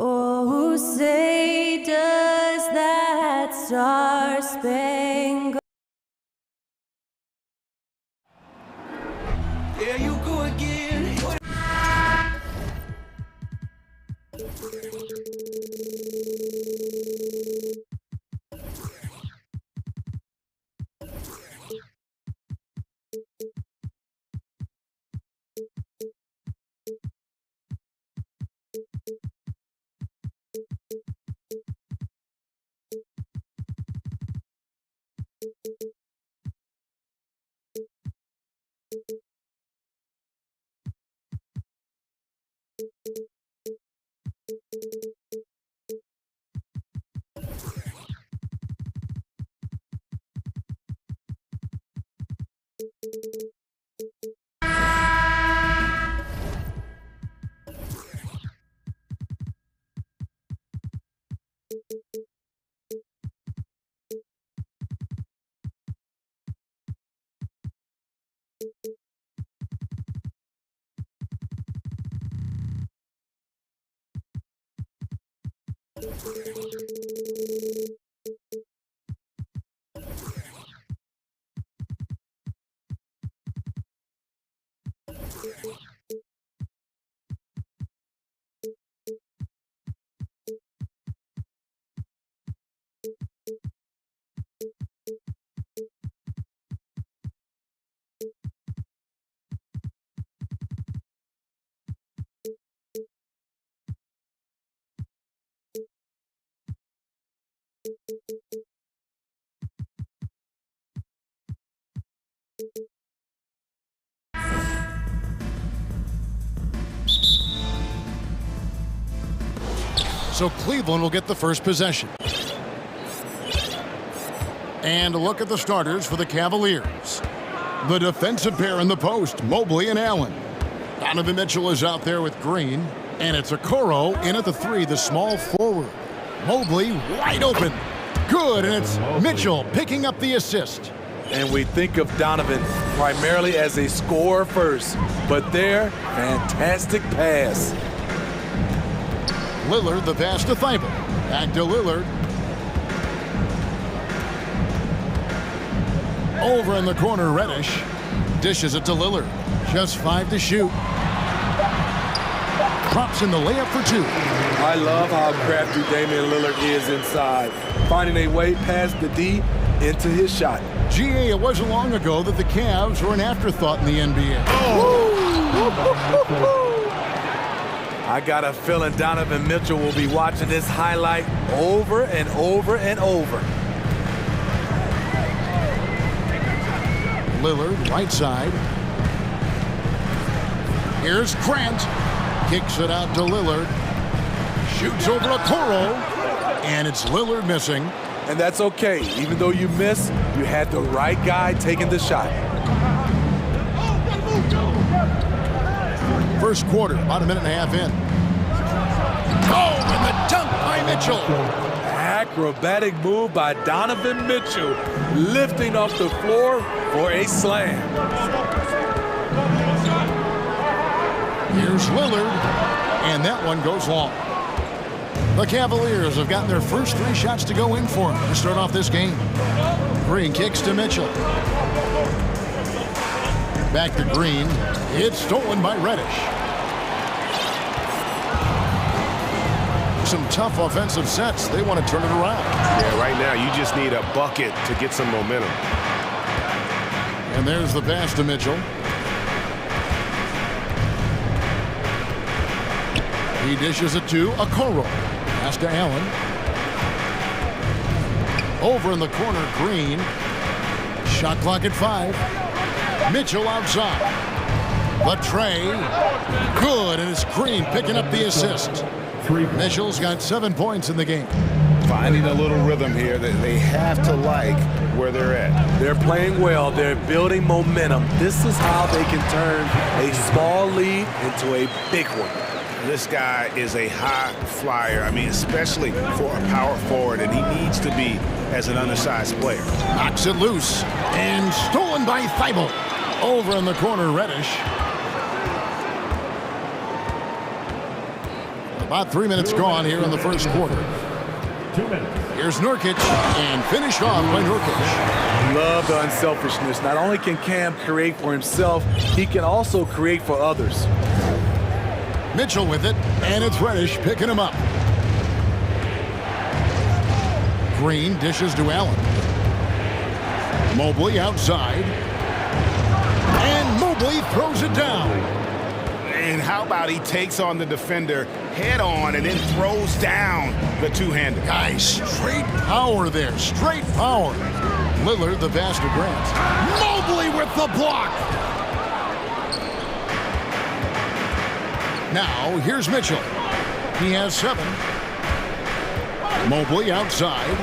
Oh, say does that star-spangled There you go again. So Cleveland will get the first possession. And a look at the starters for the Cavaliers. The defensive pair in the post, Mobley and Allen. Donovan Mitchell is out there with Green. And it's Okoro in at the three, the small forward. Mobley wide open. Good, and it's Mitchell picking up the assist. And we think of Donovan primarily as a scorer first, but there, fantastic pass. Lillard, the pass to Thibault. Back to Lillard. Over in the corner, Reddish dishes it to Lillard. Just 5 to shoot. Drops in the layup for 2. I love how crafty Damian Lillard is inside, finding a way past the D into his shot. GA, it wasn't long ago that the Cavs were an afterthought in the NBA. I got a feeling Donovan Mitchell will be watching this highlight over and over and over. Lillard, right side. Here's Grant. Kicks it out to Lillard. Shoots over Okoro. And it's Lillard missing. And that's okay. Even though you miss, you had the right guy taking the shot. First quarter, about a minute and a half in. Oh, and the dunk by Mitchell. Acrobatic move by Donovan Mitchell, lifting off the floor for a slam. Here's Lillard, and that one goes long. The Cavaliers have gotten their first 3 shots to go in for them to start off this game. Green kicks to Mitchell. Back to Green. It's stolen by Reddish. Some tough offensive sets. They want to turn it around. Yeah, right now you just need a bucket to get some momentum. And there's the pass to Mitchell. He dishes it to Okoro. Pass to Allen. Over in the corner, Green. Shot clock at 5. Mitchell outside. The tray. Good, and it's Green picking up the assist. Mitchell's got 7 points in the game. Finding a little rhythm here that they have to like where they're at. They're playing well. They're building momentum. This is how they can turn a small lead into a big one. This guy is a high flyer. I mean, especially for a power forward, and he needs to be as an undersized player. Knocks it loose and stolen by Thibault. Over in the corner, Reddish. About 3 minutes gone here in the first quarter. 2 minutes. Here's Nurkic, and finished off by Nurkic. Love the unselfishness. Not only can Cam create for himself, he can also create for others. Mitchell with it, and it's Reddish picking him up. Green dishes to Allen. Mobley outside. And Mobley throws it down. And how about he takes on the defender head on and then throws down the two-hander. Guys, straight power there, straight power. Lillard, the pass to Grant. Mobley with the block. Now, here's Mitchell. He has 7. Mobley outside.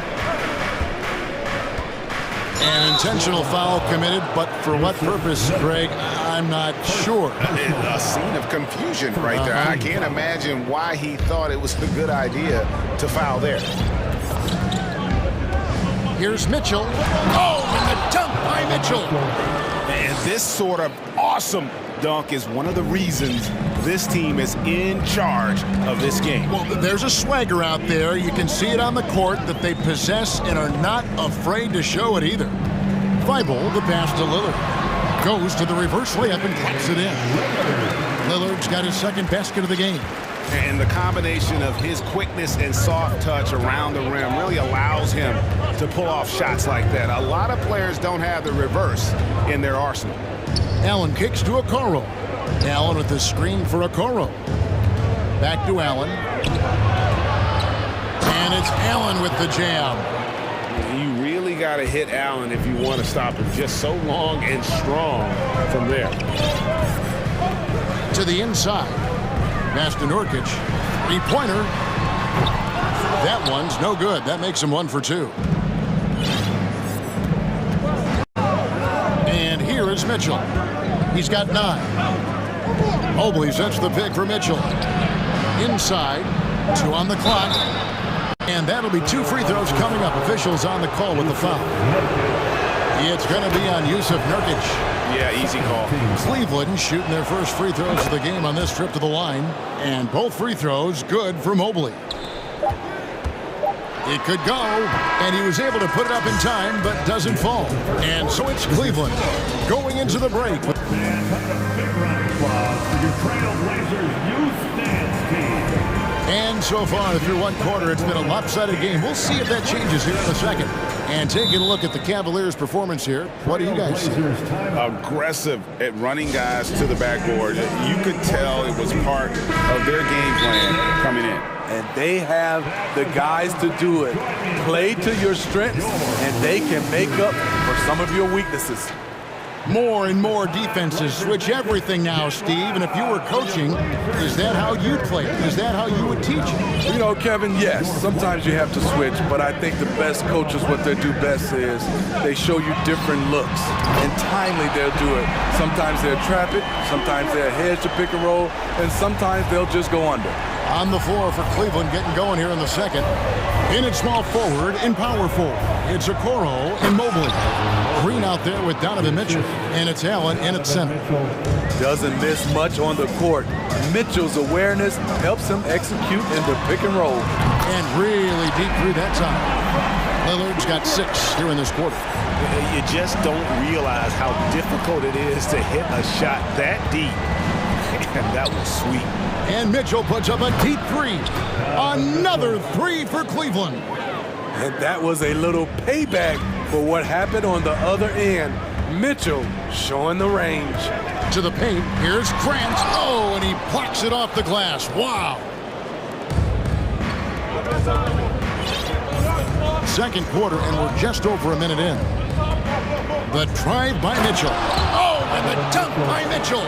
An intentional foul committed, but for what purpose, Greg, I'm not sure. A scene of confusion right there. I can't imagine why he thought it was a good idea to foul there. Here's Mitchell. Oh, and the dunk by Mitchell. And this sort of awesome dunk is one of the reasons this team is in charge of this game. Well, there's a swagger out there. You can see it on the court that they possess and are not afraid to show it either. Thibault, the pass to Lillard. Goes to the reverse layup and claps it in. Lillard's got his second basket of the game. And the combination of his quickness and soft touch around the rim really allows him to pull off shots like that. A lot of players don't have the reverse in their arsenal. Allen kicks to Okoro. Allen with the screen for Okoro. Back to Allen. And it's Allen with the jam. You really got to hit Allen if you want to stop him. Just so long and strong from there. To the inside. Pass to Nurkic. Three-pointer. That one's no good. That makes him 1 for 2. And here is Mitchell. He's got 9. Mobley sets the pick for Mitchell. Inside. 2 on the clock. And that'll be 2 free throws coming up. Officials on the call with the foul. It's going to be on Yusuf Nurkic. Yeah, easy call. Cleveland shooting their first free throws of the game on this trip to the line. And both free throws good for Mobley. It could go, and he was able to put it up in time, but doesn't fall. And so it's Cleveland going into the break. And a big round of applause for your Trailblazers Youth Dance Team. And so far through 1 quarter, it's been a lopsided game. We'll see if that changes here in a second. And taking a look at the Cavaliers' performance here, what do you guys see? Aggressive at running guys to the backboard. You could tell it was part of their game plan coming in. And they have the guys to do it. Play to your strengths, and they can make up for some of your weaknesses. More and more defenses switch everything now, Steve. And if you were coaching, is that how you'd play it? Is that how you would teach it? You know, Kevin, yes, sometimes you have to switch, but I think the best coaches, what they do best is they show you different looks. And timely, they'll do it. Sometimes they'll trap it, sometimes they'll hedge the pick and roll, and sometimes they'll just go under. On the floor for Cleveland, getting going here in the second. In at small forward, in power forward. It's Okoro and Mobley. Green out there with Donovan Mitchell. And it's Allen in at center. Doesn't miss much on the court. Mitchell's awareness helps him execute in the pick and roll. And really deep through that time. Lillard's got 6 here in this quarter. You just don't realize how difficult it is to hit a shot that deep. And that was sweet. And Mitchell puts up a deep 3. Another 3 for Cleveland. And that was a little payback for what happened on the other end. Mitchell showing the range. To the paint, here's Grant. Oh, and he blocks it off the glass. Wow. Second quarter, and we're just over a minute in. The drive by Mitchell. Oh, and the dunk by Mitchell.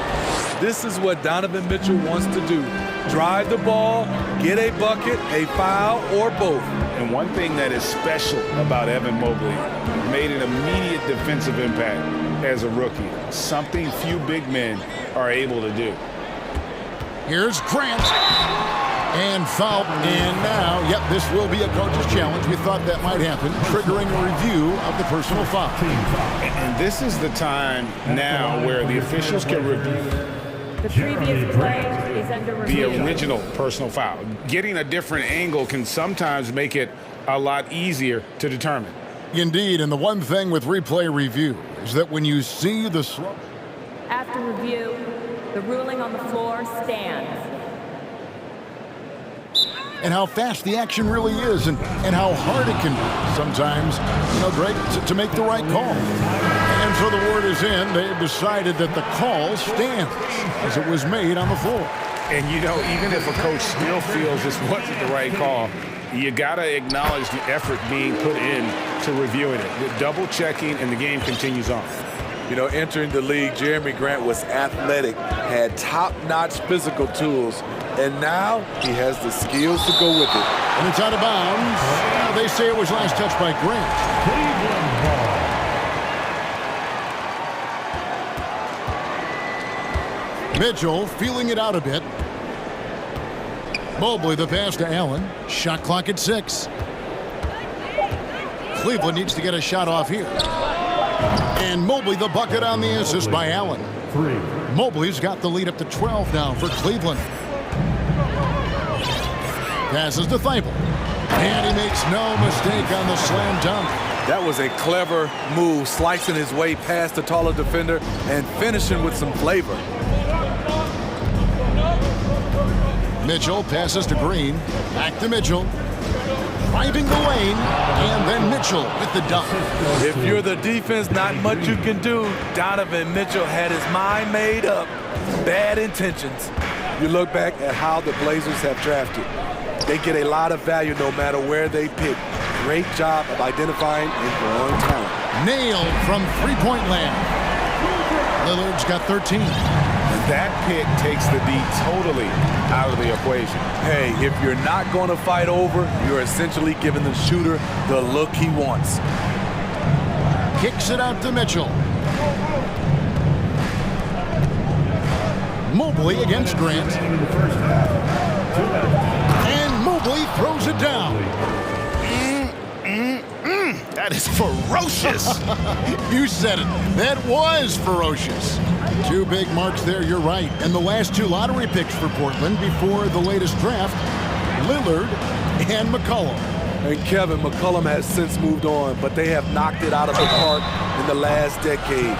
This is what Donovan Mitchell wants to do. Drive the ball, get a bucket, a foul, or both. And one thing that is special about Evan Mobley, made an immediate defensive impact as a rookie. Something few big men are able to do. Here's Grant. And foul. And now, yep, this will be a coach's challenge. We thought that might happen, triggering a review of the personal foul. And this is the time now where the officials can review. The previous play is under review. The original personal foul. Getting a different angle can sometimes make it a lot easier to determine. Indeed, and the one thing with replay review is that when you see the slow... After review, the ruling on the floor stands. And how fast the action really is, and how hard it can be sometimes, Greg, to make the right call. And so the word is in. They've decided that the call stands as it was made on the floor. And, even if a coach still feels this wasn't the right call, you got to acknowledge the effort being put in to reviewing it. The double checking, and the game continues on. Entering the league, Jeremy Grant was athletic, had top-notch physical tools, and now he has the skills to go with it. And it's out of bounds. They say it was last touched by Grant. Mitchell feeling it out a bit. Mobley the pass to Allen. Shot clock at 6. Cleveland needs to get a shot off here. And Mobley the bucket on the assist by Allen. Mobley's got the lead up to 12 now for Cleveland. Passes to Thibault. And he makes no mistake on the slam dunk. That was a clever move, slicing his way past the taller defender and finishing with some flavor. Mitchell passes to Green. Back to Mitchell. Driving the lane. And then Mitchell with the dunk. If you're the defense, not much you can do. Donovan Mitchell had his mind made up. Bad intentions. You look back at how the Blazers have drafted. They get a lot of value no matter where they pick. Great job of identifying and growing talent. Nailed from three-point land. Lillard's got 13. That pick takes the D totally out of the equation. Hey, if you're not going to fight over, you're essentially giving the shooter the look he wants. Kicks it out to Mitchell. Mobley against Grant. And Mobley throws it down. That is ferocious. You said it. That was ferocious. Two big marks there, you're right. And the last two lottery picks for Portland before the latest draft, Lillard and McCollum. And Kevin, McCollum has since moved on, but they have knocked it out of the park in the last decade.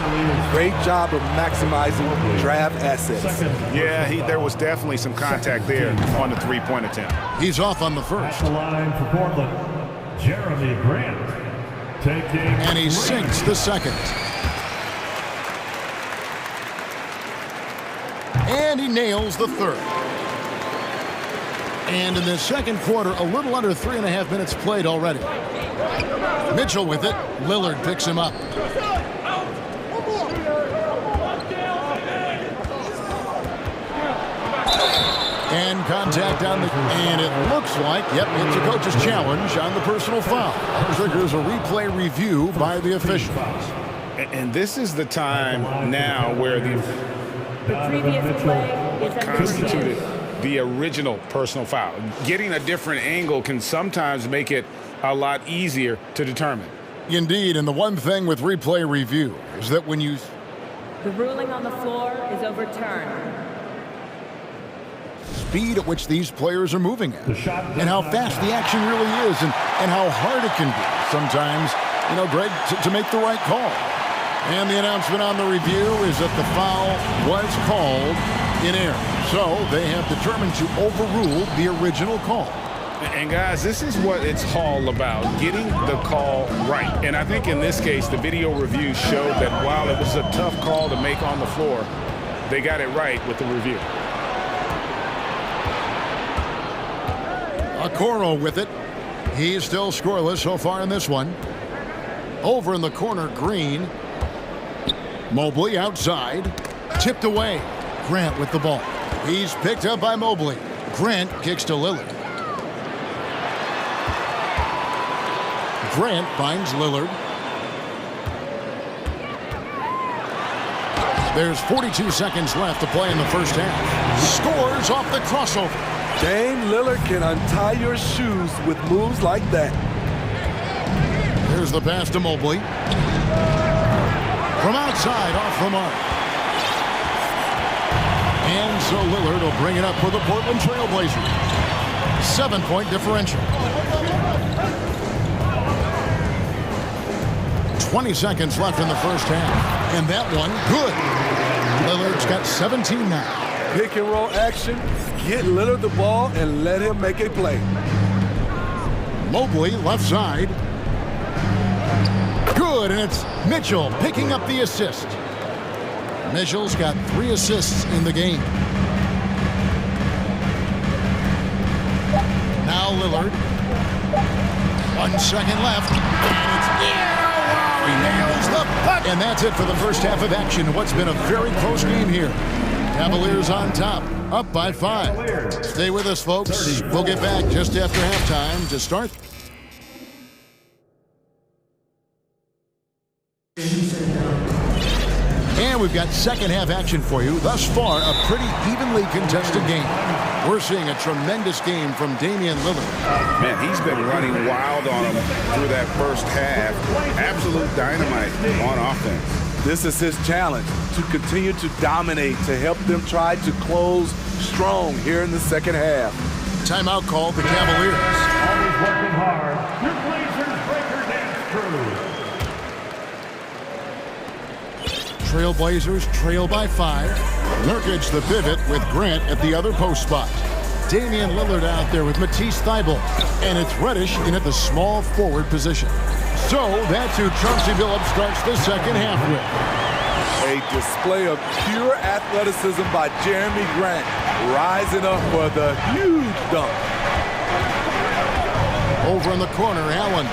Great job of maximizing draft assets. Yeah, there was definitely some contact there on the three-point attempt. He's off on the first. At the line for Portland, Jeremy Grant. And he sinks the second. And he nails the third. And in the second quarter, a little under 3.5 minutes played already. Mitchell with it. Lillard picks him up. And contact on the... And it looks like, yep, it's a coach's challenge on the personal foul. Triggers a replay review by the officials. And this is the time now where The previous play is under constituted review. the original personal foul. Getting a different angle can sometimes make it a lot easier to determine. Indeed, and the one thing with replay review is that when you... The ruling on the floor is overturned. Speed at which these players are moving at, and how fast the action really is, and how hard it can be sometimes, Greg, to make the right call. And the announcement on the review is that the foul was called in error. So they have determined to overrule the original call. And guys, this is what it's all about, getting the call right. And I think in this case, the video review showed that while it was a tough call to make on the floor, they got it right with the review. Okoro with it. He's still scoreless so far in this one. Over in the corner, Green. Mobley outside. Tipped away. Grant with the ball. He's picked up by Mobley. Grant kicks to Lillard. Grant finds Lillard. There's 42 seconds left to play in the first half. Scores off the crossover. Dame Lillard can untie your shoes with moves like that. Here's the pass to Mobley. From outside, off the mark. And so Lillard will bring it up for the Portland Trail Blazers. 7-point differential. 20 seconds left in the first half. And that one, good. Lillard's got 17 now. Pick and roll action. Get Lillard the ball and let him make a play. Mobley, left side. Good, and it's Mitchell picking up the assist. Mitchell's got 3 assists in the game. Now Lillard. 1 second left. And it's he nails the puck. And that's it for the first half of action. What's been a very close game here. Cavaliers on top, up by 5. Stay with us, folks. We'll get back just after halftime to start. And we've got second half action for you. Thus far, a pretty evenly contested game. We're seeing a tremendous game from Damian Lillard. Man, he's been running wild on him through that first half. Absolute dynamite on offense. This is his challenge, to continue to dominate, to help them try to close strong here in the second half. Timeout called the Cavaliers. Always working hard. Your Blazers Breaker Dance Crew. Trailblazers trail by 5. Nurkic the pivot with Grant at the other post spot. Damian Lillard out there with Matisse Thybulle. And it's Reddish in at the small forward position. So that's who Chauncey Billups starts the second half with. A display of pure athleticism by Jeremy Grant, rising up for the huge dunk. Over in the corner, Allen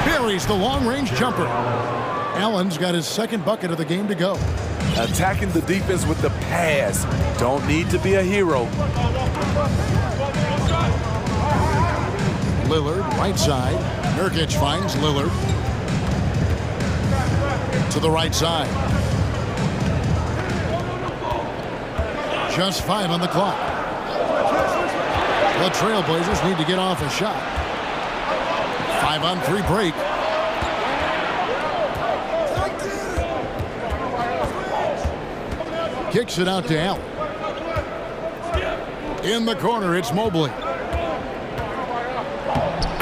buries the long-range jumper. Allen's got his second bucket of the game to go. Attacking the defense with the pass. Don't need to be a hero. Lillard, right side. Nurkic finds Lillard. To the right side. Just 5 on the clock. The Trailblazers need to get off a shot. 5-on-3 break. Kicks it out to Allen. In the corner, it's Mobley.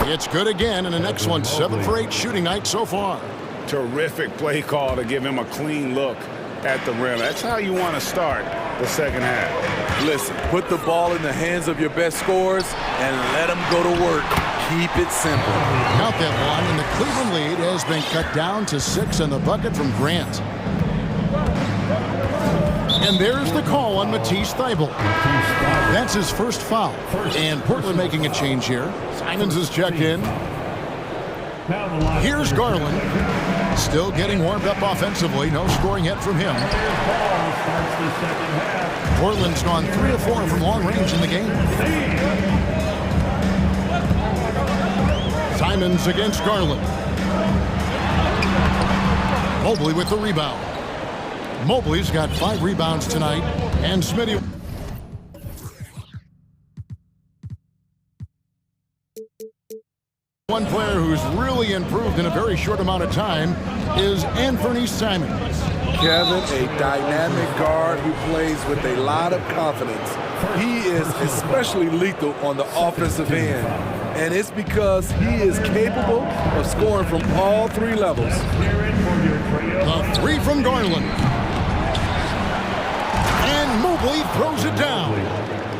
It's good again, and the next one, 7 for 8 shooting night so far. Terrific play call to give him a clean look at the rim. That's how you want to start the second half. Listen, put the ball in the hands of your best scorers and let them go to work. Keep it simple. Count that one, and the Cleveland lead has been cut down to 6 on the bucket from Grant. And there's the call on Matisse Thybulle. That's his first foul. And Portland making a change here. Simons is checked in. Here's Garland. Still getting warmed up offensively. No scoring yet from him. Portland's gone 3 of 4 from long range in the game. Simons against Garland. Mobley with the rebound. Mobley's got 5 rebounds tonight, and Smitty. One player who's really improved in a very short amount of time is Anthony Simons. Kevin, a dynamic guard who plays with a lot of confidence. He is especially lethal on the offensive end, and it's because he is capable of scoring from all 3 levels. The 3 from Garland. And Mobley throws it down.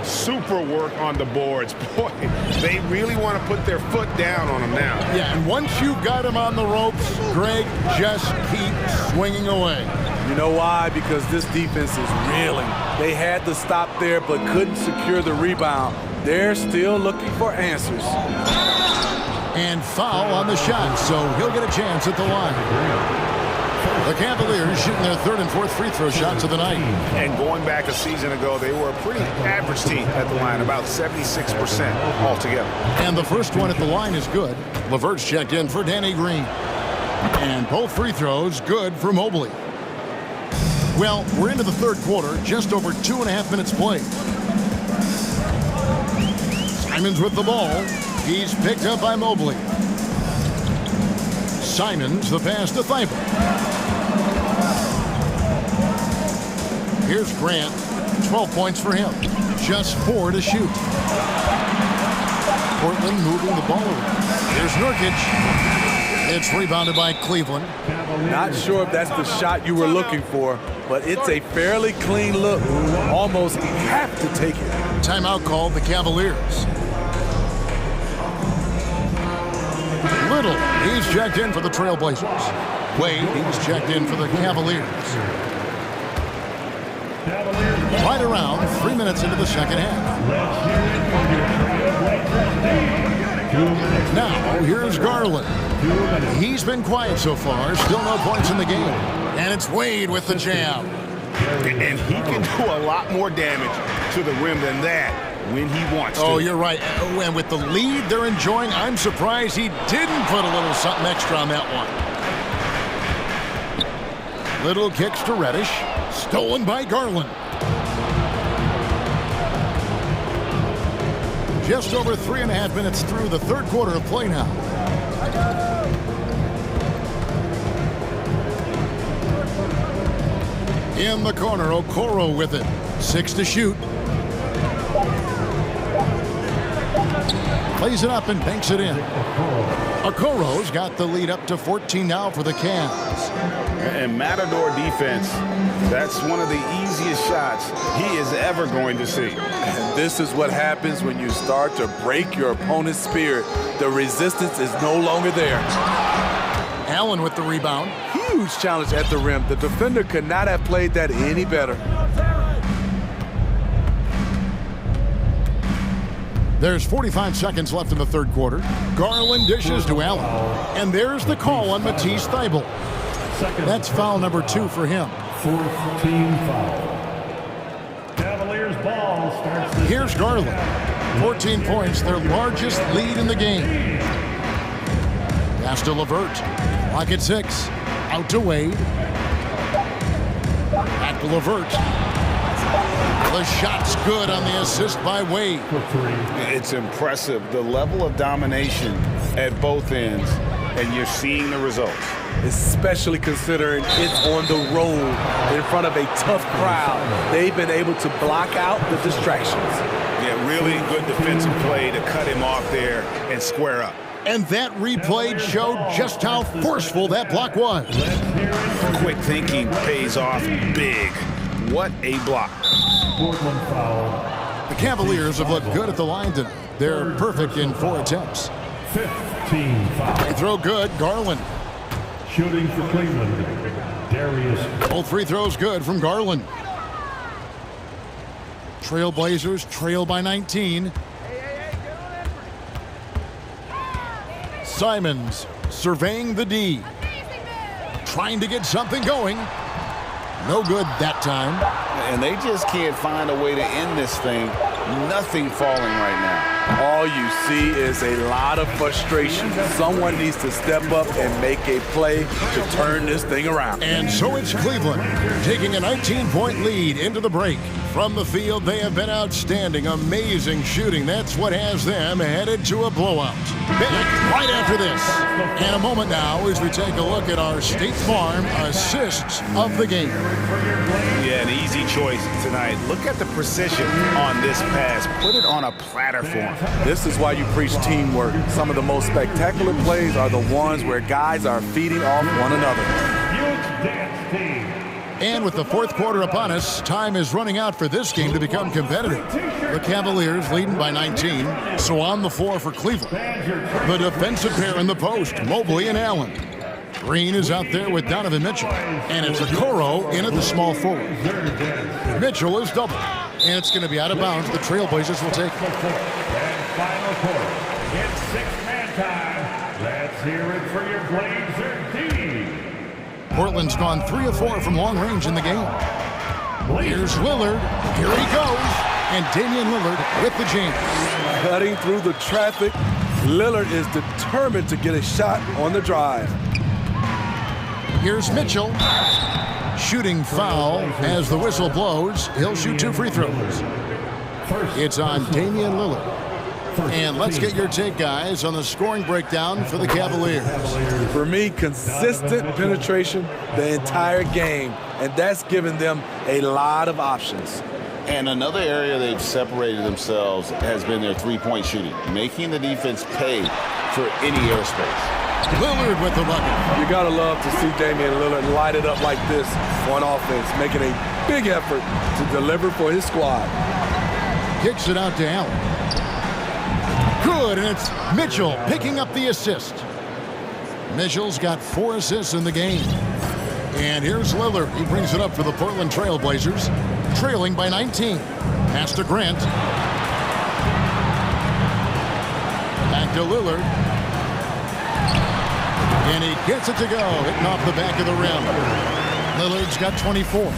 Super work on the boards. Boy, they really want to put their foot down on him now. Yeah, and once you've got him on the ropes, Greg, just keep swinging away. You know why? Because this defense is reeling. They had to stop there but couldn't secure the rebound. They're still looking for answers. And foul on the shot, so he'll get a chance at the line. The Cavaliers shooting their 3rd and 4th free throw shots of the night. And going back a season ago, they were a pretty average team at the line, about 76% altogether. And the first one at the line is good. LeVert's checked in for Danny Green. And both free throws good for Mobley. Well, we're into the 3rd quarter, just over 2.5 minutes played. Simons with the ball. He's picked up by Mobley. Simons, the pass to Thybulle. Here's Grant. 12 points for him. Just 4 to shoot. Portland moving the ball around. Here's Nurkic. It's rebounded by Cleveland. Not sure if that's the shot you were looking for, but it's a fairly clean look. Almost have to take it. Timeout called the Cavaliers. Little, he's checked in for the Trailblazers. Wade, he's checked in for the Cavaliers. Right around 3 minutes into the second half. Now, here's Garland. He's been quiet so far, still no points in the game. And it's Wade with the jam. And he can do a lot more damage to the rim than that when he wants to. Oh, you're right. And with the lead they're enjoying, I'm surprised he didn't put a little something extra on that one. Little kicks to Reddish. Stolen by Garland. Just over 3.5 minutes through the third quarter of play now. In the corner, Okoro with it. 6 to shoot. Plays it up and banks it in. Okoro's got the lead up to 14 now for the Cavs. And Matador defense, that's one of the easiest shots he is ever going to see. And this is what happens when you start to break your opponent's spirit. The resistance is no longer there. Allen with the rebound. Huge challenge at the rim. The defender could not have played that any better. There's 45 seconds left in the third quarter. Garland dishes to Allen. And there's the call on Matisse Thybulle. That's foul number 2 for him. 4th team foul. Cavaliers ball starts. Here's Garland. 14 points, their largest lead in the game. Pass to LeVert. Clock at 6. Out to Wade. Back to LeVert. The shot's good on the assist by Wade. It's impressive, the level of domination at both ends, and you're seeing the results. Especially considering it's on the road in front of a tough crowd. They've been able to block out the distractions. Yeah, really good defensive play to cut him off there and square up. And that replay showed just how forceful that block was. Quick thinking pays off big. What a block. Portland foul. The Cavaliers have looked good at the line tonight. They're perfect in 4 attempts. 5th team foul. They throw good. Garland. Shooting for Cleveland. Darius. Both free throws good from Garland. Trailblazers trail by 19. Simons surveying the D. Trying to get something going. No good that time. And they just can't find a way to end this thing. Nothing falling right now. All you see is a lot of frustration. Someone needs to step up and make a play to turn this thing around. And so it's Cleveland taking a 19-point lead into the break. From the field, they have been outstanding. Amazing shooting. That's what has them headed to a blowout. Back right after this. And a moment now as we take a look at our State Farm assists of the game. Yeah, an easy choice tonight. Look at the precision on this pass. Put it on a platter for him. This is why you preach teamwork. Some of the most spectacular plays are the ones where guys are feeding off one another. And with the fourth quarter upon us, time is running out for this game to become competitive. The Cavaliers leading by 19, so on the floor for Cleveland. The defensive pair in the post, Mobley and Allen. Green is out there with Donovan Mitchell, and it's Okoro in at the small forward. Mitchell is doubled, and it's going to be out of bounds. The Trailblazers will take it. And final quarter. It's 6-man time. Let's hear it for your Blazer D. Portland's gone 3 of 4 from long range in the game. Here's Lillard. Here he goes. And Damian Lillard with the jam. Cutting through the traffic, Lillard is determined to get a shot on the drive. Here's Mitchell. Shooting foul as the whistle blows. He'll shoot 2 free throws. It's on Damian Lillard. And let's get your take, guys, on the scoring breakdown for the Cavaliers. For me, consistent penetration the entire game, and that's given them a lot of options. And another area they've separated themselves has been their three-point shooting, making the defense pay for any airspace. Lillard with the bucket. You gotta love to see Damian Lillard light it up like this on offense, making a big effort to deliver for his squad. Kicks it out to Allen. Good, and it's Mitchell picking up the assist. Mitchell's got 4 assists in the game. And here's Lillard. He brings it up for the Portland Trail Blazers, trailing by 19. Pass to Grant. Back to Lillard. And he gets it to go, hitting off the back of the rim. Lillard's got 24.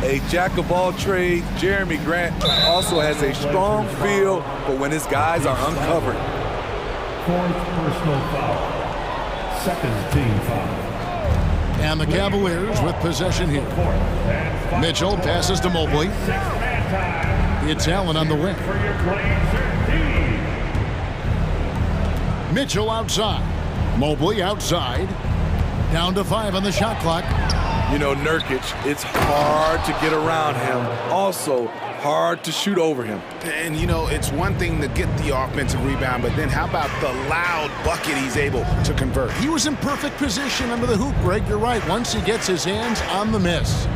A jack of all trades, Jeremy Grant also has a strong feel for when his guys are uncovered. 4th personal foul. 2nd team foul. And the Cavaliers with possession here. Mitchell passes to Mobley. It's Allen on the wing. Mitchell outside. Mobley outside. Down to 5 on the shot clock. You know, Nurkic, it's hard to get around him. Also, hard to shoot over him. And, you know, it's one thing to get the offensive rebound, but then how about the loud bucket he's able to convert? He was in perfect position under the hoop, Greg. You're right. Once he gets his hands on the miss.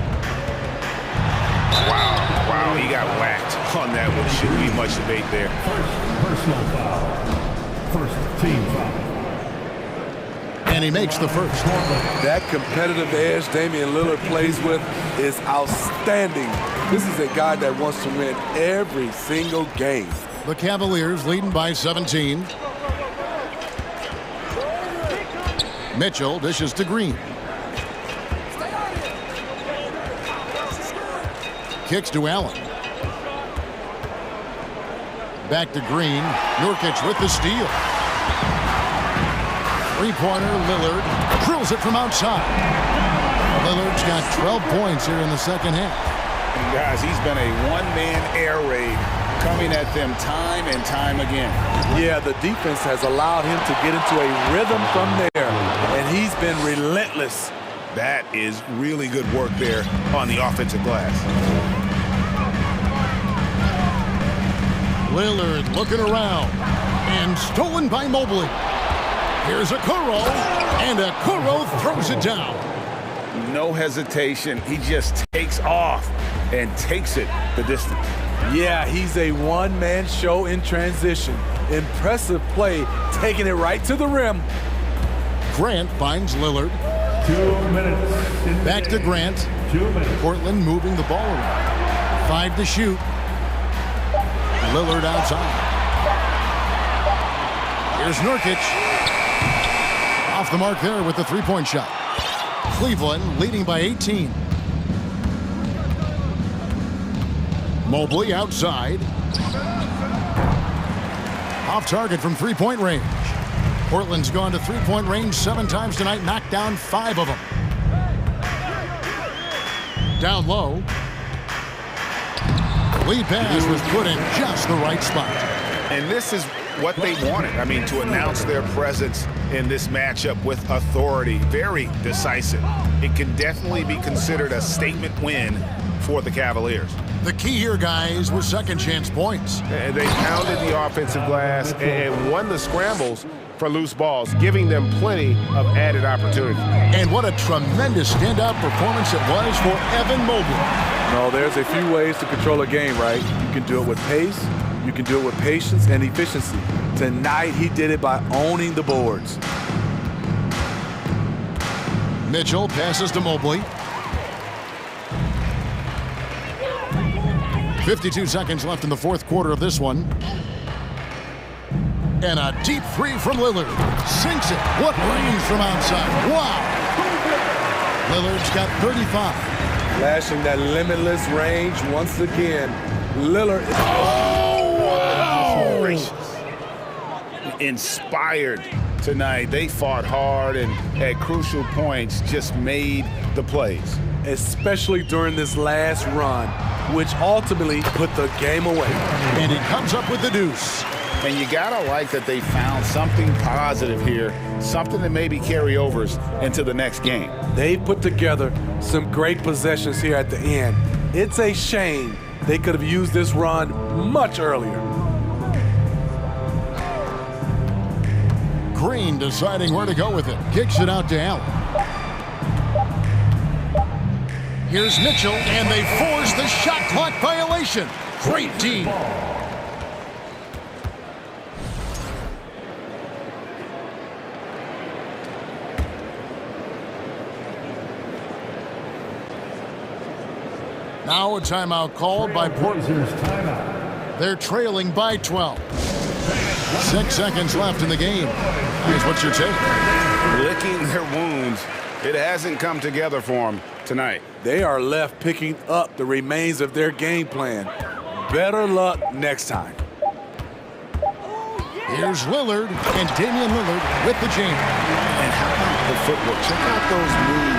Wow, he got whacked on that one. Shouldn't be much debate there. 1st personal foul. 1st team foul. And he makes the first. That competitive edge Damian Lillard plays with is outstanding. This is a guy that wants to win every single game. The Cavaliers leading by 17. Mitchell dishes to Green. Kicks to Allen. Back to Green. Nurkic with the steal. Three-pointer, Lillard drills it from outside. Lillard's got 12 points here in the second half. And guys, he's been a one-man air raid coming at them time and time again. Yeah, the defense has allowed him to get into a rhythm from there, and he's been relentless. That is really good work there on the offensive glass. Lillard looking around, and stolen by Mobley. Here's Okoro, and Okoro throws it down. No hesitation. He just takes off and takes it the distance. Yeah, he's a one-man show in transition. Impressive play, taking it right to the rim. Grant finds Lillard. 2 minutes. Back to Grant. 2 minutes. Portland moving the ball around. 5 to shoot. Lillard outside. Here's Nurkic. Off the mark there with the three-point shot. Cleveland leading by 18. Mobley outside. Off target from three-point range. Portland's gone to three-point range 7 times tonight, knocked down 5 of them. Down low. Lead pass was put in just the right spot. And this is what they wanted. I mean, to announce their presence in this matchup with authority. Very decisive. It can definitely be considered a statement win for the Cavaliers. The key here, guys, was second chance points. And they pounded the offensive glass and won the scrambles for loose balls, giving them plenty of added opportunity. And what a tremendous standout performance it was for Evan Mobley. No, there's a few ways to control a game, right? You can do it with pace, you can do it with patience and efficiency. Tonight, he did it by owning the boards. Mitchell passes to Mobley. 52 seconds left in the fourth quarter of this one. And a deep three from Lillard. Sinks it. What range from outside. Wow. Lillard's got 35. Flashing that limitless range once again. Lillard is... Oh, gracious. Inspired tonight. They fought hard and at crucial points just made the plays. Especially during this last run, which ultimately put the game away. And he comes up with the deuce. And you gotta like that they found something positive here, something that maybe carry overs into the next game. They put together some great possessions here at the end. It's a shame They could have used this run much earlier. Green deciding where to go with it. Kicks it out to Allen. Here's Mitchell, and they force the shot clock violation. Great team. Now a timeout called by Portland. They're trailing by 12. 6 seconds left in the game. Here's what's your take? Licking their wounds. It hasn't come together for them tonight. They are left picking up the remains of their game plan. Better luck next time. Here's Lillard, and Damian Lillard with the jam. And how about the footwork? Check out those moves.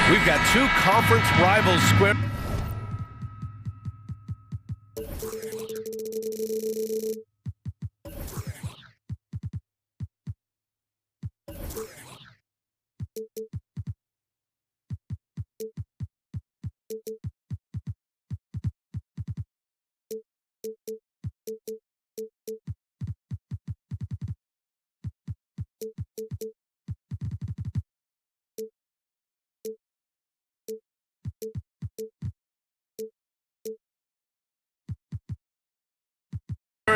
We've got two conference rivals square.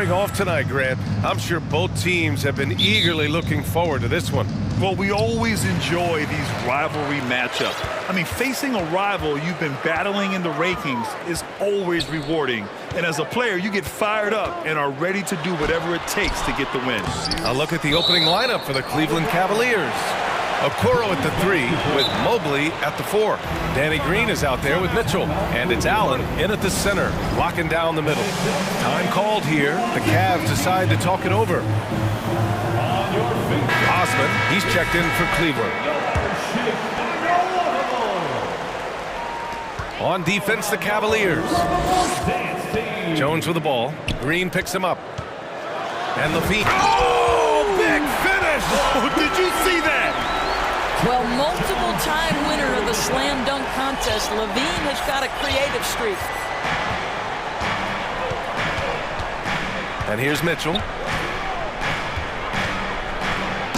Off tonight, Grant. I'm sure both teams have been eagerly looking forward to this one. Well, we always enjoy these rivalry matchups. I mean, facing a rival you've been battling in the rankings is always rewarding. And as a player, you get fired up and are ready to do whatever it takes to get the win. A look at the opening lineup for the Cleveland Cavaliers. Okoro at the 3 with Mobley at the 4. Danny Green is out there with Mitchell. And it's Allen in at the center, locking down the middle. Time called here. The Cavs decide to talk it over. Osman, he's checked in for Cleveland. On defense, the Cavaliers. Jones with the ball. Green picks him up. And Levine. Oh, big finish! Oh, did you see that? Well, multiple-time winner of the slam dunk contest, Levine has got a creative streak. And here's Mitchell.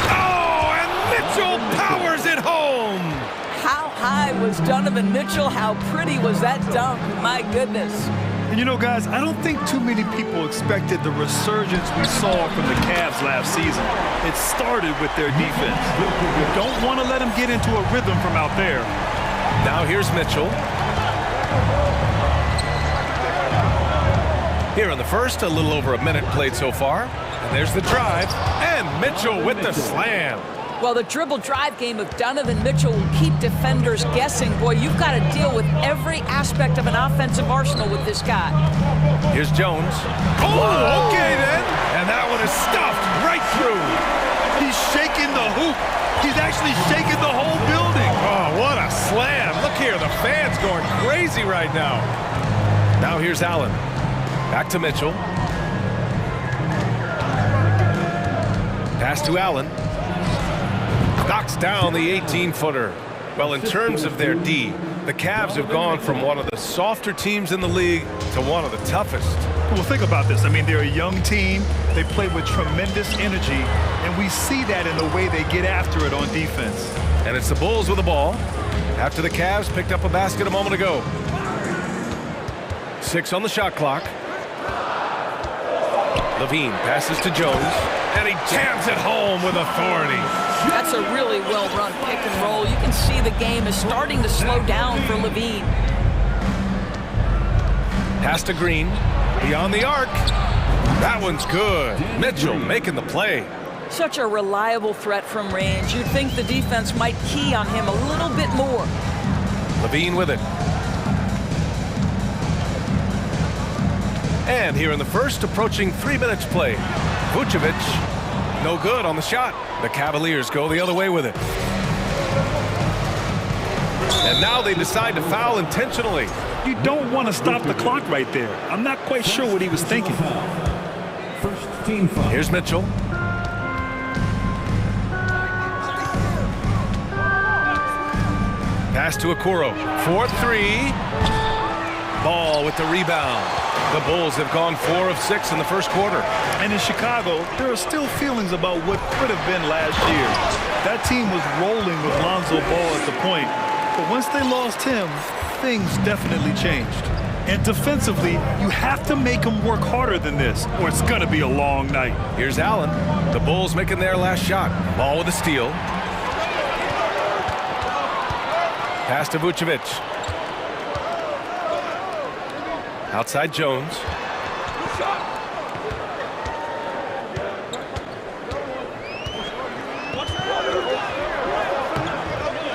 Oh, and Mitchell powers it home! How high was Donovan Mitchell? How pretty was that dunk? My goodness. And you know, guys, I don't think too many people expected the resurgence we saw from the Cavs last season. It started with their defense. You don't want to let them get into a rhythm from out there. Now here's Mitchell. Here in the first, a little over a minute played so far. And there's the drive. And Mitchell with the slam. Well, the dribble drive game of Donovan Mitchell will keep defenders guessing. Boy, you've got to deal with every aspect of an offensive arsenal with this guy. Here's Jones. Oh, okay then. And that one is stuffed right through. He's shaking the hoop. He's actually shaking the whole building. Oh, what a slam. Look here, the fans going crazy right now. Now here's Allen. Back to Mitchell. Pass to Allen. Knocks down the 18-footer. Well, in terms of their D, the Cavs have gone from one of the softer teams in the league to one of the toughest. Well, think about this. I mean, they're a young team. They play with tremendous energy, and we see that in the way they get after it on defense. And it's the Bulls with the ball after the Cavs picked up a basket a moment ago. 6 on the shot clock. Levine passes to Jones, and he jams it home with authority. That's a really well-run pick and roll. You can see the game is starting to slow down for Levine. Pass to Green. Beyond the arc. That one's good. Mitchell making the play. Such a reliable threat from range. You'd think the defense might key on him a little bit more. Levine with it. And here in the first, approaching 3 minutes play. Vucevic, no good on the shot. The Cavaliers go the other way with it. And now they decide to foul intentionally. You don't want to stop the clock right there. I'm not quite sure what he was thinking. First team foul. Here's Mitchell. Pass to Okoro. 4-3. Ball with the rebound. The Bulls have gone 4 of 6 in the first quarter. And in Chicago, there are still feelings about what could have been last year. That team was rolling with Lonzo Ball at the point. But once they lost him, things definitely changed. And defensively, you have to make them work harder than this, or it's going to be a long night. Here's Allen. The Bulls making their last shot. Ball with a steal. Pass to Vucevic. Outside Jones.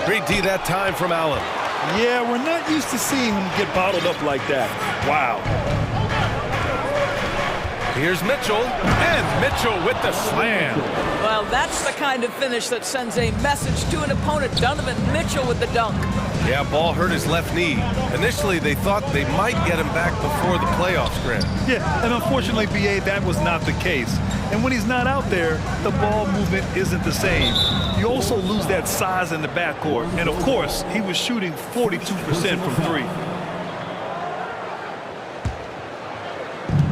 Great D that time from Allen. Yeah, we're not used to seeing him get bottled up like that. Wow. Here's Mitchell, and Mitchell with the slam. Well, that's the kind of finish that sends a message to an opponent. Donovan Mitchell with the dunk. Yeah, ball hurt his left knee. Initially, they thought they might get him back before the playoffs, Grant. Yeah, and unfortunately, BA, that was not the case. And when he's not out there, the ball movement isn't the same. You also lose that size in the backcourt. And of course, he was shooting 42% from three.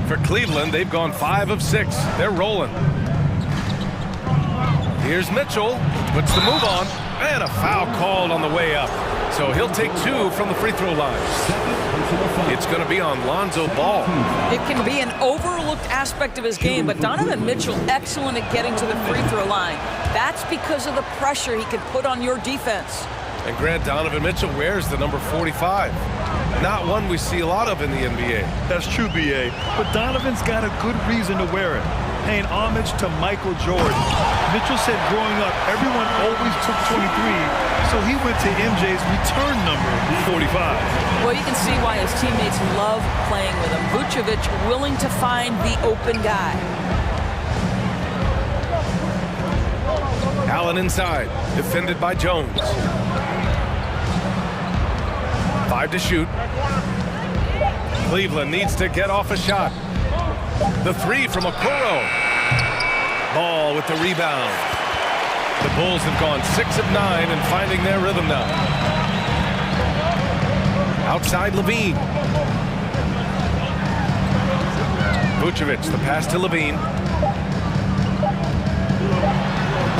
For Cleveland, they've gone 5 of 6. They're rolling. Here's Mitchell, puts the move on, and a foul called on the way up. So he'll take 2 from the free throw line. It's going to be on Lonzo Ball. It can be an overlooked aspect of his game, but Donovan Mitchell excellent at getting to the free throw line. That's because of the pressure he can put on your defense. And Grant, Donovan Mitchell wears the number 45. Not one we see a lot of in the NBA. That's true, BA. But Donovan's got a good reason to wear it. Paying homage to Michael Jordan. Mitchell said growing up, everyone always took 23, so he went to MJ's return number, 45. Well, you can see why his teammates love playing with him. Vucevic willing to find the open guy. Allen inside, defended by Jones. 5 to shoot. Cleveland needs to get off a shot. The 3 from Okoro. Ball with the rebound. The Bulls have gone 6 of 9 and finding their rhythm now. Outside Levine. Vucevic, the pass to Levine.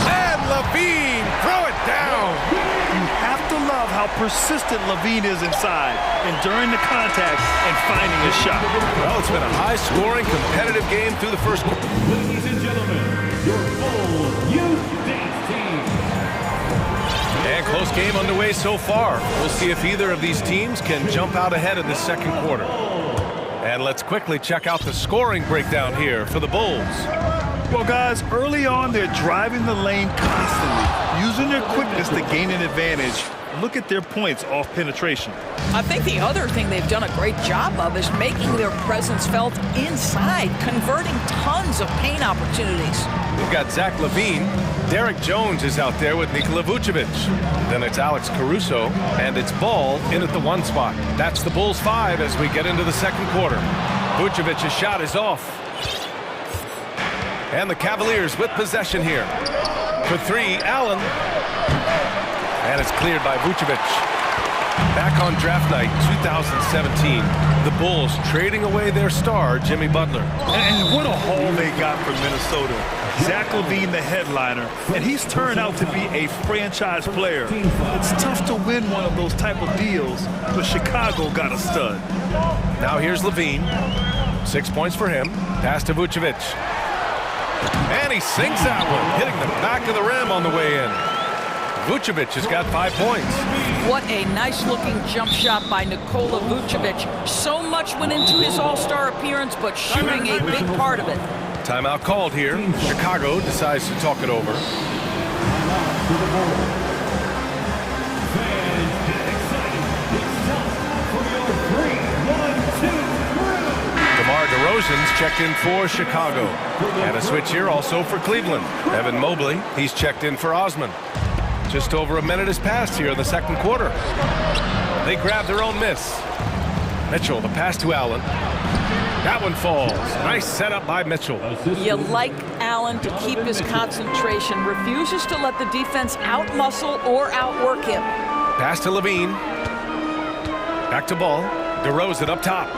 And Levine, throw it down. You have to love how persistent Levine is inside, enduring the contact and finding his shot. Well, it's been a high-scoring, competitive game through the first quarter. Ladies and gentlemen, your full youth dance team. And close game underway so far. We'll see if either of these teams can jump out ahead in the second quarter. And let's quickly check out the scoring breakdown here for the Bulls. Well, guys, early on, they're driving the lane constantly, using their quickness to gain an advantage. Look at their points off penetration. I think the other thing they've done a great job of is making their presence felt inside, converting tons of paint opportunities. We've got Zach LaVine. Derek Jones is out there with Nikola Vucevic. Then it's Alex Caruso, and it's Ball in at the 1 spot. That's the Bulls 5 as we get into the second quarter. Vucevic's shot is off. And the Cavaliers with possession here. For 3, Allen. And it's cleared by Vucevic. Back on draft night 2017, the Bulls trading away their star, Jimmy Butler. And what a haul they got from Minnesota. Zach LaVine, the headliner, and he's turned out to be a franchise player. It's tough to win one of those type of deals, but Chicago got a stud. Now here's LaVine. 6 points for him. Pass to Vucevic. And he sinks that one, hitting the back of the rim on the way in. Vucevic has got 5 points. What a nice-looking jump shot by Nikola Vucevic. So much went into his all-star appearance, but shooting a big part of it. Timeout called here. Chicago decides to talk it over. DeMar DeRozan's checked in for Chicago. And a switch here also for Cleveland. Evan Mobley, he's checked in for Osman. Just over a minute has passed here in the second quarter. They grab their own miss. Mitchell, the pass to Allen. That one falls. Nice setup by Mitchell. You like Allen to keep his concentration. Refuses to let the defense outmuscle or outwork him. Pass to Levine. Back to Ball. DeRozan up top.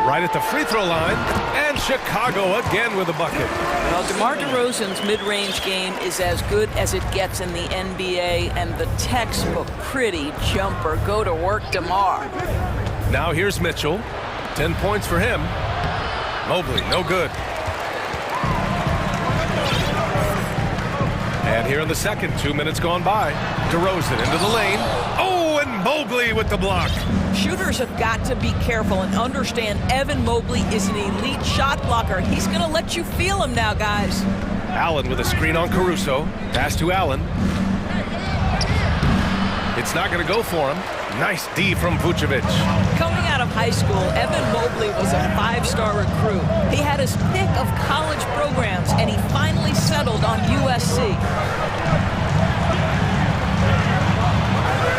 Right at the free throw line, and Chicago again with a bucket. Well, DeMar DeRozan's mid-range game is as good as it gets in the NBA, and the textbook pretty jumper. Go to work, DeMar. Now here's Mitchell. 10 points for him. Mobley, no good. And here in the second, 2 minutes gone by. DeRozan into the lane. Oh, and Mobley with the block. Shooters have got to be careful and understand Evan Mobley is an elite shot blocker. He's going to let you feel him now, guys. Allen with a screen on Caruso. Pass to Allen. It's not going to go for him. Nice D from Vucevic. Coming out of high school, Evan Mobley was a 5-star recruit. He had his pick of college programs, and he finally settled on USC.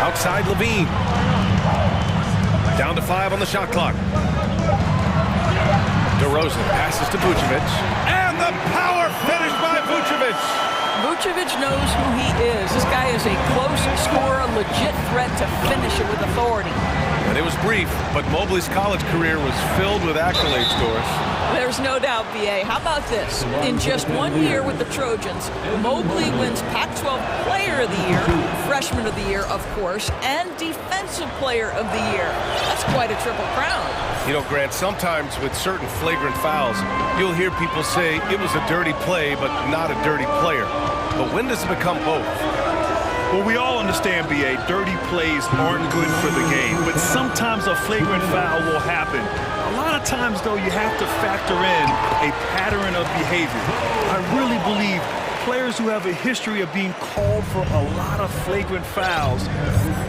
Outside Levine. Down to 5 on the shot clock. DeRozan passes to Vucevic. And the power finish by Vucevic. Vucevic knows who he is. This guy is a close scorer, legit threat to finish it with authority. And it was brief, but Mobley's college career was filled with accolades, Doris. There's no doubt, B.A. How about this? In just 1 year with the Trojans, Mobley wins Pac-12 Player of the Year, Freshman of the Year, of course, and Defensive Player of the Year. That's quite a triple crown. You know, Grant, sometimes with certain flagrant fouls, you'll hear people say it was a dirty play, but not a dirty player. But when does it become both? Well, we all understand, B.A., dirty plays aren't good for the game, but sometimes a flagrant foul will happen. A lot of times, though, you have to factor in a pattern of behavior. I really believe players who have a history of being called for a lot of flagrant fouls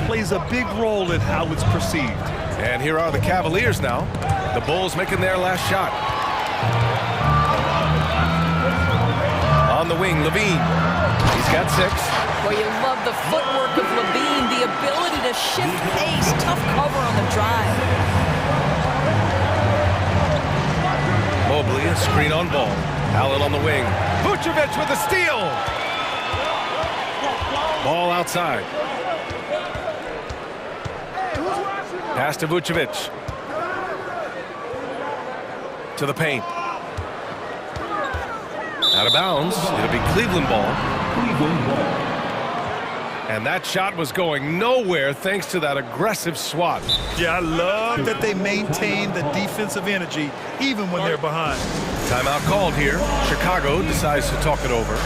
plays a big role in how it's perceived. And here are the Cavaliers now. The Bulls making their last shot. On the wing, Levine. He's got 6. Well, you love the footwork of Levine, the ability to shift pace, tough cover on the drive. Mobley, a screen on ball. Allen on the wing. Vucevic with a steal. Ball outside. Pass to Vucevic. To the paint. Out of bounds. It'll be Cleveland ball. And that shot was going nowhere thanks to that aggressive swat. Yeah, I love that they maintain the defensive energy even when they're behind. Timeout called here. Chicago decides to talk it over.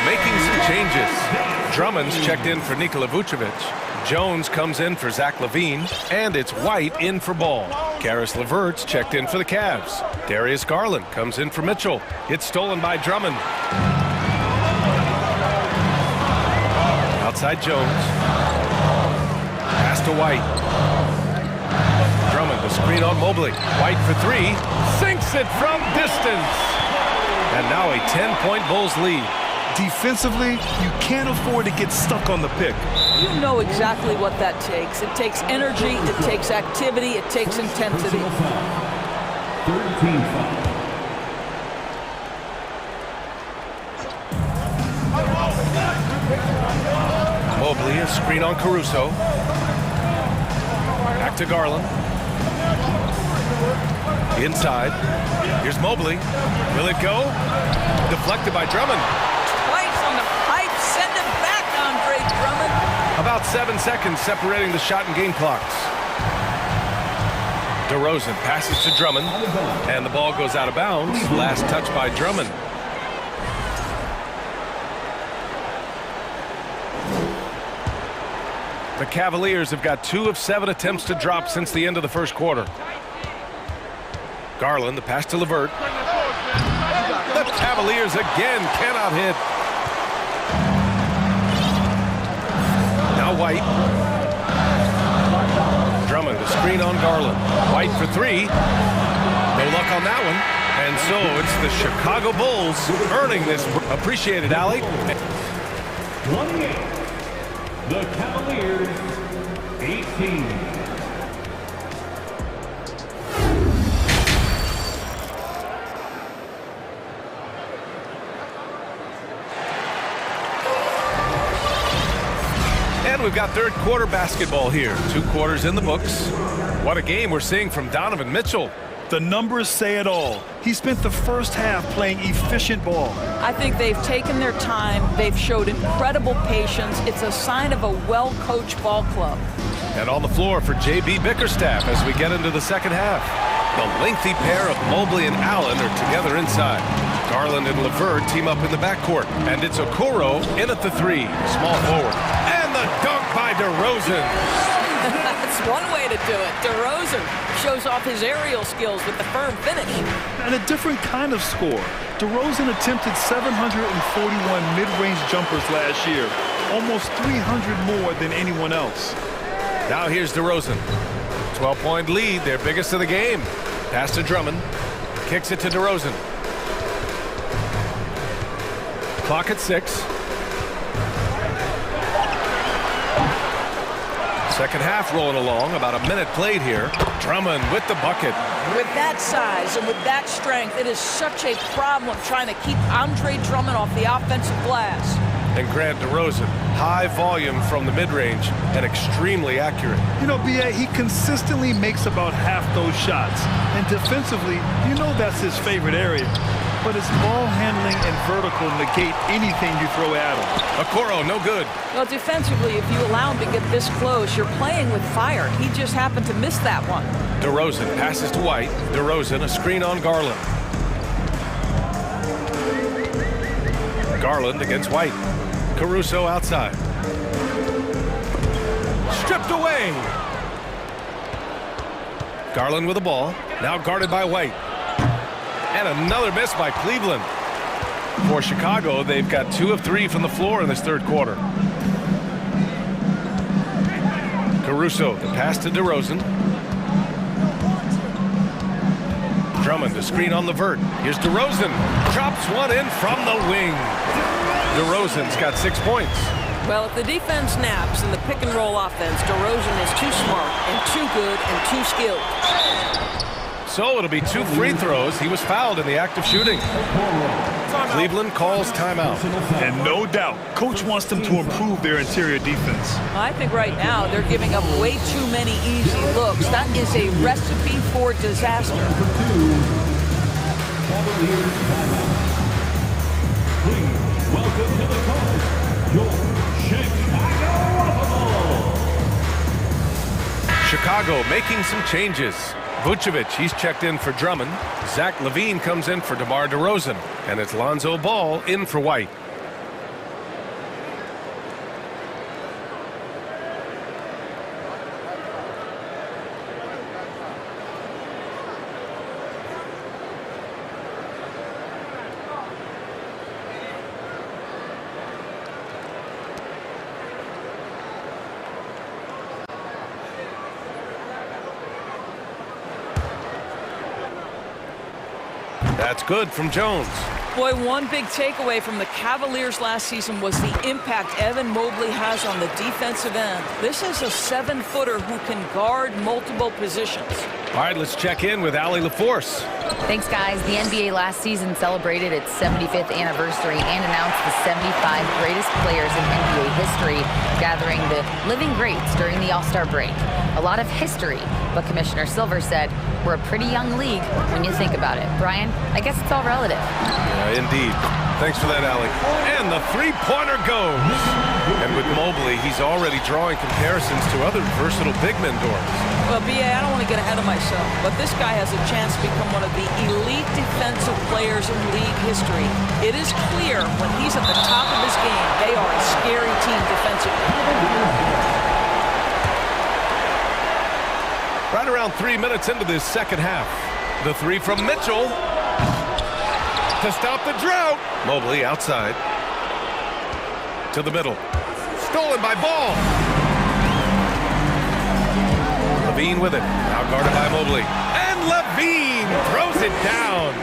Making some changes. Drummond's checked in for Nikola Vucevic. Jones comes in for Zach LaVine. And it's White in for Ball. Karis LeVert's checked in for the Cavs. Darius Garland comes in for Mitchell. It's stolen by Drummond. Outside Jones. Pass to White. Drummond, the screen on Mobley. White for 3. Sinks it from distance. And now a 10-point Bulls lead. Defensively, you can't afford to get stuck on the pick. You know exactly what that takes. It takes energy, it takes activity, it takes intensity. 13 foul. Mobley, a screen on Caruso. Back to Garland. Inside. Here's Mobley. Will it go? Deflected by Drummond. Twice on the pipe. Send it back, Andre Drummond. About 7 seconds separating the shot and game clocks. DeRozan passes to Drummond. And the ball goes out of bounds. Last touch by Drummond. The Cavaliers have got 2 of 7 attempts to drop since the end of the first quarter. Garland, the pass to LeVert. The Cavaliers again cannot hit. Now White. Drummond, the screen on Garland. White for 3. No luck on that one. And so it's the Chicago Bulls earning this. Appreciated, Allie. 28. The Cavaliers, 18. And we've got third quarter basketball here. 2 quarters in the books. What a game we're seeing from Donovan Mitchell. The numbers say it all. He spent the first half playing efficient ball. I think they've taken their time. They've showed incredible patience. It's a sign of a well-coached ball club. And on the floor for J.B. Bickerstaff as we get into the second half. The lengthy pair of Mobley and Allen are together inside. Garland and LeVert team up in the backcourt. And it's Okoro in at the 3, small forward. And the dunk by DeRozan. That's one way to do it. DeRozan shows off his aerial skills with the firm finish. And a different kind of score. DeRozan attempted 741 mid-range jumpers last year, almost 300 more than anyone else. Now here's DeRozan. 12-point lead, their biggest of the game. Pass to Drummond. Kicks it to DeRozan. Clock at 6. Second half rolling along, about a minute played here. Drummond with the bucket. With that size and with that strength, it is such a problem trying to keep Andre Drummond off the offensive glass. And Grant DeRozan, high volume from the mid-range and extremely accurate. You know, B.A., he consistently makes about half those shots. And defensively, you know that's his favorite area. But his ball handling and vertical negate anything you throw at him. Okoro, no good. Well, defensively, if you allow him to get this close, you're playing with fire. He just happened to miss that one. DeRozan passes to White. DeRozan, a screen on Garland. Garland against White. Caruso outside. Stripped away. Garland with the ball. Now guarded by White. And another miss by Cleveland. For Chicago, they've got 2 of 3 from the floor in this third quarter. Caruso, the pass to DeRozan. Drummond, the screen on LeVert. Here's DeRozan. Chops one in from the wing. DeRozan's got 6 points. Well, if the defense naps in the pick-and-roll offense, DeRozan is too smart and too good and too skilled. So it'll be 2 free throws. He was fouled in the act of shooting. Cleveland calls timeout. And no doubt, coach wants them to improve their interior defense. I think right now they're giving up way too many easy looks. That is a recipe for disaster. Welcome to the court, your Chicago making some changes. Vucevic, he's checked in for Drummond. Zach LaVine comes in for DeMar DeRozan. And it's Lonzo Ball in for White. That's good from Jones. Boy, one big takeaway from the Cavaliers last season was the impact Evan Mobley has on the defensive end. This is a 7-footer who can guard multiple positions. All right, let's check in with Allie LaForce. Thanks, guys. The NBA last season celebrated its 75th anniversary and announced the 75 greatest players in NBA history, gathering the living greats during the All-Star break. A lot of history, but Commissioner Silver said, we're a pretty young league when you think about it. Brian, I guess it's all relative. Yeah, indeed. Thanks for that, Allie. And the three-pointer goes. And with Mobley, he's already drawing comparisons to other versatile big men, Doris. Well, B.A., I don't want to get ahead of myself, but this guy has a chance to become one of the elite defensive players in league history. It is clear when he's at the top of his game, they are a scary team defensively. Right around 3 minutes into this second half. The three from Mitchell to stop the drought. Mobley outside to the middle. Stolen by Ball. LaVine with it. Now guarded by Mobley. And LaVine throws it down.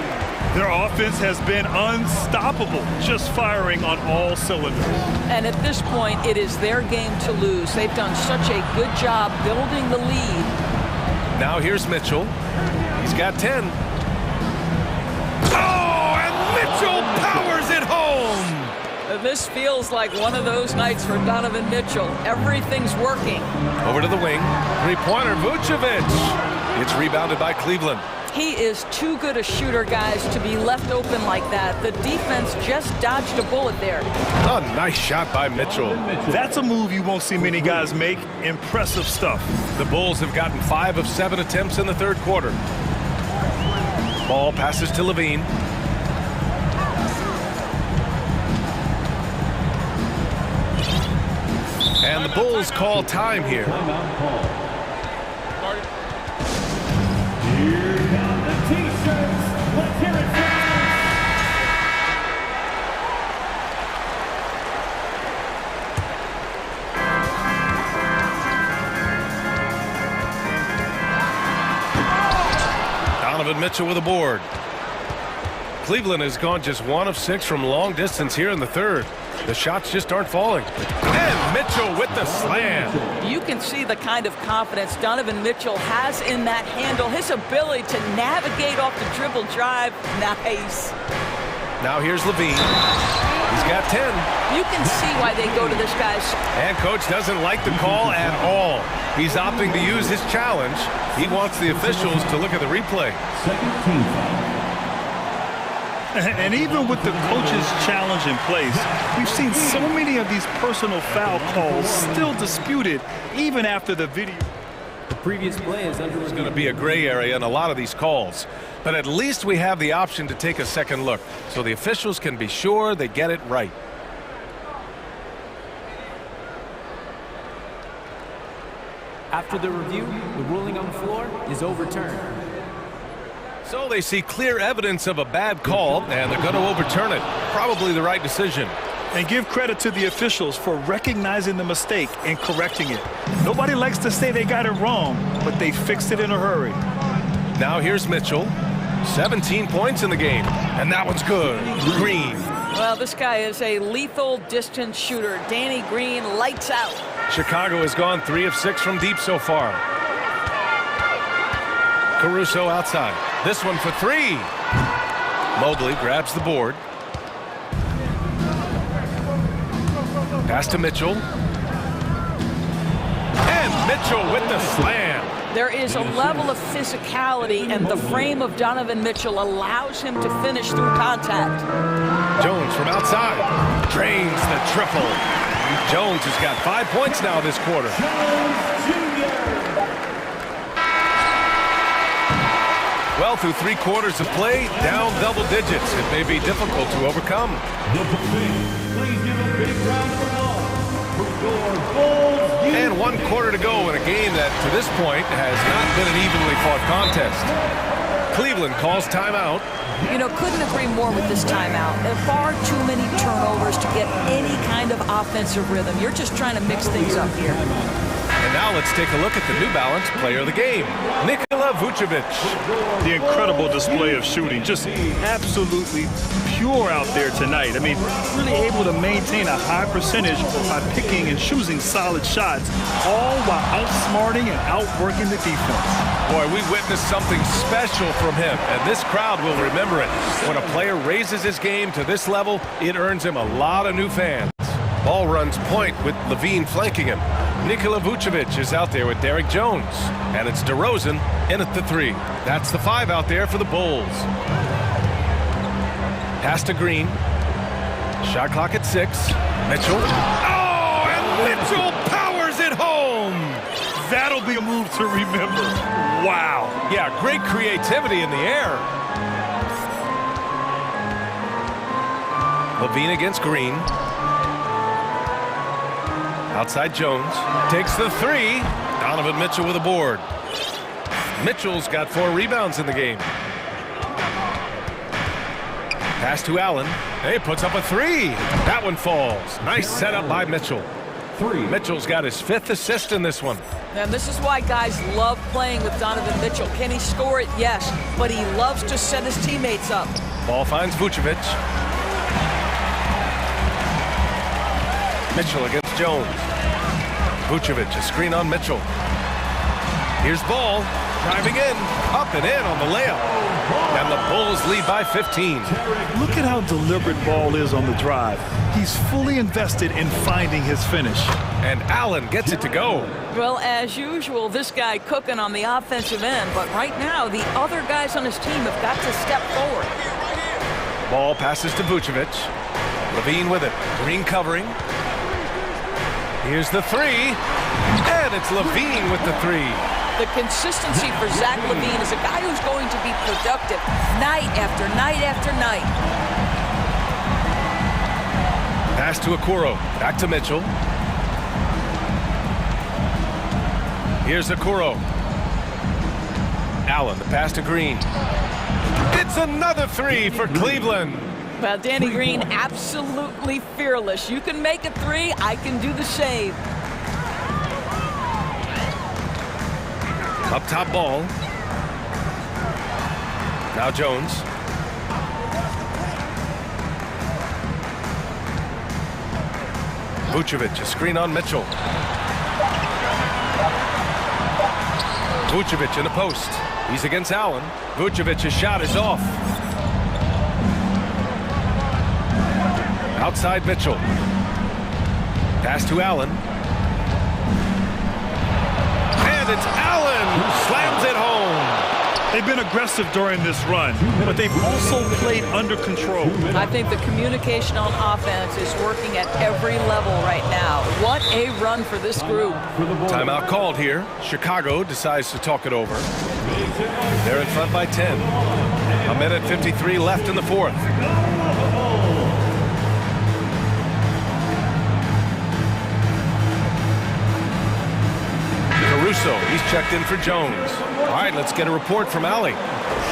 Their offense has been unstoppable, just firing on all cylinders. And at this point, it is their game to lose. They've done such a good job building the lead. Now here's Mitchell. He's got 10. Oh, and Mitchell powers it home. This feels like one of those nights for Donovan Mitchell. Everything's working. Over to the wing. Three-pointer, Vucevic. It's rebounded by Cleveland. He is too good a shooter, guys, to be left open like that. The defense just dodged a bullet there. A nice shot by Mitchell. That's a move you won't see many guys make. Impressive stuff. The Bulls have gotten 5 of 7 attempts in the third quarter. Ball passes to LaVine. Bulls call time here. Here come the T-shirts. Let's hear it for Donovan Mitchell with a board. Cleveland has gone just 1 of 6 from long distance here in the third. The shots just aren't falling. And Mitchell with the slam. You can see the kind of confidence Donovan Mitchell has in that handle. His ability to navigate off the dribble drive. Nice. Now here's Levine. He's got 10. You can see why they go to this, guys. And coach doesn't like the call at all. He's opting to use his challenge. He wants the officials to look at the replay. second team foul. And even with the coach's challenge in place, we've seen so many of these personal foul calls still disputed even after the video. The previous play is under. There's going to be a gray area in a lot of these calls. But at least we have the option to take a second look, so the officials can be sure they get it right. After the review, the ruling on the floor is overturned. So they see clear evidence of a bad call, and they're going to overturn it. Probably the right decision. And give credit to the officials for recognizing the mistake and correcting it. Nobody likes to say they got it wrong, but they fixed it in a hurry. Now here's Mitchell. 17 points in the game, and that one's good. Green. Well, this guy is a lethal distance shooter. Danny Green, lights out. Chicago has gone 3 of 6 from deep so far. Caruso outside. This one for 3. Mobley grabs the board. Pass to Mitchell. And Mitchell with the slam. There is a level of physicality, and the frame of Donovan Mitchell allows him to finish through contact. Jones from outside. Drains the triple. Jones has got 5 points now this quarter. Well, through 3 quarters of play, down double digits. It may be difficult to overcome. Please give a big round of applause for your Bulls. And 1 quarter to go in a game that, to this point, has not been an evenly fought contest. Cleveland calls timeout. You know, couldn't agree more with this timeout. There are far too many turnovers to get any kind of offensive rhythm. You're just trying to mix things up here. And now let's take a look at the New Balance player of the game, Nikola Vucevic. The incredible display of shooting, just absolutely pure out there tonight. I mean, really able to maintain a high percentage by picking and choosing solid shots, all while outsmarting and outworking the defense. Boy, we witnessed something special from him, and this crowd will remember it. When a player raises his game to this level, it earns him a lot of new fans. Ball runs point with Levine flanking him. Nikola Vucevic is out there with Derrick Jones. And it's DeRozan in at the 3. That's the 5 out there for the Bulls. Pass to Green. Shot clock at 6. Mitchell. Oh, and Mitchell powers it home. That'll be a move to remember. Wow. Yeah, great creativity in the air. Levine against Green. Outside Jones. Takes the 3. Donovan Mitchell with a board. Mitchell's got 4 rebounds in the game. Pass to Allen. He puts up a 3. That one falls. Nice setup by Mitchell. 3. Mitchell's got his 5th assist in this one. And this is why guys love playing with Donovan Mitchell. Can he score it? Yes. But he loves to set his teammates up. Ball finds Vucevic. Mitchell against Jones. Vucevic, a screen on Mitchell. Here's Ball, driving in, up and in on the layup. And the Bulls lead by 15. Look at how deliberate Ball is on the drive. He's fully invested in finding his finish. And Allen gets it to go. Well, as usual, this guy cooking on the offensive end. But right now, the other guys on his team have got to step forward. Ball passes to Vucevic. Levine with it. Green covering. Here's the 3, and it's Levine with the 3. The consistency for Zach Levine is a guy who's going to be productive night after night after night. Pass to Okoro, back to Mitchell. Here's Okoro. Allen, the pass to Green. It's another three for Cleveland. Well, Danny Green, absolutely fearless. You can make a three, I can do the save. Up top ball. Now Jones. Vucevic, a screen on Mitchell. Vucevic in the post. He's against Allen. Vucevic's shot is off. Outside Mitchell. Pass to Allen. And it's Allen who slams it home. They've been aggressive during this run, but they've also played under control. I think the communication on offense is working at every level right now. What a run for this group. Timeout called here. Chicago decides to talk it over. They're in front by 10. A minute 53 left in the fourth. Caruso, he's checked in for Jones. All right, let's get a report from Allie.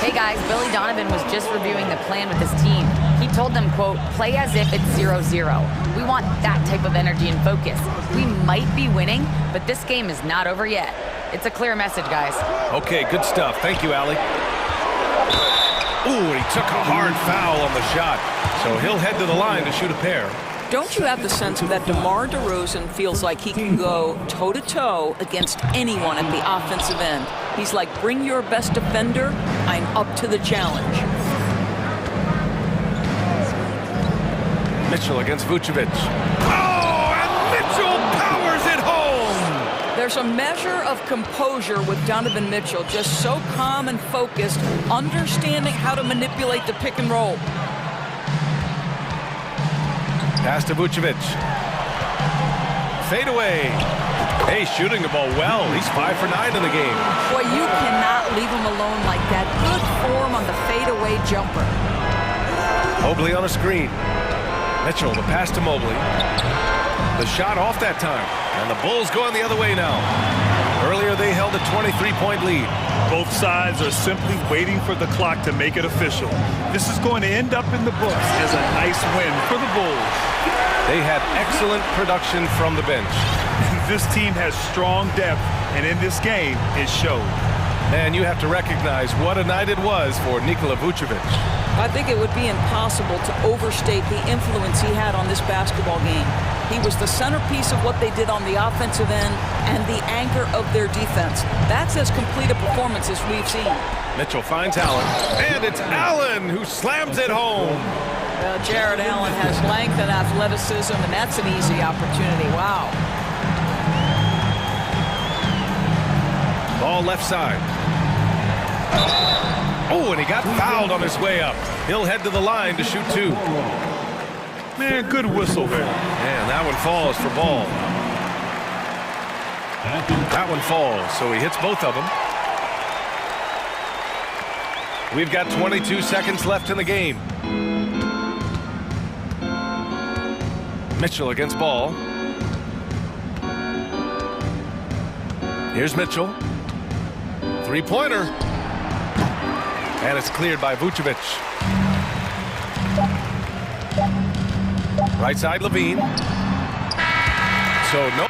Hey guys, Billy Donovan was just reviewing the plan with his team. He told them, quote, play as if it's 0-0. We want that type of energy and focus. We might be winning, but this game is not over yet. It's a clear message, guys. Okay, good stuff. Thank you, Allie. Ooh, he took a hard foul on the shot. So he'll head to the line to shoot a pair. Don't you have the sense that DeMar DeRozan feels like he can go toe-to-toe against anyone at the offensive end? He's like, bring your best defender, I'm up to the challenge. Mitchell against Vucevic. Oh, and Mitchell powers it home! There's a measure of composure with Donovan Mitchell, just so calm and focused, understanding how to manipulate the pick and roll. Pass to Vucevic. Fade away. Hey, shooting the ball well. He's 5 for 9 in the game. Boy, you cannot leave him alone like that. Good form on the fadeaway jumper. Mobley on a screen. Mitchell, the pass to Mobley. The shot off that time. And the Bulls going the other way now. Earlier, they held a 23-point lead. Both sides are simply waiting for the clock to make it official. This is going to end up in the books as a nice win for the Bulls. They had excellent production from the bench. This team has strong depth, and in this game, it showed. Man, you have to recognize what a night it was for Nikola Vucevic. I think it would be impossible to overstate the influence he had on this basketball game. He was the centerpiece of what they did on the offensive end and the anchor of their defense. That's as complete a performance as we've seen. Mitchell finds Allen, and it's Allen who slams it home. Well, Jared Allen has length and athleticism, and that's an easy opportunity. Wow. Ball left side. Oh, and he got fouled on his way up. He'll head to the line to shoot 2. Man, good whistle there. And that one falls for Ball. That one falls, so he hits both of them. We've got 22 seconds left in the game. Mitchell against Ball. Here's Mitchell. Three-pointer. And it's cleared by Vucevic. Right side, Levine. So no.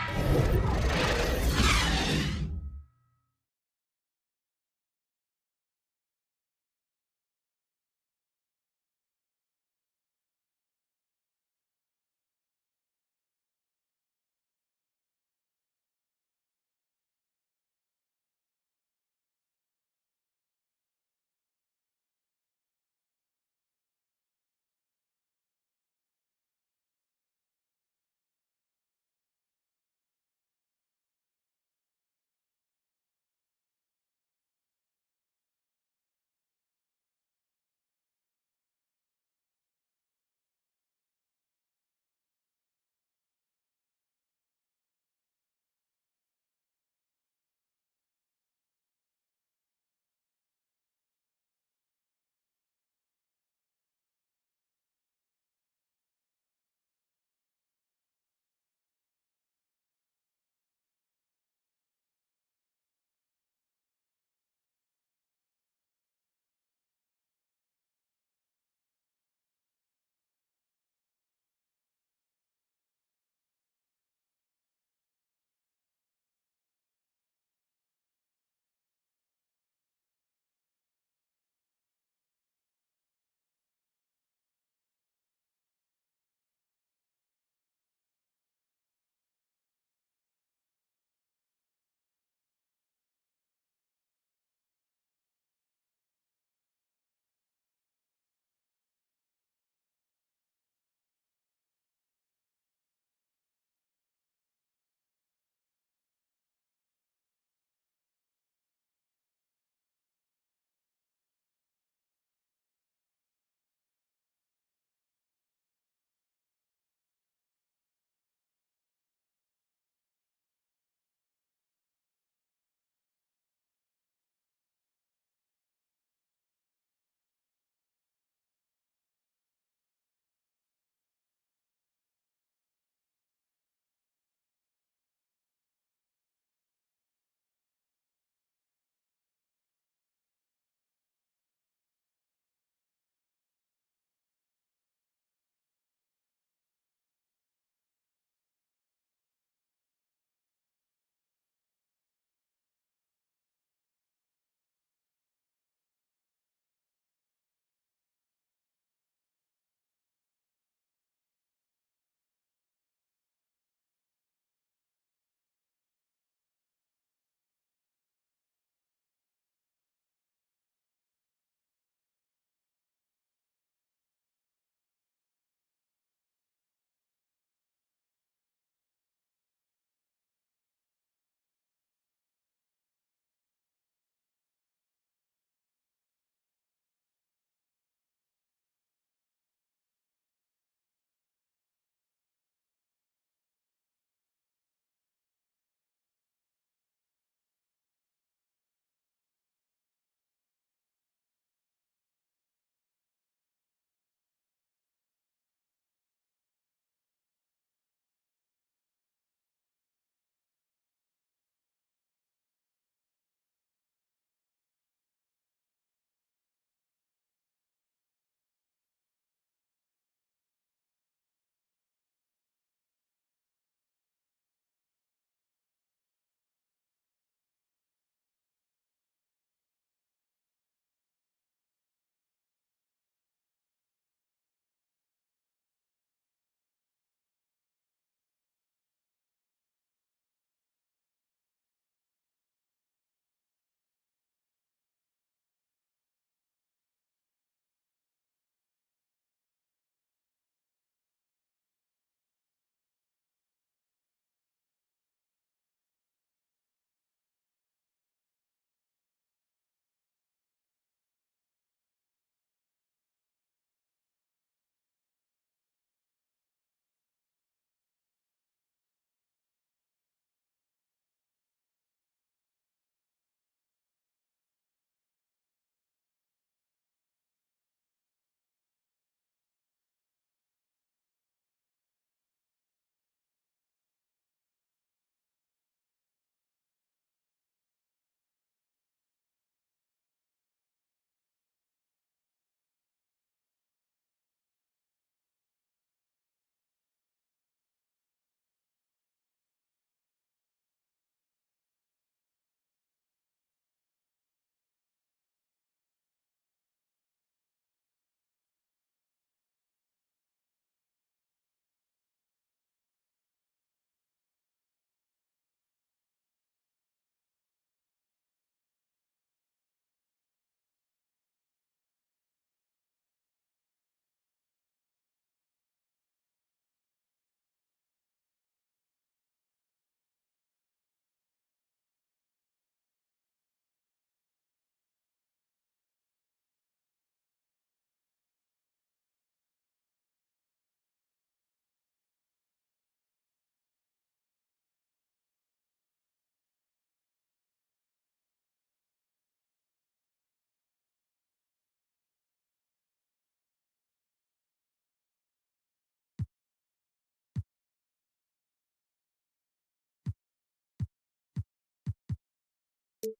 A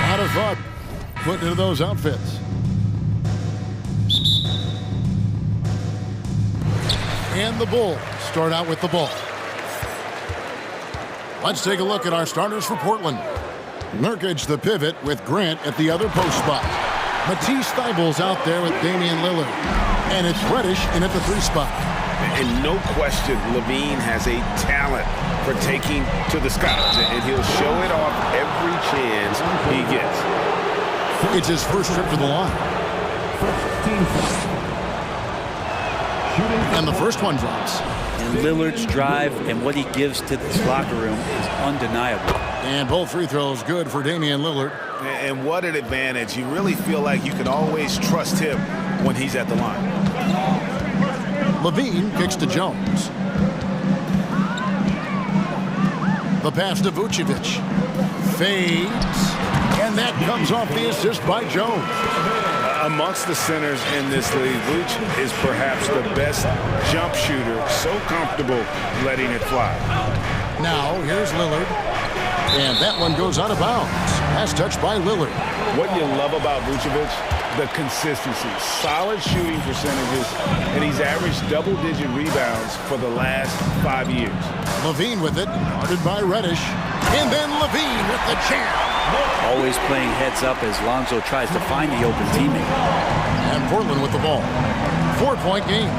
lot of thought put into those outfits. And the Bulls start out with the ball. Let's take a look at our starters for Portland. Nurkic the pivot with Grant at the other post spot. Matisse Thybulle's out there with Damian Lillard. And it's Reddish in at the 3 spot. And no question, Levine has a talent for taking to the skies, and he'll show it off every chance he gets. It's his first trip to the line. And the first one drops. And Lillard's drive and what he gives to this locker room is undeniable. And both free throws good for Damian Lillard. And what an advantage. You really feel like you can always trust him when he's at the line. Levine kicks to Jones. The pass to Vucevic. Fades. And that comes off the assist by Jones. Amongst the centers in this league, Vuce is perhaps the best jump shooter, so comfortable letting it fly. Now, here's Lillard. And that one goes out of bounds. Pass touched by Lillard. What you love about Vucevic? The consistency, solid shooting percentages, and he's averaged double-digit rebounds for the last 5 years. Levine with it, guarded by Reddish. And then Levine with the jam. Always playing heads up as Lonzo tries to find the open teammate. And Portland with the ball. 4-point game.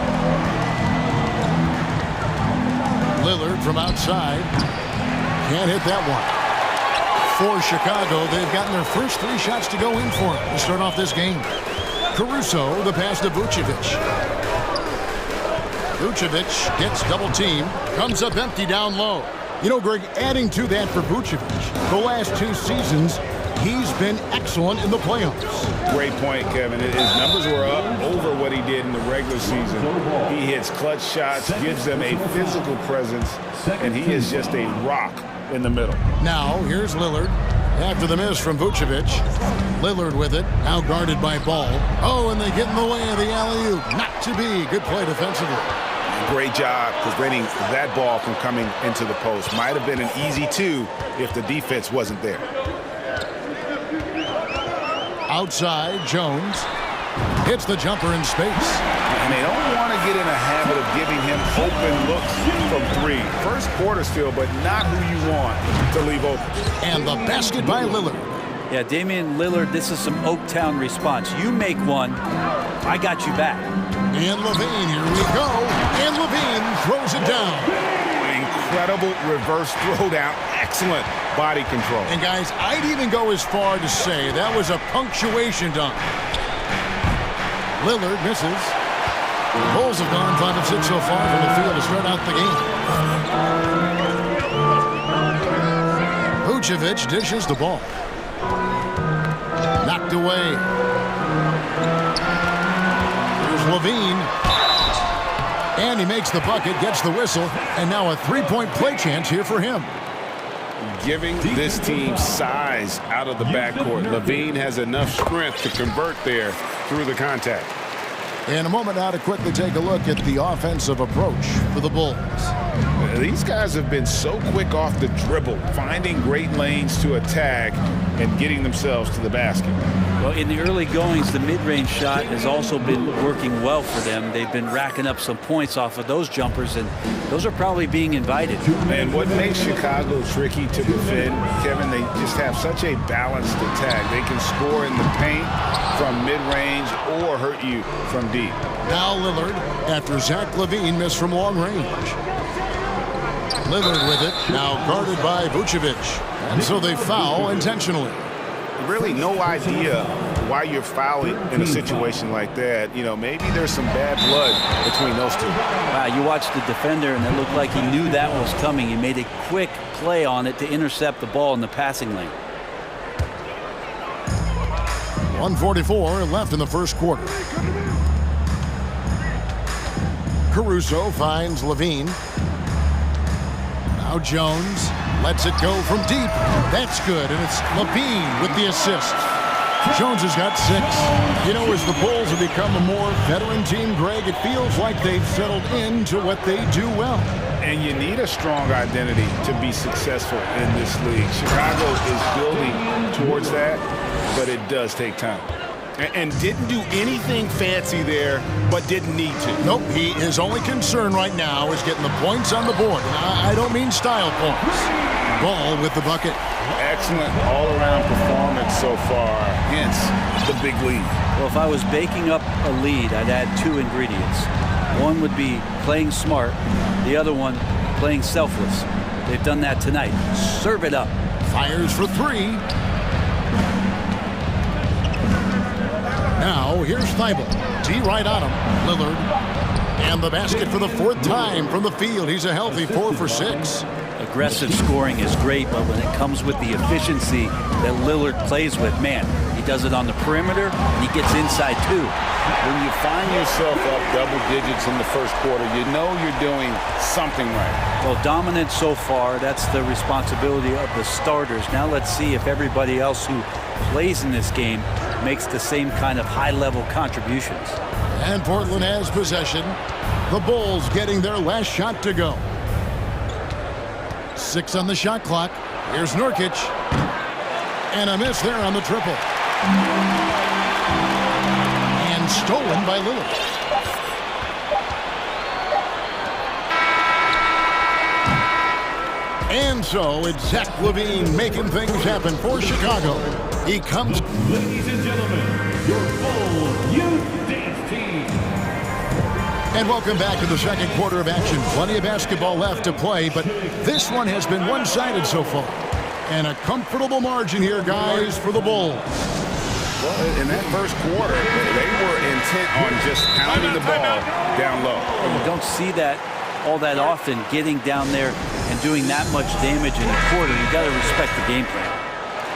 Lillard from outside. Can't hit that one. For Chicago, they've gotten their first 3 shots to go in for it to start off this game. Caruso, the pass to Vucevic. Vucevic gets double teamed, comes up empty down low. You know, Greg, adding to that for Vucevic, the last 2 seasons, he's been excellent in the playoffs. Great point, Kevin. His numbers were up over what he did in the regular season. He hits clutch shots, gives them a physical presence, and he is just a rock in the middle. Now, here's Lillard. After the miss from Vucevic. Lillard with it, now guarded by Ball. Oh, and they get in the way of the alley-oop. Not to be. Good play defensively. Great job preventing that ball from coming into the post. Might have been an easy 2 if the defense wasn't there. Outside, Jones hits the jumper in space. And they don't want to get in a habit of giving him open looks from 3. First quarter still, but not who you want to leave open. And the basket by Lillard. Yeah, Damian Lillard, this is some Oaktown response. You make one, I got you back. And Levine, here we go. And Levine throws it down. Incredible reverse throwdown. Excellent body control. And guys, I'd even go as far to say that was a punctuation dunk. Lillard misses. The Bulls have gone 5 of 6 so far from the field to start out the game. Vucevic dishes the ball. Knocked away. Here's Levine. And he makes the bucket, gets the whistle, and now a 3-point play chance here for him. Giving this team size out of the backcourt. Levine has enough strength to convert there through the contact. In a moment now to quickly take a look at the offensive approach for the Bulls. These guys have been so quick off the dribble, finding great lanes to attack and getting themselves to the basket. Well, in the early goings, the mid-range shot has also been working well for them. They've been racking up some points off of those jumpers, and those are probably being invited. And what makes Chicago tricky to defend, Kevin, they just have such a balanced attack. They can score in the paint from mid-range or hurt you from deep. Now Lillard, after Zach LaVine missed from long range. Lillard with it, now guarded by Vucevic. And so they foul intentionally. Really no idea why you're fouling in a situation like that. You know, maybe there's some bad blood between those two. Wow, you watched the defender, and it looked like he knew that was coming. He made a quick play on it to intercept the ball in the passing lane. 1:44 left in the first quarter. Caruso finds Levine. Now Jones lets it go from deep. That's good, and it's Levine with the assist. Jones has got 6. You know, as the Bulls have become a more veteran team, Greg, it feels like they've settled into what they do well. And you need a strong identity to be successful in this league. Chicago is building towards that, but it does take time. And didn't do anything fancy there, but didn't need to. Nope, his only concern right now is getting the points on the board. And I don't mean style points. Ball with the bucket. Excellent all-around performance so far, hence the big lead. Well, if I was baking up a lead, I'd add 2 ingredients. One would be playing smart, the other one playing selfless. They've done that tonight. Serve it up. Fires for 3. Now, here's Thibault. D right on him. Lillard. And the basket for the 4th time from the field. He's a healthy 4 for 6. Aggressive scoring is great, but when it comes with the efficiency that Lillard plays with, man, he does it on the perimeter, and he gets inside too. When you find yourself up double digits in the first quarter, you know you're doing something right. Well, dominant so far, that's the responsibility of the starters. Now let's see if everybody else who plays in this game makes the same kind of high-level contributions. And Portland has possession. The Bulls getting their last shot to go. 6 on the shot clock. Here's Nurkic. And a miss there on the triple. And stolen by Lillard. And so it's Zach LaVine making things happen for Chicago. He comes. Ladies and gentlemen, your Bulls Youth Dance Team. And welcome back to the second quarter of action. Plenty of basketball left to play, but this one has been one-sided so far. And a comfortable margin here, guys, for the Bulls. Well, in that first quarter, they were intent on just pounding the ball down low. And you don't see that all that often, getting down there and doing that much damage in a quarter. You got to respect the game plan.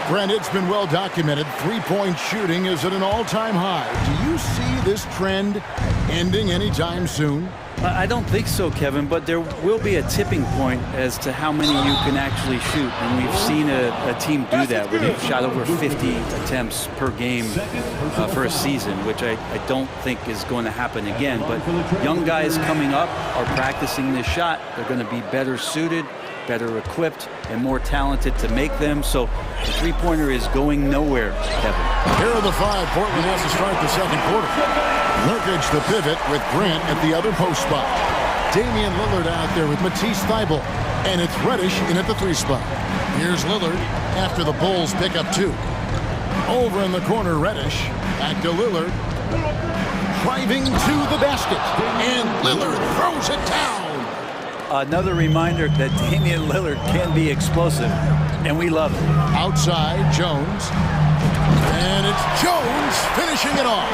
Brent, it's been well documented. Three-point shooting is at an all-time high. Do you see this trend ending anytime soon? I don't think so, Kevin, but there will be a tipping point as to how many you can actually shoot. And we've seen a team do that where they've shot over 50 attempts per game for a season, which I don't think is going to happen again. But young guys coming up are practicing this shot. They're going to be better suited, better equipped, and more talented to make them. So the three-pointer is going nowhere, Kevin. Here are the 5. Portland has to start the second quarter. Nurkic the pivot with Grant at the other post spot. Damian Lillard out there with Matisse Thybulle. And it's Reddish in at the 3 spot. Here's Lillard after the Bulls pick up 2. Over in the corner, Reddish. Back to Lillard. Driving to the basket. And Lillard throws it down. Another reminder that Damian Lillard can be explosive, and we love it. Outside, Jones. And it's Jones finishing it off.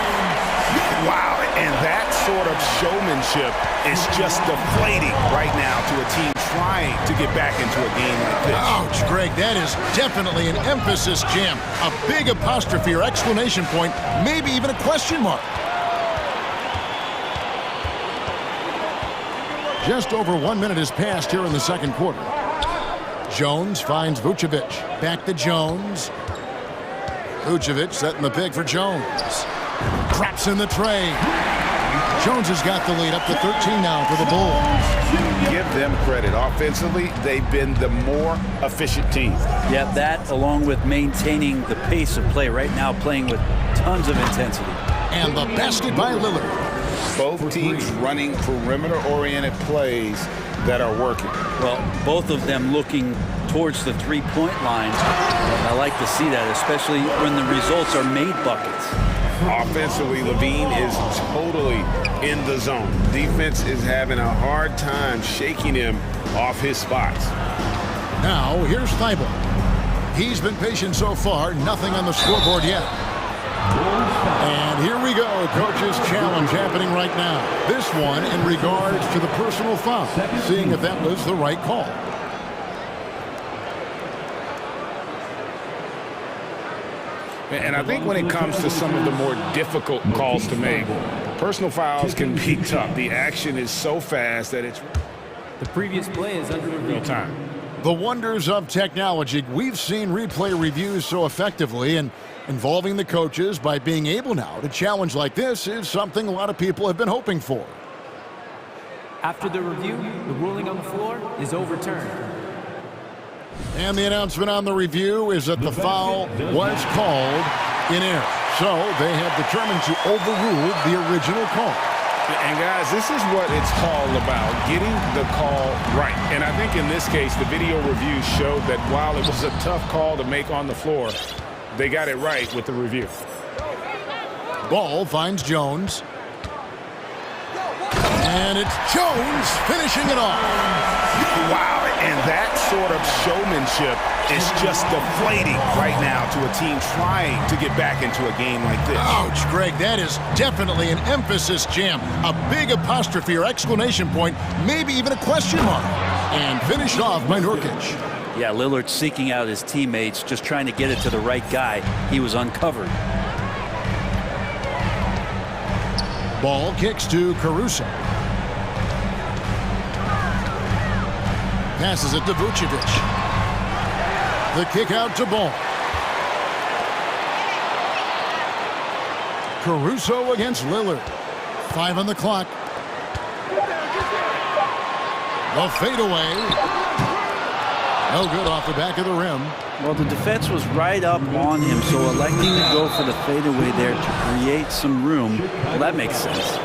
Wow, and that sort of showmanship is just deflating right now to a team trying to get back into a game like this. Ouch, Greg, that is definitely an emphasis jam. A big apostrophe or exclamation point, maybe even a question mark. Just over 1 minute has passed here in the second quarter. Jones finds Vucevic. Back to Jones. Vucevic setting the pick for Jones. Drops in the tray. Jones has got the lead up to 13 now for the Bulls. Give them credit. Offensively, they've been the more efficient team. Yeah, that along with maintaining the pace of play right now, playing with tons of intensity. And the basket by Lillard. Both teams running perimeter-oriented plays that are working. Well, both of them looking towards the three-point line. I like to see that, especially when the results are made buckets. Offensively, LaVine is totally in the zone. Defense is having a hard time shaking him off his spots. Now, here's Thybulle. He's been patient so far. Nothing on the scoreboard yet. And here we go. Coach's challenge happening right now. This one in regards to the personal foul. Seeing if that was the right call. And I think when it comes to some of the more difficult calls to make, personal fouls can be tough. The action is so fast that it's... The previous play is under review. Time. The wonders of technology. We've seen replay reviews so effectively, and involving the coaches by being able now to challenge like this is something a lot of people have been hoping for. After the review, the ruling on the floor is overturned. And the announcement on the review is that the foul was called in error. So they have determined to overrule the original call. And guys, this is what it's all about, getting the call right. And I think in this case, the video review showed that while it was a tough call to make on the floor, they got it right with the review. Ball finds Jones. And it's Jones finishing it off. Wow, and that sort of showmanship is just deflating right now to a team trying to get back into a game like this. Ouch, Greg, that is definitely an emphasis jam. A big apostrophe or exclamation point, maybe even a question mark. And finished off by Nurkic. Yeah, Lillard seeking out his teammates, just trying to get it to the right guy. He was uncovered. Ball kicks to Caruso. Passes it to Vucevic. The kick out to Ball. Caruso against Lillard. 5 on the clock. The fadeaway. No good off the back of the rim. Well, the defense was right up on him, so electing to go for the fadeaway there to create some room, well, that makes sense.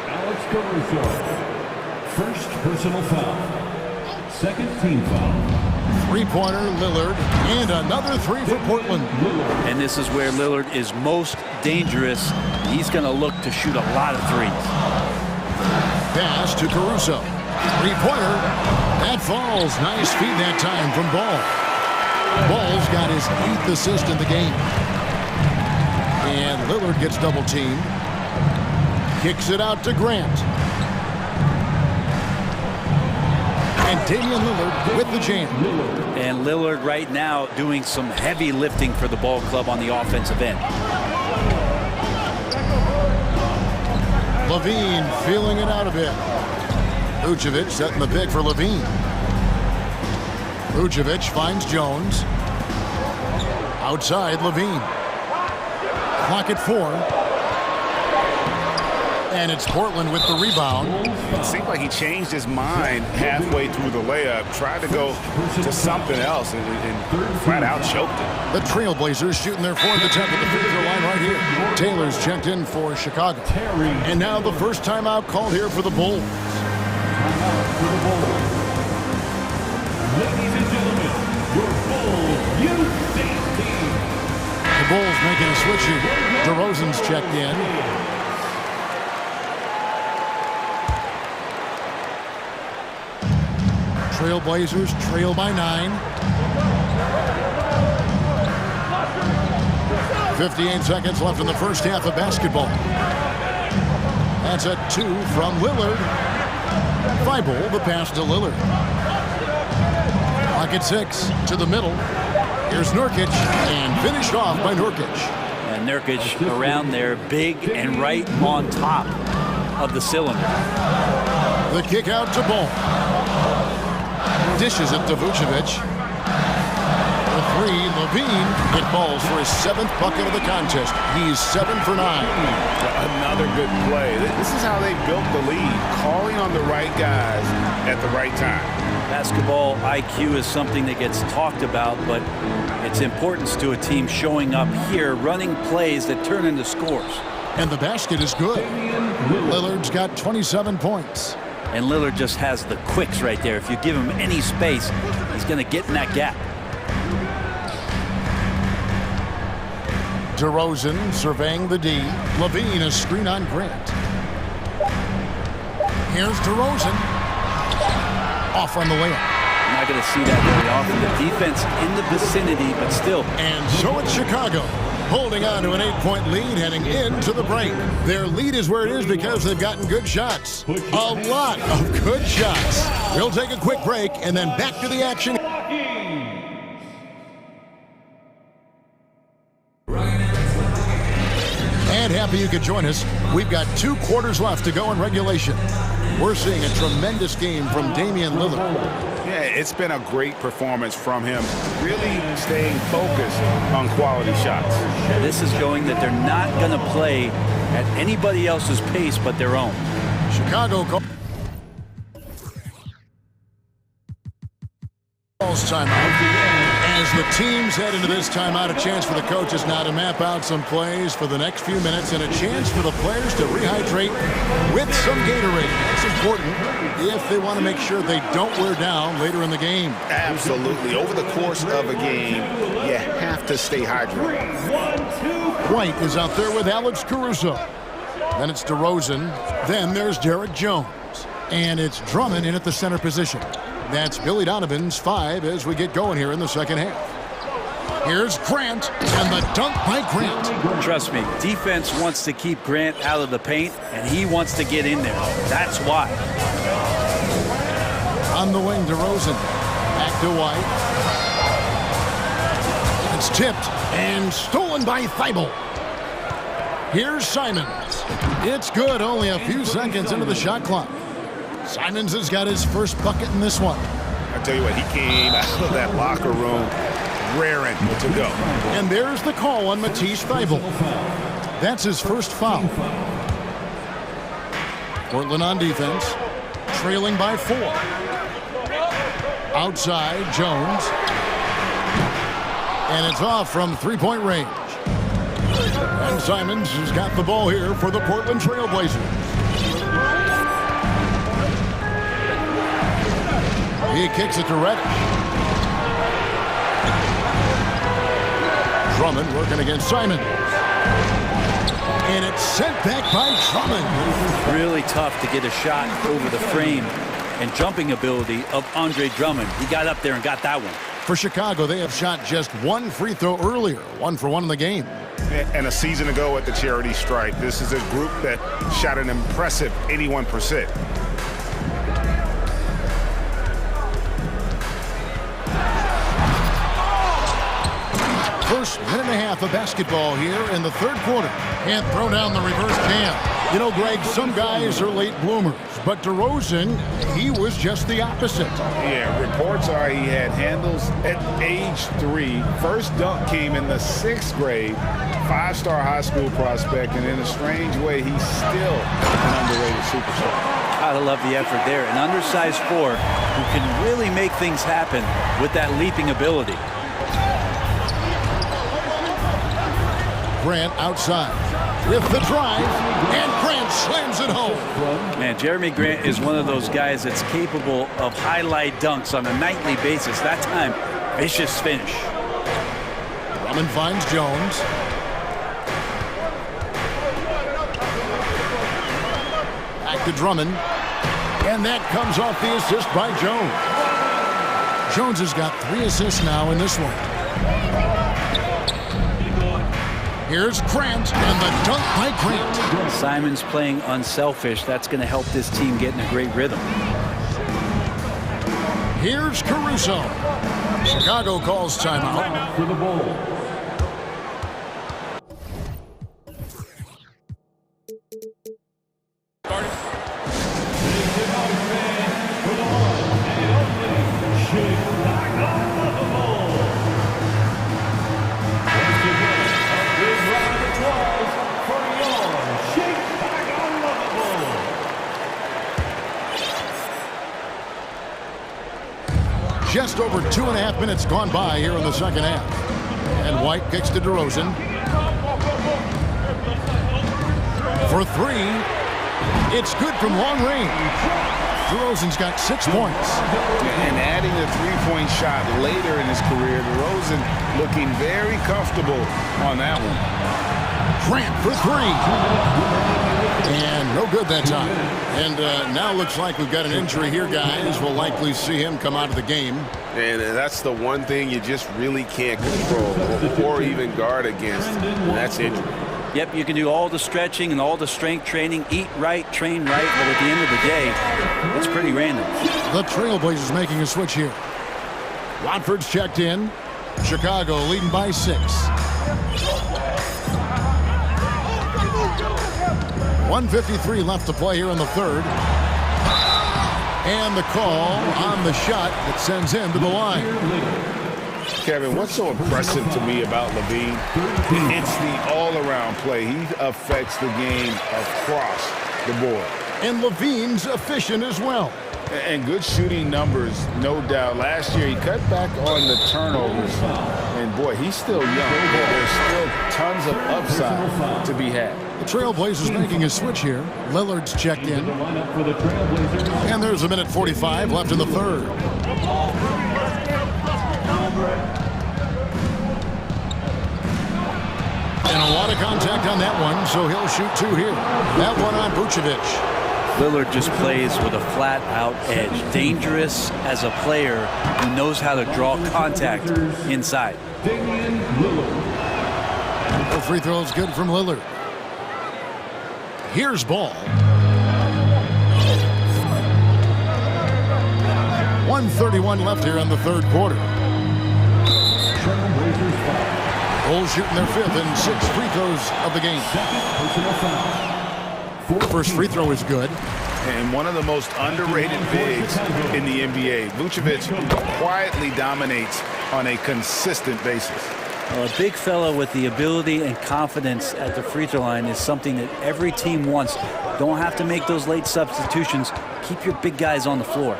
Alex Caruso. First personal foul. Second team foul. Three-pointer, Lillard, and another three for Portland. And this is where Lillard is most dangerous. He's going to look to shoot a lot of threes. Pass to Caruso. Three-pointer. That falls. Nice feed that time from Ball. Ball's got his 8th assist in the game. And Lillard gets double-teamed. Kicks it out to Grant. And Damian Lillard with the jam. And Lillard right now doing some heavy lifting for the ball club on the offensive end. Levine feeling it out a bit. Vucevic setting the pick for Levine. Vucevic finds Jones. Outside, Levine. Clock at 4. And it's Portland with the rebound. It seemed like he changed his mind halfway through the layup, tried to go to something else, and flat out choked it. The Trailblazers shooting their 4th attempt at the free throw line right here. Taylor's checked in for Chicago. And now the first timeout called here for the Bulls. Ladies and gentlemen, your Bulls youth team. The Bulls making a switch here. DeRozan's checked in. Trailblazers trail by 9. 58 seconds left in the first half of basketball. That's a 2 from Lillard. Thibault, the pass to Lillard. Clock at 6 to the middle. Here's Nurkic, and finished off by Nurkic. And Nurkic around there, big and right on top of the cylinder. The kick out to Ball. Dishes it to Vucevic. The 3, Levine. It falls for his 7th bucket of the contest. He's 7 for 9. Another good play. This is how they built the lead, calling on the right guys at the right time. Basketball IQ is something that gets talked about, but its importance to a team showing up here, running plays that turn into scores. And the basket is good. Lillard's got 27 points. And Lillard just has the quicks right there. If you give him any space, he's going to get in that gap. DeRozan surveying the D. Levine a screen on Grant. Here's DeRozan. Off on the layup. I'm not going to see that very often. The defense in the vicinity, but still. And so it's Chicago, holding on to an 8-point lead heading into the break. Their lead is where it is because they've gotten good shots. A lot of good shots. We'll take a quick break and then back to the action. And happy you could join us. We've got 2 quarters left to go in regulation. We're seeing a tremendous game from Damian Lillard. Yeah, It's been a great performance from him, really staying focused on quality shots. This is showing that they're not going to play at anybody else's pace but their own. Chicago calls timeout. As the teams head into this timeout, a chance for the coaches now to map out some plays for the next few minutes and a chance for the players to rehydrate with some Gatorade. It's important if they want to make sure they don't wear down later in the game. Absolutely. Over the course of a game, you have to stay hydrated. White is out there with Alex Caruso. Then it's DeRozan. Then there's Derek Jones. And it's Drummond in at the center position. That's Billy Donovan's 5 as we get going here in the second half. Here's Grant, and the dunk by Grant. Trust me, defense wants to keep Grant out of the paint, and he wants to get in there. That's why. On the wing, DeRozan. Back to White. It's tipped and stolen by Thibault. Here's Simons. It's good, only a few seconds into the shot clock. Simons has got his first bucket in this one. I tell you what, he came out of that locker room raring to go. And there's the call on Matisse Thybulle. That's his first foul. Portland on defense, trailing by 4. Outside, Jones. And it's off from three-point range. And Simons has got the ball here for the Portland Trailblazers. He kicks it to Reddish. Drummond working against Simons. And it's sent back by Drummond. Really tough to get a shot over the frame and jumping ability of Andre Drummond. He got up there and got that one. For Chicago, they have shot just one free throw earlier, 1 for 1 in the game. And a season ago at the charity stripe, this is a group that shot an impressive 81%. First minute and a half of basketball here in the third quarter. And throw down the reverse jam. You know, Greg, some guys are late bloomers, but DeRozan, he was just the opposite. Yeah, reports are he had handles at age 3. First dunk came in the 6th grade. 5-star high school prospect, and in a strange way, he's still an underrated superstar. Gotta love the effort there. An undersized 4 who can really make things happen with that leaping ability. Grant outside with the drive, and Grant slams it home. Man, Jeremy Grant is one of those guys that's capable of highlight dunks on a nightly basis. That time, vicious finish. Drummond finds Jones. Back to Drummond. And that comes off the assist by Jones. Jones has got 3 assists now in this one. Here's Grant, and the dunk by Grant. Simons playing unselfish. That's going to help this team get in a great rhythm. Here's Caruso. Chicago calls timeout. For the ball. Just over 2.5 minutes gone by here in the second half. And White kicks to DeRozan. For 3. It's good from long range. DeRozan's got 6 points. And adding a 3-point shot later in his career, DeRozan looking very comfortable on that one. Grant for 3. And no good that time. And now looks like we've got an injury here, guys. We'll likely see him come out of the game. And that's the one thing you just really can't control or even guard against, and that's injury. Yep, you can do all the stretching and all the strength training, eat right, train right, but at the end of the day, it's pretty random. The Trailblazers making a switch here. Watford's checked in. Chicago leading by 6. 1:53 left to play here in the third. And the call on the shot that sends him to the line. Kevin, what's so impressive to me about Levine? It's the all-around play. He affects the game across the board. And Levine's efficient as well. And good shooting numbers, no doubt. Last year, he cut back on the turnovers. And, boy, he's still young. There's still tons of upside to be had. The Trailblazers making a switch here. Lillard's checked in. And there's a minute 45 left in the third. And a lot of contact on that one, so he'll shoot two here. That one on Vucevic. Lillard just plays with a flat-out edge. Dangerous as a player who knows how to draw contact inside. The free throw is good from Lillard. Here's ball. 1:31 left here in the third quarter. Bulls shooting their fifth and 6 free throws of the game. First free throw is good. And one of the most underrated bigs in the NBA. Vucevic quietly dominates on a consistent basis. Well, a big fella with the ability and confidence at the free throw line is something that every team wants. Don't have to make those late substitutions. Keep your big guys on the floor.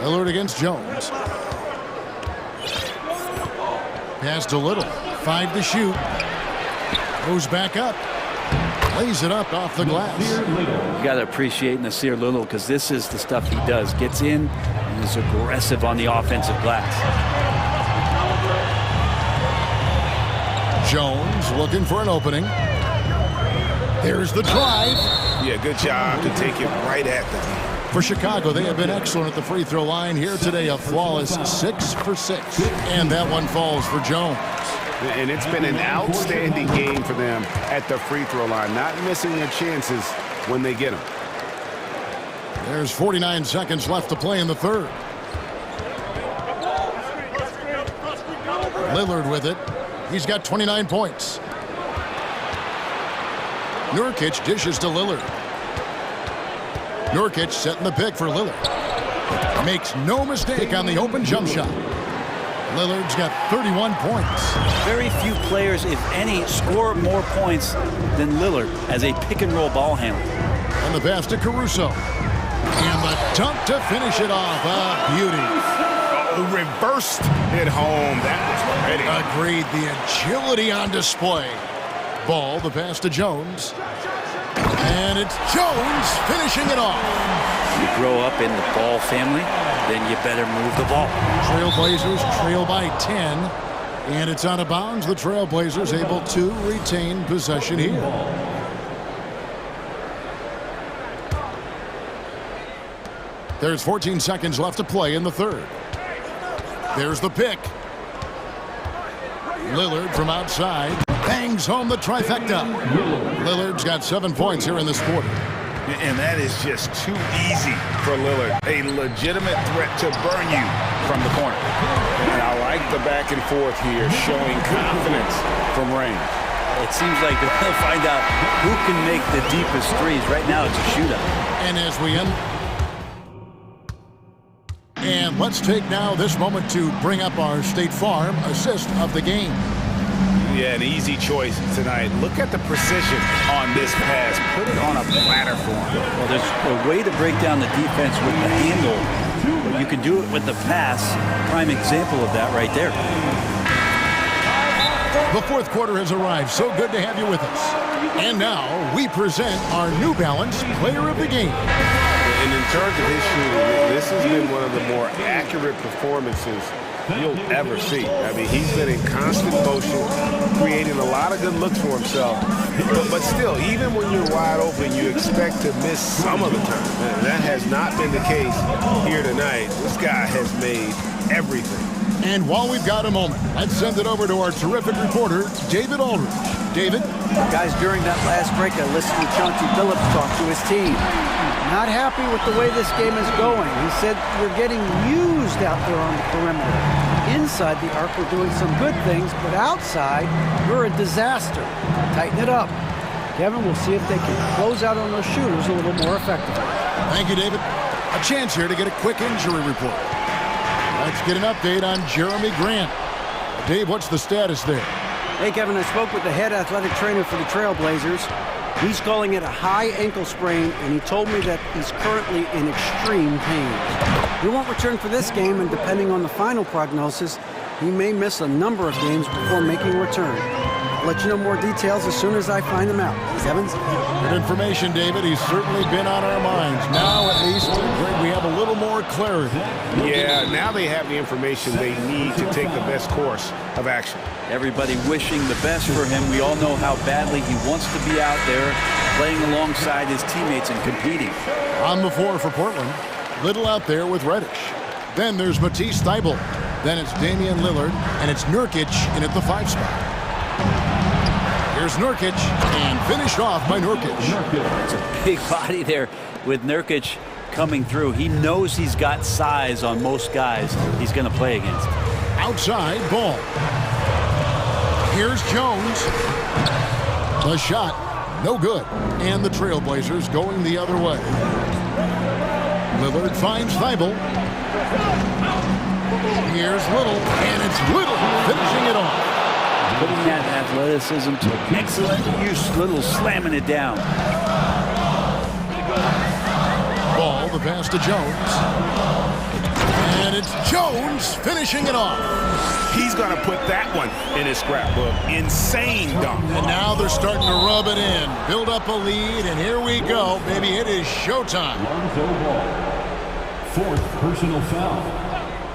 Lillard against Jones. Pass to Little. 5 to shoot. Goes back up. Lays it up off the glass. You got to appreciate Nasir Little because this is the stuff he does. Gets in and is aggressive on the offensive glass. Jones looking for an opening. There's the drive. Yeah, good job to take it right at them. For Chicago, they have been excellent at the free throw line here today. A flawless 6 for 6. And that one falls for Jones. And it's been an outstanding game for them at the free throw line, not missing their chances when they get them. There's 49 seconds left to play in the third. Lillard with it. He's got 29 points. Nurkic dishes to Lillard. Nurkic setting the pick for Lillard. Makes no mistake on the open jump shot. Lillard's got 31 points. Very few players, if any, score more points than Lillard as a pick-and-roll ball handler. And the pass to Caruso. And the dunk to finish it off. A beauty. Oh, reversed it home. That was pretty. Agreed. The agility on display. Ball, the pass to Jones. And it's Jones finishing it off. You grow up in the Ball family, then you better move the ball. Trailblazers trail by 10. And it's out of bounds. The Trailblazers able to retain possession here. There's 14 seconds left to play in the third. There's the pick. Lillard from outside bangs home the trifecta. Lillard's got 7 points here in this quarter. And that is just too easy for Lillard. A legitimate threat to burn you from the corner. And I like the back and forth here, showing confidence from range. It seems like they'll find out who can make the deepest threes. Right now, it's a shootout. And as we end. And let's take now this moment to bring up our State Farm assist of the game. Yeah, an easy choice tonight. Look at the precision on this pass. Put it on a platter for him. Well, there's a way to break down the defense with the handle, but you can do it with the pass. Prime example of that right there. The fourth quarter has arrived. So good to have you with us. And now we present our New Balance Player of the Game. And in terms of his shooting, this has been one of the more accurate performances you'll ever see. I mean, he's been in constant motion, creating a lot of good looks for himself. But still, even when you're wide open, you expect to miss some of the time. And that has not been the case here tonight. This guy has made everything. And while we've got a moment, let's send it over to our terrific reporter, David Aldridge. David? Guys, during that last break, I listened to Chauncey Billups talk to his team. Not happy with the way this game is going. He said we're getting used out there on the perimeter. Inside the arc, we're doing some good things, but outside, we're a disaster. Tighten it up. Kevin, we'll see if they can close out on those shooters a little more effectively. Thank you, David. A chance here to get a quick injury report. Let's get an update on Jeremy Grant. Dave, what's the status there? Hey, Kevin, I spoke with the head athletic trainer for the Trailblazers. He's calling it a high ankle sprain, and he told me that he's currently in extreme pain. He won't return for this game, and depending on the final prognosis, he may miss a number of games before making a return. I'll let you know more details as soon as I find them out. Kevin? Good information, David. He's certainly been on our minds. Now, at least, we have a little more clarity. Yeah, now they have the information they need to take the best course of action. Everybody wishing the best for him. We all know how badly he wants to be out there playing alongside his teammates and competing. On the floor for Portland, Little out there with Reddish. Then there's Matisse Thybulle. Then it's Damian Lillard, and it's Nurkic in at the 5 spot. Here's Nurkic, and finished off by Nurkic. It's a big body there with Nurkic coming through. He knows he's got size on most guys he's going to play against. Outside, Ball. Here's Jones. The shot, no good. And the Trailblazers going the other way. Lillard finds Thybulle. Here's Little, and it's Little finishing it off. Putting that athleticism to excellent use. Little slamming it down. Ball, the pass to Jones. And it's Jones finishing it off. He's going to put that one in his scrapbook. Insane dunk. And now they're starting to rub it in. Build up a lead, and here we go, baby. It is showtime. Lonzo Ball. 4th personal foul.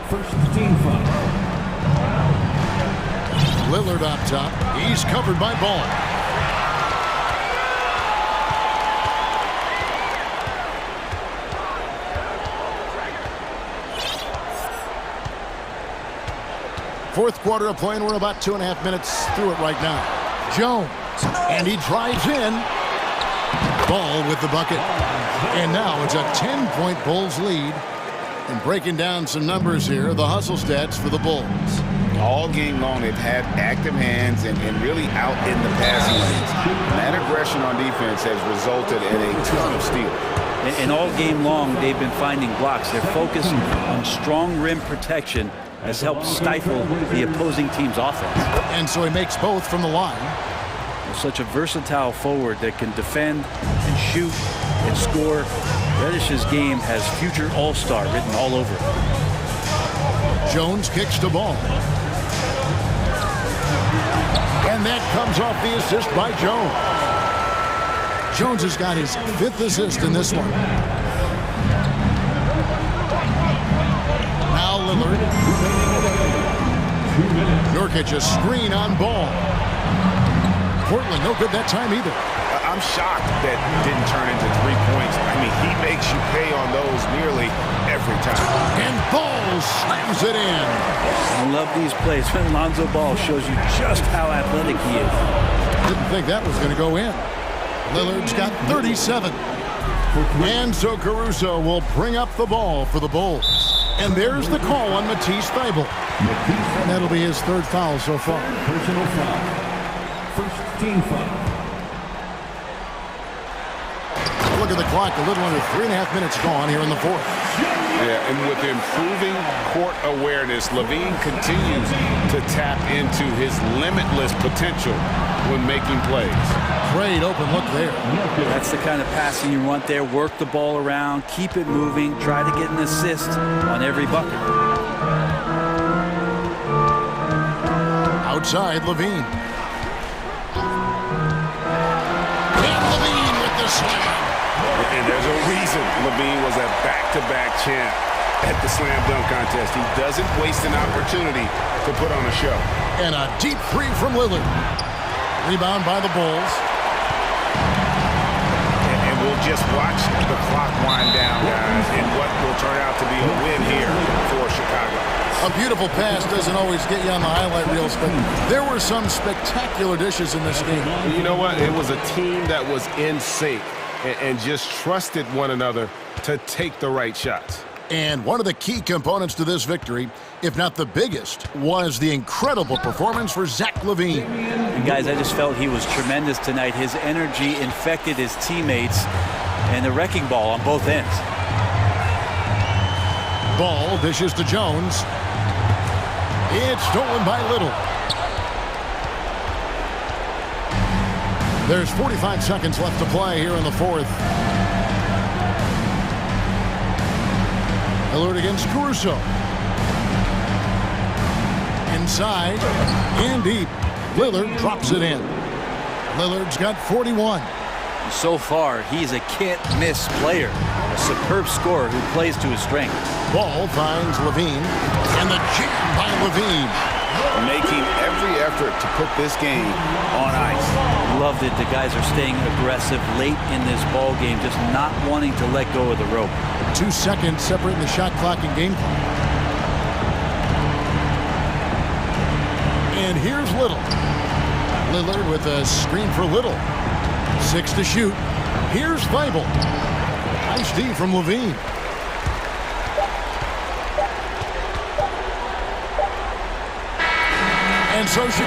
First team foul. Lillard up top. He's covered by Ball. Fourth quarter of play, and we're about 2.5 minutes through it right now. Jones, and he drives in. Ball with the bucket. And now it's a 10-point Bulls lead. And breaking down some numbers here, the hustle stats for the Bulls. All game long, they've had active hands and really out in the passing lanes. And that aggression on defense has resulted in a ton of steals. And all game long, they've been finding blocks. Their focus on strong rim protection has helped stifle the opposing team's offense. And so he makes both from the line. Such a versatile forward that can defend and shoot and score. Reddish's game has future all-star written all over it. Jones kicks the ball. And that comes off the assist by Jones. Jones has got his 5th assist in this one. Now Lillard. Nurkic a screen on Ball. Portland no good that time either. I'm shocked that didn't turn into 3 points. I mean, he makes you pay on those nearly every time. And Ball slams it in. I love these plays when Lonzo Ball shows you just how athletic he is. Didn't think that was going to go in. Lillard's got 37. And so Caruso will bring up the ball for the Bulls. And there's the call on Matisse Thybulle. And that'll be his 3rd foul so far. Personal foul. First team foul. Look at the clock, a little under 3.5 minutes gone here in the 4th. Yeah, and with improving court awareness, LaVine continues to tap into his limitless potential when making plays. Great open look there. That's the kind of passing you want there. Work the ball around, keep it moving, try to get an assist on every bucket. Outside, LaVine. And LaVine with the slam. And there's a reason LaVine was a back-to-back champ at the slam dunk contest. He doesn't waste an opportunity to put on a show. And a deep 3 from Lillard. Rebound by the Bulls. And we'll just watch the clock wind down, guys, in what will turn out to be a win here for Chicago. A beautiful pass doesn't always get you on the highlight reels, but there were some spectacular dishes in this game. You know what? It was a team that was in sync and just trusted one another to take the right shots. And one of the key components to this victory, if not the biggest, was the incredible performance for Zach LaVine. And guys, I just felt he was tremendous tonight. His energy infected his teammates, and the wrecking ball on both ends. Ball dishes to Jones. It's stolen by Little. There's 45 seconds left to play here in the fourth. Lillard against Caruso. Inside and deep. Lillard drops it in. Lillard's got 41. So far, he's a can't-miss player. A superb scorer who plays to his strength. Ball finds LaVine. And the jam by LaVine. Making every effort to put this game on ice. Love that the guys are staying aggressive late in this ball game, just not wanting to let go of the rope. 2 seconds separating the shot clock and game clock. And here's Little. Lillard with a screen for Little. 6 to shoot. Here's Weibel. Nice D from LaVine. And so she...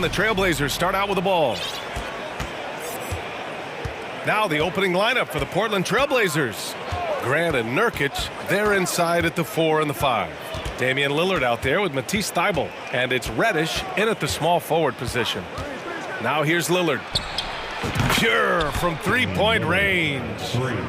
And the Trailblazers start out with the ball. Now the opening lineup for the Portland Trailblazers. Grant and Nurkic, they're inside at the 4 and the 5. Damian Lillard out there with Matisse Thybulle. And it's Reddish in at the small forward position. Now here's Lillard. Pure from three-point range.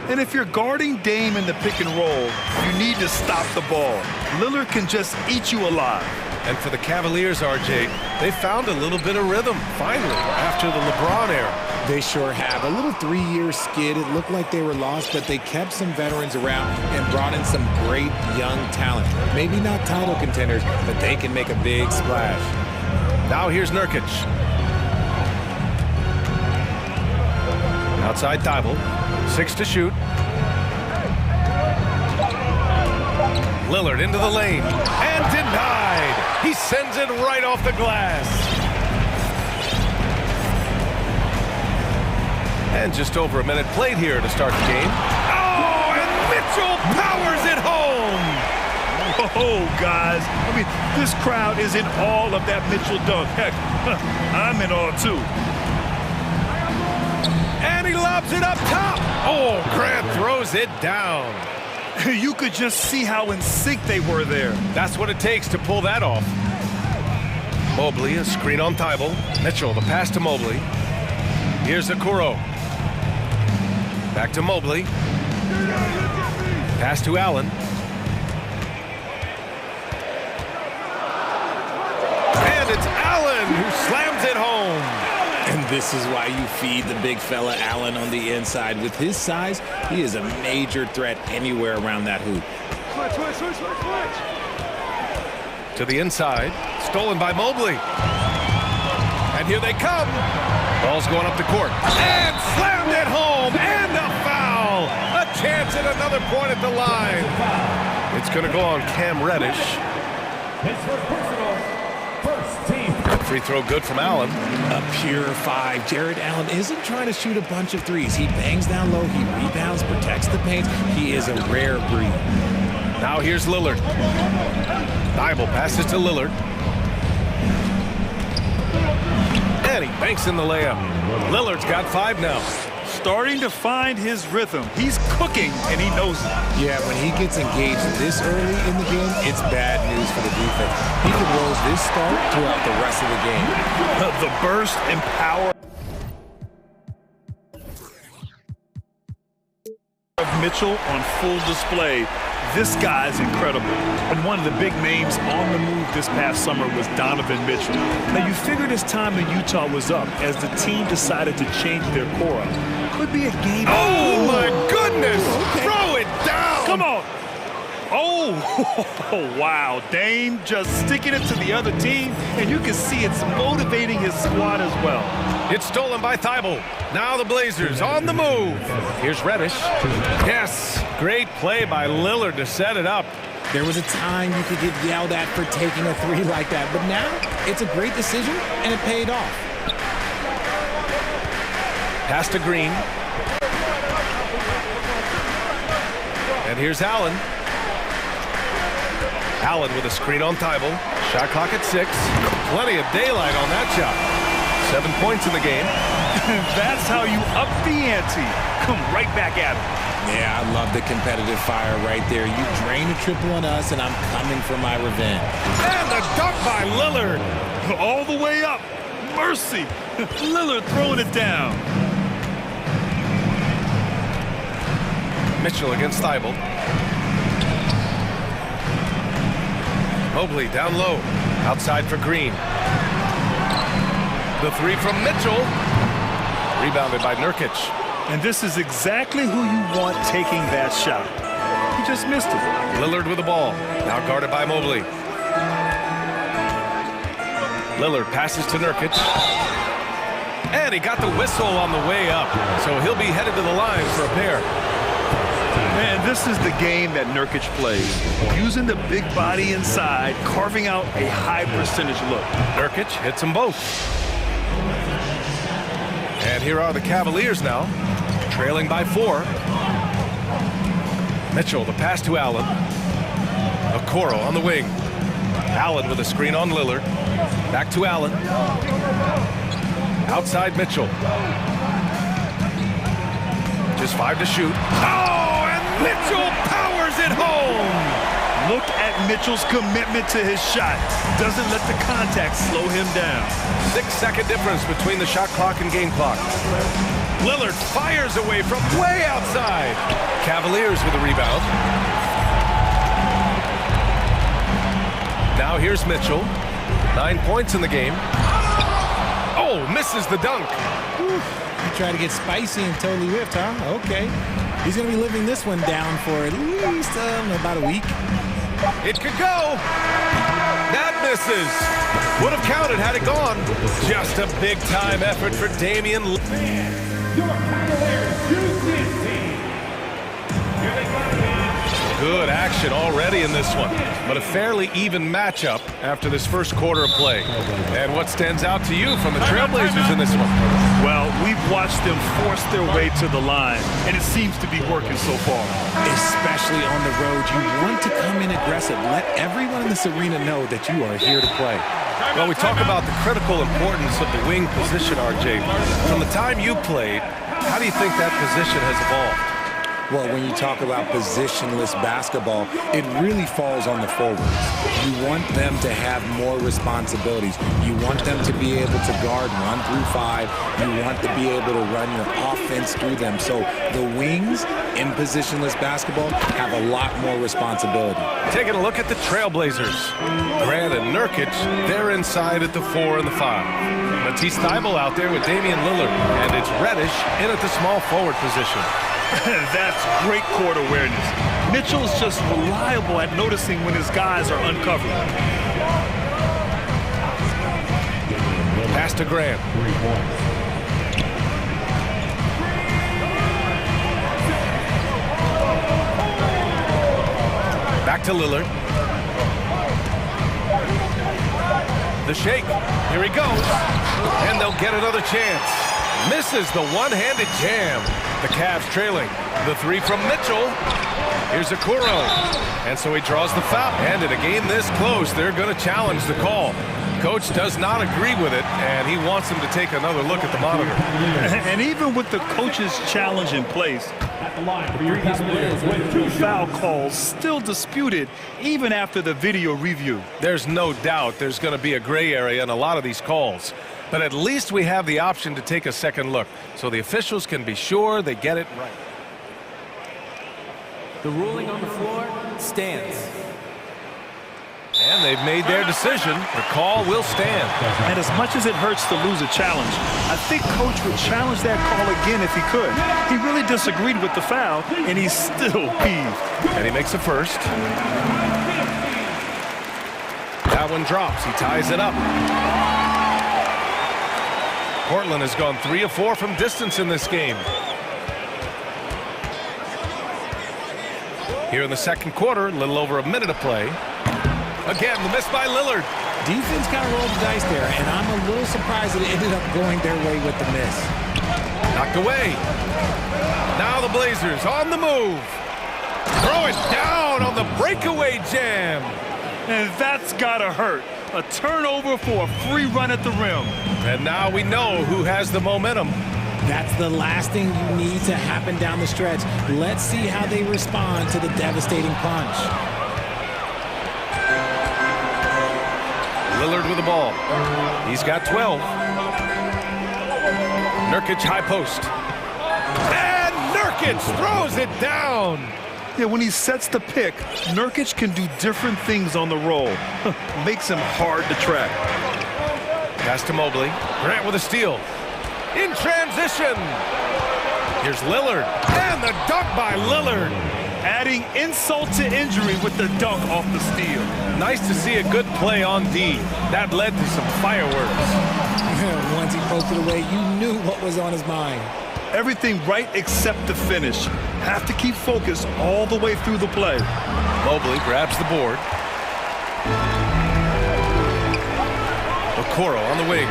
And if you're guarding Dame in the pick and roll, you need to stop the ball. Lillard can just eat you alive. And for the Cavaliers, RJ, they found a little bit of rhythm, finally, after the LeBron era. They sure have. A little 3-year skid. It looked like they were lost, but they kept some veterans around and brought in some great young talent. Maybe not title contenders, but they can make a big splash. Now here's Nurkic. Outside Thybulle, 6 to shoot. Lillard into the lane, and denied. He sends it right off the glass. And just over a minute played here to start the game. Oh, and Mitchell powers it home. Oh, guys, I mean, this crowd is in awe of that Mitchell dunk. Heck, I'm in awe, too. And he lobs it up top. Oh, Grant throws it down. You could just see how in sync they were there. That's what it takes to pull that off. Mobley, a screen on Thybulle. Mitchell, the pass to Mobley. Here's Okoro. Back to Mobley. Pass to Allen. And it's Allen who slams it home. And this is why you feed the big fella Allen on the inside. With his size, he is a major threat anywhere around that hoop. To the inside, stolen by Mobley. And here they come. Ball's going up the court. And slammed it home. And a foul. A chance at another point at the line. It's going to go on Cam Reddish. His first personal, first team. Free throw good from Allen. A pure 5. Jared Allen isn't trying to shoot a bunch of threes. He bangs down low, he rebounds, protects the paint. He is a rare breed. Now here's Lillard. Thybulle passes to Lillard. And he banks in the layup. Lillard's got 5 now. Starting to find his rhythm. He's cooking, and he knows it. Yeah, when he gets engaged this early in the game, it's bad news for the defense. He could roll this start throughout the rest of the game. The burst and power of Mitchell on full display. This guy's incredible. And one of the big names on the move this past summer was Donovan Mitchell. Now, you figured his time in Utah was up as the team decided to change their core up. Could be a game. Oh, my goodness! Okay. Throw it down! Come on! Oh, wow. Dame just sticking it to the other team, and you can see it's motivating his squad as well. It's stolen by Thybulle. Now the Blazers on the move. Here's Reddish. Yes, great play by Lillard to set it up. There was a time you could get yelled at for taking a 3 like that, but now it's a great decision, and it paid off. Pass to Green. And here's Allen. Allen with a screen on Thybulle. Shot clock at 6. Plenty of daylight on that shot. 7 points in the game. That's how you up the ante. Come right back at him. Yeah, I love the competitive fire right there. You drain a triple on us, and I'm coming for my revenge. And the dunk by Lillard. All the way up. Mercy. Lillard throwing it down. Mitchell against Thybulle. Mobley down low. Outside for Green. The 3 from Mitchell. Rebounded by Nurkic. And this is exactly who you want taking that shot. He just missed it. Lillard with the ball. Now guarded by Mobley. Lillard passes to Nurkic. And he got the whistle on the way up. So he'll be headed to the line for a pair. Man, this is the game that Nurkic plays. Using the big body inside, carving out a high percentage look. Nurkic hits them both. And here are the Cavaliers now, trailing by 4. Mitchell, the pass to Allen. Okoro on the wing. Allen with a screen on Lillard. Back to Allen. Outside Mitchell. Just 5 to shoot. Oh, and Mitchell powers it home. Look at Mitchell's commitment to his shot. Doesn't let the contact slow him down. 6-second difference between the shot clock and game clock. Lillard fires away from way outside. Cavaliers with a rebound. Now here's Mitchell. 9 points in the game. Oh, misses the dunk. He tried to get spicy and totally whiffed, huh? Okay. He's going to be living this one down for at least about a week. It could go. That misses. Would have counted had it gone. Just a big-time effort for Damian. Your Cavaliers use this team. Here they come. Good action already in this one, but a fairly even matchup after this first quarter of play. And what stands out to you from the Trailblazers in this one? Well, we've watched them force their way to the line, and it seems to be working so far. Especially on the road, you want to come in aggressive. Let everyone in this arena know that you are here to play. Well, we talk about the critical importance of the wing position, RJ. From the time you played, how do you think that position has evolved? Well, when you talk about positionless basketball, it really falls on the forwards. You want them to have more responsibilities. You want them to be able to guard 1 through 5. You want to be able to run your offense through them. So the wings in positionless basketball have a lot more responsibility. Taking a look at the Trailblazers. Grant and Nurkic, they're inside at the 4 and the 5. Matisse Thybulle out there with Damian Lillard, and it's Reddish in at the small forward position. That's great court awareness. Mitchell's just reliable at noticing when his guys are uncovered. Pass to Grant. Back to Lillard. The shake. Here he goes. And they'll get another chance. Misses the one-handed jam. The Cavs trailing. The 3 from Mitchell. Here's Okoro. And so he draws the foul. And in a game this close, they're going to challenge the call. Coach does not agree with it, and he wants him to take another look at the monitor. And even with the coach's challenge in place, the previous players with 2 foul calls still disputed even after the video review. There's no doubt there's going to be a gray area in a lot of these calls. But at least we have the option to take a second look, so the officials can be sure they get it right. The ruling on the floor stands. And they've made their decision. The call will stand. And as much as it hurts to lose a challenge, I think Coach would challenge that call again if he could. He really disagreed with the foul, and he's still peeved. And he makes a first. That one drops. He ties it up. Portland has gone 3 of 4 from distance in this game. Here in the second quarter, a little over a minute of play. Again, the miss by Lillard. Defense kind of rolled the dice there, and I'm a little surprised that it ended up going their way with the miss. Knocked away. Now the Blazers on the move. Throw it down on the breakaway jam. And that's gotta hurt. A turnover for a free run at the rim. And now we know who has the momentum. That's the last thing you need to happen down the stretch. Let's see how they respond to the devastating punch. Lillard with the ball. He's got 12. Nurkic high post. And Nurkic throws it down. Yeah, when he sets the pick, Nurkic can do different things on the roll. Makes him hard to track. Pass to Mobley. Grant with a steal. In transition. Here's Lillard. And the dunk by Lillard. Adding insult to injury with the dunk off the steal. Nice to see a good play on D. That led to some fireworks. Once he posted away, you knew what was on his mind. Everything right except the finish. Have to keep focused all the way through the play. Mobley grabs the board. Okoro on the wing.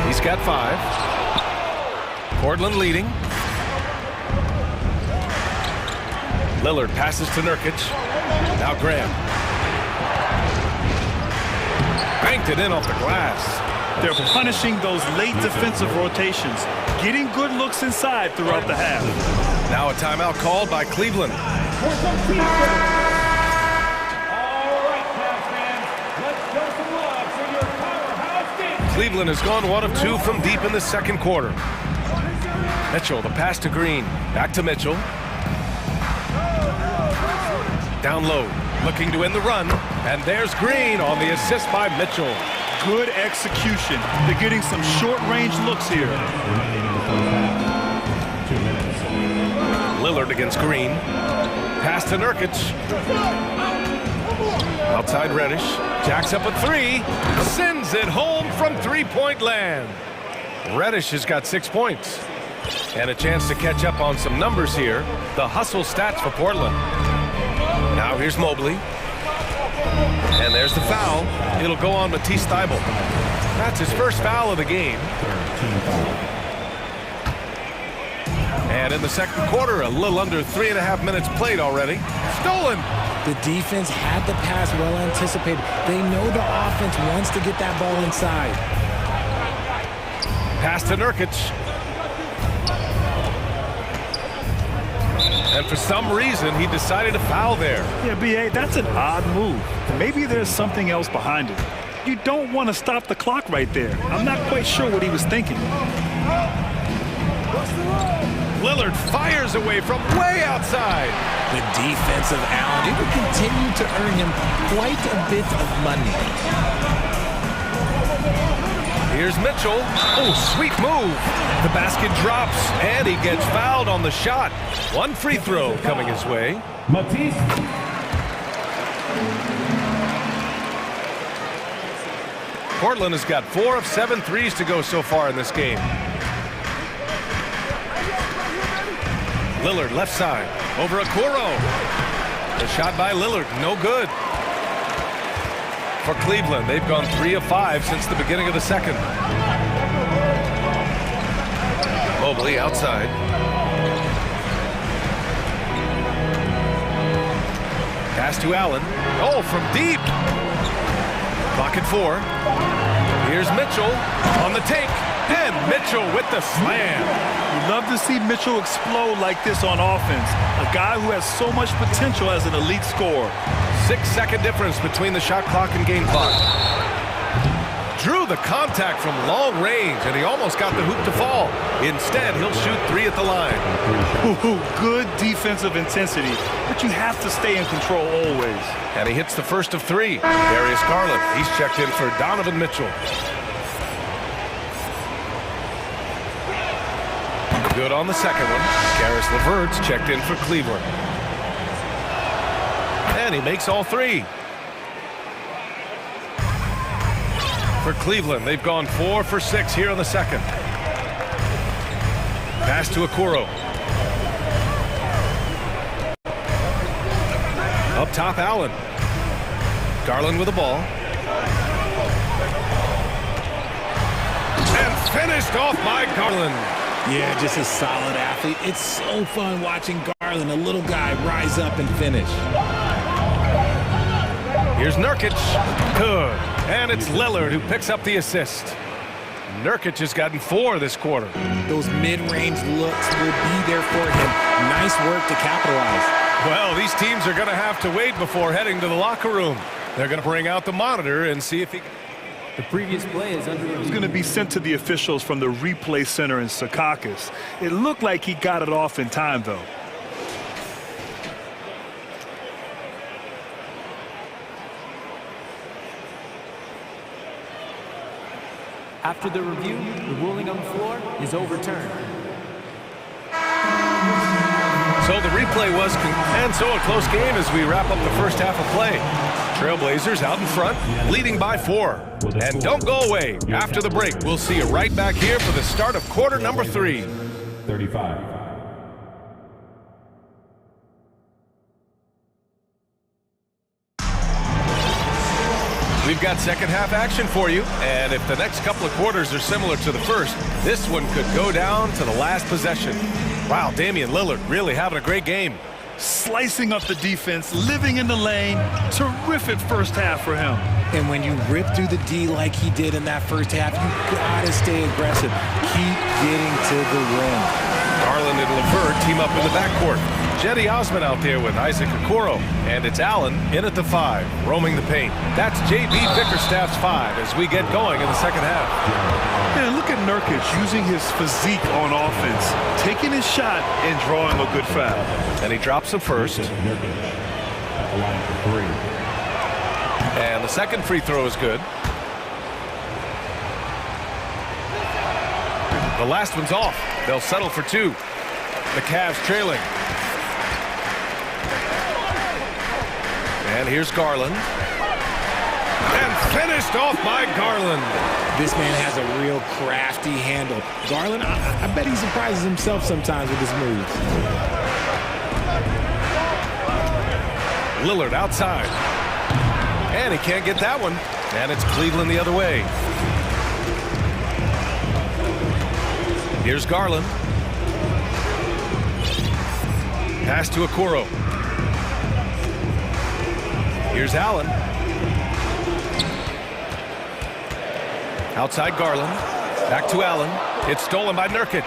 He's got 5. Portland leading. Lillard passes to Nurkic. Now Graham. Banked knocked it in off the glass. They're punishing those late defensive rotations, getting good looks inside throughout the half. Now a timeout called by Cleveland. Cleveland has gone 1 of 2 from deep in the second quarter. Mitchell, the pass to Green. Back to Mitchell. Down low, looking to end the run. And there's Green on the assist by Mitchell. Good execution. They're getting some short-range looks here. Lillard against Green. Pass to Nurkic. Outside Reddish. Jacks up a 3. Sends it home from three-point land. Reddish has got 6 points. And a chance to catch up on some numbers here. The hustle stats for Portland. Now here's Mobley. And there's the foul. It'll go on Matisse Thybulle. That's his first foul of the game. And in the second quarter, a little under 3.5 minutes played already. Stolen. The defense had the pass well anticipated. They know the offense wants to get that ball inside. Pass to Nurkic. And for some reason, he decided to foul there. Yeah, B.A., that's an odd move. Maybe there's something else behind it. You don't want to stop the clock right there. I'm not quite sure what he was thinking. Lillard fires away from way outside. The defense of Allen, it will continue to earn him quite a bit of money. Here's Mitchell. Oh, sweet move. The basket drops, and he gets fouled on the shot. One free throw coming his way. Matisse. Portland has got 4 of 7 threes to go so far in this game. Lillard left side over Okoro. The shot by Lillard, no good. For Cleveland, they've gone 3 of 5 since the beginning of the second. Mobley outside. Pass to Allen. Oh, from deep. Clock at 4. Here's Mitchell on the take. And Mitchell with the slam. You love to see Mitchell explode like this on offense. A guy who has so much potential as an elite scorer. 6-second difference between the shot clock and game clock. Drew the contact from long range, and he almost got the hoop to fall. Instead, he'll shoot 3 at the line. Ooh, good defensive intensity, but you have to stay in control always. And he hits the first of 3. Darius Garland, he's checked in for Donovan Mitchell. Good on the second one. Karis LeVert's checked in for Cleveland. And he makes all 3. For Cleveland, they've gone 4 for 6 here in the second. Pass to Okoro. Up top, Allen. Garland with the ball. And finished off by Garland. Yeah, just a solid athlete. It's so fun watching Garland, a little guy, rise up and finish. Here's Nurkic. Good. And it's Lillard who picks up the assist. Nurkic has gotten 4 this quarter. Those mid-range looks will be there for him. Nice work to capitalize. Well, these teams are going to have to wait before heading to the locker room. They're going to bring out the monitor and see if he can... The previous play is under review. It's going to be sent to the officials from the replay center in Secaucus. It looked like he got it off in time, though. After the review, the ruling on the floor is overturned. So the replay was, and so a close game as we wrap up the first half of play. Trailblazers out in front, leading by 4. And don't go away. After the break, we'll see you right back here for the start of quarter number 3. 35. We've got second half action for you, and if the next couple of quarters are similar to the first, this one could go down to the last possession. Wow, Damian Lillard really having a great game. slicing up the defense, living in the lane. Terrific first half for him. And when you rip through the D like he did in that first half, you gotta stay aggressive. Keep getting to the rim. Garland and LeVert team up in the backcourt. Jetty Osman out there with Isaac Okoro. And it's Allen in at the 5, roaming the paint. That's J.B. Bickerstaff's 5 as we get going in the second half. Man, look at Nurkic using his physique on offense, taking his shot and drawing a good foul. And he drops him first. At the line for 3. And the second free throw is good. The last one's off. They'll settle for 2. The Cavs trailing. And here's Garland. And finished off by Garland. This man has a real crafty handle. Garland, I bet he surprises himself sometimes with his moves. Lillard outside. And he can't get that one. And it's Cleveland the other way. Here's Garland. Pass to Okoro. Here's Allen. Outside Garland. Back to Allen. It's stolen by Nurkic.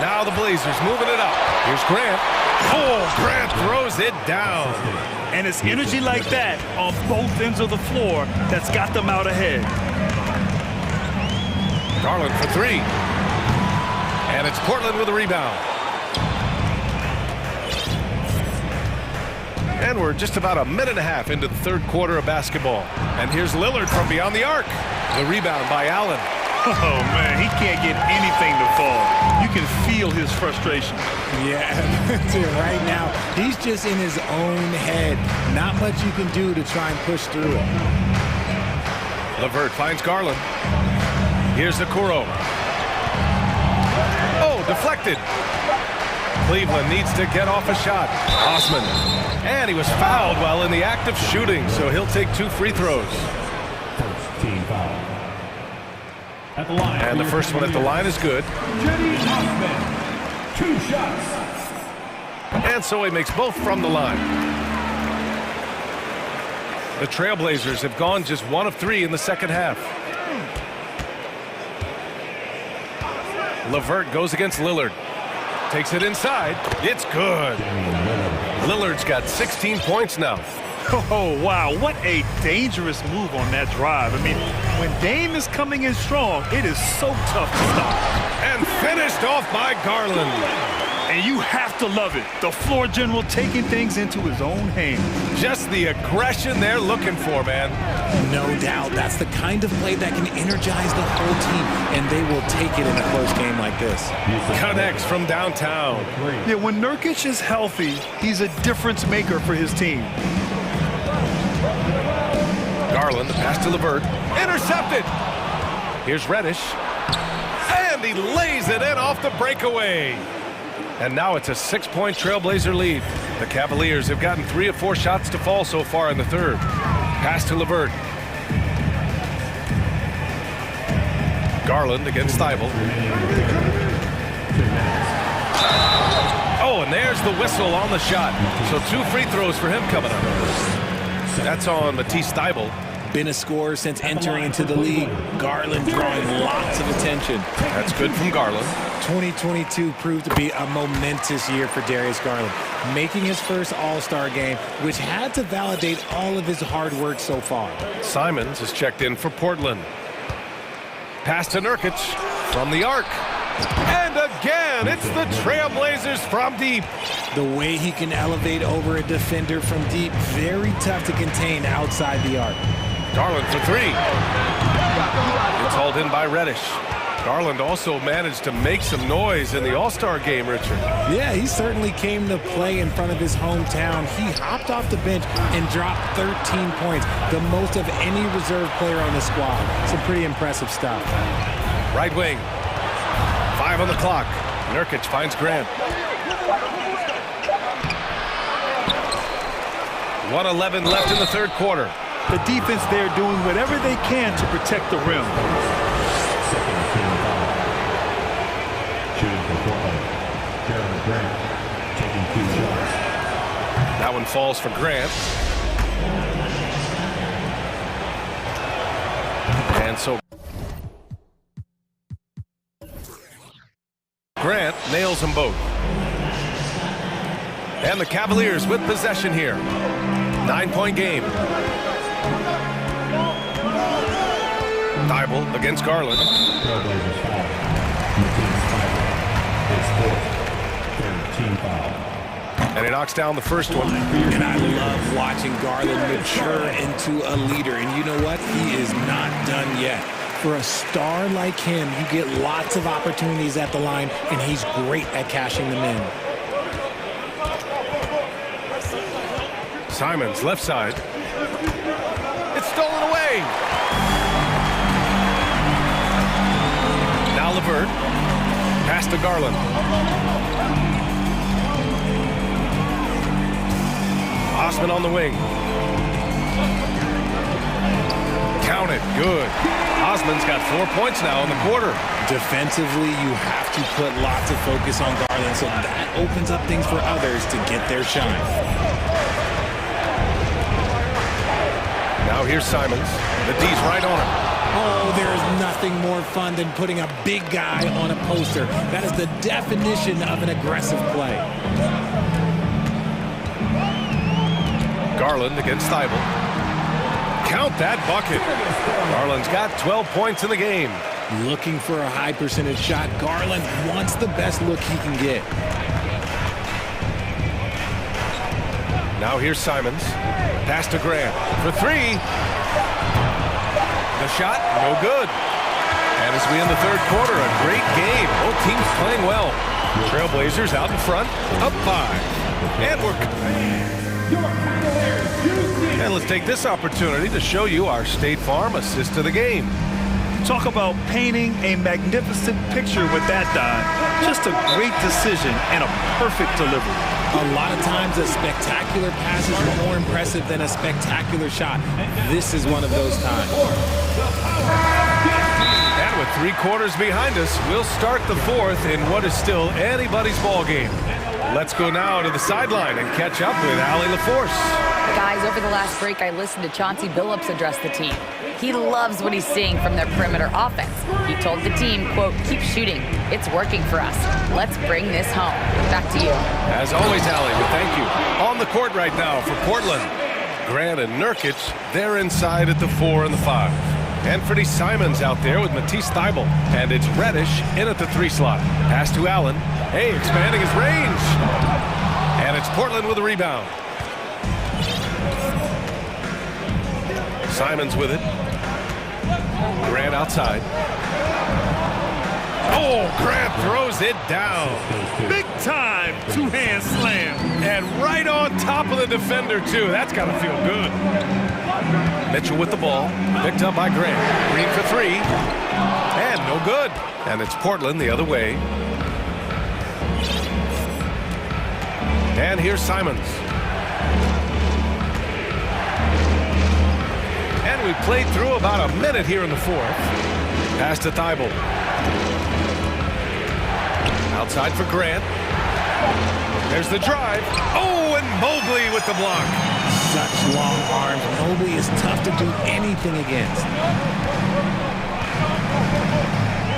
Now the Blazers moving it up. Here's Grant. Oh, Grant throws it down. And it's energy like that on both ends of the floor that's got them out ahead. Garland for 3. And it's Portland with a rebound. And we're just about a minute and a half into the third quarter of basketball. And here's Lillard from beyond the arc. The rebound by Allen. Oh, man, he can't get anything to fall. You can feel his frustration. Yeah, right now, he's just in his own head. Not much you can do to try and push through it. LeVert finds Garland. Here's Okoro. Oh, deflected. Cleveland needs to get off a shot. Osman. And he was fouled while in the act of shooting, so he'll take 2 free throws. First team foul. At the line. And the first one at the line is good. Jetty Osman. 2 shots. And so he makes both from the line. The Trailblazers have gone just 1 of 3 in the second half. LeVert goes against Lillard. Takes it inside. It's good. Lillard's got 16 points now. Oh, wow. What a dangerous move on that drive. I mean, when Dame is coming in strong, it is so tough to stop. And finished off by Garland. And you have to love it. The floor general taking things into his own hands. Just the aggression they're looking for, man. No doubt. That's the kind of play that can energize the whole team, and they will take it in a close game like this. Connects from downtown. Yeah, when Nurkic is healthy, he's a difference maker for his team. Garland, the pass to LeVert. Intercepted. Here's Reddish. And he lays it in off the breakaway. And now it's a 6-point Trailblazer lead. The Cavaliers have gotten 3 of 4 shots to fall so far in the third. Pass to LeVert. Garland against Thibault. Oh, and there's the whistle on the shot. So 2 free throws for him coming up. That's on Matisse Thibault. Been a scorer since entering into the league. Garland drawing lots of attention. That's good from Garland. 2022 proved to be a momentous year for Darius Garland, making his first All-Star game, which had to validate all of his hard work so far. Simons is checked in for Portland. Pass to Nurkic from the arc. And again, it's the Trailblazers from deep. The way he can elevate over a defender from deep, very tough to contain outside the arc. Garland for 3. It's hauled in by Reddish. Garland also managed to make some noise in the All-Star game, Richard. Yeah, he certainly came to play in front of his hometown. He hopped off the bench and dropped 13 points, the most of any reserve player on the squad. Some pretty impressive stuff. Right wing. 5 on the clock. Nurkic finds Grant. 1:11 left in the third quarter. The defense there doing whatever they can to protect the rim. Second team foul. Shooting for Portland. Jeremy Grant taking 2 shots. falls for Grant. And so Grant nails them both. And the Cavaliers with possession here. 9-point game. Thibault against Garland. And he knocks down the first one. And I love watching Garland mature into a leader. And you know what? He is not done yet. For a star like him, you get lots of opportunities at the line, and he's great at cashing them in. Simons, left side. It's stolen away. Now LeVert. Pass to Garland. Osman on the wing. Count it. Good. Osman's got 4 points now in the quarter. Defensively, you have to put lots of focus on Garland, so that opens up things for others to get their shine. Now here's Simons. The D's right on him. Oh, there's nothing more fun than putting a big guy on a poster. That is the definition of an aggressive play. Garland against Thibault. Count that bucket. Garland's got 12 points in the game. Looking for a high percentage shot. Garland wants the best look he can get. Now here's Simons. Pass to Grant for three. The shot, no good. And as we end the third quarter, a great game. Both teams playing well. Trailblazers out in front, up 5. And and let's take this opportunity to show you our State Farm assist to the game. Talk about painting a magnificent picture with that dive. Just a great decision and a perfect delivery. A lot of times a spectacular pass is more impressive than a spectacular shot. This is one of those times. And with 3 quarters behind us, we'll start the fourth in what is still anybody's ball game. Let's go now to the sideline and catch up with Allie LaForce. Guys, over the last break, I listened to Chauncey Billups address the team. He loves what he's seeing from their perimeter offense. He told the team, quote, keep shooting. It's working for us. Let's bring this home. Back to you. As always, Allie, we thank you. On the court right now for Portland. Grant and Nurkic, they're inside at the 4 and the 5. Anthony Simons out there with Matisse Thybulle. And it's Reddish in at the 3 slot. Pass to Allen. Hey, expanding his range. And it's Portland with a rebound. Simons with it. Grant outside. Oh, Grant throws it down. Big time two-hand slam. And right on top of the defender, too. That's got to feel good. Mitchell with the ball. Picked up by Grant. Green for 3. And no good. And it's Portland the other way. And here's Simons. And we played through about a minute here in the fourth. Pass to Thybulle. Outside for Grant. There's the drive. Oh, and Mobley with the block. Such long arms. Mobley is tough to do anything against.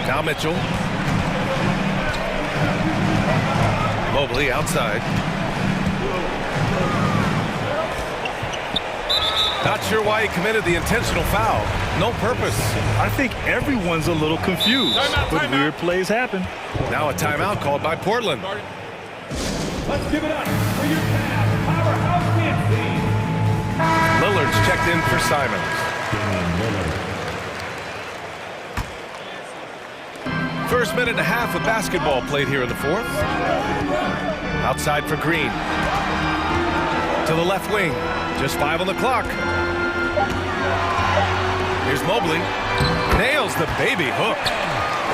Now Mitchell. Mobley outside. Not sure why he committed the intentional foul. No purpose. I think everyone's a little confused, but weird plays happen. Now a timeout called by Portland. Let's give it up for your powerhouse dance team. Lillard's checked in for Simons. First minute and a half of basketball played here in the fourth. Outside for Green. To the left wing. Just 5 on the clock. Here's Mobley. Nails the baby hook.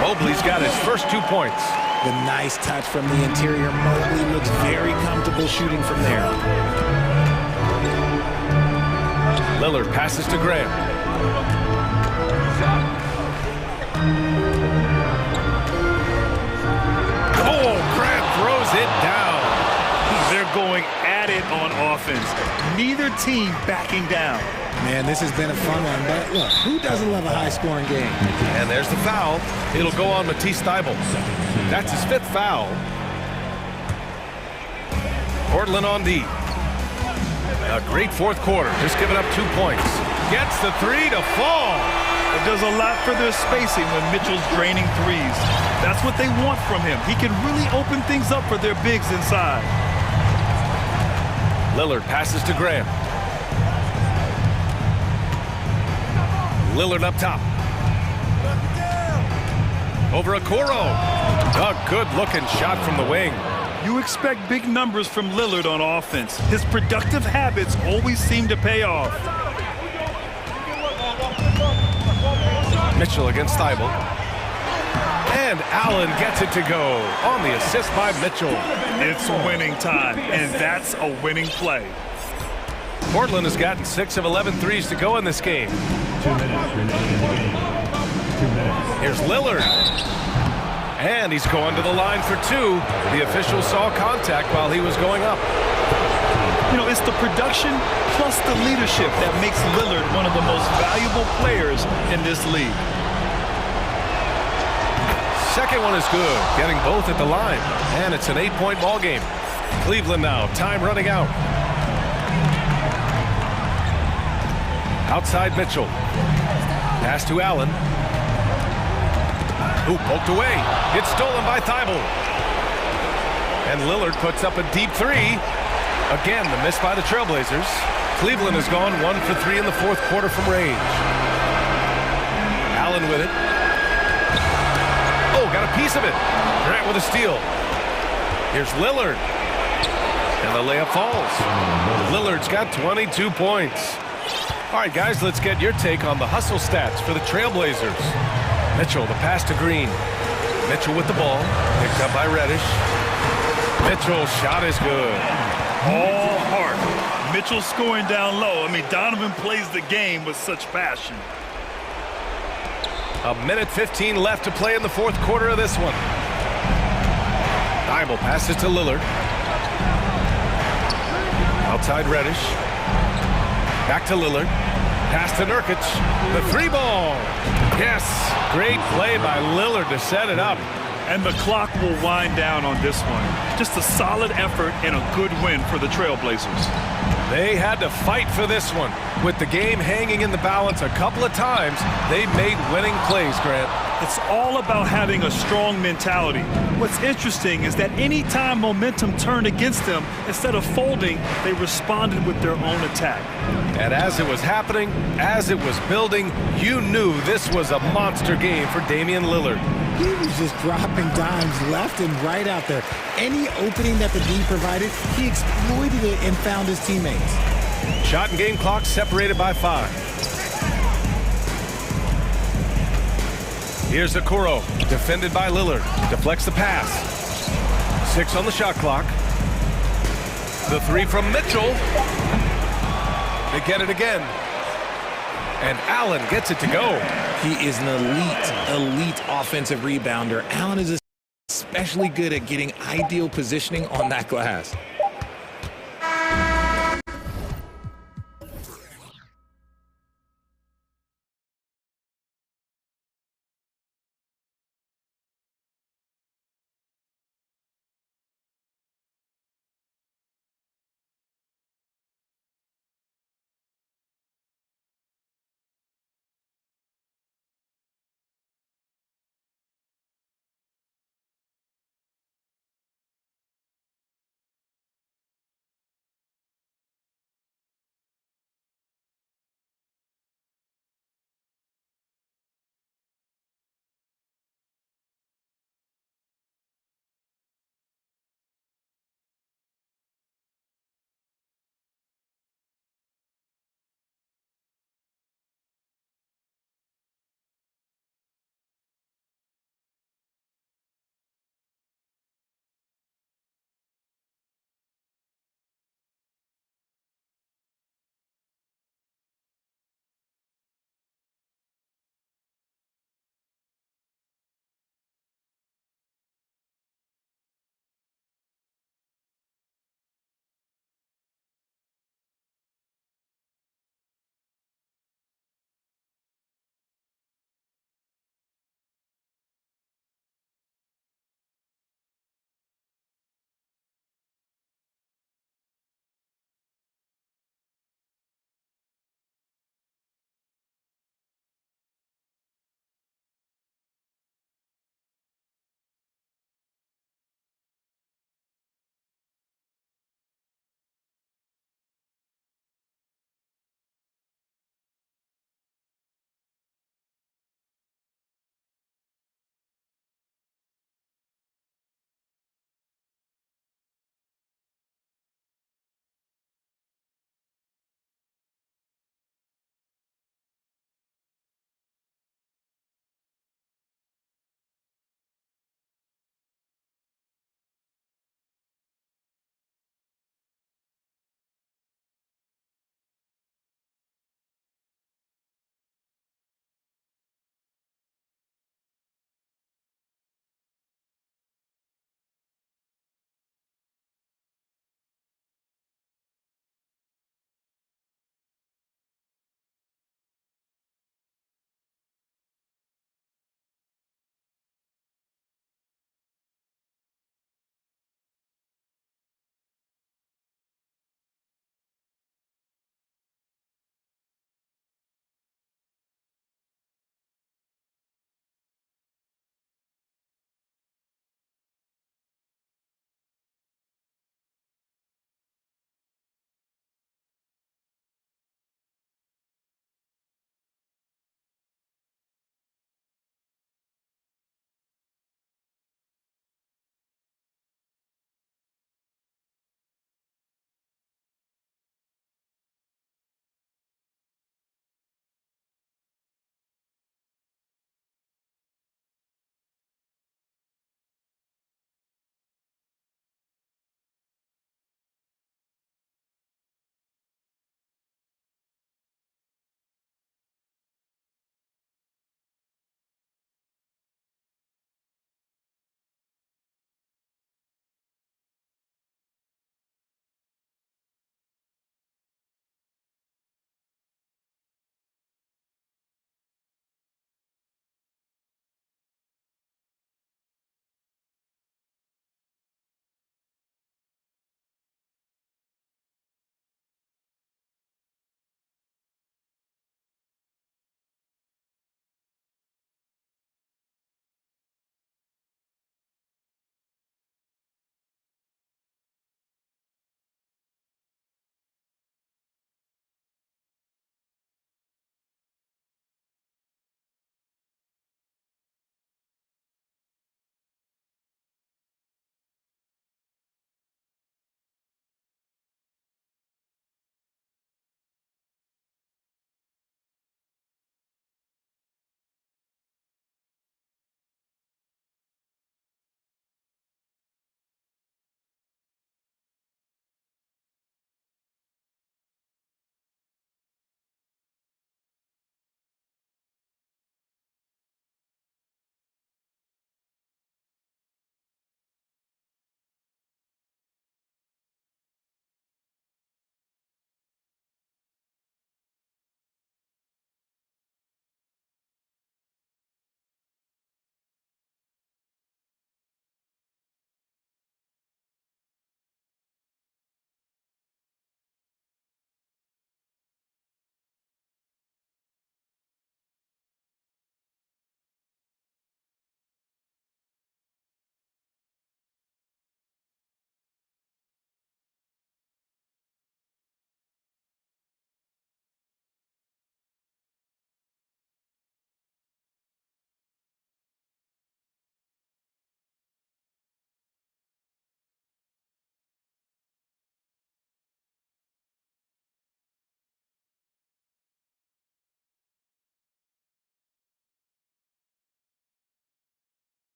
Mobley's got his first 2 points. The nice touch from the interior. Mobley looks very comfortable shooting from there. Lillard passes to Graham. Oh, Grant throws it down. They're going at got it on offense. Neither team backing down. Man, this has been a fun one, but look, who doesn't love a high-scoring game? And there's the foul. It'll go on Matisse Thybulle. That's his 5th foul. Portland on D. A great 4th quarter, just giving up 2 points. Gets the 3 to fall. It does a lot for their spacing when Mitchell's draining threes. That's what they want from him. He can really open things up for their bigs inside. Lillard passes to Graham. Lillard up top. Over Okoro. A good-looking shot from the wing. You expect big numbers from Lillard on offense. His productive habits always seem to pay off. Mitchell against Thybulle. And Allen gets it to go on the assist by Mitchell. It's winning time, and that's a winning play. Portland has gotten 6 of 11 threes to go in this game. 2 minutes remaining. 2 minutes. Here's Lillard. And he's going to the line for 2. The official saw contact while he was going up. You know, it's the production plus the leadership that makes Lillard one of the most valuable players in this league. Second one is good, getting both at the line. And it's an 8-point ball game. Cleveland now, time running out. Outside Mitchell. Pass to Allen. Who poked away. It's stolen by Thybulle. And Lillard puts up a deep 3. Again, the miss by the Trailblazers. Cleveland has gone 1 for 3 in the 4th quarter from range. Allen with it. Oh, got a piece of it. Grant with a steal. Here's Lillard. And the layup falls. Lillard's got 22 points. All right, guys, let's get your take on the hustle stats for the Trailblazers. Mitchell, the pass to Green. Mitchell with the ball. Picked up by Reddish. Mitchell's shot is good. All heart. Mitchell scoring down low. I mean, Donovan plays the game with such passion. 1:15 left to play in the 4th quarter of this one. Thybulle passes to Lillard. Outside Reddish. Back to Lillard. Pass to Nurkic. The 3 ball. Yes. Great play by Lillard to set it up. And the clock will wind down on this one. Just a solid effort and a good win for the Trailblazers. They had to fight for this one. With the game hanging in the balance a couple of times, they made winning plays, Grant. It's all about having a strong mentality. What's interesting is that any time momentum turned against them, instead of folding, they responded with their own attack. And as it was happening, as it was building, you knew this was a monster game for Damian Lillard. He was just dropping dimes left and right out there. Any opening that the D provided, he exploited it and found his teammates. Shot and game clock separated by 5. Here's Okoro, defended by Lillard. Deflects the pass. 6 on the shot clock. The 3 from Mitchell. They get it again. And Allen gets it to go. He is an elite offensive rebounder. Allen is especially good at getting ideal positioning on that glass.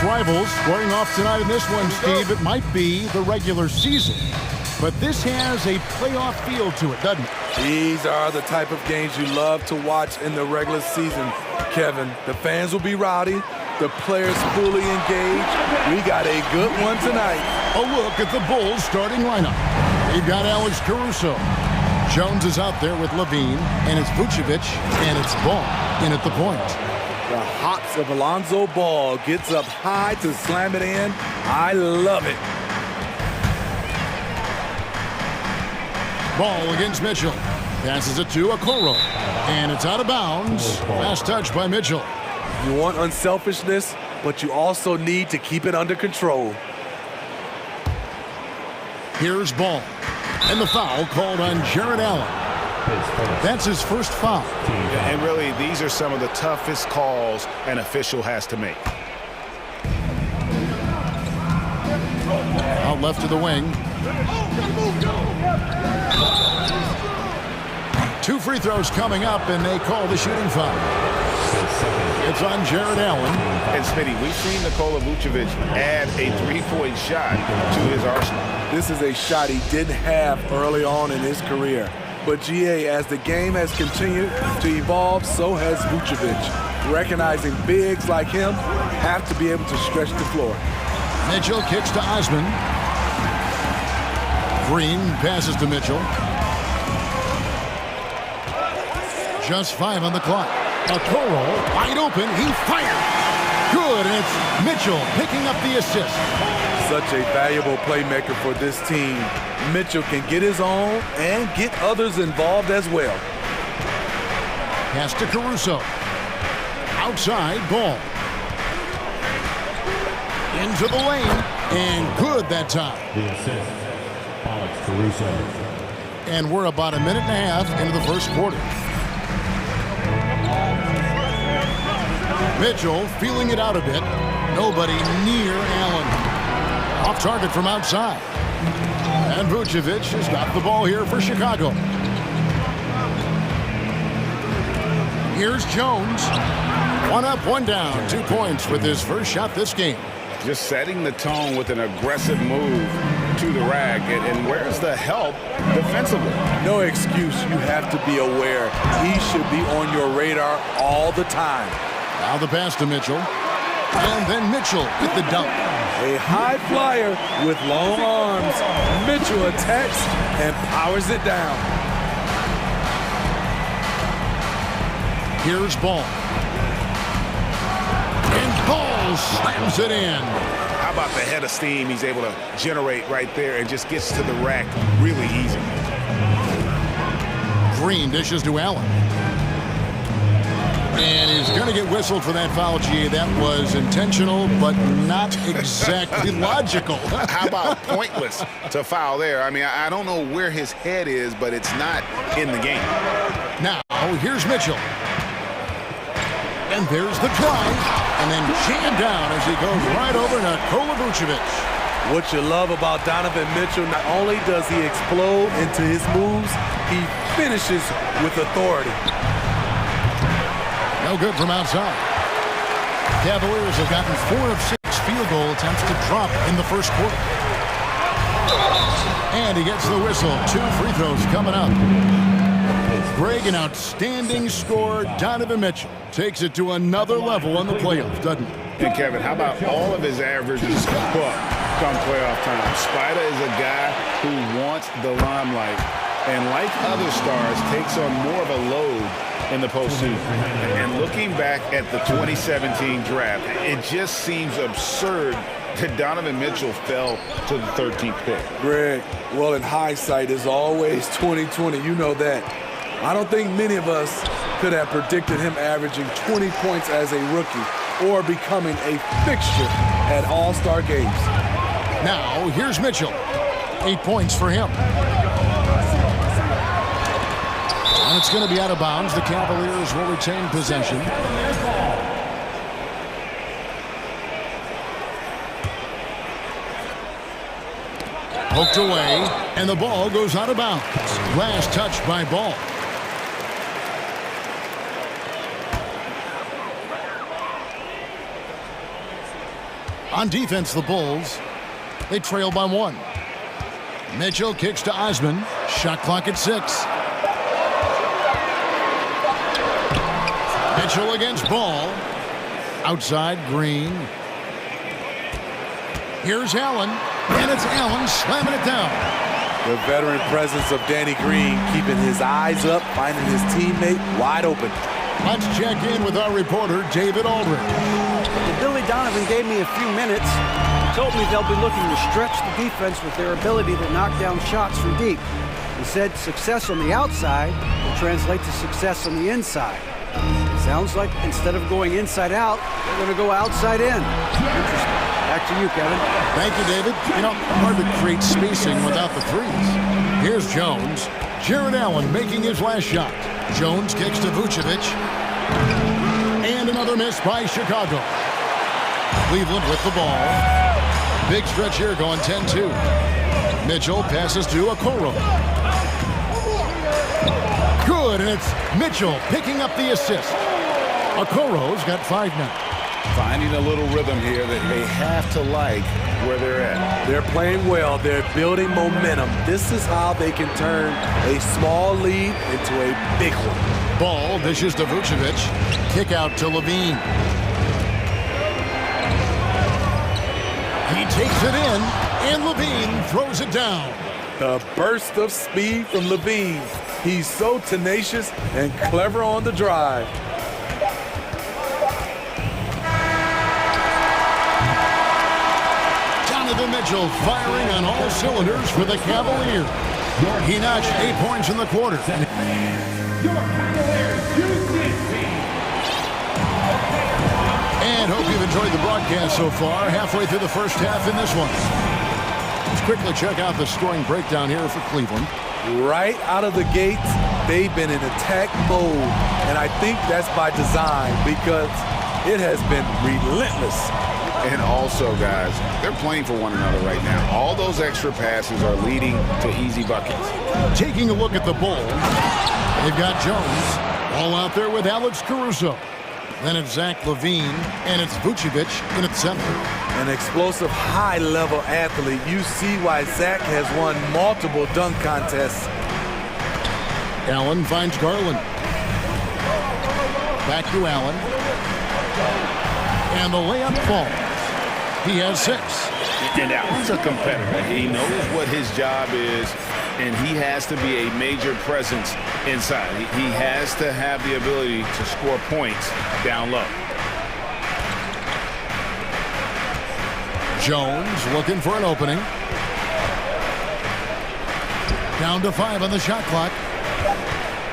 rivals squaring off tonight in this one, Steve. It might be the regular season, but this has a playoff feel to it, doesn't it? These are the type of games you love to watch in the regular season, Kevin. The fans will be rowdy, the players fully engaged. We got a good one tonight. A look at the Bulls starting lineup. They've got Alex Caruso. Jones is out there with Levine, and it's Vucevic, and it's Ball in at the point. The hops of Alonzo Ball gets up high to slam it in. I love it. Ball against Mitchell. Passes it to Okoro, and it's out of bounds. Last touch by Mitchell. You want unselfishness, but you also need to keep it under control. Here's Ball. And the foul called on Jared Allen. That's his first foul. And really, these are some of the toughest calls an official has to make. Out left to the wing. 2 free throws coming up, and they call the shooting foul. It's on Jared Allen. And Smitty, we've seen Nikola Vucevic add a 3-point shot to his arsenal. This is a shot he didn't have early on in his career. But GA, as the game has continued to evolve, so has Vucevic. Recognizing bigs like him have to be able to stretch the floor. Mitchell kicks to Osman. Green passes to Mitchell. Just 5 on the clock. Okoro wide open. He fired. Good, and it's Mitchell picking up the assist. Such a valuable playmaker for this team. Mitchell can get his own and get others involved as well. Pass to Caruso. Outside, Ball. Into the lane, and good that time. The assist, Alex Caruso. And we're about a minute and a half into the first quarter. Mitchell feeling it out a bit. Nobody near Allen. Off target from outside. And Vucevic has got the ball here for Chicago. Here's Jones. 1 up, 1 down. 2 points with his first shot this game. Just setting the tone with an aggressive move to the rack. And where's the help defensively? No excuse. You have to be aware. He should be on your radar all the time. Now the pass to Mitchell. And then Mitchell with the dunk. A high flyer with long arms. Mitchell attacks and powers it down. Here's Ball. And Ball slams it in. How about the head of steam he's able to generate right there and just gets to the rack really easy. Green dishes to Allen. And he's going to get whistled for that foul, G. That was intentional, but not exactly logical. How about pointless to foul there? I mean, I don't know where his head is, but it's not in the game. Now, here's Mitchell. And there's the drive. And then jammed down as he goes right over Nikola Vucevic. What you love about Donovan Mitchell, not only does he explode into his moves, he finishes with authority. No good from outside. Cavaliers have gotten 4 of 6 field goal attempts to drop in the first quarter. And he gets the whistle. 2 free throws coming up. Greg, an outstanding scorer. Donovan Mitchell takes it to another level in the playoffs, doesn't he? And Kevin, how about all of his averages come playoff time? Spider is a guy who wants the limelight, and like other stars, takes on more of a load in the postseason. And looking back at the 2017 draft, it just seems absurd that Donovan Mitchell fell to the 13th pick. Greg, well, in hindsight, is always 2020. You know that. I don't think many of us could have predicted him averaging 20 points as a rookie or becoming a fixture at All-Star games. Now, here's Mitchell. 8 points for him. And it's going to be out of bounds. The Cavaliers will retain possession. Poked away, and the ball goes out of bounds. Last touch by Ball. On defense, the Bulls, they trail by 1. Mitchell kicks to Osman. Shot clock at 6. Mitchell against Ball. Outside, Green. Here's Allen, and it's Allen slamming it down. The veteran presence of Danny Green, keeping his eyes up, finding his teammate wide open. Let's check in with our reporter, David Aldridge. Billy Donovan gave me a few minutes. He told me they'll be looking to stretch the defense with their ability to knock down shots from deep. He said success on the outside will translate to success on the inside. Sounds like instead of going inside out, they're going to go outside in. Interesting. Back to you, Kevin. Thank you, David. You know, hard to create spacing without the threes. Here's Jones. Jared Allen making his last shot. Jones kicks to Vucevic. And another miss by Chicago. Cleveland with the ball. Big stretch here going 10-2. Mitchell passes to Okoro. Good, and it's Mitchell picking up the assist. Okoro's got 5 now. Finding a little rhythm here that they have to like where they're at. They're playing well. They're building momentum. This is how they can turn a small lead into a big one. Ball dishes to Vucevic. Kick out to Levine. He takes it in, and Levine throws it down. The burst of speed from Levine. He's so tenacious and clever on the drive. Mitchell firing on all cylinders for the Cavaliers. He notched 8 points in the quarter. And hope you've enjoyed the broadcast so far. Halfway through the first half in this one. Let's quickly check out the scoring breakdown here for Cleveland. Right out of the gates, they've been in attack mode. And I think that's by design because it has been relentless. And also, guys, they're playing for one another right now. All those extra passes are leading to easy buckets. Taking a look at the Bulls, they've got Jones all out there with Alex Caruso. Then it's Zach LaVine, and it's Vucevic in at center. An explosive, high-level athlete. You see why Zach has won multiple dunk contests. Allen finds Garland. Back to Allen. And the layup falls. He has 6. And Allen's a competitor. He knows what his job is, and he has to be a major presence inside. He has to have the ability to score points down low. Jones looking for an opening. Down to 5 on the shot clock.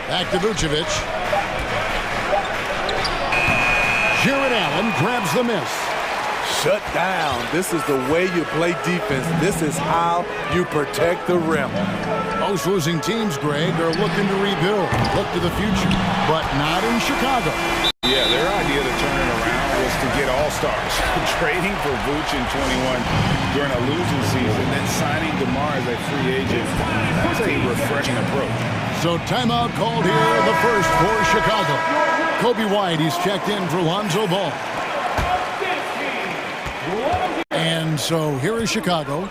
Back to Vucevic. Jared Allen grabs the miss. Shut down. This is the way you play defense. This is how you protect the rim. Most losing teams, Greg, are looking to rebuild, look to the future, but not in Chicago. Yeah, their idea to turn it around was to get all-stars. Trading for Vooch in 21 during a losing season, then signing DeMar as a free agent. That was a refreshing approach. So timeout called here, the first for Chicago. Kobe White, he's checked in for Lonzo Ball. And so here is Chicago,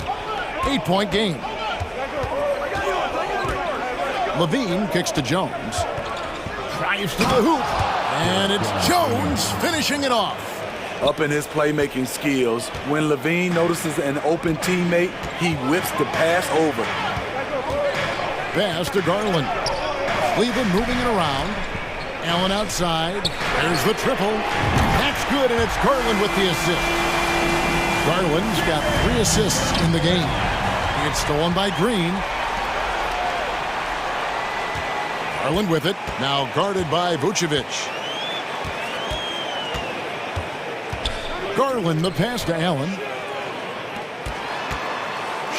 8-point game. LaVine kicks to Jones. Drives to the hoop. And it's Jones finishing it off. Up in his playmaking skills, when LaVine notices an open teammate, he whips the pass over. Pass to Garland. Cleveland moving it around. Allen outside. There's the triple. That's good, and it's Garland with the assist. Garland's got 3 assists in the game. He gets stolen by Green. Garland with it. Now guarded by Vucevic. Garland, the pass to Allen.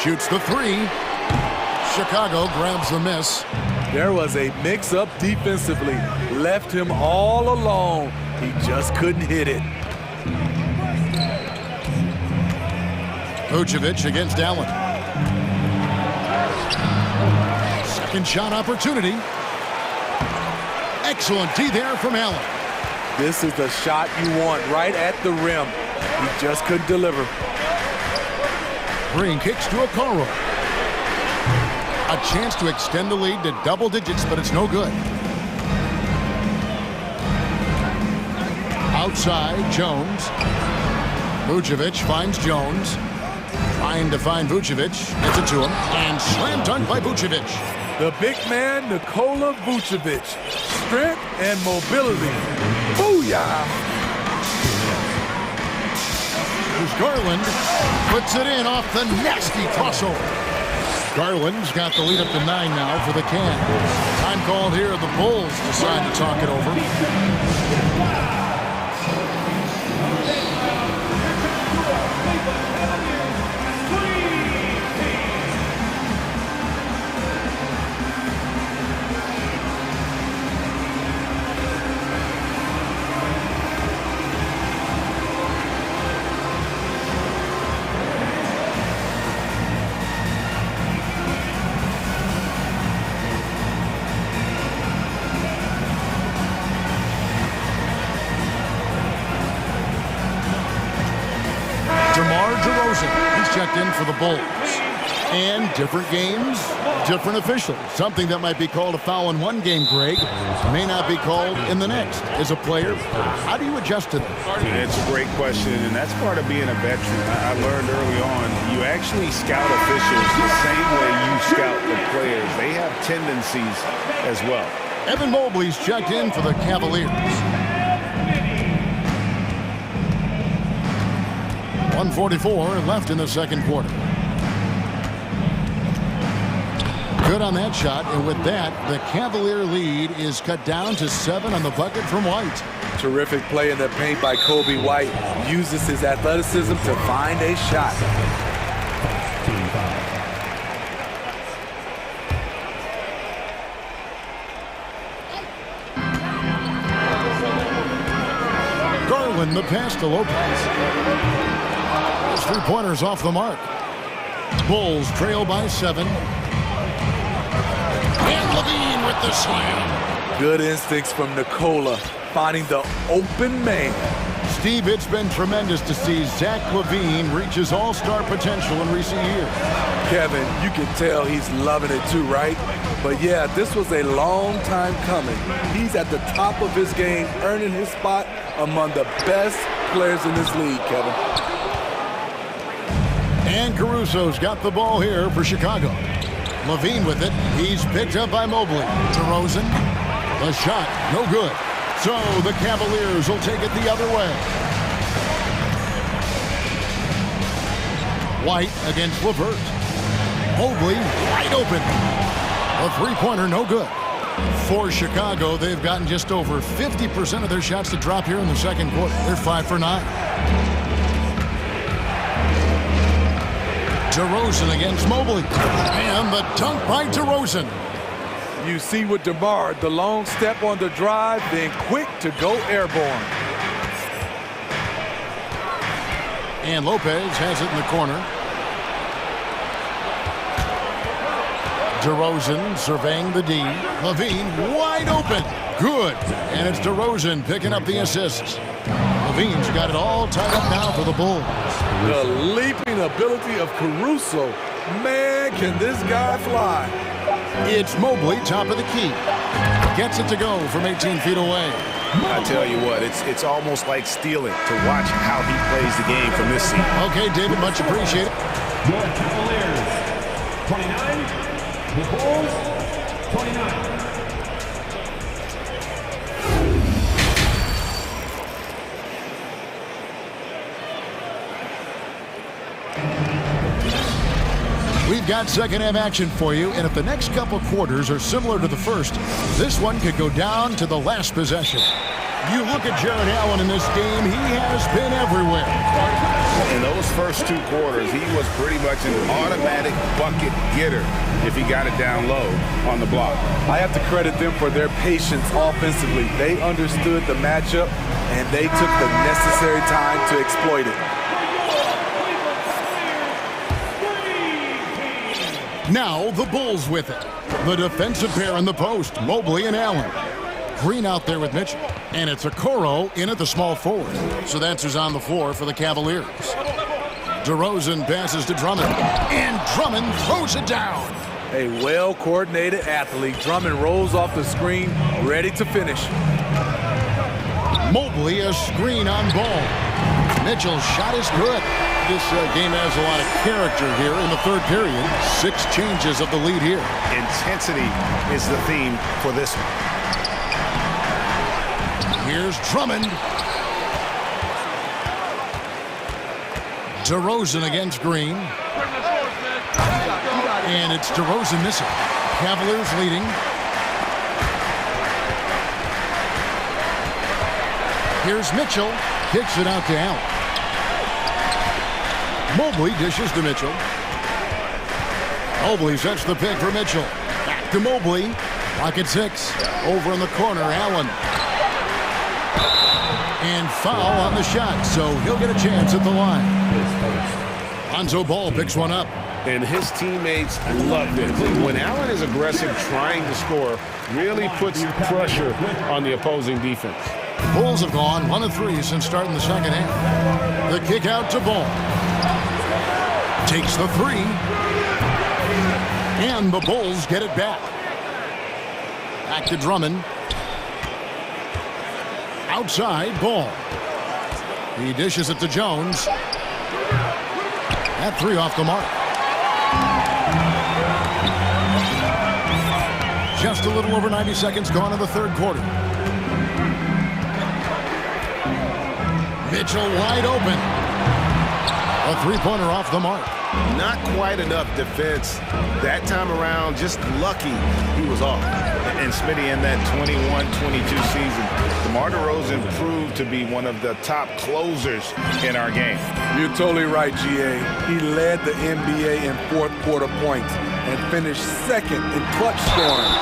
Shoots the 3. Chicago grabs the miss. There was a mix-up defensively. Left him all alone. He just couldn't hit it. Vucevic against Allen. Second shot opportunity. Excellent D there from Allen. This is the shot you want right at the rim. He just couldn't deliver. Green kicks to Okoro. A chance to extend the lead to double digits, but it's no good. Outside, Jones. Vucevic finds Jones. Trying to find Vucevic. Gets it to him. And slam dunk by Vucevic. The big man, Nikola Vucevic. Strength and mobility. Booyah! Garland puts it in off the nasty crossover. Garland's got the lead up to 9 now for the Cavs. Time called here. The Bulls decide to talk it over. He's checked in for the Bulls. And different games, different officials. Something that might be called a foul in one game, Greg, may not be called in the next. As a player, how do you adjust to that? It's a great question, and that's part of being a veteran. I learned early on, you actually scout officials the same way you scout the players. They have tendencies as well. Evan Mobley's checked in for the Cavaliers. 1:44 left in the second quarter. Good on that shot, and with that, the Cavalier lead is cut down to 7 on the bucket from White. Terrific play in the paint by Kobe White. Uses his athleticism to find a shot. Garland, the pass to Lopez. Those three-pointers off the mark. Bulls trail by 7. And Levine with the slam. Good instincts from Nikola, finding the open man. Steve, it's been tremendous to see Zach LaVine reach his all-star potential in recent years. Kevin, you can tell he's loving it too, right? But yeah, this was a long time coming. He's at the top of his game, earning his spot among the best players in this league, Kevin. And Caruso's got the ball here for Chicago. LaVine with it. He's picked up by Mobley. DeRozan. The shot, no good. So the Cavaliers will take it the other way. White against LeVert. Mobley wide open. A three-pointer, no good. For Chicago, they've gotten just over 50% of their shots to drop here in the second quarter. They're 5 for 9. DeRozan against Mobley. And the dunk by DeRozan. You see with DeMar, the long step on the drive, then quick to go airborne. And Lopez has it in the corner. DeRozan surveying the D. LaVine wide open. Good. And it's DeRozan picking up the assists. LaVine's got it all tied up now for the Bulls. The leaping ability of Caruso. Man, can this guy fly. It's Mobley, top of the key. Gets it to go from 18 feet away. I tell you what, it's almost like stealing to watch how he plays the game from this seat. Okay, David, much appreciated. Your Cavaliers, 29. The Bulls, 29. We've got second-half action for you, and if the next couple quarters are similar to the first, this one could go down to the last possession. You look at Jared Allen in this game, he has been everywhere. In those first 2 quarters, he was pretty much an automatic bucket getter if he got it down low on the block. I have to credit them for their patience offensively. They understood the matchup, and they took the necessary time to exploit it. Now the Bulls with it. The defensive pair in the post, Mobley and Allen. Green out there with Mitchell. And it's Okoro in at the small forward. So that's who's on the floor for the Cavaliers. DeRozan passes to Drummond. And Drummond throws it down. A well-coordinated athlete. Drummond rolls off the screen, ready to finish. Mobley, a screen on ball. Mitchell's shot is good. This game has a lot of character here in the third period. 6 changes of the lead here. Intensity is the theme for this one. Here's Drummond. DeRozan against Green. And it's DeRozan missing. Cavaliers leading. Here's Mitchell. Kicks it out to Allen. Mobley dishes to Mitchell. Mobley sets the pick for Mitchell. Back to Mobley. Lock at 6. Over in the corner, Allen. And foul on the shot, so he'll get a chance at the line. Lonzo Ball picks one up. And his teammates loved it. When Allen is aggressive trying to score, really puts pressure on the opposing defense. Bulls have gone 1 of 3 since starting the second half. The kick out to Ball. Takes the 3. And the Bulls get it back. Back to Drummond. Outside, Ball. He dishes it to Jones. That 3 off the mark. Just a little over 90 seconds gone in the third quarter. Mitchell wide open. A 3-pointer off the mark. Not quite enough defense that time around. Just lucky he was off. And Smitty, in that 21-22 season, DeMar DeRozan proved to be one of the top closers in our game. You're totally right, GA. He led the NBA in fourth quarter points and finished second in clutch scoring.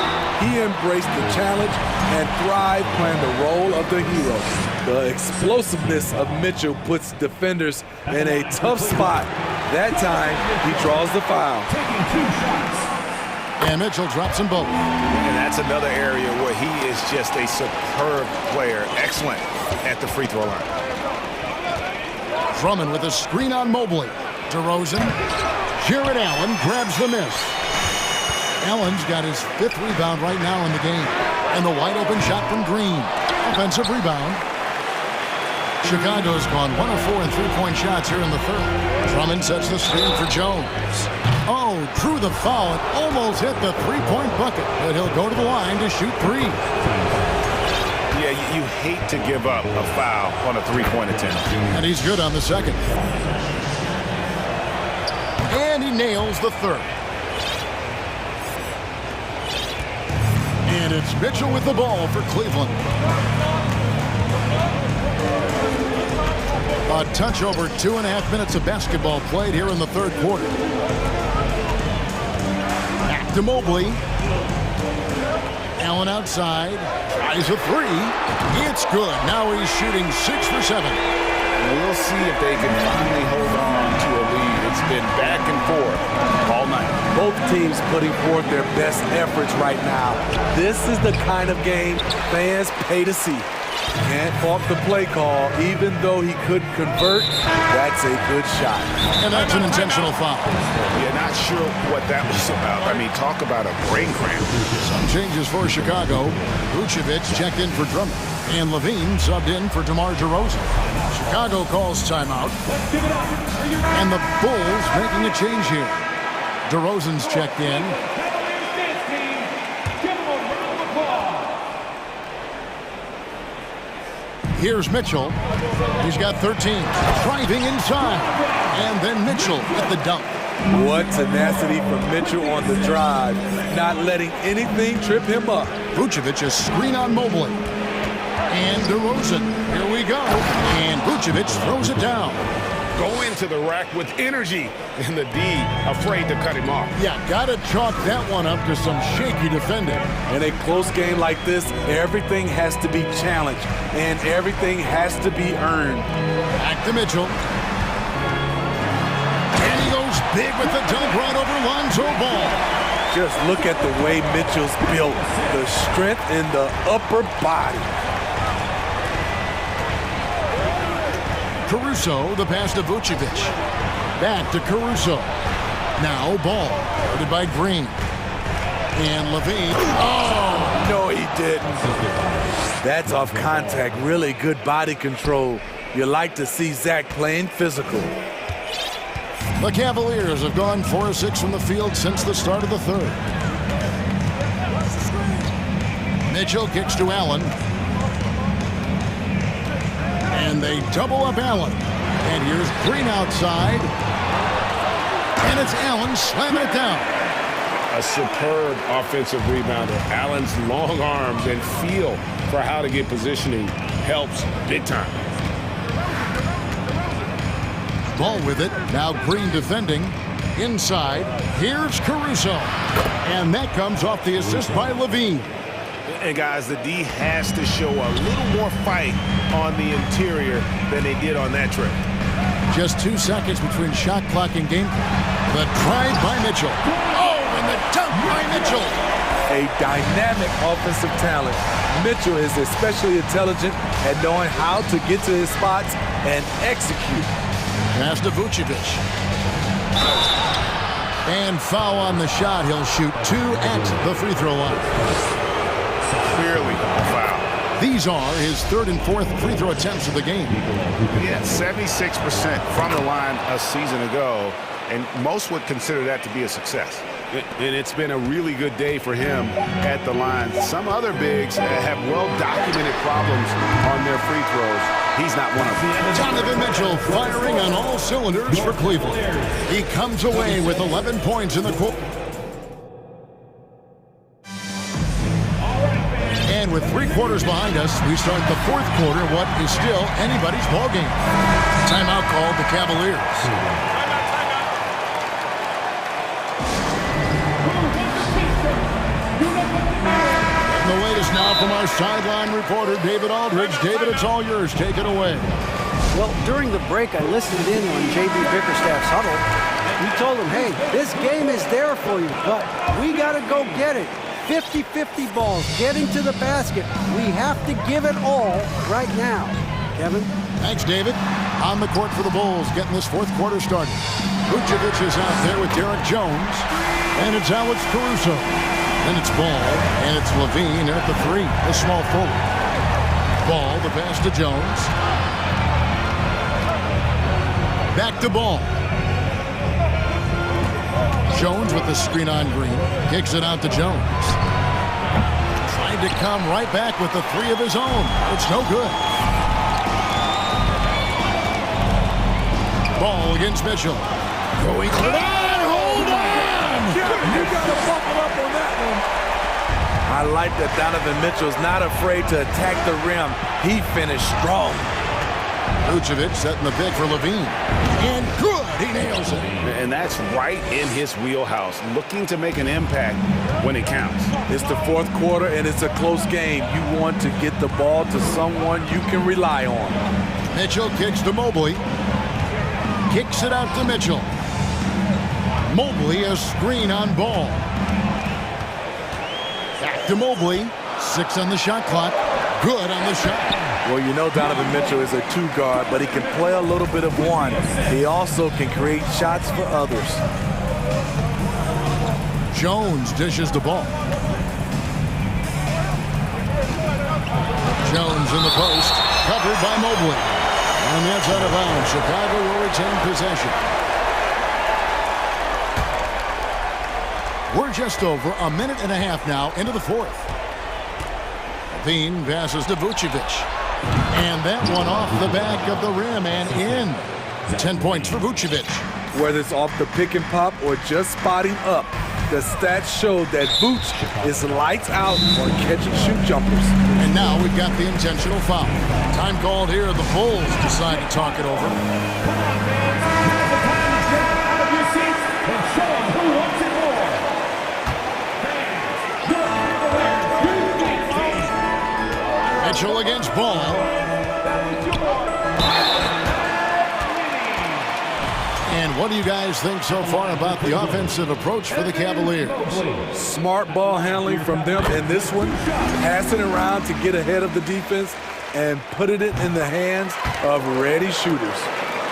He embraced the challenge and thrived playing the role of the hero. The explosiveness of Mitchell puts defenders in a tough spot. That time, he draws the foul. And Mitchell drops them both. And that's another area where he is just a superb player. Excellent at the free throw line. Drummond with a screen on Mobley. DeRozan. Jared Allen grabs the miss. Allen's got his 5th rebound right now in the game. And the wide open shot from Green. Offensive rebound. Chicago's gone 1 of 4 in 3-point shots here in the third. Drummond sets the screen for Jones. Oh, drew the foul and almost hit the 3-point bucket, but he'll go to the line to shoot 3. Yeah, you hate to give up a foul on a 3-point attempt. And he's good on the second. And he nails the third. And it's Mitchell with the ball for Cleveland. A touch over 2.5 minutes of basketball played here in the third quarter. Back to Mobley. Allen outside. Tries a 3. It's good. Now he's shooting 6 for 7. And we'll see if they can finally hold on to a lead. It's been back and forth all night. Both teams putting forth their best efforts right now. This is the kind of game fans pay to see. Can't fault the play call, even though he couldn't convert. That's a good shot. And that's an intentional foul. Yeah, not sure what that was about. I mean, talk about a brain cramp. Some changes for Chicago. Vucevic checked in for Drummond. And Levine subbed in for DeMar DeRozan. Chicago calls timeout. And the Bulls making a change here. DeRozan's checked in. Here's Mitchell. He's got 13. Driving inside. And then Mitchell at the dunk. What tenacity from Mitchell on the drive. Not letting anything trip him up. Vucevic a screen on Mobley. And DeRozan. Here we go. And Vucevic throws it down. Go into the rack with energy. And the D afraid to cut him off. Yeah, gotta chalk that one up to some shaky defending. In a close game like this, everything has to be challenged. And everything has to be earned. Back to Mitchell. And he goes big with the dunk right over Lonzo Ball. Just look at the way Mitchell's built. The strength in the upper body. Caruso, the pass to Vucevic. Back to Caruso. Now ball, guarded by Green. And Levine. Oh, no, he didn't. That's off contact. Really good body control. You like to see Zach playing physical. The Cavaliers have gone 4 of 6 from the field since the start of the third. Mitchell kicks to Allen. And they double up Allen. And here's Green outside. And it's Allen slamming it down. A superb offensive rebounder. Allen's long arms and feel for how to get positioning helps big time. Ball with it. Now Green defending. Inside. Here's Caruso. And that comes off the assist by Levine. And guys, the D has to show a little more fight on the interior than they did on that trip. Just 2 seconds between shot clock and game clock. The drive by Mitchell. Oh, and the dunk by Mitchell. A dynamic offensive talent. Mitchell is especially intelligent at knowing how to get to his spots and execute. Pass to Vucevic. And foul on the shot. He'll shoot 2 at the free throw line. Clearly a foul. These are his 3rd and 4th free throw attempts of the game. Yeah, 76% from the line a season ago, and most would consider that to be a success. And it's been a really good day for him at the line. Some other bigs have well-documented problems on their free throws. He's not one of them. Donovan Mitchell firing on all cylinders for Cleveland. He comes away with 11 points in the quarter. And with 3 quarters behind us, we start the 4th quarter, what is still anybody's ballgame. Timeout called the Cavaliers. The latest now from our sideline reporter, David Aldridge. David, it's all yours. Take it away. Well, during the break, I listened in on J.B. Bickerstaff's huddle. We told him, hey, this game is there for you, but we got to go get it. 50-50 balls, getting to the basket. We have to give it all right now. Kevin? Thanks, David. On the court for the Bulls, getting this 4th quarter started. Vucevic is out there with Derek Jones, and it's Alex Caruso. Then it's Ball, and it's Levine at the 3, the small forward. Ball, the pass to Jones. Back to Ball. Jones with the screen on Green. Kicks it out to Jones. Trying to come right back with the 3 of his own. It's no good. Ball against Mitchell. Going for that. Hold on! You got to buckle up on that one. I like that Donovan Mitchell's not afraid to attack the rim. He finished strong. Vucevic setting the pick for Levine. And good, he nails it. And that's right in his wheelhouse, looking to make an impact when it counts. It's the 4th quarter, and it's a close game. You want to get the ball to someone you can rely on. Mitchell kicks to Mobley. Kicks it out to Mitchell. Mobley a screen on Ball. Back to Mobley. 6 on the shot clock. Good on the shot. Well, you know Donovan Mitchell is a 2 guard, but he can play a little bit of 1. He also can create shots for others. Jones dishes the ball. Jones in the post, covered by Mobley. And that's out of bounds. Chicago will retain possession. We're just over a minute and a half now into the 4th. Levine passes to Vucevic. And that one off the back of the rim and in. 10 points for Vucevic. Whether it's off the pick and pop or just spotting up, the stats show that Vooch is lights out on catch and shoot jumpers. And now we've got the intentional foul. Time called here. The Bulls decide to talk it over. Mitchell against Ball. And what do you guys think so far about the offensive approach for the Cavaliers? Smart ball handling from them in this one, passing around to get ahead of the defense and putting it in the hands of ready shooters.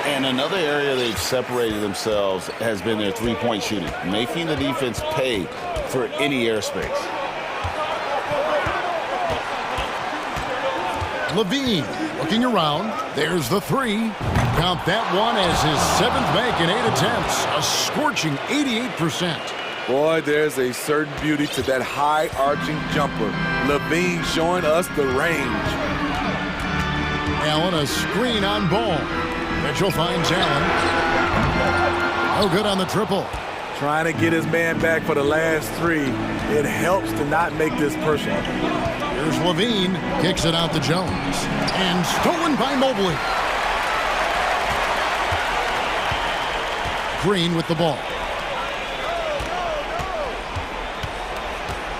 And another area they've separated themselves has been their three-point shooting, making the defense pay for any airspace. Levine looking around. There's the three. Count that one as his 7th make in 8 attempts. A scorching 88%. Boy, there's a certain beauty to that high-arching jumper. Levine showing us the range. Allen, a screen on ball. Mitchell finds Allen. No good on the triple. Trying to get his man back for the last three. It helps to not make this personal. Here's Levine. Kicks it out to Jones. And stolen by Mobley. Green with the ball.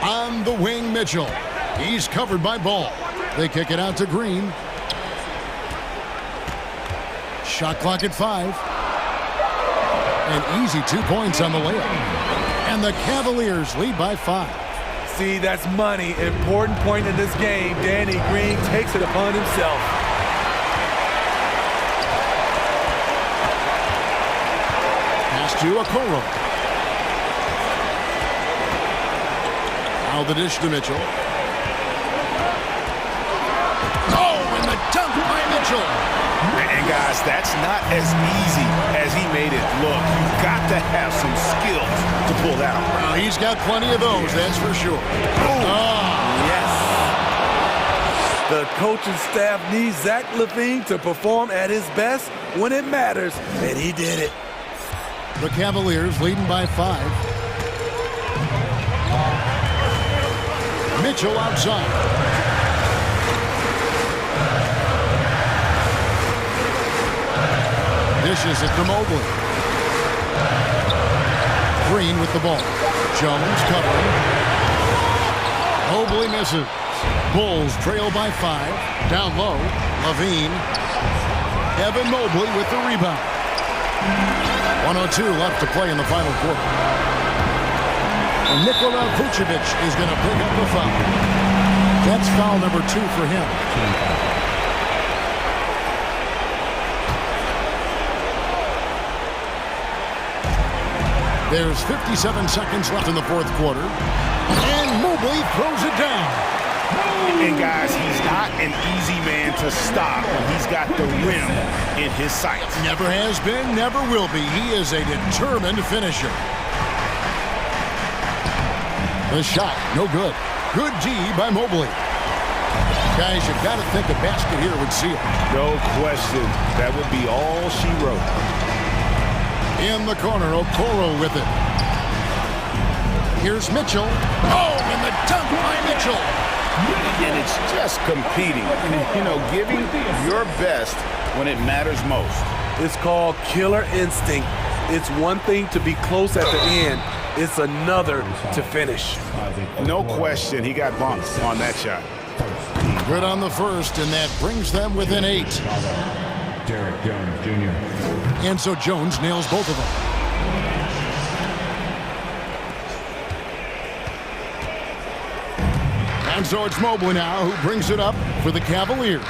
On the wing, Mitchell. He's covered by Ball. They kick it out to Green. Shot clock at 5. An easy 2 points on the layup. And the Cavaliers lead by 5. See, that's money. Important point in this game. Danny Green takes it upon himself. Pass to Okoro. Now the dish to Mitchell. Oh, and the dunk by Mitchell. And guys, that's not as easy as he made it look. You've got to have some skills to pull that off. Well, he's got plenty of those, that's for sure. Yes. The coaching staff needs Zach LaVine to perform at his best when it matters, and he did it. The Cavaliers leading by 5. Mitchell outside. Dishes it to Mobley. Green with the ball. Jones covering. Mobley misses. Bulls trail by 5. Down low. Levine. Evan Mobley with the rebound. 1:02 left to play in the final quarter. And Nikola Vucevic is going to pick up a foul. That's foul number 2 for him. There's 57 seconds left in the fourth quarter. And Mobley throws it down. And guys, he's not an easy man to stop when he's got the rim in his sights. Never has been, never will be. He is a determined finisher. The shot, no good. Good D by Mobley. Guys, you've got to think a basket here would seal it. No question. That would be all she wrote. In the corner, Okoro with it. Here's Mitchell. Oh, and the dunk by Mitchell. And it's just competing. You know, giving your best when it matters most. It's called killer instinct. It's one thing to be close at the end. It's another to finish. No question, he got bumped on that shot. Good on the first, and that brings them within 8. Derek Jones Jr. And so Jones nails both of them. And so it's Mobley now who brings it up for the Cavaliers.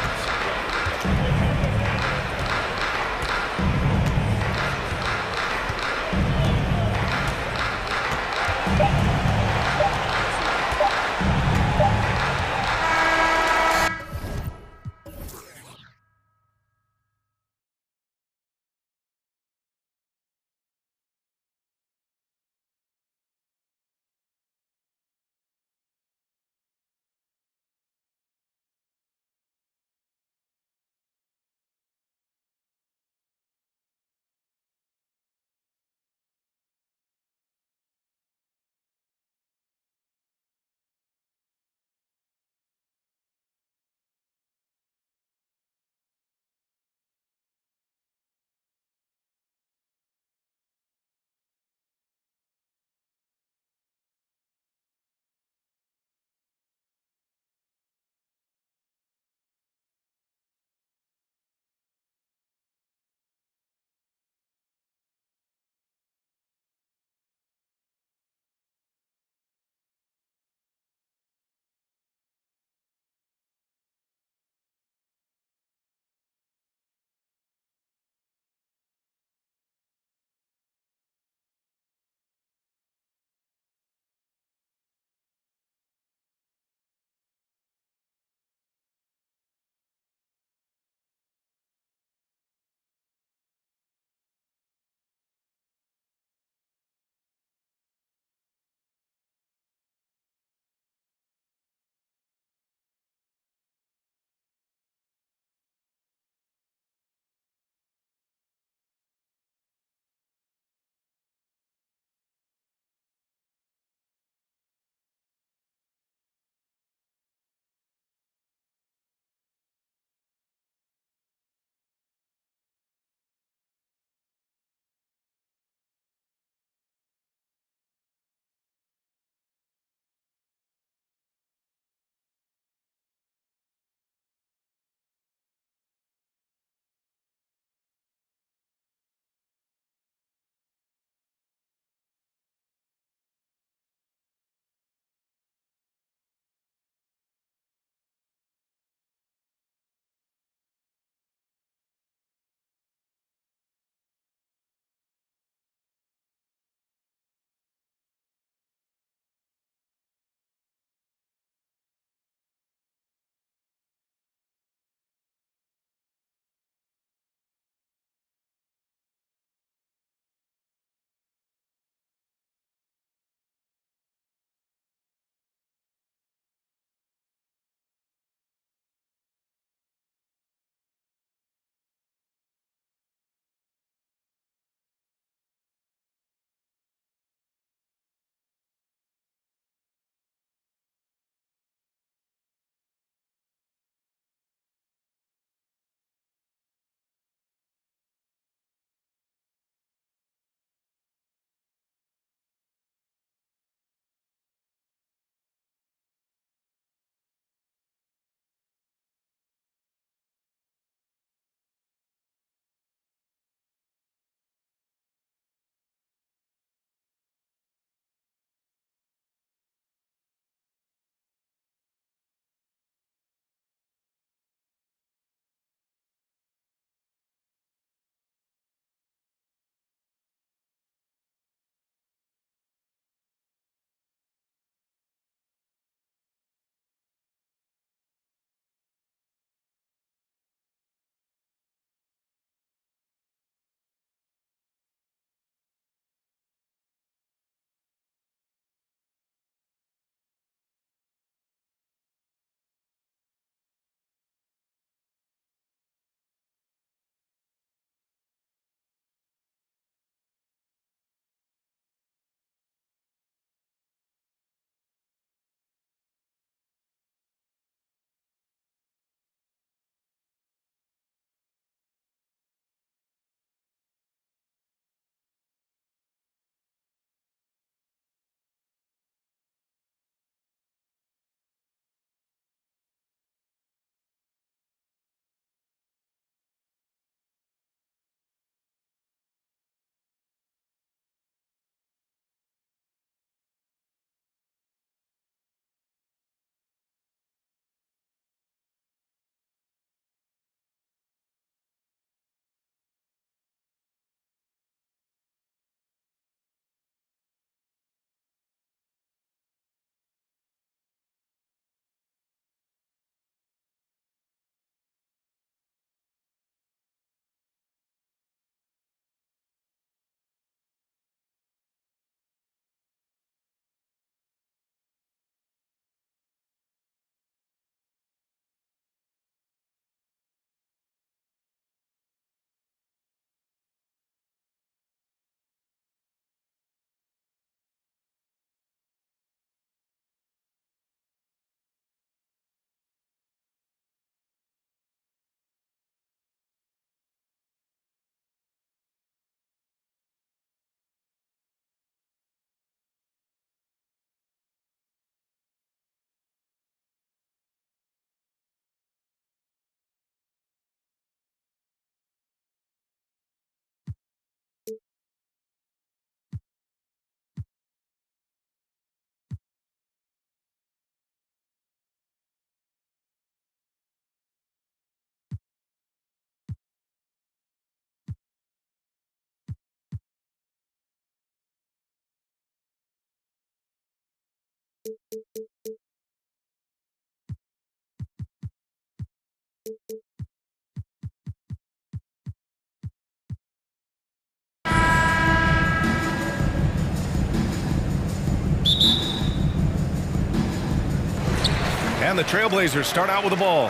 the Trailblazers start out with the ball.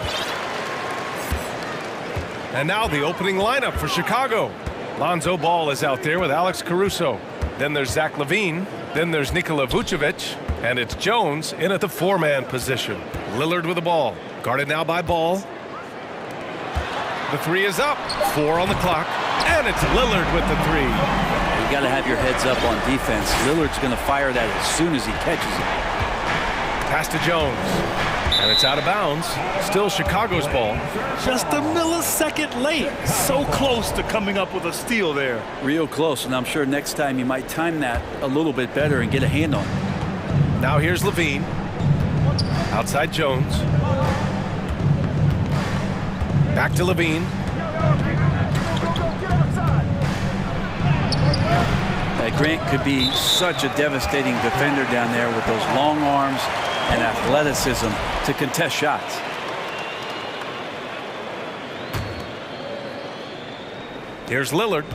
And now the opening lineup for Chicago. Lonzo Ball is out there with Alex Caruso. Then there's Zach LaVine. Then there's Nikola Vucevic. And it's Jones in at the four-man position. Lillard with the ball. Guarded now by Ball. The three is up. 4 on the clock. And it's Lillard with the three. You got to have your heads up on defense. Lillard's going to fire that as soon as he catches it. Pass to Jones. And it's out of bounds. Still Chicago's ball. Just a millisecond late. So close to coming up with a steal there. Real close, and I'm sure next time you might time that a little bit better and get a hand on it. Now here's LaVine. Outside Jones. Back to LaVine. Grant could be such a devastating defender down there with those long arms and athleticism to contest shots. Here's Lillard.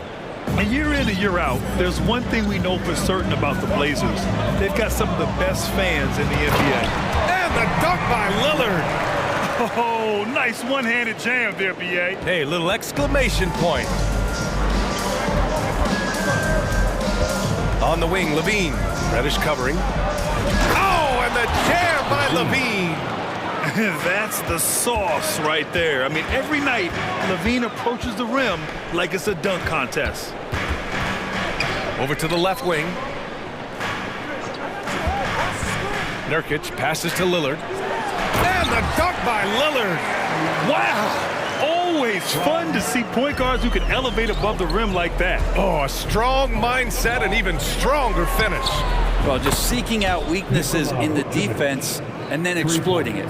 And year in and year out, there's one thing we know for certain about the Blazers. They've got some of the best fans in the NBA. And the dunk by Lillard. Oh, nice one-handed jam there, B.A. Hey, little exclamation point. On the wing, LaVine. Reddish covering. Oh, and the jam by LaVine. That's the sauce right there. I mean, every night, LaVine approaches the rim like it's a dunk contest. Over to the left wing. Nurkic passes to Lillard. And the dunk by Lillard. Wow. Always fun to see point guards who can elevate above the rim like that. Oh, a strong mindset and even stronger finish. Well, just seeking out weaknesses in the defense and then exploiting it.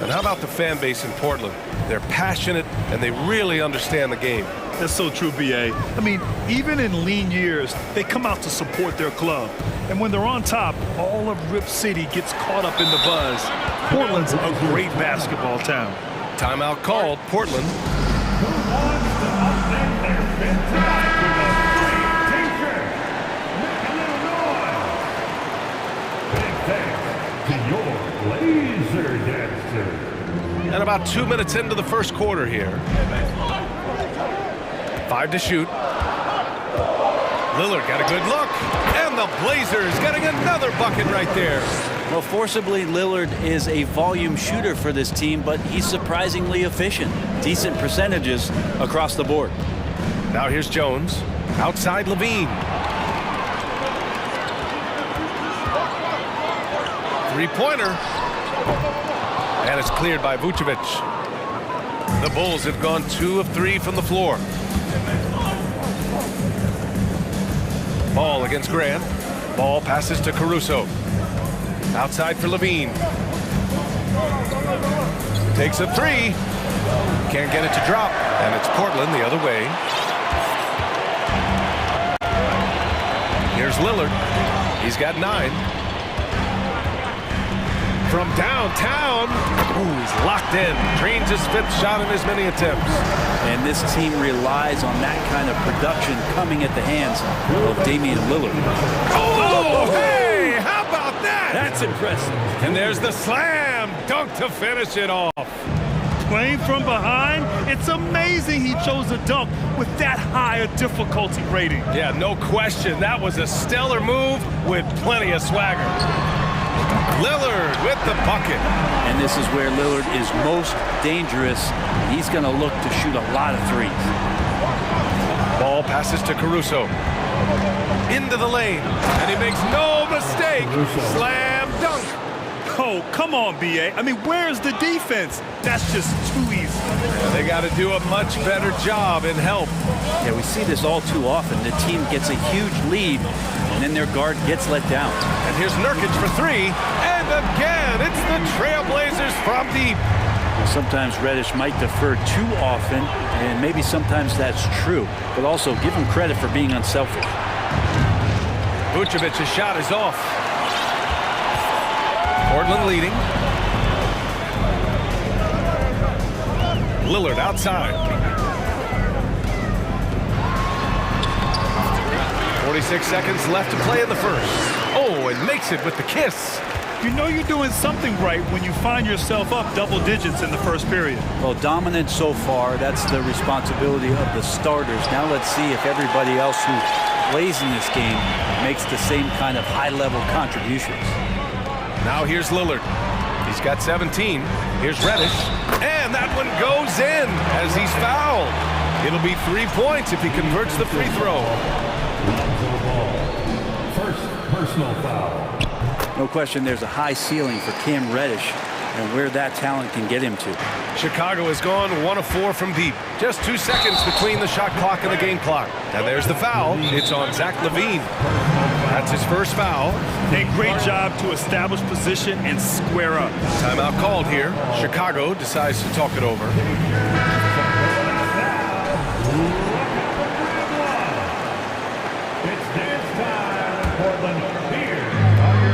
And how about the fan base in Portland? They're passionate and they really understand the game. That's so true, B.A. I mean, even in lean years, they come out to support their club. And when they're on top, all of Rip City gets caught up in the buzz. Portland's a great basketball town. Timeout called, Portland. And about 2 minutes into the first quarter here. 5 to shoot. Lillard got a good look. And the Blazers getting another bucket right there. Well, forcibly, Lillard is a volume shooter for this team, but he's surprisingly efficient. Decent percentages across the board. Now here's Jones. Outside LaVine. Three-pointer. And it's cleared by Vucevic. The Bulls have gone 2 of 3 from the floor. Ball against Grant. Ball passes to Caruso. Outside for LaVine. Takes a 3. Can't get it to drop. And it's Portland the other way. Here's Lillard. He's got 9. From downtown. Ooh, he's locked in. Drains his 5th shot in as many attempts. And this team relies on that kind of production coming at the hands of Damian Lillard. Oh, hey! How about that? That's impressive. And there's the slam dunk to finish it off. Playing from behind, it's amazing he chose a dunk with that high a difficulty rating. Yeah, no question. That was a stellar move with plenty of swagger. Lillard with the bucket. And this is where Lillard is most dangerous. He's going to look to shoot a lot of threes. Ball passes to Caruso. Into the lane. And he makes no mistake. Slam dunk. Oh, come on, B.A. I mean, where's the defense? That's just too easy. Yeah, they got to do a much better job in help. Yeah, we see this all too often. The team gets a huge lead, and then their guard gets let down. And here's Nurkic for 3. And again, it's the Trailblazers from deep. Sometimes Reddish might defer too often, and maybe sometimes that's true. But also, give him credit for being unselfish. Vucevic's shot is off. Portland leading. Lillard outside. 46 seconds left to play in the first. Oh, and makes it with the kiss. You know you're doing something right when you find yourself up double digits in the first period. Well, dominant so far. That's the responsibility of the starters. Now let's see if everybody else who plays in this game makes the same kind of high-level contributions. Now here's Lillard. He's got 17. Here's Reddish. And that one goes in as he's fouled. It'll be 3 points if he converts the free throw. First personal foul. No question there's a high ceiling for Cam Reddish and where that talent can get him to. Chicago has gone 1 of 4 from deep. Just 2 seconds between the shot clock and the game clock. And there's the foul. It's on Zach LaVine. That's his first foul. A great job to establish position and square up. Timeout called here. Chicago decides to talk it over.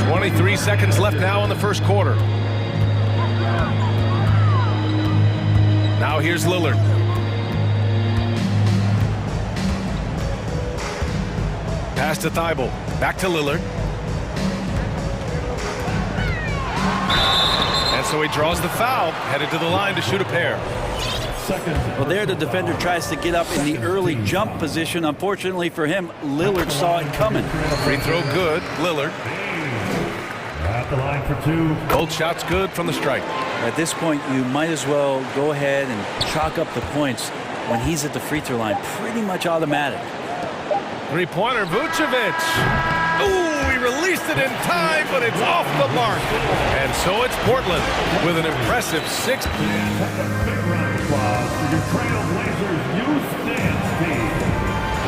23 seconds left now in the first quarter. Now here's Lillard. Pass to Thibault. Back to Lillard. And so he draws the foul, headed to the line to shoot a pair. Well, there the defender tries to get up in the early jump position. Unfortunately for him, Lillard saw it coming. Free throw good, Lillard. At the line for 2. Both shots good from the strike. At this point, you might as well go ahead and chalk up the points when he's at the free throw line. Pretty much automatic. Three-pointer, Vucevic. Ooh, he released it in time, but it's off the mark. And so it's Portland with an impressive 6.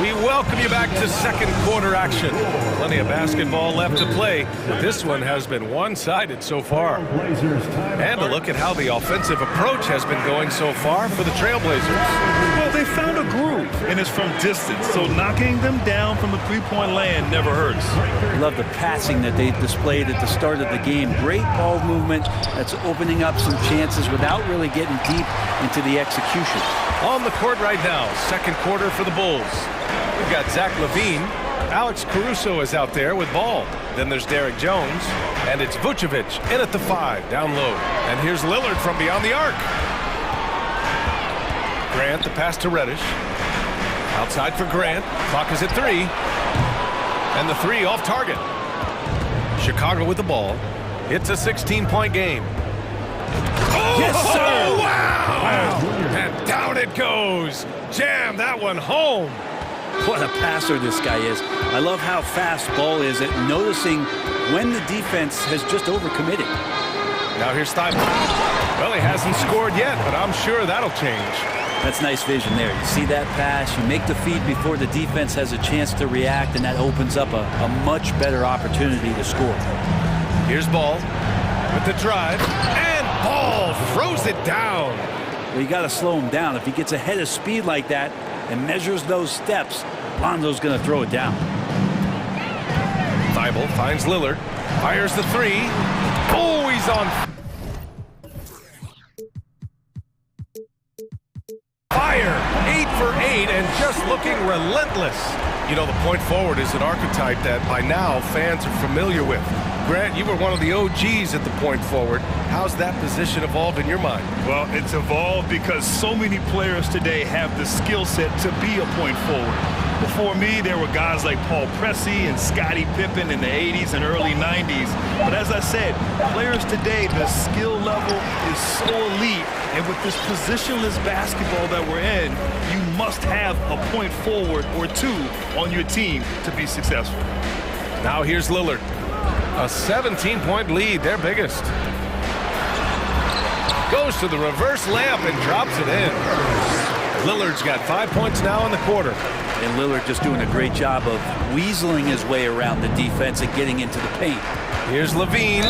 We welcome you back to second quarter action. Plenty of basketball left to play, but this one has been one-sided so far. And a look at how the offensive approach has been going so far for the Trailblazers. Well, they found a groove, and it's from distance, so knocking them down from the three-point land never hurts. I love the passing that they displayed at the start of the game. Great ball movement that's opening up some chances without really getting deep into the execution. On the court right now, second quarter for the Bulls. We've got Zach LaVine. Alex Caruso is out there with ball. Then there's Derek Jones. And it's Vucevic in at the 5, down low. And here's Lillard from beyond the arc. Grant, the pass to Reddish. Outside for Grant. Clock is at 3. And the 3 off target. Chicago with the ball. It's a 16-point game. Oh, yes, sir! Wow! And down it goes. Jam that one home. What a passer this guy is. I love how fast Ball is at noticing when the defense has just overcommitted. Now here's Thibault. Well, he hasn't scored yet, but I'm sure that'll change. That's nice vision there. You see that pass, you make the feed before the defense has a chance to react, and that opens up a much better opportunity to score. Here's Ball with the drive, and Ball throws it down. Well, you got to slow him down. If he gets ahead of speed like that and measures those steps, Lonzo's going to throw it down. Thibault finds Lillard, fires the 3. Oh, he's on fire. 8 for 8 and just looking relentless. You know, the point forward is an archetype that by now fans are familiar with. Grant, you were one of the OGs at the point forward. How's that position evolved in your mind? Well, it's evolved because so many players today have the skill set to be a point forward. Before me, there were guys like Paul Pressey and Scottie Pippen in the 80s and early 90s. But as I said, players today, the skill level is so elite. And with this positionless basketball that we're in, you must have a point forward or 2 on your team to be successful. Now here's Lillard. A 17-point lead, their biggest. Goes to the reverse layup and drops it in. Lillard's got 5 points now in the quarter. And Lillard just doing a great job of weaseling his way around the defense and getting into the paint. Here's LaVine.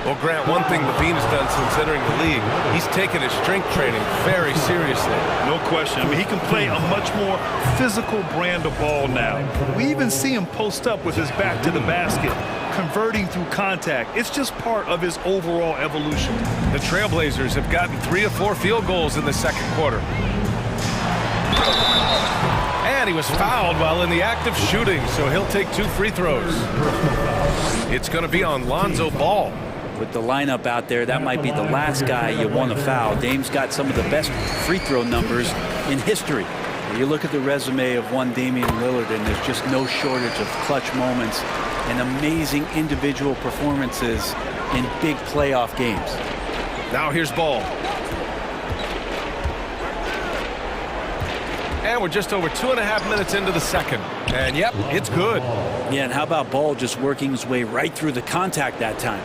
Well, Grant, one thing LaVine has done since entering the league, he's taken his strength training very seriously. No question. I mean, he can play a much more physical brand of ball now. We even see him post up with his back to the basket, converting through contact. It's just part of his overall evolution. The Trailblazers have gotten 3 of 4 field goals in the second quarter. And he was fouled while in the act of shooting, so he'll take 2 free throws. It's going to be on Lonzo Ball. With the lineup out there, that might be the last guy you want to foul. Dame's got some of the best free throw numbers in history. You look at the resume of one Damian Lillard, and there's just no shortage of clutch moments and amazing individual performances in big playoff games. Now here's Ball. And we're just over 2.5 minutes into the second. And yep, it's good. Yeah, and how about Ball just working his way right through the contact that time?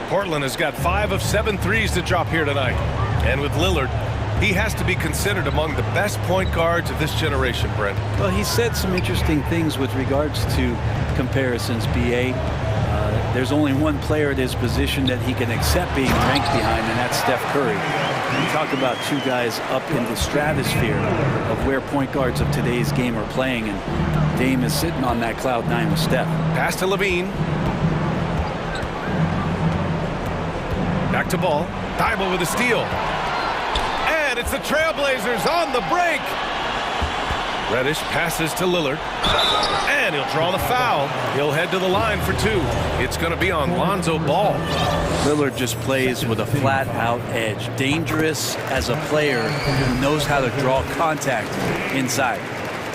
Portland has got 5 of 7 threes to drop here tonight. And with Lillard, he has to be considered among the best point guards of this generation, Brent. Well, he said some interesting things with regards to comparisons, B.A. There's only one player at his position that he can accept being ranked behind, and that's Steph Curry. You talk about 2 guys up in the stratosphere of where point guards of today's game are playing, and Dame is sitting on that cloud 9 with Steph. Pass to Levine. Back to Ball. Thibault with a steal. And it's the Trailblazers on the break. Reddish passes to Lillard. And he'll draw the foul. He'll head to the line for 2. It's going to be on Lonzo Ball. Lillard just plays with a flat-out edge. Dangerous as a player who knows how to draw contact inside.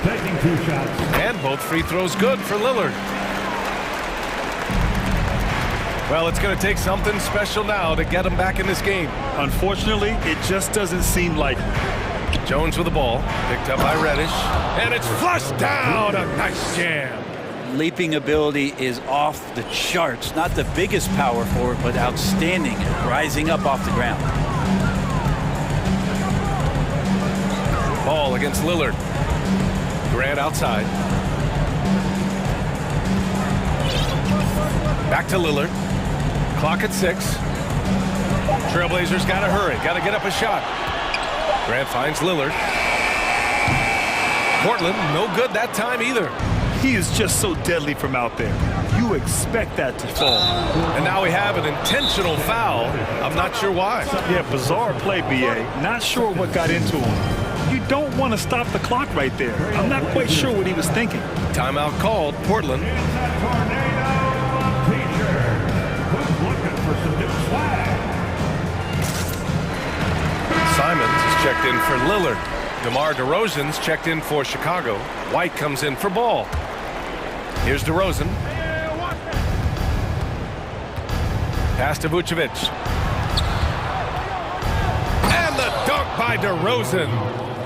Taking 2 shots. And both free throws good for Lillard. Well, it's going to take something special now to get him back in this game. Unfortunately, it just doesn't seem like Jones with the ball, picked up by Reddish, and it's flushed down. A nice jam. Leaping ability is off the charts. Not the biggest power forward, but outstanding at rising up off the ground. Ball against Lillard. Grant outside. Back to Lillard. Clock at 6. Trailblazers got to hurry. Got to get up a shot. Grant finds Lillard. Portland, no good that time either. He is just so deadly from out there. You expect that to fall. And now we have an intentional foul. I'm not sure why. Yeah, bizarre play, B.A. Not sure what got into him. You don't want to stop the clock right there. I'm not quite sure what he was thinking. Timeout called, Portland. Simons is checked in for Lillard. DeMar DeRozan's checked in for Chicago. White comes in for Ball. Here's DeRozan. Pass to Vucevic. And the dunk by DeRozan.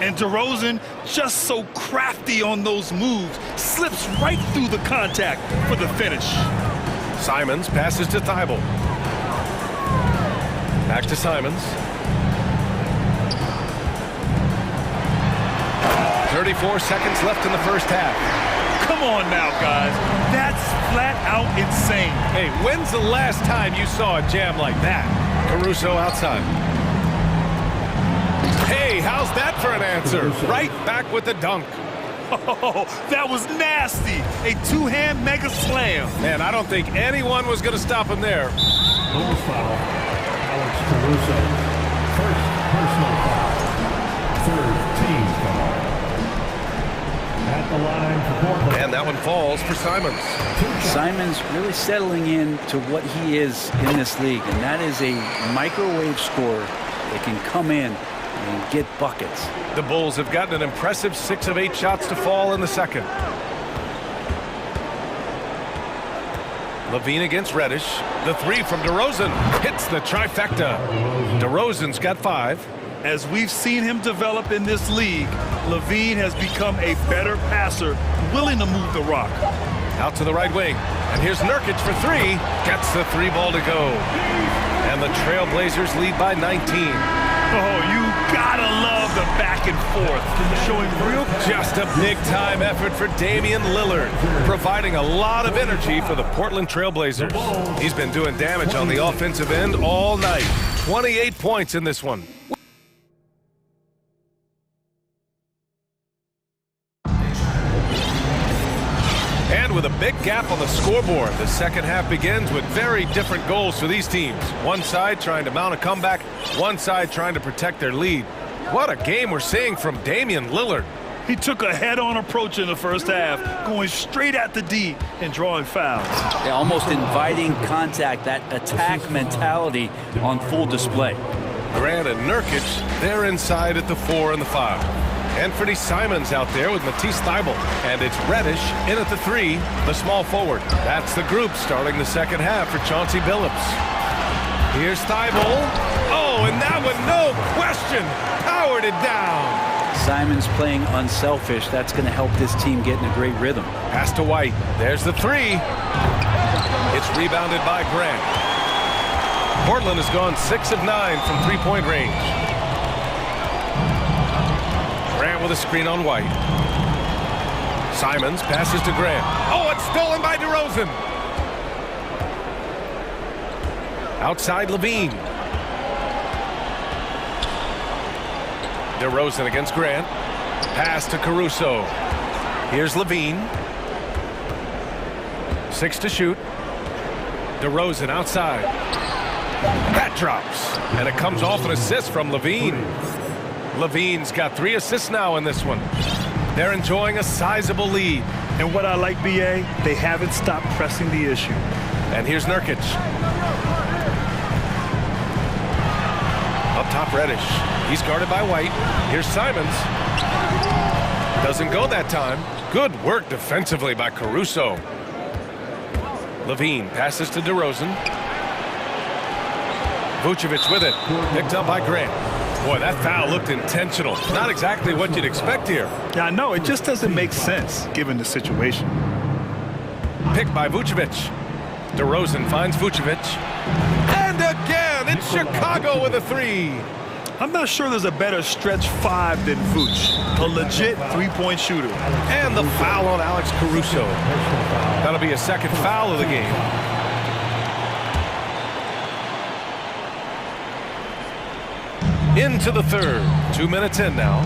And DeRozan, just so crafty on those moves, slips right through the contact for the finish. Simons passes to Thibault. Back to Simons. 34 seconds left in the first half. Come on now, guys. That's flat out insane. Hey, when's the last time you saw a jam like that? Caruso outside. Hey, how's that for an answer? Right back with the dunk. Oh, that was nasty. A 2-hand mega slam. Man, I don't think anyone was going to stop him there. Goal foul. Alex Caruso. First personal foul. Third team foul. At the line for Portland. And that one falls for Simons. Simons really settling in to what he is in this league, and that is a microwave scorer that can come in and get buckets. The Bulls have gotten an impressive 6 of 8 shots to fall in the second. Levine against Reddish. The 3 from DeRozan hits the trifecta. DeRozan's got 5. As we've seen him develop in this league, Levine has become a better passer, willing to move the rock. Out to the right wing. And here's Nurkic for 3. Gets the 3 ball to go. And the Trailblazers lead by 19. Oh, you gotta love the back and forth. Showing real... Just a big-time effort for Damian Lillard, providing a lot of energy for the Portland Trailblazers. He's been doing damage on the offensive end all night. 28 points in this one. And with a big gap on the scoreboard, the second half begins with very different goals for these teams. One side trying to mount a comeback, one side trying to protect their lead. What a game we're seeing from Damian Lillard. He took a head-on approach in the first half, going straight at the D and drawing fouls. Yeah, almost inviting contact, that attack mentality on full display. Grant and Nurkic, they're inside at the 4 and the 5. Anthony Simons out there with Matisse Thybulle. And it's Reddish in at the 3, the small forward. That's the group starting the second half for Chauncey Billups. Here's Thybulle. Oh, and that one, no question, powered it down. Simons playing unselfish. That's going to help this team get in a great rhythm. Pass to White. There's the 3. It's rebounded by Grant. Portland has gone 6 of 9 from three-point range. Grant with a screen on White. Simons passes to Grant. Oh, it's stolen by DeRozan. Outside Levine. DeRozan against Grant. Pass to Caruso. Here's Levine. 6 to shoot. DeRozan outside. That drops. And it comes off an assist from Levine. Levine's got 3 assists now in this one. They're enjoying a sizable lead. And what I like, BA, they haven't stopped pressing the issue. And here's Nurkic. Up top, Reddish. He's guarded by White. Here's Simons. Doesn't go that time. Good work defensively by Caruso. Levine passes to DeRozan. Vucevic with it. Picked up by Grant. Boy, that foul looked intentional. Not exactly what you'd expect here. Yeah, I know. It just doesn't make sense given the situation. Picked by Vucevic. DeRozan finds Vucevic. And again, it's Chicago with a 3. I'm not sure there's a better stretch 5 than Vooch. A legit three-point shooter. And the foul on Alex Caruso. That'll be a second foul of the game. Into the third. 2 minutes in now.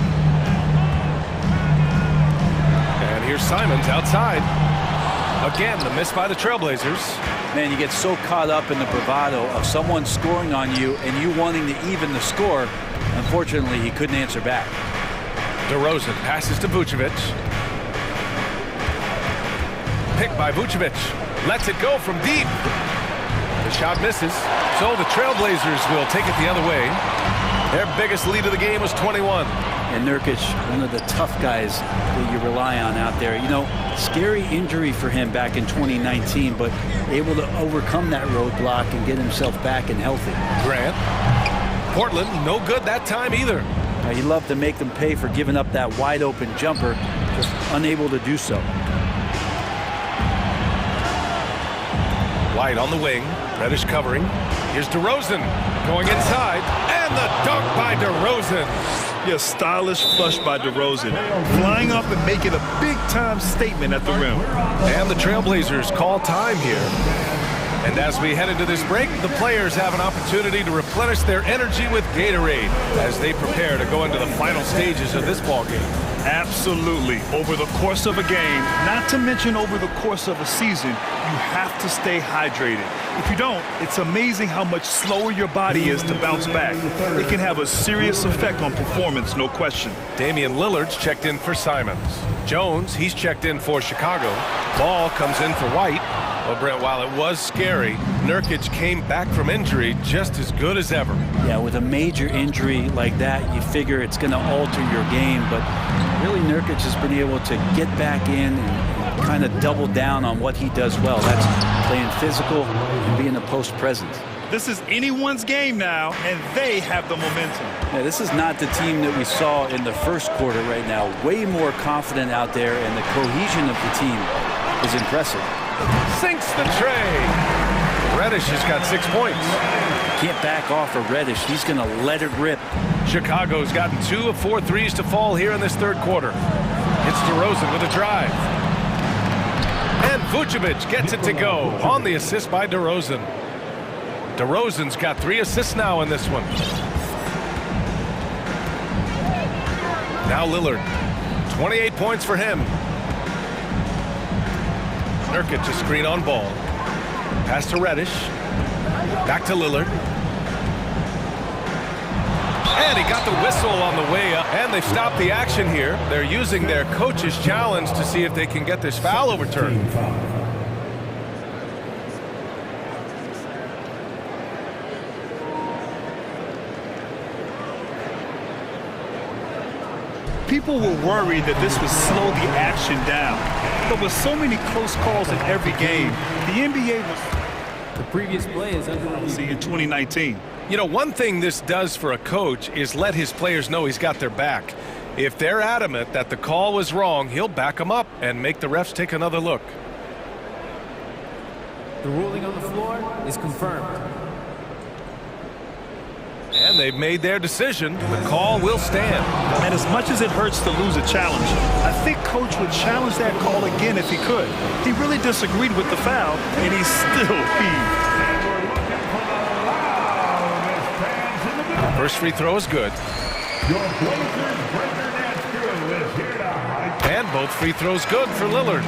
And here's Simons outside. Again, the miss by the Trailblazers. Man, you get so caught up in the bravado of someone scoring on you and you wanting to even the score. Unfortunately, he couldn't answer back. DeRozan passes to Vucevic. Picked by Vucevic. Lets it go from deep. The shot misses. So the Trailblazers will take it the other way. Their biggest lead of the game was 21. And Nurkic, one of the tough guys that you rely on out there. You know, scary injury for him back in 2019, but able to overcome that roadblock and get himself back and healthy. Grant. Portland, no good that time either. He'd love to make them pay for giving up that wide open jumper, just unable to do so. White on the wing. Reddish covering. Here's DeRozan going inside. And the dunk by DeRozan. Yeah, stylish flush by DeRozan. Flying up and making a big-time statement at the rim. And the Trailblazers call time here. And as we head into this break, the players have an opportunity to replenish their energy with Gatorade as they prepare to go into the final stages of this ballgame. Absolutely. Over the course of a game, not to mention over the course of a season, you have to stay hydrated. If you don't, it's amazing how much slower your body is to bounce back. It can have a serious effect on performance, no question. Damian Lillard's checked in for Simons. Jones, he's checked in for Chicago. Ball comes in for White. Well, Brent, while it was scary, Nurkic came back from injury just as good as ever. Yeah, with a major injury like that, you figure it's going to alter your game, but really Nurkic has been able to get back in and kind of double down on what he does well. That's playing physical and being a post presence. This is anyone's game now, and they have the momentum. Yeah, this is not the team that we saw in the first quarter right now. Way more confident out there, and the cohesion of the team is impressive. Sinks the tray. Reddish has got 6 points. Can't back off of Reddish. He's going to let it rip. Chicago's gotten 2 of 4 threes to fall here in this third quarter. It's DeRozan with a drive. And Vucevic gets it to go on the assist by DeRozan. DeRozan's got 3 assists now in this one. Now Lillard. 28 points for him. Nurkic a screen on ball. Pass to Reddish. Back to Lillard. And he got the whistle on the way up. And they've stopped the action here. They're using their coach's challenge to see if they can get this foul overturned. People were worried that this would slow the action down. But with so many close calls in every game, the NBA was... The previous play is under review. In 2019. You know, one thing this does for a coach is let his players know he's got their back. If they're adamant that the call was wrong, he'll back them up and make the refs take another look. The ruling on the floor is confirmed. And they've made their decision. The call will stand. And as much as it hurts to lose a challenge, I think Coach would challenge that call again if he could. He really disagreed with the foul, and he still heaved. First free throw is good. And both free throws good for Lillard.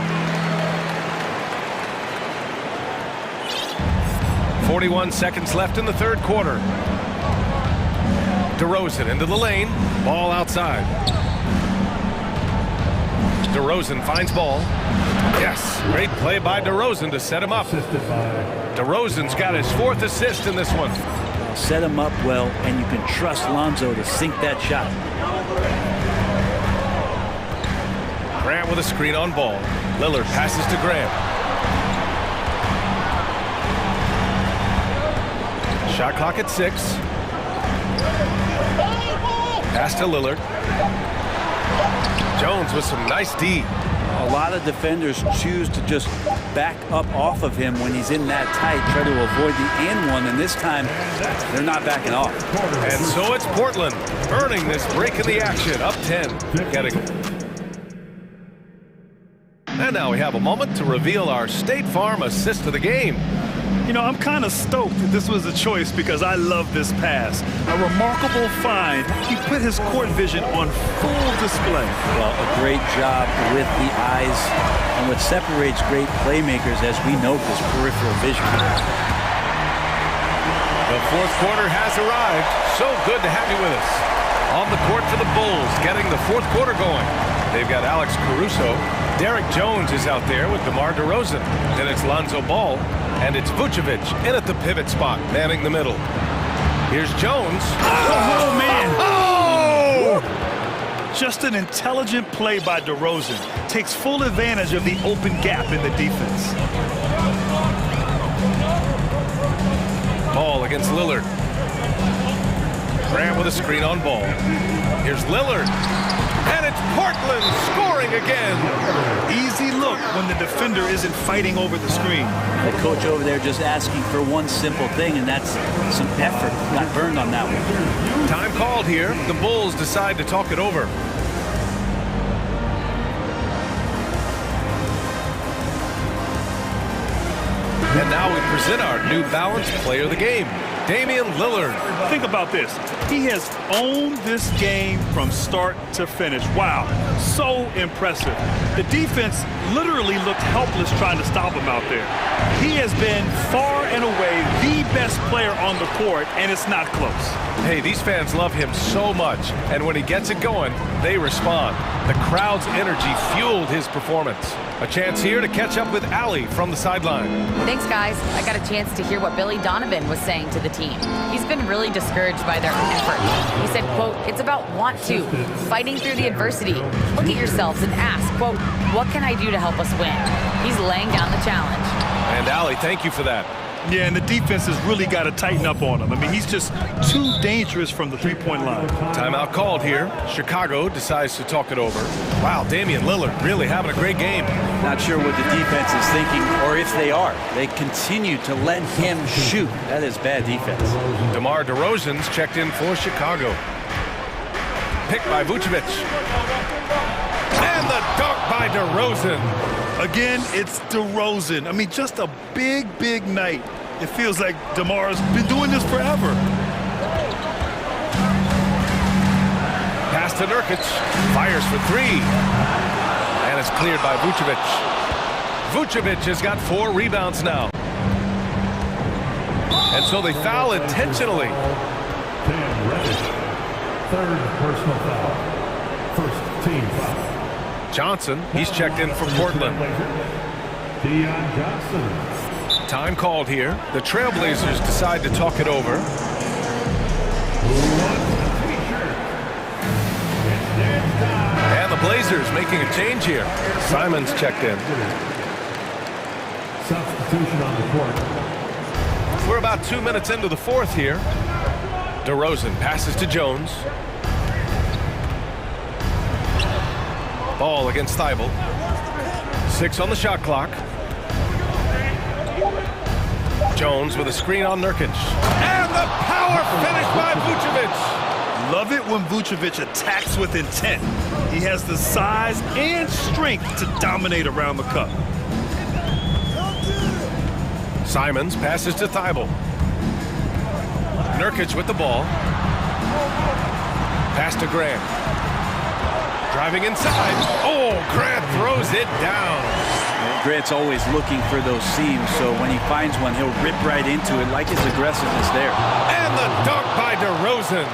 41 seconds left in the third quarter. DeRozan into the lane. Ball outside. DeRozan finds ball. Yes, great play by DeRozan to set him up. DeRozan's got his 4th assist in this one. Set him up well, and you can trust Lonzo to sink that shot. Grant with a screen on ball. Lillard passes to Grant. Shot clock at 6. Pass to Lillard. Jones with some nice D. A lot of defenders choose to just back up off of him when he's in that tight, try to avoid the and one, and this time they're not backing off. And so it's Portland earning this break in the action, up 10. And now we have a moment to reveal our State Farm assist of the game. You know, I'm kind of stoked that this was a choice because I love this pass. A remarkable find. He put his court vision on full display. Well, a great job with the eyes. And what separates great playmakers, as we note, is peripheral vision. The fourth quarter has arrived. So good to have you with us. On the court for the Bulls, getting the fourth quarter going. They've got Alex Caruso. Derek Jones is out there with DeMar DeRozan. Then it's Lonzo Ball. And it's Vucevic in at the pivot spot, manning the middle. Here's Jones. Oh, man. Oh! Just an intelligent play by DeRozan. Takes full advantage of the open gap in the defense. Ball against Lillard. Grant with a screen on ball. Here's Lillard. And it's Portland scoring again. Easy look when the defender isn't fighting over the screen. The coach over there just asking for one simple thing, and that's some effort. Got burned on that one. Time called here. The Bulls decide to talk it over. And now we present our New Balance Player of the Game, Damian Lillard. Think about this. He has owned this game from start to finish. Wow, so impressive. The defense literally looked helpless trying to stop him out there. He has been far and away the best player on the court, and it's not close. Hey, these fans love him so much, and when he gets it going, they respond. The crowd's energy fueled his performance. A chance here to catch up with Allie from the sideline. Thanks, guys. I got a chance to hear what Billy Donovan was saying to the team. He's been really discouraged by their effort. He said, quote, it's about want to, fighting through the adversity. Look at yourselves and ask, quote, what can I do to help us win? He's laying down the challenge. And Allie, thank you for that. Yeah, and the defense has really got to tighten up on him. I mean, he's just too dangerous from the three-point line. Timeout called here. Chicago decides to talk it over. Wow, Damian Lillard really having a great game. Not sure what the defense is thinking, or if they are. They continue to let him shoot. That is bad defense. DeMar DeRozan's checked in for Chicago. Picked by Vucevic. And the dunk by DeRozan. Again, it's DeRozan. I mean, just a big, big night. It feels like DeMar's been doing this forever. Pass to Nurkic. Fires for 3. And it's cleared by Vucevic. Vucevic has got 4 rebounds now. And so they foul intentionally. Third personal foul. First team foul. Johnson, he's checked in for Portland. Deion Johnson. Time called here. The Trailblazers decide to talk it over. And the Blazers making a change here. Simons checked in. Substitution on the court. We're about 2 minutes into the fourth here. DeRozan passes to Jones. Ball against Thibault. 6 on the shot clock. Jones with a screen on Nurkic. And the power finish by Vucevic. Love it when Vucevic attacks with intent. He has the size and strength to dominate around the cup. Simons passes to Thibault. Nurkic with the ball. Pass to Grant. Driving inside. Oh, Grant throws it down. Grant's always looking for those seams, so when he finds one, he'll rip right into it, like his aggressiveness there. And the dunk by DeRozan.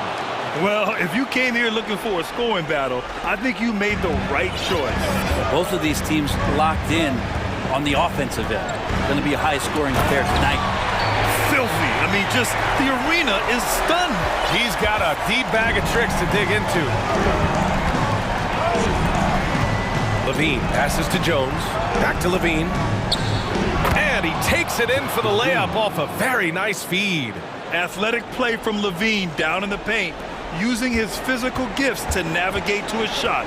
Well, if you came here looking for a scoring battle, I think you made the right choice. Both of these teams locked in on the offensive end. Going to be a high-scoring affair tonight. Filthy. I mean, just the arena is stunned. He's got a deep bag of tricks to dig into. Levine passes to Jones. Back to Levine. And he takes it in for the layup off a very nice feed. Athletic play from Levine down in the paint, using his physical gifts to navigate to his shot.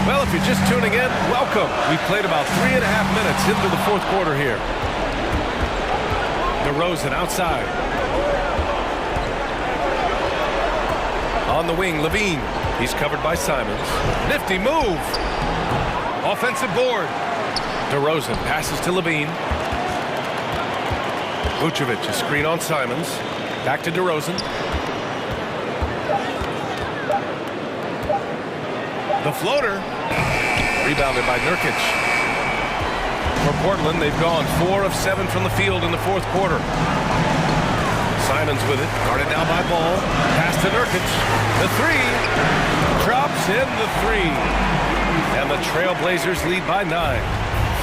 Well, if you're just tuning in, welcome. We've played about 3.5 minutes into the fourth quarter here. DeRozan outside. On the wing, Levine. He's covered by Simons. Nifty move. Offensive board. DeRozan passes to Levine. Vucevic, a screen on Simons. Back to DeRozan. The floater. Rebounded by Nurkic. For Portland, they've gone 4 of 7 from the field in the fourth quarter. Simons with it. Guarded now by Ball. Pass to Nurkic. The three. Drops in the three. And the Trailblazers lead by 9.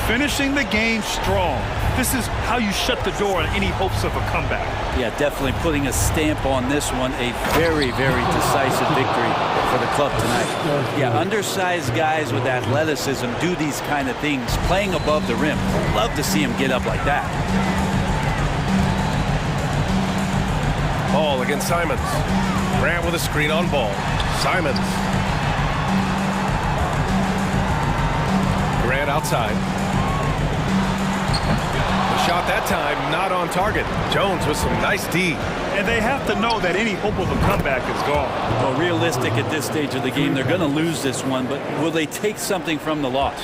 Finishing the game strong. This is how you shut the door on any hopes of a comeback. Yeah, definitely putting a stamp on this one. A very, very decisive victory for the club tonight. Yeah, undersized guys with athleticism do these kind of things, playing above the rim. Love to see him get up like that. Ball against Simons. Grant with a screen on Ball. Simons. Grant outside. Shot that time, not on target. Jones with some nice D. And they have to know that any hope of a comeback is gone. Well, realistic at this stage of the game, they're going to lose this one, but will they take something from the loss?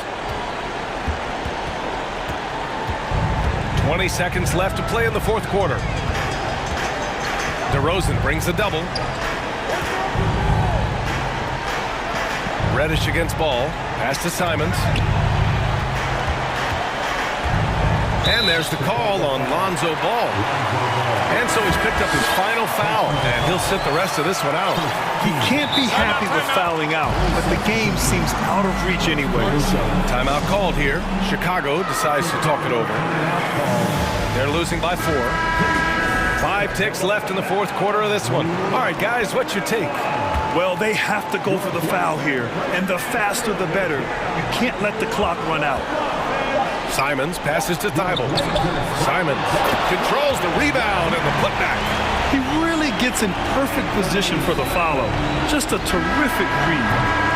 20 seconds left to play in the fourth quarter. DeRozan brings the double. Reddish against Ball. Pass to Simons. And there's the call on Lonzo Ball. And so he's picked up his final foul, and he'll sit the rest of this one out. He can't be happy with fouling out, but the game seems out of reach anyway. Timeout called here. Chicago decides to talk it over. They're losing by 4. 5 ticks left in the fourth quarter of this one. All right, guys, what's your take? Well, they have to go for the foul here, and the faster the better. You can't let the clock run out. Simons passes to Thibault. Simons controls the rebound and the putback. He really gets in perfect position for the follow. Just a terrific read.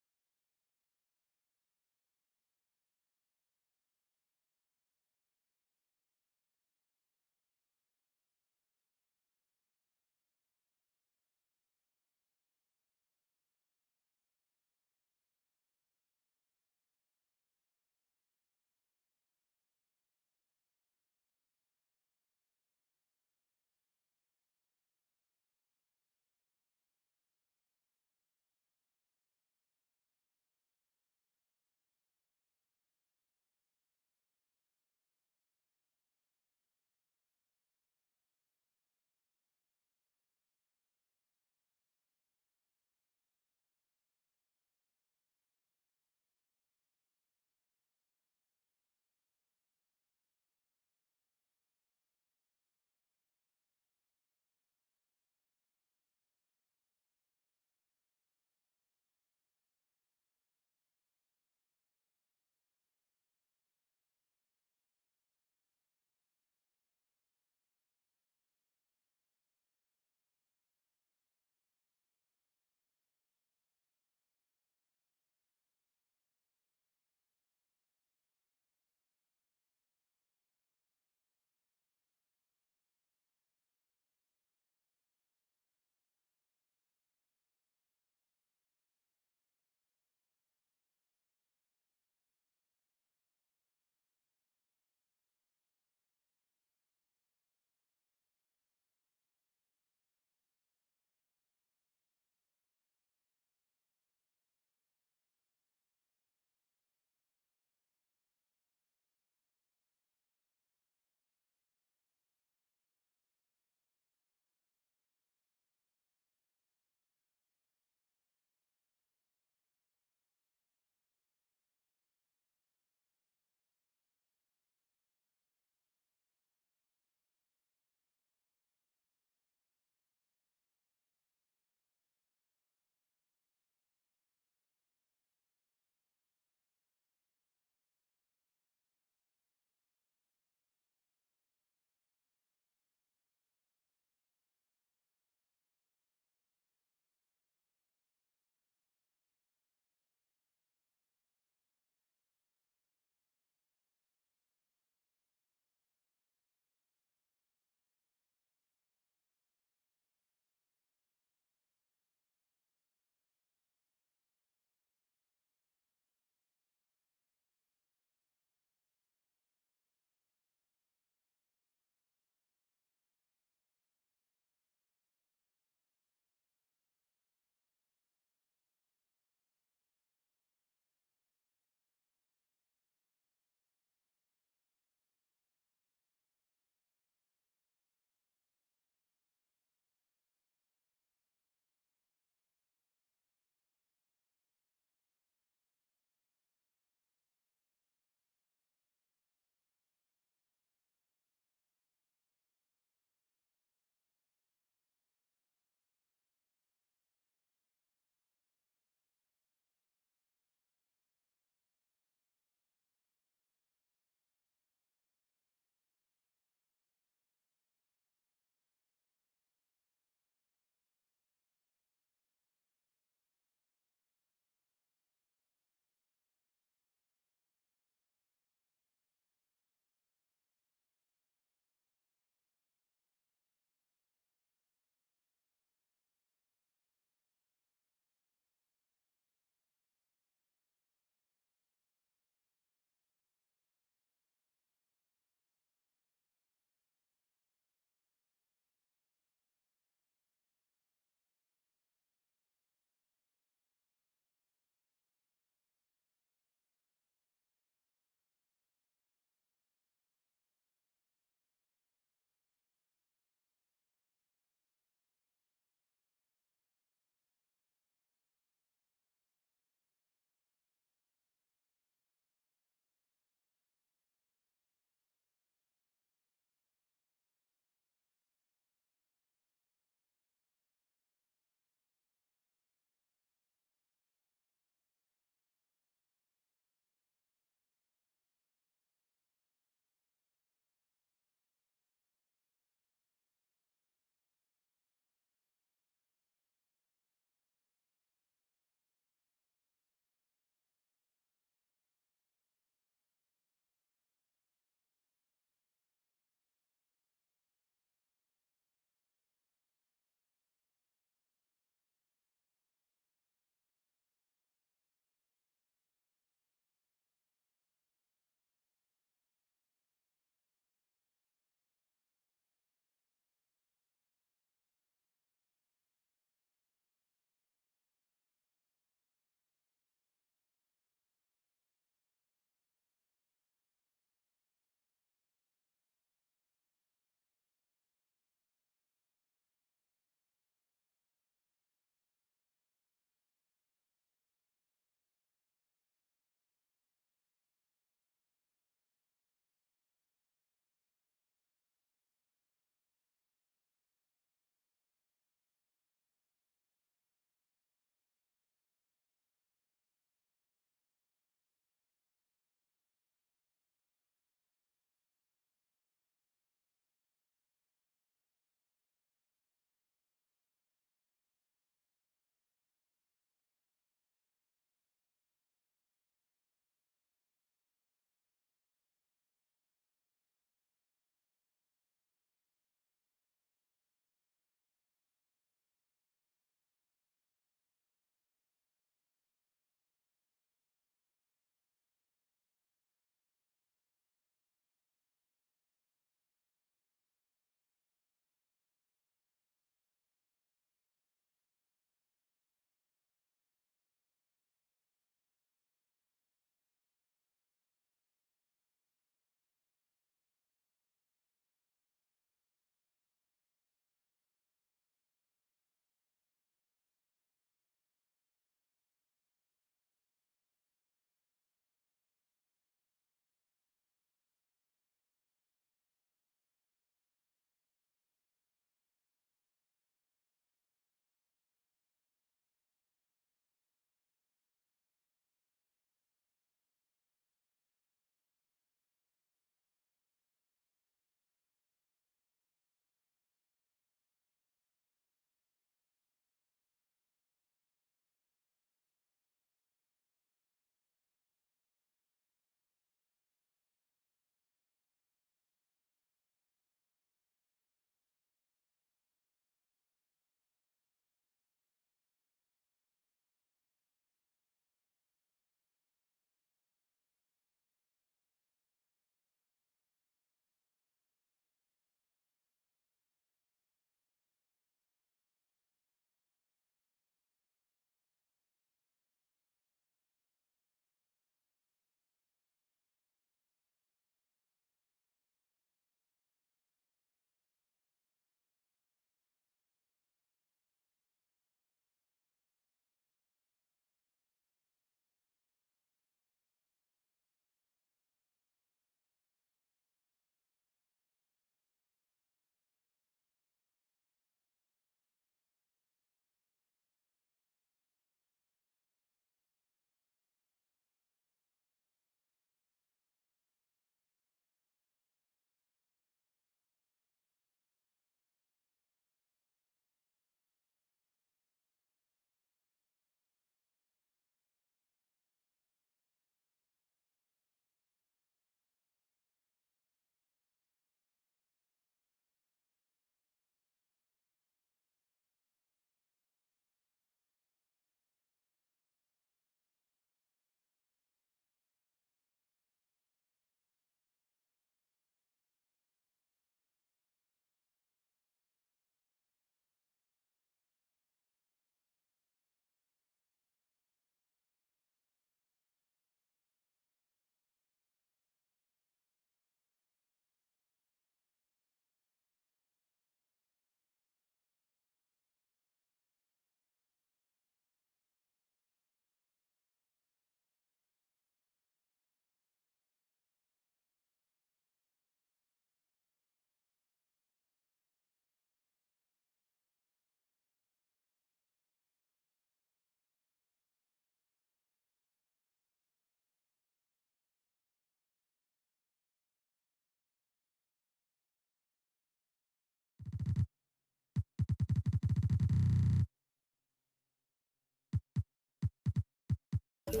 Here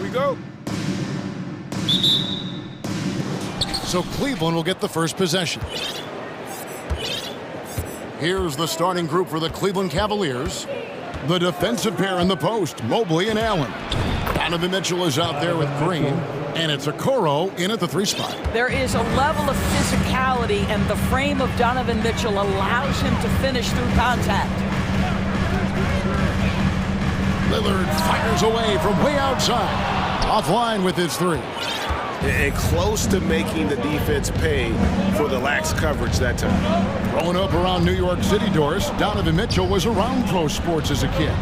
we go. So Cleveland will get the first possession. Here's the starting group for the Cleveland Cavaliers. The defensive pair in the post, Mobley and Allen. Donovan Mitchell is out there with Green, and it's Okoro in at the 3 spot. There is a level of physicality, and the frame of Donovan Mitchell allows him to finish through contact. Lillard fires away from way outside. Offline with his 3. And close to making the defense pay for the lax coverage that time. Growing up around New York City, Doris, Donovan Mitchell was around pro sports as a kid.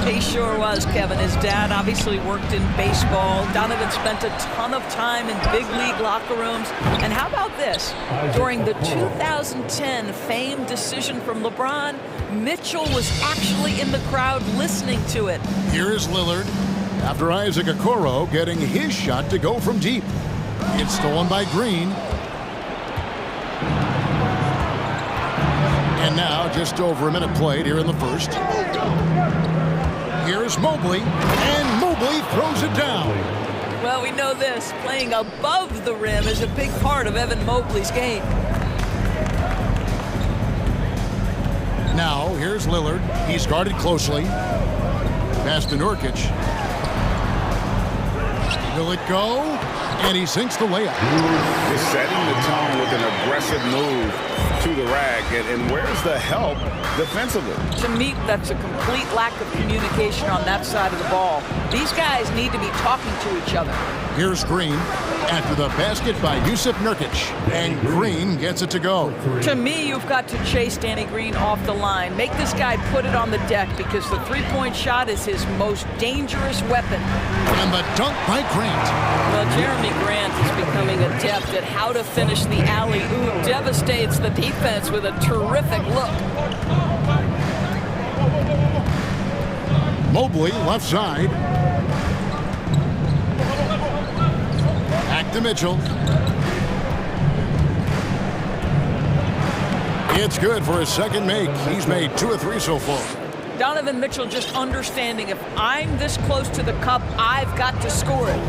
He sure was, Kevin. His dad obviously worked in baseball. Donovan spent a ton of time in big league locker rooms. And how about this? During the 2010 famed decision from LeBron, Mitchell was actually in the crowd listening to it. Here is Lillard after Isaac Okoro getting his shot to go from deep. It's stolen by Green. And now just over a minute played here in the first. Here's Mobley, and Mobley throws it down. Well, we know this. Playing above the rim is a big part of Evan Mobley's game. Now, here's Lillard. He's guarded closely. Pass to Nurkic. Will it go? And he sinks the layup. Just setting the tone with an aggressive move to the rack. And where's the help defensively? To me, that's a complete lack of communication on that side of the ball. These guys need to be talking to each other. Here's Green after the basket by Yusuf Nurkic. And Green gets it to go. To me, you've got to chase Danny Green off the line. Make this guy put it on the deck because the three-point shot is his most dangerous weapon. And the dunk by Grant. Well, Jeremy Grant is becoming adept at how to finish the alley-oop. Devastates the defense with a terrific look. Mobley left side. Back to Mitchell. It's good for his second make. He's made 2 of 3 so far. Donovan Mitchell just understanding if I'm this close to the cup, I've got to score it.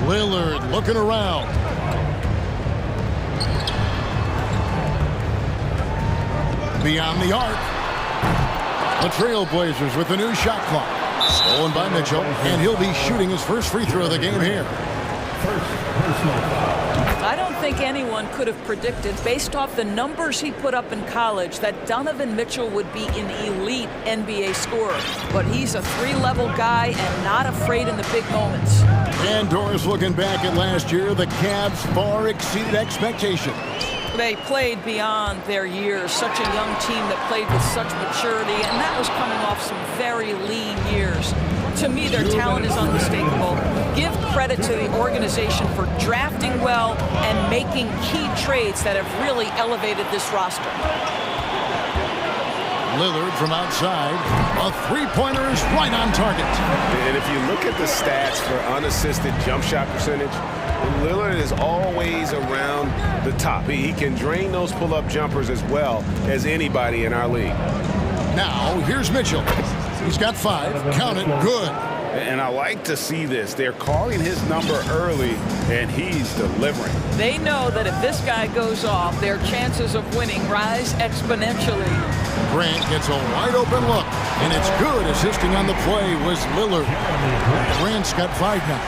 Lillard looking around. Beyond the arc. The Trailblazers with the new shot clock. Stolen by Mitchell, and he'll be shooting his first free throw of the game here. I don't think anyone could have predicted, based off the numbers he put up in college, that Donovan Mitchell would be an elite NBA scorer. But he's a 3-level guy and not afraid in the big moments. And Doris, looking back at last year, the Cavs far exceeded expectations. They played beyond their years. Such a young team that played with such maturity, and that was coming off some very lean years. To me, their talent is unmistakable. Give credit to the organization for drafting well and making key trades that have really elevated this roster. Lillard from outside. A three-pointer is right on target. And if you look at the stats for unassisted jump shot percentage, Lillard is always around the top. He can drain those pull-up jumpers as well as anybody in our league. Now, here's Mitchell. He's got 5. Count it. Good. And I like to see this. They're calling his number early, and he's delivering. They know that if this guy goes off, their chances of winning rise exponentially. Grant gets a wide-open look, and it's good. Assisting on the play was Lillard. Grant's got 5 now.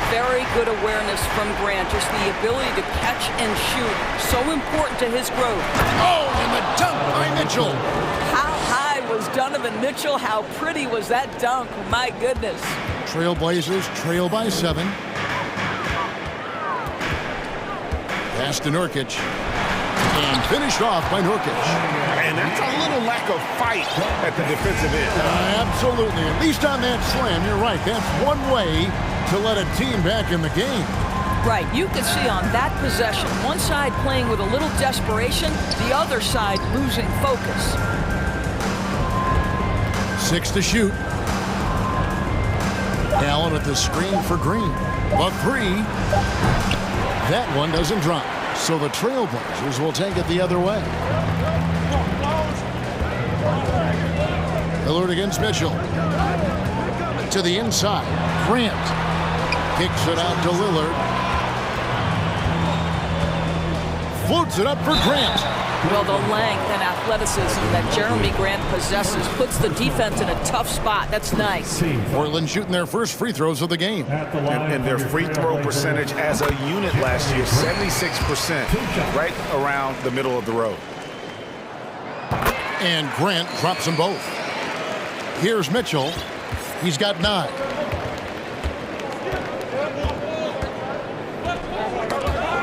very good awareness from Grant. Just the ability to catch and shoot. So important to his growth. Oh, and the dunk by Mitchell. How high was Donovan Mitchell? How pretty was that dunk? My goodness. Trailblazers trail by 7. Pass to Nurkic. And finished off by Nurkic. And that's a little lack of fight at the defensive end. Absolutely. At least on that slam, you're right. That's one way to let a team back in the game. Right. You can see on that possession, one side playing with a little desperation, the other side losing focus. 6 to shoot. Allen at the screen for Green. A 3. That one doesn't drop. So the Trailblazers will take it the other way. Lillard against Mitchell. To the inside. Grant kicks it out to Lillard. Floats it up for Grant. Well, the length and athleticism that Jeremy Grant possesses puts the defense in a tough spot. That's nice. Portland shooting their first free throws of the game. And their free throw percentage as a unit last year, 76%, right around the middle of the road. And Grant drops them both. Here's Mitchell. He's got 9.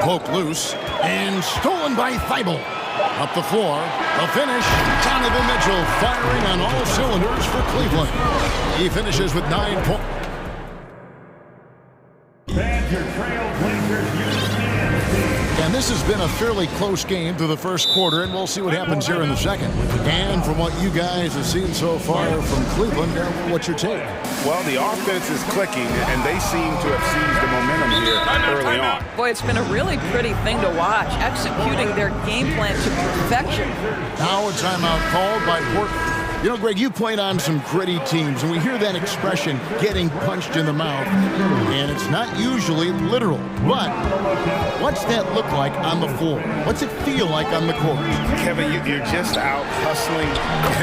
Poke loose and stolen by Thibault. Up the floor, the finish. Donovan Mitchell firing on all cylinders for Cleveland. He finishes with 9 points. And this has been a fairly close game through the first quarter, and we'll see what happens here in the second. And from what you guys have seen so far from Cleveland, what's your take? Well, the offense is clicking, and they seem to have seized the momentum here early on. Boy, it's been a really pretty thing to watch, executing their game plan to perfection. Now a timeout called by Portland. You know, Greg, you played on some gritty teams, and we hear that expression, getting punched in the mouth, and it's not usually literal. But what's that look like on the floor? What's it feel like on the court? Kevin, you're just out hustling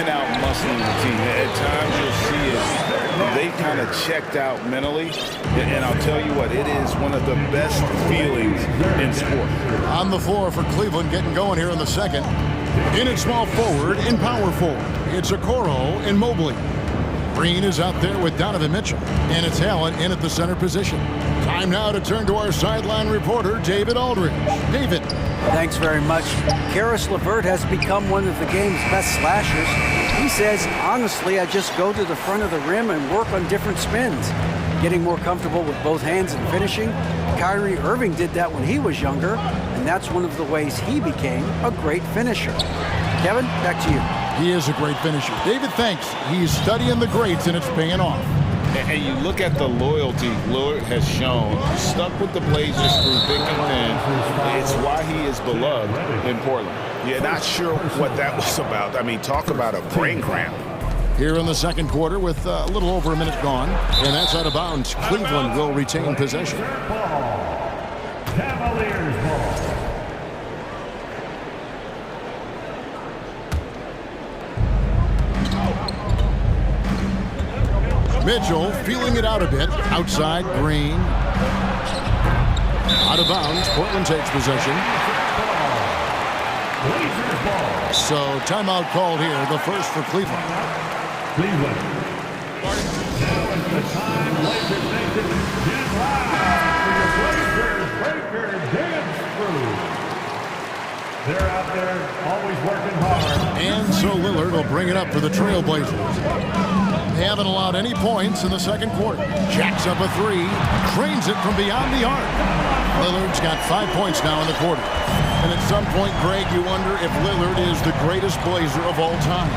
and out muscling the team. At times you'll see it. They kind of checked out mentally, and I'll tell you what, it is one of the best feelings in sport. On the floor for Cleveland, getting going here in the second. In at small forward and power forward, it's Okoro and Mobley. Green is out there with Donovan Mitchell, and it's Allen in at the center position. Time now to turn to our sideline reporter, David Aldridge. David. Thanks very much. Karis LeVert has become one of the game's best slashers. He says, honestly, I just go to the front of the rim and work on different spins. Getting more comfortable with both hands and finishing. Kyrie Irving did that when he was younger, and that's one of the ways he became a great finisher. Kevin, back to you. He is a great finisher. David, thanks. He's studying the greats, and it's paying off. And you look at the loyalty Lillard has shown, stuck with the Blazers through thick and thin. It's why he is beloved in Portland. You're not sure what that was about. I mean, talk about a brain cramp. Here in the second quarter with a little over a minute gone, and that's out of bounds. Cleveland will retain possession. Cavaliers ball. Mitchell feeling it out a bit. Outside, Green. Out of bounds. Portland takes possession. So timeout called here. The first for Cleveland. Cleveland. The time Blazers Nation get live for your Blazers dance crew. They're out there always working hard. And so Lillard will bring it up for the Trailblazers. They haven't allowed any points in the second quarter. Jacks up a 3, trains it from beyond the arc. Lillard's got 5 points now in the quarter. And at some point, Greg, you wonder if Lillard is the greatest Blazer of all time.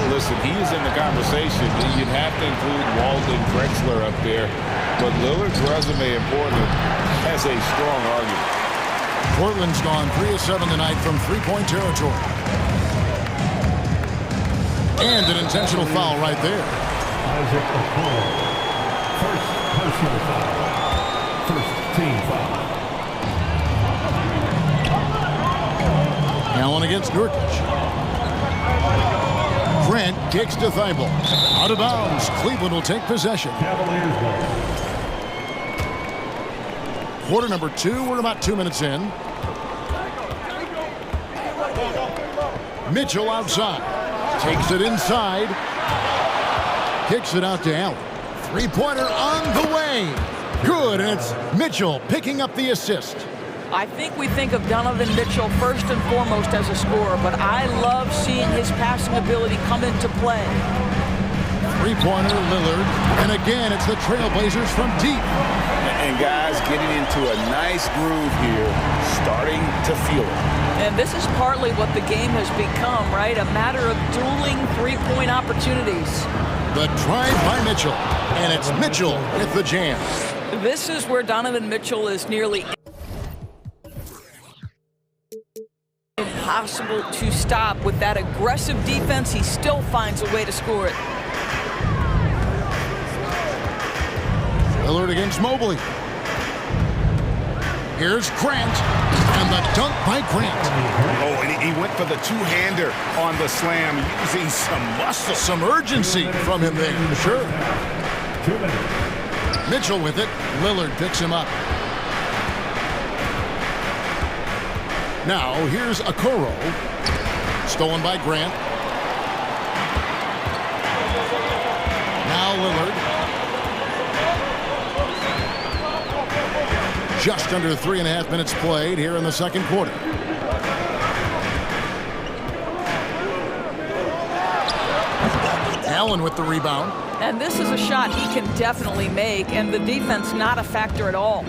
Listen, he is in the conversation. You'd have to include Walden Drexler up there. But Lillard's resume in Portland has a strong argument. Portland's gone 3 of 7 tonight from three-point territory. And an intentional foul right there. Isaac Okoro. First personal foul. First team foul. Allen against Nurkic. Grant kicks to Thibault. Out of bounds. Cleveland will take possession. Cavaliers ball. quarter number 2. We're about 2 minutes in. Mitchell outside. Takes it inside. Kicks it out to Allen. Three-pointer on the way. Good, and it's Mitchell picking up the assist. I think we think of Donovan Mitchell first and foremost as a scorer, but I love seeing his passing ability come into play. Three-pointer, Lillard. And again, it's the Trailblazers from deep. And guys getting into a nice groove here, starting to feel it. And this is partly what the game has become, right? A matter of dueling three-point opportunities. The drive by Mitchell, and it's Mitchell with the jam. This is where Donovan Mitchell is nearly impossible to stop. With that aggressive defense, he still finds a way to score it. Lillard against Mobley. Here's Grant, and the dunk by Grant. Oh, and he went for the two-hander on the slam, using some muscle. Some urgency from him there, sure. Mitchell with it. Lillard picks him up. Now, here's Okoro. Stolen by Grant. Now Lillard. Just under 3.5 minutes played here in the second quarter. Allen with the rebound. And this is a shot he can definitely make, and the defense not a factor at all.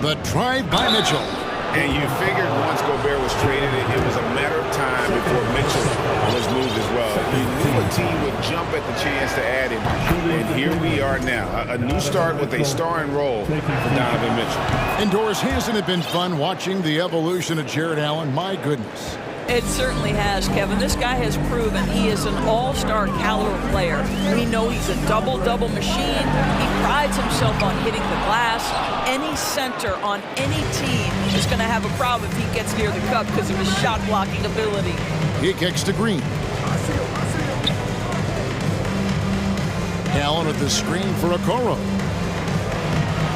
The drive by Mitchell. And you figured once Gobert was traded, it was a matter of time before Mitchell was moved as well. You knew a team would jump at the chance to add him. And here we are now. A new start with a starring role for Donovan Mitchell. Indoors, hasn't it been fun watching the evolution of Jared Allen? My goodness. It certainly has, Kevin. This guy has proven he is an all-star caliber player. We know he's a double-double machine. He prides himself on hitting the glass. Any center on any team is going to have a problem if he gets near the cup because of his shot-blocking ability. He kicks to Green. Allen with the screen for Okoro.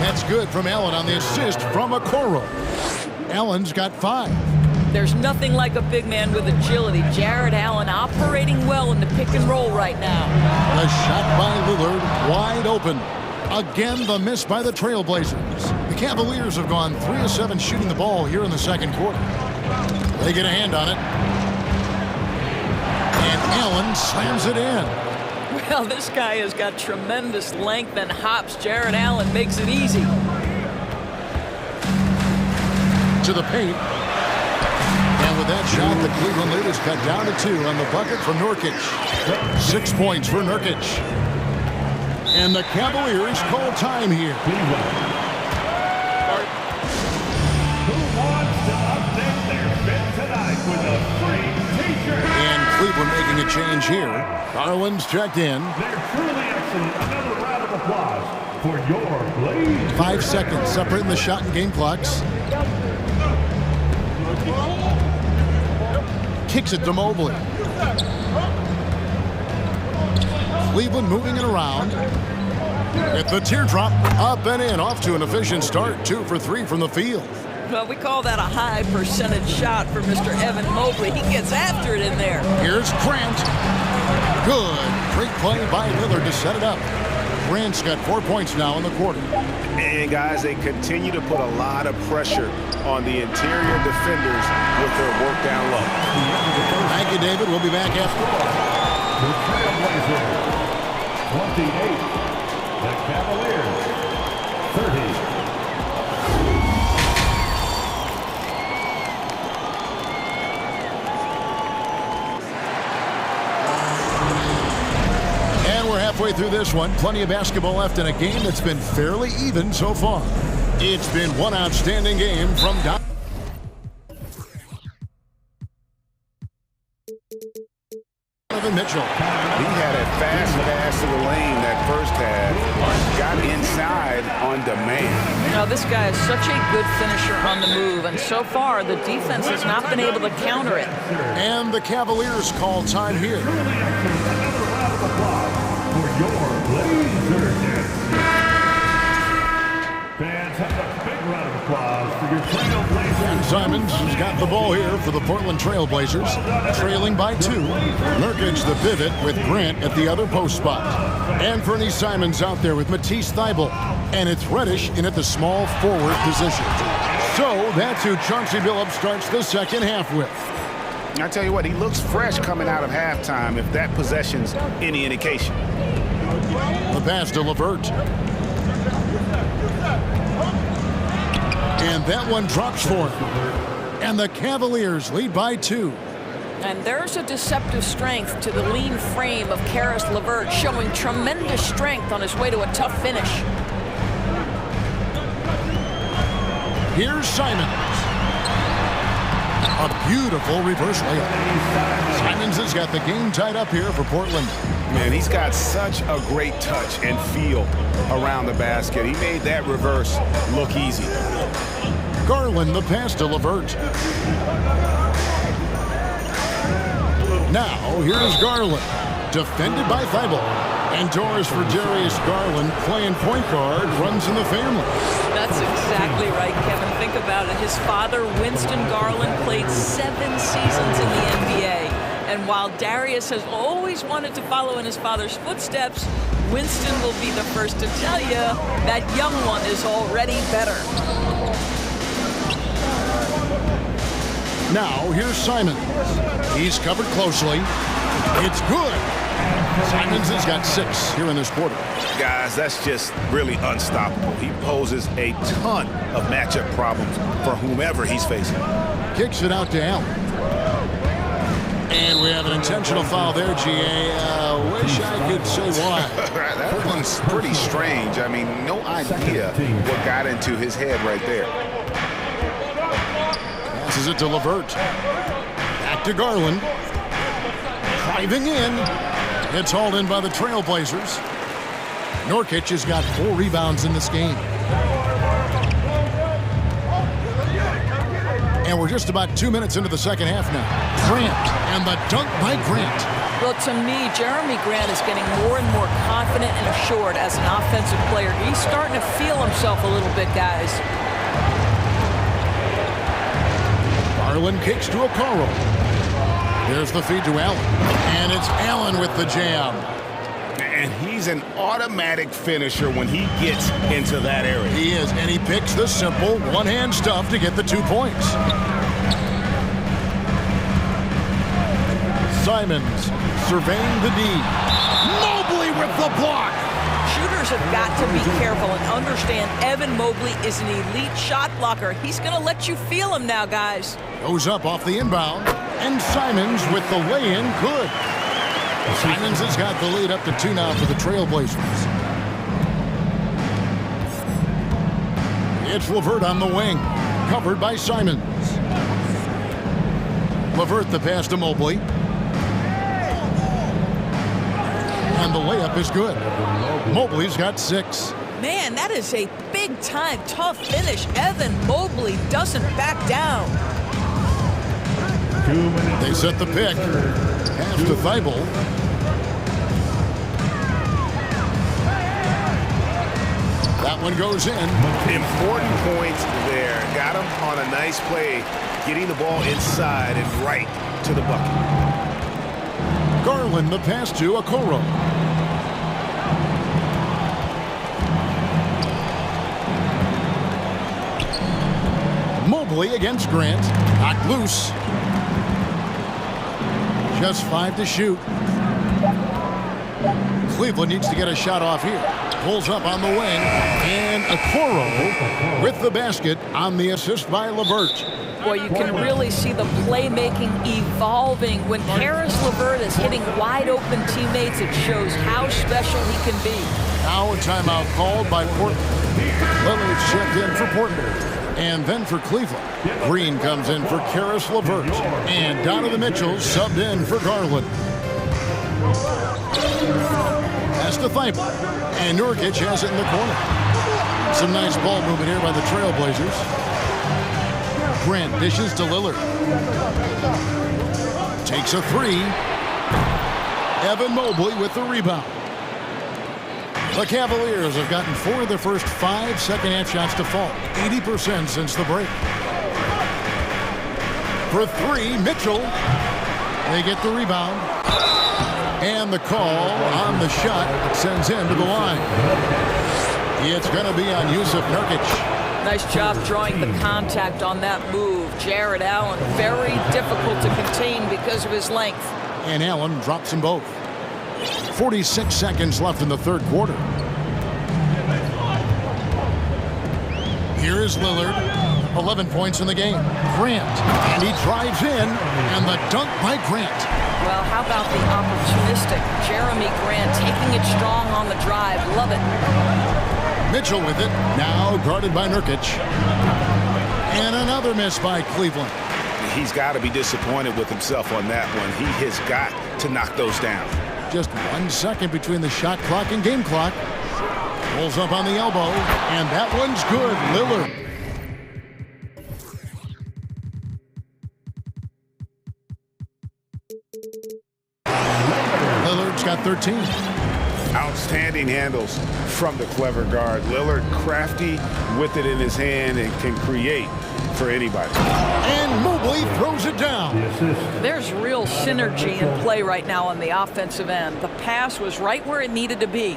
That's good from Allen on the assist from Okoro. Allen's got 5. There's nothing like a big man with agility. Jared Allen operating well in the pick and roll right now. The shot by Lillard, wide open. Again, the miss by the Trailblazers. The Cavaliers have gone 3 of 7 shooting the ball here in the second quarter. They get a hand on it. And Allen slams it in. Well, this guy has got tremendous length and hops. Jared Allen makes it easy. To the paint. With that shot, the Cleveland lead is cut down to 2 on the bucket from Nurkic. 6 points for Nurkic. And the Cavaliers call time here. Who wants to update their fit tonight with a free t-shirt? And Cleveland making a change here. Garland's checked in. They're truly excellent. Another round of applause for your Blaze. 5 seconds separating the shot and game clocks. Kicks it to Mobley. Cleveland moving it around. At the teardrop, up and in, off to an efficient start. 2 for 3 from the field. Well, we call that a high percentage shot for Mr. Evan Mobley. He gets after it in there. Here's Grant. Good. Great play by Lillard to set it up. Grant's got 4 points now in the quarter. And guys, they continue to put a lot of pressure on the interior defenders with their work down low. Thank you, David. We'll be back after. The Trailblazers, 28. The Cavaliers, 30. Halfway through this one, plenty of basketball left in a game that's been fairly even so far. It's been one outstanding game from Donovan Mitchell. He had a fast pass to the lane that first half, got inside on demand. Now, this guy is such a good finisher on the move, and so far the defense has not been able to counter it. And the Cavaliers call time here. fans, have a big round of applause for your Trailblazers. And Simons has got the ball here for the Portland Trailblazers, trailing by 2. Nurkic the pivot with Grant at the other post spot. And Fernie Simons out there with Matisse Thybulle. And it's Reddish in at the small forward position. So that's who Chauncey Billups starts the second half with. I tell you what, he looks fresh coming out of halftime, if that possession's any indication. The pass to LeVert. And that one drops for him. And the Cavaliers lead by 2. And there's a deceptive strength to the lean frame of Caris LeVert, showing tremendous strength on his way to a tough finish. Here's Simons. A beautiful reverse layup. Simons has got the game tied up here for Portland. Man, he's got such a great touch and feel around the basket. He made that reverse look easy. Garland the pass to LeVert. Now, here's Garland. Defended by Thybulle. And Torres for Darius Garland, playing point guard, runs in the family. That's exactly right, Kevin. Think about it. His father, Winston Garland, played 7 seasons in the NBA. And while Darius has always wanted to follow in his father's footsteps, Winston will be the first to tell you that young one is already better. Now, here's Simons. He's covered closely. It's good. Simons has got 6 here in this quarter. Guys, that's just really unstoppable. He poses a ton of matchup problems for whomever he's facing. Kicks it out to Allen. And we have an intentional foul there, GA. Wish I could say why. That one's pretty strange. I mean, no idea what got into his head right there. Passes it to LeVert. Back to Garland. Driving in. It's hauled in by the Trailblazers. Nurkic has got 4 rebounds in this game. And we're just about 2 minutes into the second half now. Grant, and the dunk by Grant. Well, to me, Jeremy Grant is getting more and more confident and assured as an offensive player. He's starting to feel himself a little bit, guys. Garland kicks to Okoro. There's the feed to Allen. And it's Allen with the jam. And he's an automatic finisher when he gets into that area. He is, and he picks the simple one-hand stuff to get the 2 points. Simons surveying the D. Mobley with the block. Shooters have got to be careful and understand Evan Mobley is an elite shot blocker. He's going to let you feel him now, guys. Goes up off the inbound. And Simons with the lay-in, good. Simons has got the lead up to 2 now for the Trailblazers. It's LeVert on the wing, covered by Simons. LeVert the pass to Mobley. And the layup is good. Mobley's got 6. Man, that is a big-time tough finish. Evan Mobley doesn't back down. They set the pick. Pass to Thybulle. That one goes in. Important points there. Got him on a nice play, getting the ball inside and right to the bucket. Garland the pass to Okoro. Mobley against Grant. Knocked loose. Just 5 to shoot. Cleveland needs to get a shot off here. Pulls up on the wing. And Okoro with the basket on the assist by LeVert. Boy, you can really see the playmaking evolving. When Caris LeVert is hitting wide-open teammates, it shows how special he can be. Now a timeout called by Portland. Lillard's checked in for Portland. And then for Cleveland, Green comes in for Caris LeVert. And Donovan Mitchell subbed in for Garland. Pass to Thybulle. And Nurkic has it in the corner. Some nice ball movement here by the Trailblazers. Grant dishes to Lillard. Takes a 3. Evan Mobley with the rebound. The Cavaliers have gotten 4 of their first 5 second-half shots to fall, 80% since the break. For 3, Mitchell. They get the rebound. And the call on the shot sends him to the line. It's going to be on Yusuf Nurkic. Nice job drawing the contact on that move. Jared Allen, very difficult to contain because of his length. And Allen drops them both. 46 seconds left in the third quarter. Here is Lillard. 11 points in the game. Grant. And he drives in. And the dunk by Grant. Well, how about the opportunistic Jeremy Grant taking it strong on the drive. Love it. Mitchell with it. Now guarded by Nurkic. And another miss by Cleveland. He's got to be disappointed with himself on that one. He has got to knock those down. Just 1 second between the shot clock and game clock. Pulls up on the elbow, and that one's good. Lillard. Lillard's got 13. Outstanding handles from the clever guard. Lillard crafty with it in his hand and can create for anybody. And Mobley throws it down. There's real synergy in play right now on the offensive end. The pass was right where it needed to be.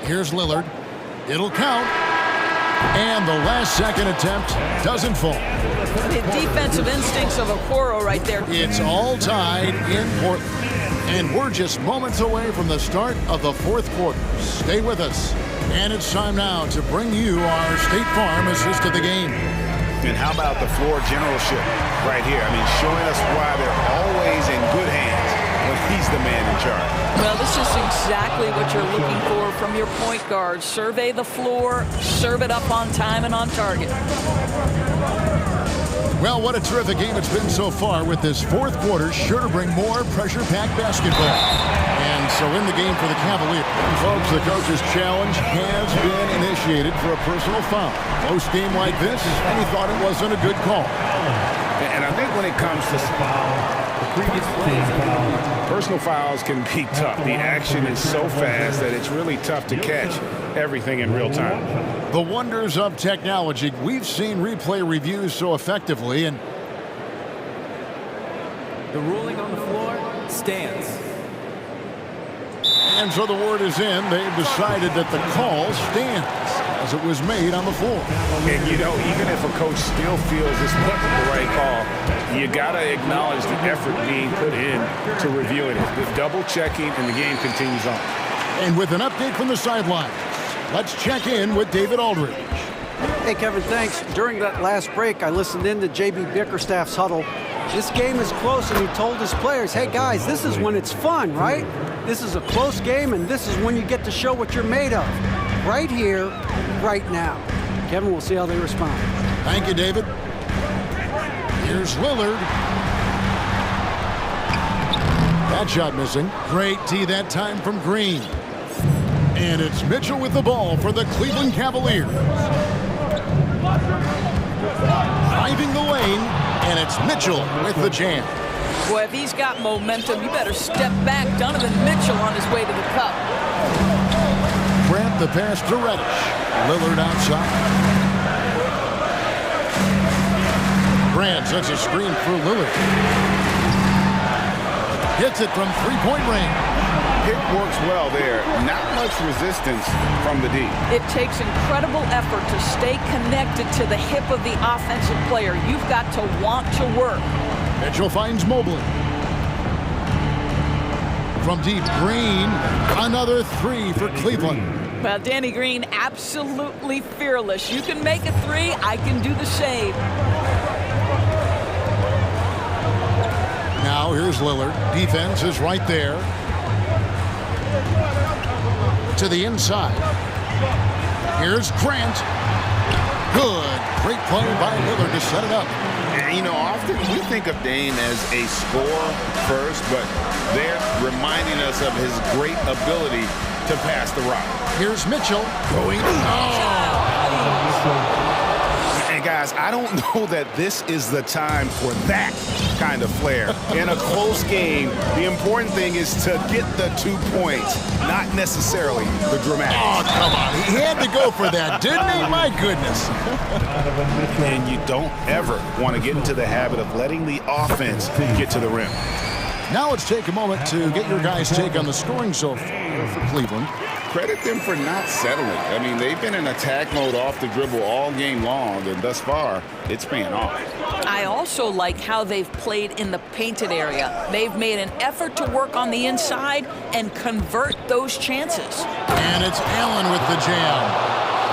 Here's Lillard. It'll count. And the last second attempt doesn't fall. The defensive instincts of Okoro right there. It's all tied in Portland. And we're just moments away from the start of the fourth quarter. Stay with us. And it's time now to bring you our State Farm assist of the game. And how about the floor generalship right here? I mean, showing us why they're always in good hands when he's the man in charge. Well, this is exactly what you're looking for from your point guard. Survey the floor, serve it up on time and on target. Well, what a terrific game it's been so far, with this fourth quarter sure to bring more pressure-packed basketball. And so in the game for the Cavaliers, folks, the coach's challenge has been initiated for a personal foul. Post-game like this, and he thought it wasn't a good call. And I think when it comes to personal fouls can be tough. The action is so fast that it's really tough to catch everything in real time. The wonders of technology. We've seen replay reviews so effectively, and the ruling on the floor stands. And so the word is in. They've decided that the call stands as it was made on the floor. And, you know, even if a coach still feels this wasn't the right call, you got to acknowledge the effort being put in to reviewing it. The double checking, and the game continues on. And with an update from the sidelines, let's check in with David Aldridge. Hey, Kevin, thanks. During that last break, I listened in to J.B. Bickerstaff's huddle. This game is close, and he told his players, hey, guys, this is when it's fun, right? This is a close game, and this is when you get to show what you're made of. Right here, right now. Kevin, we'll see how they respond. Thank you, David. Here's Lillard. That shot missing. Great tee that time from Green. And it's Mitchell with the ball for the Cleveland Cavaliers. Driving the lane, and it's Mitchell with the jam. Boy, if he's got momentum, you better step back. Donovan Mitchell on his way to the cup. Grant the pass to Reddish. Lillard outside. Grant sets a screen through Lillard. Hits it from three-point range. It works well there. Not much resistance from the D. It takes incredible effort to stay connected to the hip of the offensive player. You've got to want to work. Mitchell finds Mobley. From deep, Green. Another three for Cleveland. Well, Danny Green, absolutely fearless. You can make a three, I can do the same. Now here's Lillard. Defense is right there. To the inside. Here's Grant. Good. Great play by Lillard to set it up. And, you know, often we think of Dame as a scorer first, but they're reminding us of his great ability to pass the rock. Here's Mitchell going. And And guys, I don't know that this is the time for that kind of flair. In a close game, the important thing is to get the 2 points, not necessarily the dramatics. Oh, come on. He had to go for that, didn't he? My goodness. And you don't ever want to get into the habit of letting the offense get to the rim. Now let's take a moment to get your guys' take on the scoring so far for Cleveland. Credit them for not settling. I mean, they've been in attack mode off the dribble all game long, and thus far, it's paying off. I also like how they've played in the painted area. They've made an effort to work on the inside and convert those chances. And it's Allen with the jam.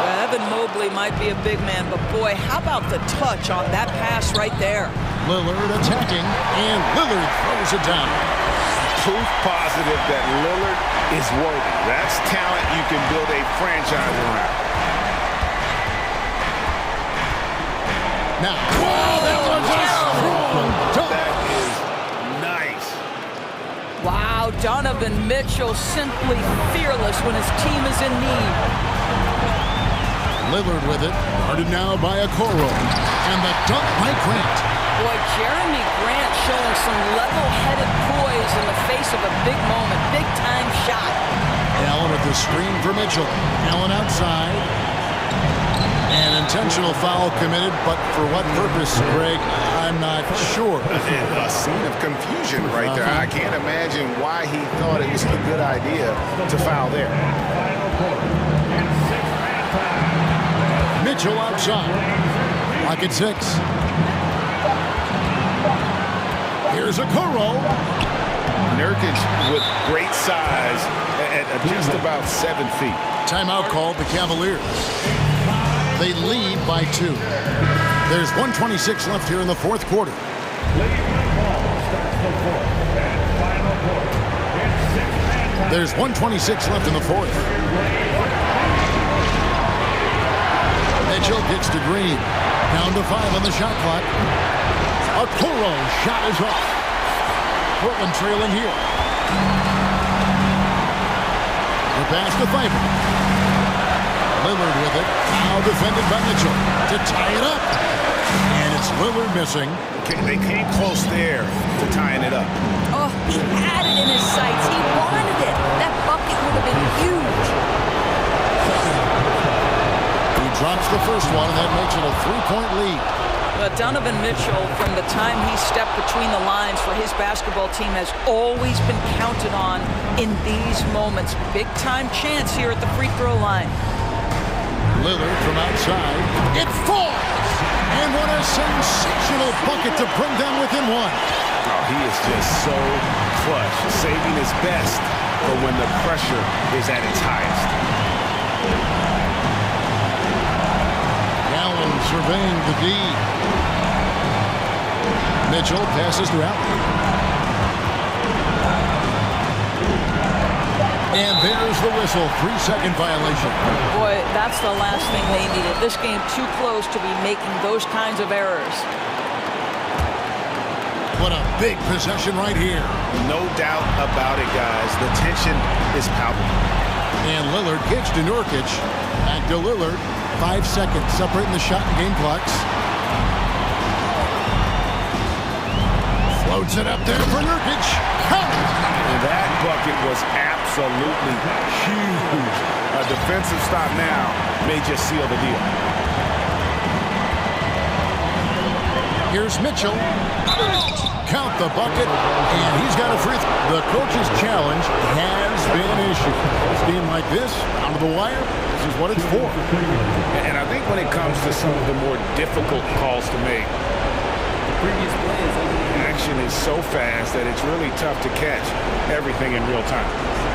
Well, Evan Mobley might be a big man, but boy, how about the touch on that pass right there? Lillard attacking, and Lillard throws it down. Proof positive that Lillard is worthy. That's talent you can build a franchise around. Now, whoa, that was a strong dunk. That is nice. Wow, Donovan Mitchell simply fearless when his team is in need. Lillard with it, guarded now by Okoro, and the dunk by Grant. Boy, Jeremy Grant showing some level-headed poise in the face of a big moment. Big-time shot. Allen with the screen for Mitchell. Allen outside. An intentional foul committed, but for what purpose, Greg, I'm not sure. A scene of confusion right there. I can't imagine why he thought it was a good idea to foul there. Mitchell outside. Lock at 6. Here's Okoro. Nurkic with great size at just about 7 feet. Timeout called the Cavaliers. They lead by 2. There's 1:26 left here in the fourth quarter. There's 1:26 left in the fourth. Mitchell gets to Green. Down to 5 on the shot clock. Okoro shot is off. Portland trailing here. The pass to Fiber. Lillard with it. Now defended by Mitchell to tie it up. And it's Lillard missing. They came close there to tying it up. Oh, he had it in his sights. He wanted it. That bucket would have been huge. He drops the first one, and that makes it a 3-point lead. Donovan Mitchell, from the time he stepped between the lines for his basketball team, has always been counted on in these moments. Big-time chance here at the free throw line. Lillard from outside. It falls! And what a sensational bucket to bring them within 1. Oh, he is just so clutch, saving his best for when the pressure is at its highest. Allen surveying the D. Mitchell passes to Allen. And there's the whistle. 3-second violation. Boy, that's the last thing they needed. This game too close to be making those kinds of errors. What a big possession right here. No doubt about it, guys. The tension is palpable. And Lillard gets to Nurkic. Back to Lillard. 5 seconds separating the shot and game clocks. Floats it up there for Nurkic. And that bucket was absolutely huge. A defensive stop now may just seal the deal. Here's Mitchell. Count the bucket, and he's got a free throw. The coach's challenge has been issued. A game like this, down to the wire, this is what it's for. And I think when it comes to some of the more difficult calls to make, The previous play is over. action is so fast that it's really tough to catch everything in real time.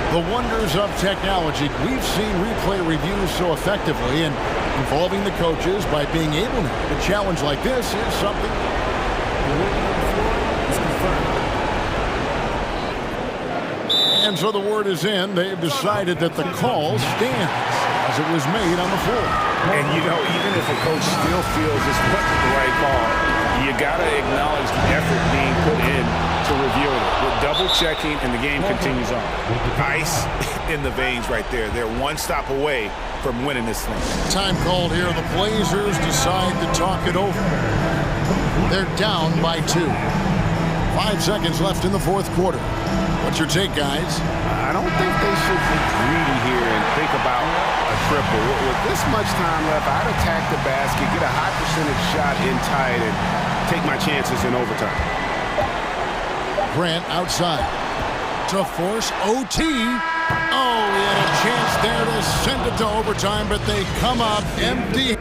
The wonders of technology. We've seen replay reviews so effectively, and involving the coaches by being able to. A challenge like this is something. And so the word is in. They've decided that the call stands. as it was made on the floor. And, you know, even if a coach still feels this wasn't the right call, you got to acknowledge the effort being put in to review it. With double-checking, and the game continues on. Ice in the veins right there. They're one stop away from winning this thing. Time called here. The Blazers decide to talk it over. They're down by 2. 5 seconds left in the fourth quarter. What's your take, guys? I don't think they should get greedy here and think about a triple. With this much time left, I'd attack the basket, get a high percentage shot in tight, and take my chances in overtime. Grant outside to force OT. Oh, he had a chance there to send it to overtime, but they come up empty.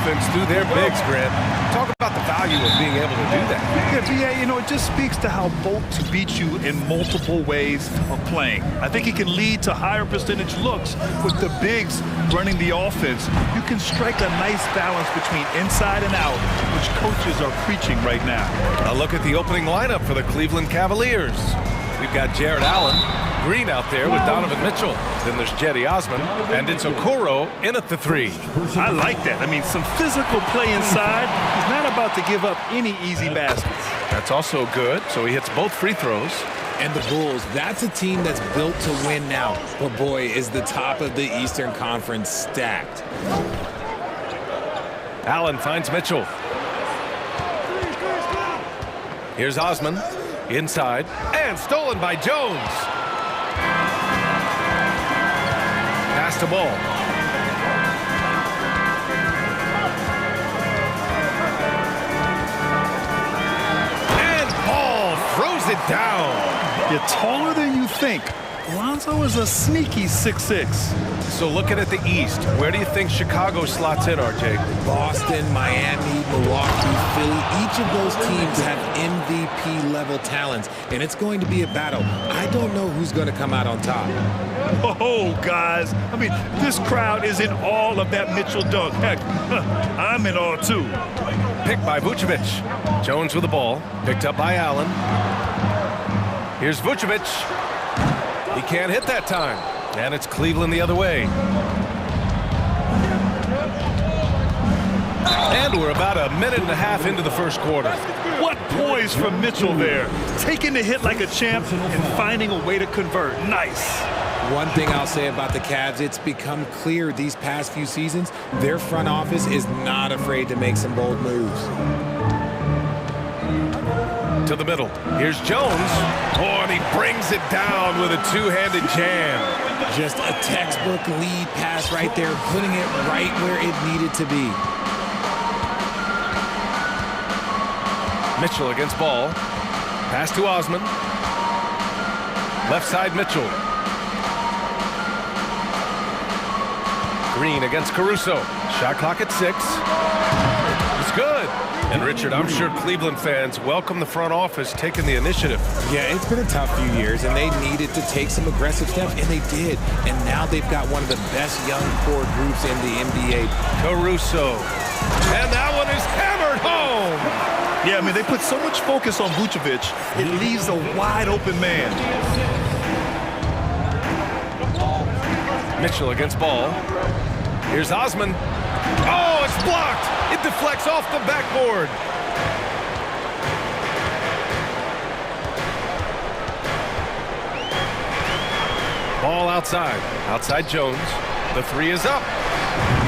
offense through their bigs, Grant. Talk about the value of being able to do that. Yeah, BA, it just speaks to how Bolt to beat you in multiple ways of playing. I think he can lead to higher percentage looks with the bigs running the offense. You can strike a nice balance between inside and out, which coaches are preaching right now. A look at the opening lineup for the Cleveland Cavaliers. We've got Jared Allen, Green out there with Donovan Mitchell. Then there's Jetty Osman, and it's Okoro in at the 3. I like that. I mean, some physical play inside. He's not about to give up any easy baskets. That's also good, so he hits both free throws. And the Bulls, that's a team that's built to win now. But boy, is the top of the Eastern Conference stacked. Allen finds Mitchell. Here's Osman. Inside, and stolen by Jones. Pass to Ball. And Ball throws it down. You're taller than you think. Lonzo is a sneaky 6'6". So looking at the East, where do you think Chicago slots in, RJ? Boston, Miami, Milwaukee, Philly, each of those teams have MVP-level talents, and it's going to be a battle. I don't know who's going to come out on top. Oh, guys. I mean, this crowd is in awe of that Mitchell dunk. Heck, I'm in awe, too. Picked by Vucevic. Jones with the ball. Picked up by Allen. Here's Vucevic. He can't hit that time. And it's Cleveland the other way. And we're about a minute and a half into the first quarter. What poise from Mitchell there. Taking the hit like a champ and finding a way to convert. Nice. One thing I'll say about the Cavs, it's become clear these past few seasons, their front office is not afraid to make some bold moves. To the middle. Here's Jones. Oh, and he brings it down with a two-handed jam. Just a textbook lead pass right there, putting it right where it needed to be. Mitchell against Ball. Pass to Osman. Left side Mitchell. Green against Caruso. Shot clock at 6. It's good. And Richard, I'm sure Cleveland fans welcome the front office taking the initiative. Yeah, it's been a tough few years, and they needed to take some aggressive steps, and they did. And now they've got one of the best young core groups in the NBA. Caruso. And that one is hammered home. Yeah, I mean, they put so much focus on Vucevic, it leaves a wide open man. Mitchell against Ball. Here's Osman. Oh, it's blocked. It deflects off the backboard. Ball outside. Outside Jones. The 3 is up.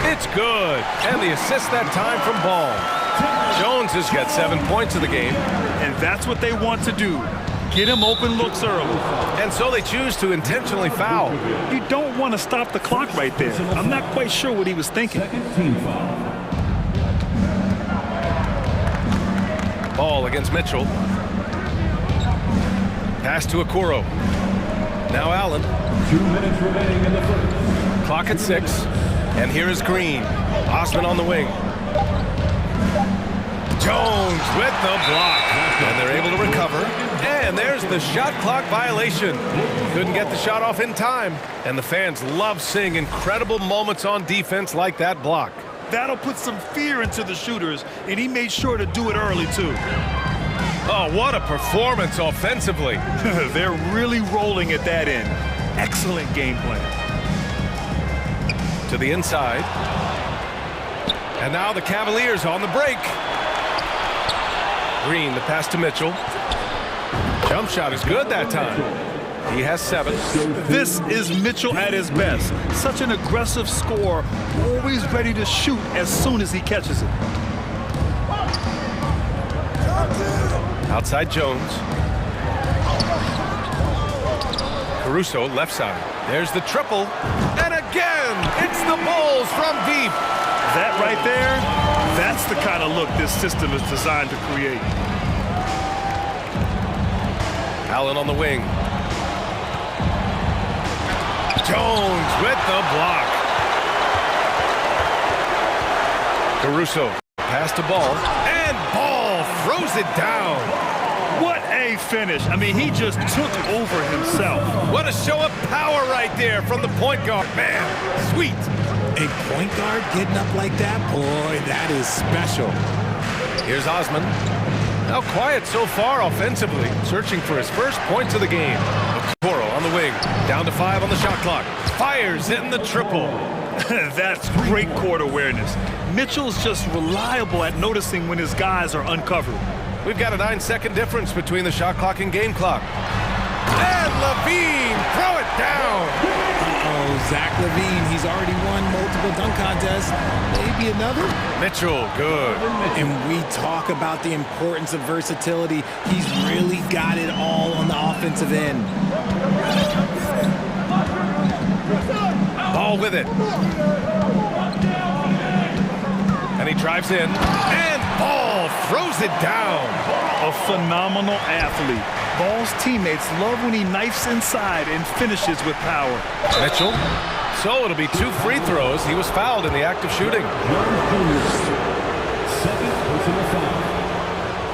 It's good. And the assist that time from Ball. Jones has got 7 points in the game. And that's what they want to do. Get him open looks early. And so they choose to intentionally foul. You don't want to stop the clock right there. I'm not quite sure what he was thinking. Ball against Mitchell. Pass to Okoro. Now Allen. 2 minutes remaining in the first. Clock at 6. And here is Green. Osman on the wing. Jones with the block. And they're able to recover. And there's the shot clock violation. Couldn't get the shot off in time. And the fans love seeing incredible moments on defense like that block. That'll put some fear into the shooters, and he made sure to do it early, too. Oh, what a performance offensively. They're really rolling at that end. Excellent game plan. To the inside. And now the Cavaliers on the break. Green, the pass to Mitchell. Jump shot is good that time. He has 7. This is Mitchell at his best. Such an aggressive scorer, always ready to shoot as soon as he catches it. Outside Jones. Caruso, left side. There's the triple. And again, it's the Bulls from deep. That right there, that's the kind of look this system is designed to create. Allen on the wing. Jones with the block. Caruso, pass to Ball, and Ball throws it down. What a finish. I mean, he just took over himself. What a show of power right there from the point guard. Man, sweet. A point guard getting up like that, boy, that is special. Here's Osman. Now quiet so far offensively, searching for his first points of the game. Okoro on the wing, down to 5 on the shot clock. Fires in the triple. That's great court awareness. Mitchell's just reliable at noticing when his guys are uncovered. We've got a 9-second difference between the shot clock and game clock. And Levine, throw it down. Uh-oh, Zach Levine, he's already won multiple dunk contests. Maybe another? Mitchell, good. And we talk about the importance of versatility. He's really got it all on the offensive end. Ball with it. And he drives in. And Ball throws it down. A phenomenal athlete. Ball's teammates love when he knifes inside and finishes with power. Mitchell. So it'll be 2 free throws. He was fouled in the act of shooting. Second personal foul.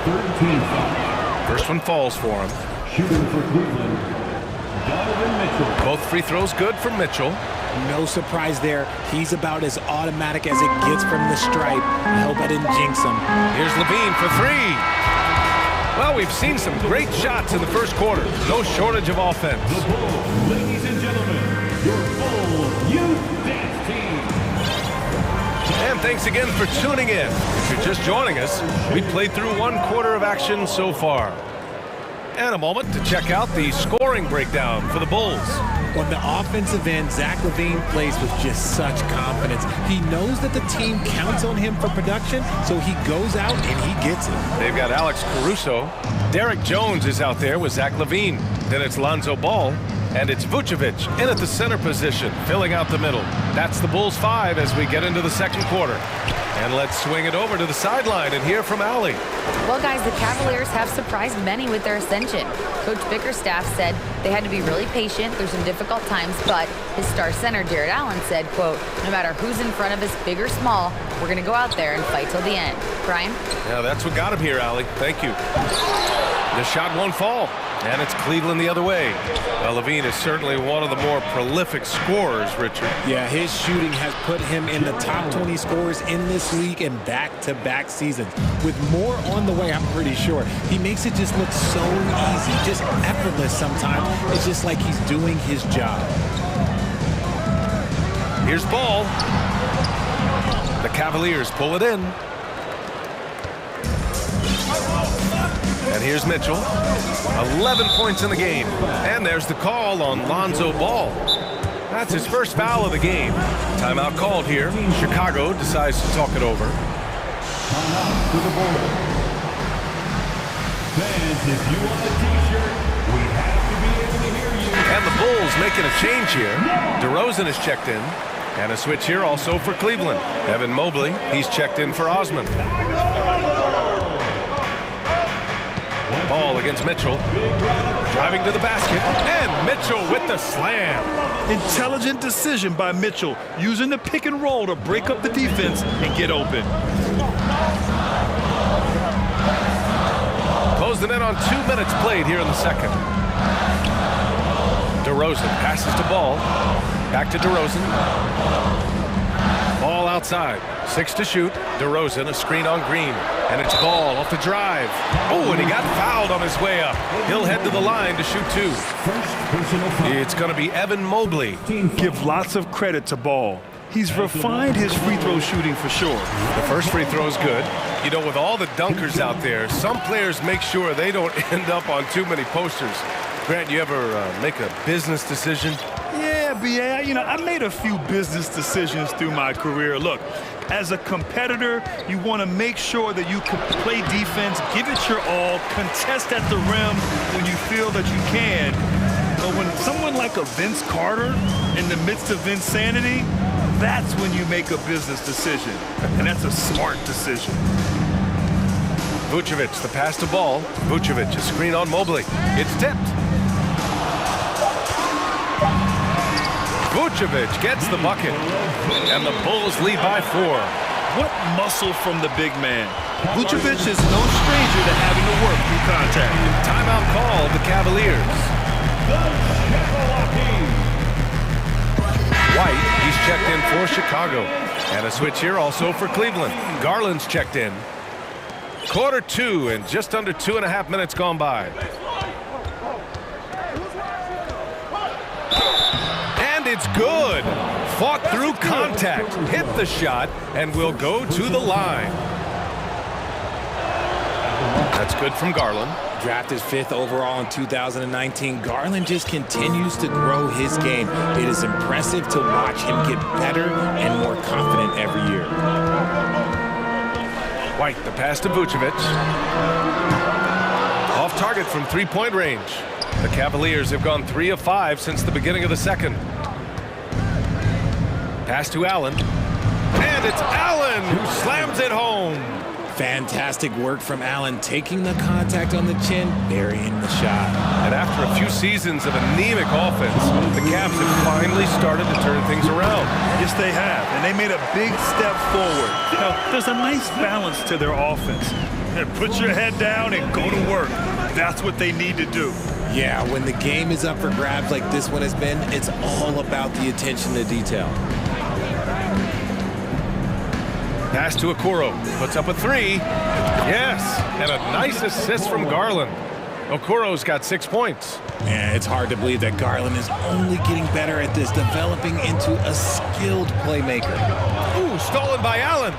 13 foul. First one falls for him. Shooting for Cleveland, Donovan Mitchell. Both free throws good from Mitchell. No surprise there. He's about as automatic as it gets from the stripe. I hope I didn't jinx him. Here's Levine for 3. Well, we've seen some great shots in the first quarter. No shortage of offense. The Bulls, ladies and gentlemen, your Bulls Youth Dance Team. And thanks again for tuning in. If you're just joining us, we played through 1 quarter of action so far. And a moment to check out the scoring breakdown for the Bulls. On the offensive end, Zach Levine plays with just such confidence. He knows that the team counts on him for production, so he goes out and he gets it. They've got Alex Caruso. Derek Jones is out there with Zach Levine. Then it's Lonzo Ball. And it's Vucevic in at the center position, filling out the middle. That's the Bulls 5 as we get into the second quarter. And let's swing it over to the sideline and hear from Allie. Well, guys, the Cavaliers have surprised many with their ascension. Coach Bickerstaff said they had to be really patient through some difficult times, but his star center, Jared Allen, said, quote, no matter who's in front of us, big or small, we're going to go out there and fight till the end. Brian? Yeah, that's what got him here, Allie. Thank you. The shot won't fall, and it's Cleveland the other way. Well, Levine is certainly one of the more prolific scorers, Richard. Yeah, his shooting has put him in the top 20 scorers in this league in back-to-back seasons. With more on the way, I'm pretty sure. He makes it just look so easy, just effortless sometimes. It's just like he's doing his job. Here's Ball. The Cavaliers pull it in. And here's Mitchell. 11 points in the game. And there's the call on Lonzo Ball. That's his first foul of the game. Timeout called here. Chicago decides to talk it over. Timeout to the Bulls. Fans, if you want a t-shirt, we have to be able to hear you. And the Bulls making a change here. DeRozan is checked in. And a switch here also for Cleveland. Evan Mobley, he's checked in for Osman. Ball against Mitchell. Driving to the basket. And Mitchell with the slam. Intelligent decision by Mitchell, using the pick and roll to break up the defense and get open. Closed it in on 2 minutes played here in the second. DeRozan passes to Ball. Back to DeRozan. Ball outside. 6 to shoot. DeRozan, a screen on Green. And it's Ball off the drive. Oh, and he got fouled on his way up. He'll head to the line to shoot 2. It's going to be Evan Mobley. Give lots of credit to Ball. He's refined his free throw shooting for sure. The first free throw is good. You know, with all the dunkers out there, some players make sure they don't end up on too many posters. Grant, you ever make a business decision? Yeah, B.A., you know, I made a few business decisions through my career. Look, as a competitor, you want to make sure that you can play defense, give it your all, contest at the rim when you feel that you can. But when someone like a Vince Carter in the midst of insanity, that's when you make a business decision. And that's a smart decision. Vucevic, the pass to Ball. Vucevic, a screen on Mobley. It's tipped. Vucevic gets the bucket. And the Bulls lead by 4. What muscle from the big man. Vucevic is no stranger to having to work through contact. Timeout called the Cavaliers. White, he's checked in for Chicago. And a switch here also for Cleveland. Garland's checked in. Quarter 2 and just under 2.5 minutes gone by. And it's good. Fought through contact, hit the shot, and will go to the line. That's good from Garland. Drafted 5th overall in 2019, Garland just continues to grow his game. It is impressive to watch him get better and more confident every year. White, the pass to Vucevic. Off target from three-point range. The Cavaliers have gone 3 of 5 since the beginning of the second. Pass to Allen. And it's Allen who slams it home. Fantastic work from Allen, taking the contact on the chin, burying the shot. And after a few seasons of anemic offense, the Cavs have finally started to turn things around. Yes, they have, and they made a big step forward. Now, there's a nice balance to their offense. Put your head down and go to work. That's what they need to do. Yeah, when the game is up for grabs like this one has been, it's all about the attention to detail. Pass to Okoro, puts up a 3. Yes, and a nice assist from Garland. Okoro's got 6 points. Yeah, it's hard to believe that Garland is only getting better at this, developing into a skilled playmaker. Ooh, stolen by Allen.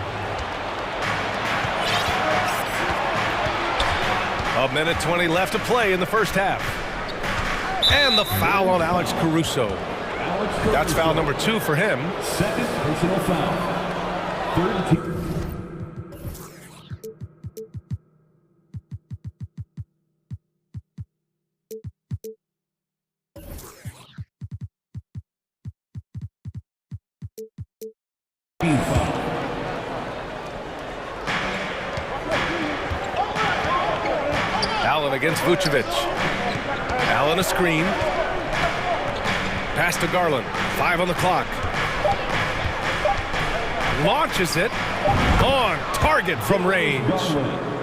A minute 20 left to play in the first half. And the foul on Alex Caruso. That's foul number 2 for him. Second personal foul. Third team. Allen against Vucevic. Allen a screen. Pass to Garland. 5 on the clock. Launches it on target from range.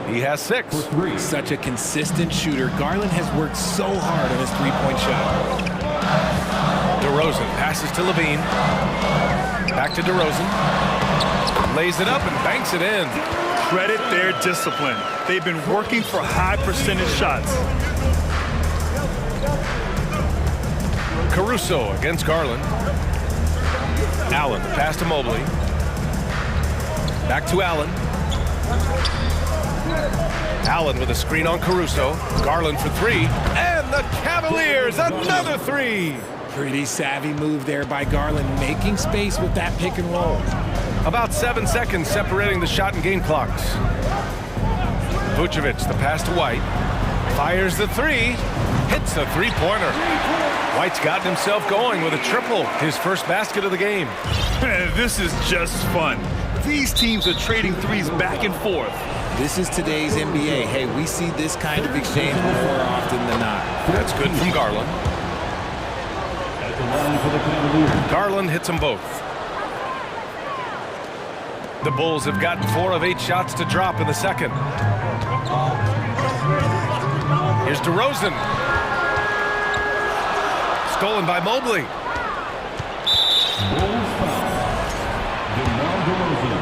He has 6. Such a consistent shooter. Garland has worked so hard on his three-point shot. DeRozan passes to Levine. Back to DeRozan. Lays it up and banks it in. Credit their discipline. They've been working for high percentage shots. Caruso against Garland. Allen, pass to Mobley. Back to Allen. Allen with a screen on Caruso. Garland for 3. And the Cavaliers, another 3. Pretty savvy move there by Garland, making space with that pick and roll. About 7 seconds separating the shot and game clocks. Vucevic, the pass to White. Fires the 3. Hits a three-pointer. White's gotten himself going with a triple, his first basket of the game. This is just fun. These teams are trading threes back and forth. This is today's NBA. Hey, we see this kind of exchange more often than not. That's good from Garland. Garland hits them both. The Bulls have gotten 4 of 8 shots to drop in the second. Here's DeRozan. Stolen by Mobley. Bulls foul. DeMar DeRozan.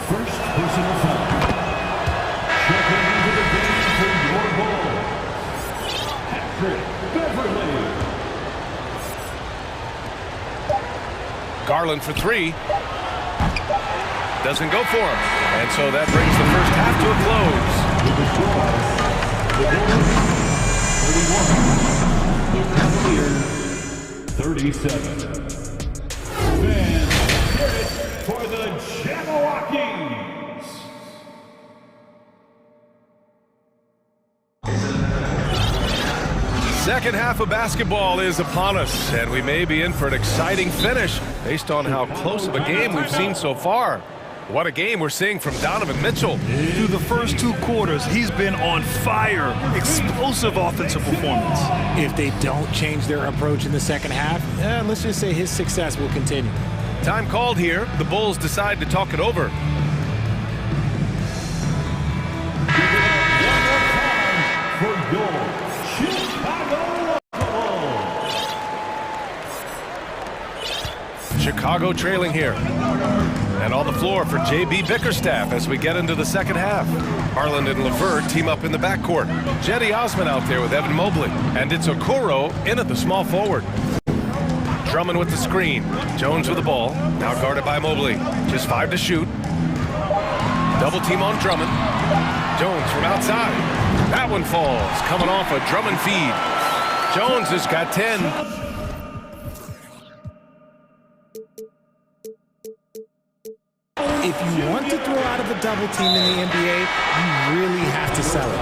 First personal foul. Checking into the game for your Bulls. Patrick Beverly. Garland for 3. Doesn't go for him. And so that brings the first half to a close. With the score, the Bulls 31, the Cavaliers 37. Fans, hear it for the Jabberwockies. Second half of basketball is upon us, and we may be in for an exciting finish based on how close of a game we've seen so far. What a game we're seeing from Donovan Mitchell. Through the first 2 quarters, he's been on fire. Explosive offensive performance. If they don't change their approach in the second half, let's just say his success will continue. Time called here. The Bulls decide to talk it over. Chicago trailing here. And on the floor for J.B. Bickerstaff as we get into the second half. Harlan and LeVert team up in the backcourt. Jetty Osman out there with Evan Mobley. And it's Okoro in at the small forward. Drummond with the screen. Jones with the ball. Now guarded by Mobley. Just 5 to shoot. Double team on Drummond. Jones from outside. That one falls. Coming off a Drummond feed. Jones has got 10. If you want to throw out of a double team in the NBA, you really have to sell it.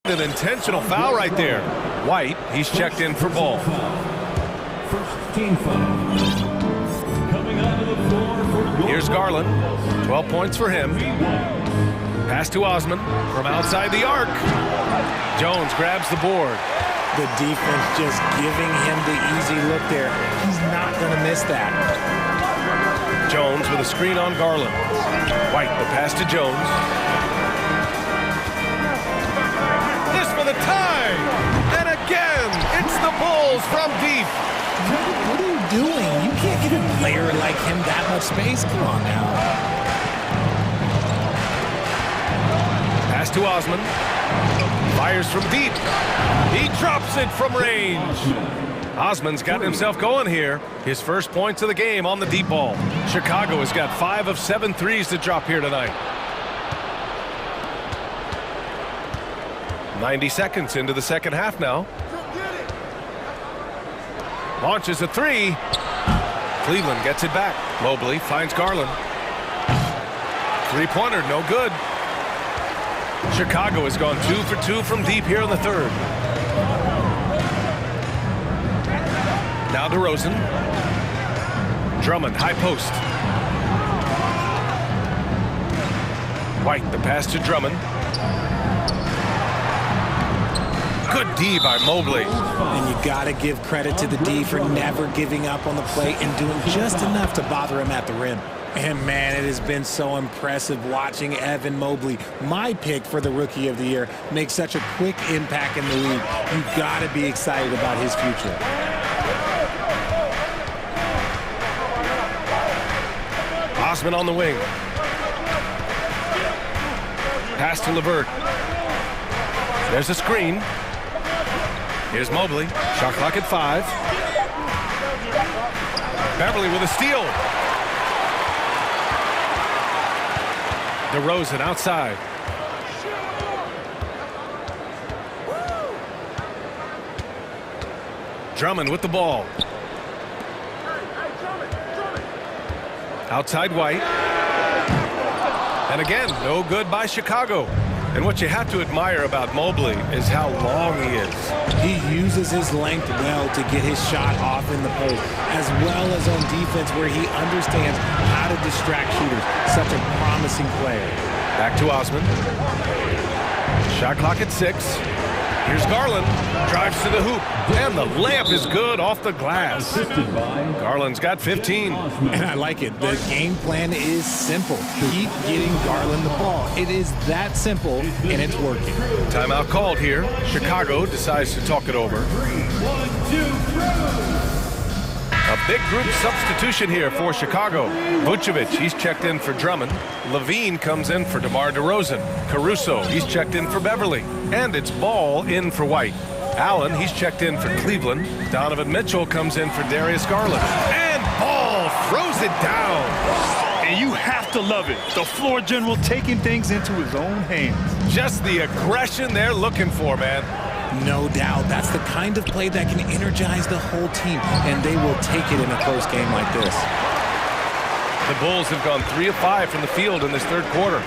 And an intentional foul right there. White, he's checked in for ball. First team foul. Coming onto the floor for Here's Garland. 12 points for him. Pass to Osman from outside the arc. Jones grabs the board. The defense just giving him the easy look there. He's not going to miss that. Jones with a screen on Garland. White, the pass to Jones. This for the tie! And again, it's the Bulls from deep. What are you doing? You can't give a player like him that much space. Come on now. Pass to Osman. Fires from deep. He drops it from range. Osman's got himself going here. His first points of the game on the deep ball. Chicago has got 5 of 7 threes to drop here tonight. 90 seconds into the second half now. Launches a 3. Cleveland gets it back. Mobley finds Garland. Three-pointer, no good. Chicago has gone 2 for 2 from deep here in the third. Now DeRozan. Drummond, high post. White, the pass to Drummond. Good D by Mobley. And you got to give credit to the D for never giving up on the plate and doing just enough to bother him at the rim. And man, it has been so impressive watching Evan Mobley, my pick for the Rookie of the Year, make such a quick impact in the league. You've got to be excited about his future. Osman on the wing. Pass to LeVert. There's a screen. Here's Mobley. Shot clock at 5. Beverly with a steal. DeRozan outside. Drummond with the ball. Outside White. And again, no good by Chicago. And what you have to admire about Mobley is how long he is. He uses his length well to get his shot off in the post, as well as on defense where he understands how to distract shooters. Such a promising player. Back to Osman. Shot clock at 6. Here's Garland. Drives to the hoop. And the layup is good off the glass. Garland's got 15. And I like it. The game plan is simple. Keep getting Garland the ball. It is that simple, and it's working. Timeout called here. Chicago decides to talk it over. A big group substitution here for Chicago. Vucevic, he's checked in for Drummond. Levine comes in for DeMar DeRozan. Caruso, he's checked in for Beverly. And it's Ball in for White. Allen, he's checked in for Cleveland. Donovan Mitchell comes in for Darius Garland. And Ball throws it down. And you have to love it. The floor general taking things into his own hands. Just the aggression they're looking for, man. No doubt. That's the kind of play that can energize the whole team, and they will take it in a close game like this. The Bulls have gone 3 of 5 from the field in this third quarter.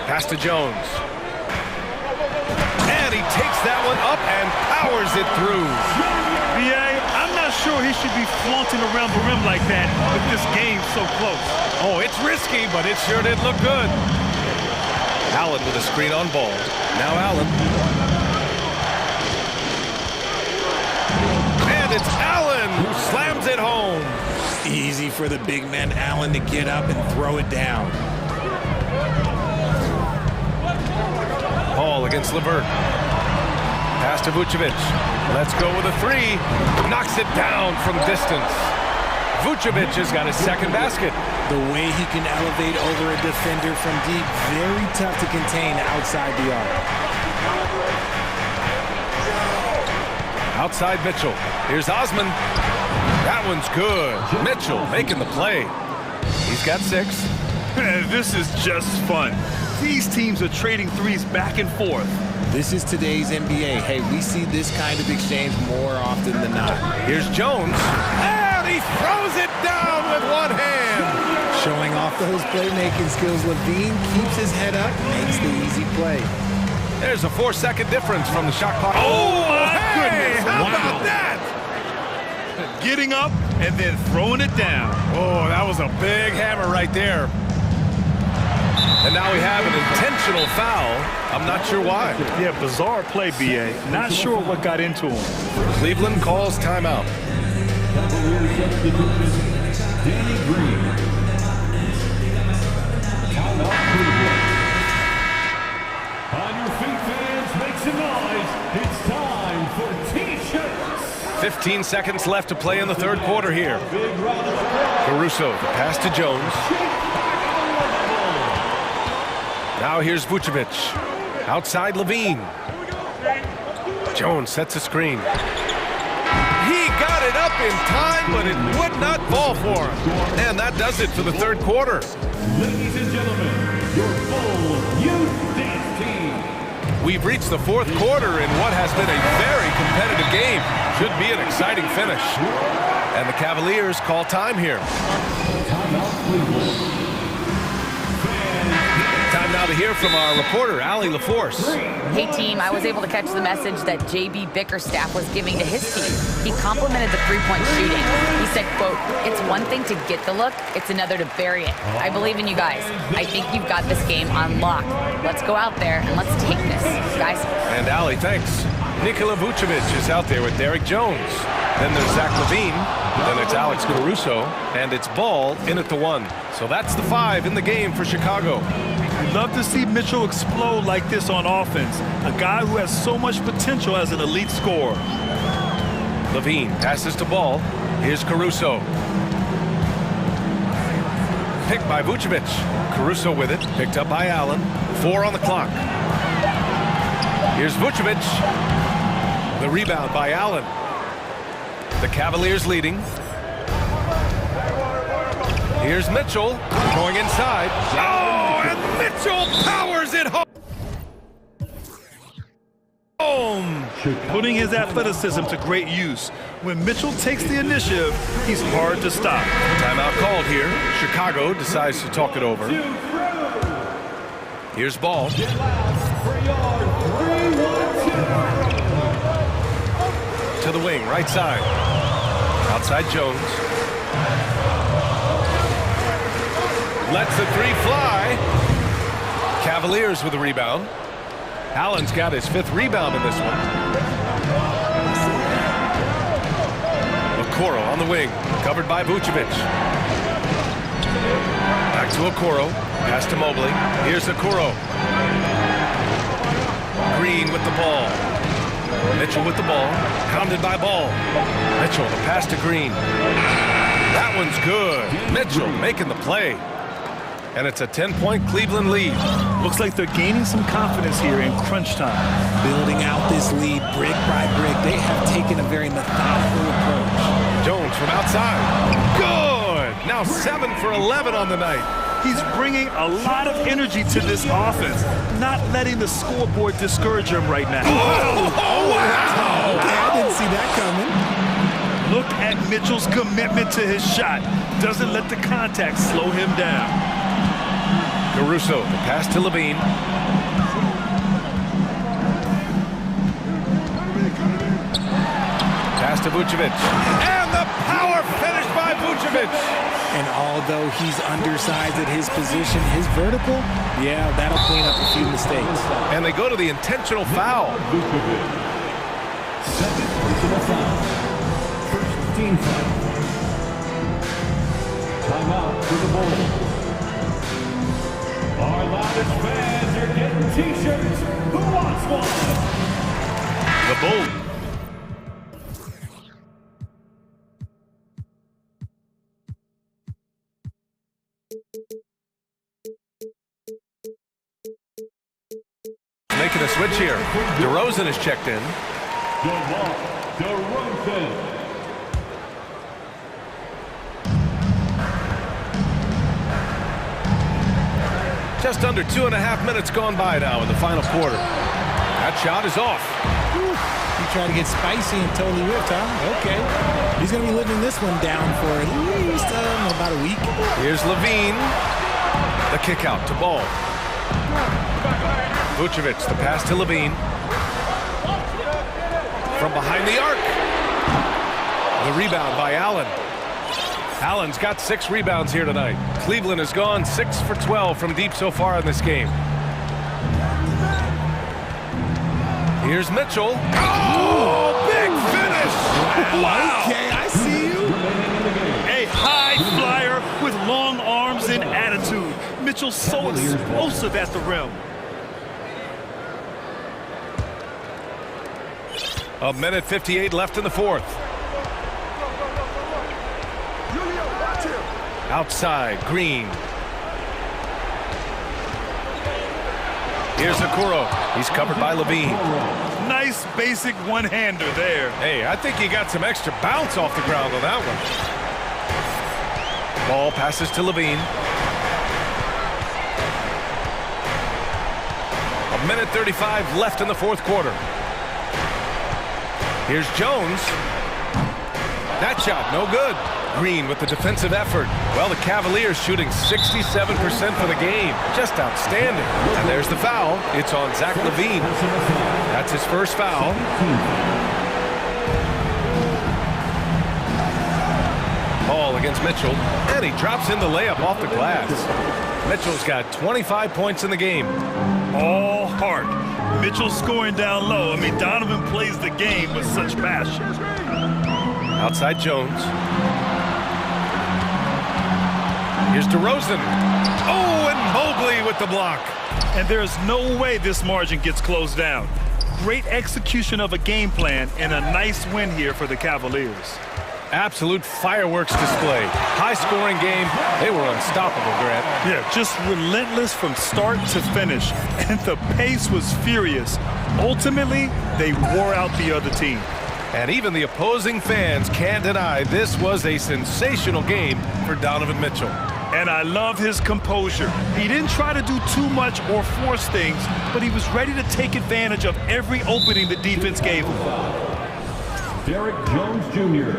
Pass to Jones. And he takes that one up and powers it through. B.A., I'm not sure he should be flaunting around the rim like that with this game so close. Oh, it's risky, but it sure did look good. Allen with a screen on Ball. Now Allen. And it's Allen who slams it home. Easy for the big man Allen to get up and throw it down. Ball against Levert. Pass to Vucevic. Let's go with a three. Knocks it down from distance. Vucevic has got his second basket. The way he can elevate over a defender from deep, very tough to contain outside the arc. Outside Mitchell. Here's Osman. That one's good. Mitchell making the play. He's got 6. This is just fun. These teams are trading threes back and forth. This is today's NBA. Hey, we see this kind of exchange more often than not. Here's Jones. And he throws it down with one hand. Showing off those playmaking skills, Levine keeps his head up, makes the easy play. There's a 4-second difference from the shot clock. Oh, my goodness. How about that? Getting up and then throwing it down. Oh, that was a big hammer right there. And now we have an intentional foul. I'm not sure why. Yeah, bizarre play, B.A. Not sure what got into him. Cleveland calls timeout. Danny Green. Timeout Cleveland. On your feet, fans, make some noise. It's time for T-shirts. 15 seconds left to play in the third quarter here. Caruso, the pass to Jones. Now here's Vucevic. Outside Levine. Jones sets a screen. He got it up in time, but it would not fall for him. And that does it for the third quarter. Ladies and gentlemen, your full youth dance team. We've reached the fourth quarter in what has been a very competitive game. Should be an exciting finish. And the Cavaliers call time here. Timeout Cleveland. Time now to hear from our reporter, Allie LaForce. Hey team, I was able to catch the message that JB Bickerstaff was giving to his team. He complimented the three-point shooting. He said, quote, "It's one thing to get the look, it's another to bury it. I believe in you guys. I think you've got this game on lock. Let's go out there and let's take this, guys." And Allie, thanks. Nikola Vucevic is out there with Derek Jones. Then there's Zach LaVine. Then it's Alex Caruso. And it's Ball in at the 1. So that's the 5 in the game for Chicago. We'd love to see Mitchell explode like this on offense. A guy who has so much potential as an elite scorer. LaVine passes to Ball. Here's Caruso. Picked by Vucevic. Caruso with it. Picked up by Allen. 4 on the clock. Here's Vucevic. The rebound by Allen. The Cavaliers leading. Here's Mitchell going inside. Oh, and Mitchell powers it home. Putting his athleticism to great use. When Mitchell takes the initiative, he's hard to stop. Timeout called here. Chicago decides to talk it over. Here's Ball. To the wing, right side. Outside Jones. Lets the 3 fly. Cavaliers with a rebound. Allen's got his 5th rebound in this one. Okoro on the wing, covered by Vucevic. Back to Okoro. Pass to Mobley. Here's Okoro. Green with the ball. Mitchell with the ball. Pounded by Ball. Mitchell, the pass to Green. That one's good. Mitchell making the play. And it's a 10-point Cleveland lead. Looks like they're gaining some confidence here in crunch time. Building out this lead brick by brick. They have taken a very methodical approach. Jones from outside. Good! Now 7 for 11 on the night. He's bringing a lot of energy to this offense, not letting the scoreboard discourage him right now. Oh, wow! Okay, I didn't see that coming. Look at Mitchell's commitment to his shot. Doesn't let the contact slow him down. Caruso, the pass to Levine. Pass to Vucevic. And the power finish by Vucevic. And although he's undersized at his position, his vertical, yeah, that'll clean up a few mistakes. And they go to the intentional foul. Second personal foul. First team foul. Timeout for the Bulls. Our loudest fans are getting T-shirts. Who The Bull. Making a switch here. DeRozan is checked in. Just under 2.5 minutes gone by now in the final quarter. That shot is off. He tried to get spicy and totally whipped, huh? Okay. He's going to be living this one down for at least about a week. Here's Levine. The kick out to Ball. Vucevic, the pass to Levine. From behind the arc. The rebound by Allen. Allen's got 6 rebounds here tonight. Cleveland has gone 6 for 12 from deep so far in this game. Here's Mitchell. Oh, big finish! Wow! Okay, I see you. A high flyer with long arms and attitude. Mitchell's so explosive at the rim. A minute 58 left in the fourth. Outside, Green. Here's Okoro. He's covered by Levine. Nice basic one-hander there. Hey, I think he got some extra bounce off the ground on that one. Ball passes to Levine. A minute 35 left in the fourth quarter. Here's Jones. That shot, no good. Green with the defensive effort. Well, the Cavaliers shooting 67% for the game. Just outstanding. And there's the foul. It's on Zach LaVine. That's his first foul. Ball against Mitchell. And he drops in the layup off the glass. Mitchell's got 25 points in the game. All heart. Mitchell scoring down low. I mean, Donovan plays the game with such passion. Outside Jones. Here's DeRozan. Oh, and Mobley with the block. And there's no way this margin gets closed down. Great execution of a game plan and a nice win here for the Cavaliers. Absolute fireworks display. High-scoring game. They were unstoppable, Grant. Yeah, just relentless from start to finish. And the pace was furious. Ultimately, they wore out the other team. And even the opposing fans can't deny this was a sensational game for Donovan Mitchell. And I love his composure. He didn't try to do too much or force things, but he was ready to take advantage of every opening the defense gave him. Derek Jones Jr.,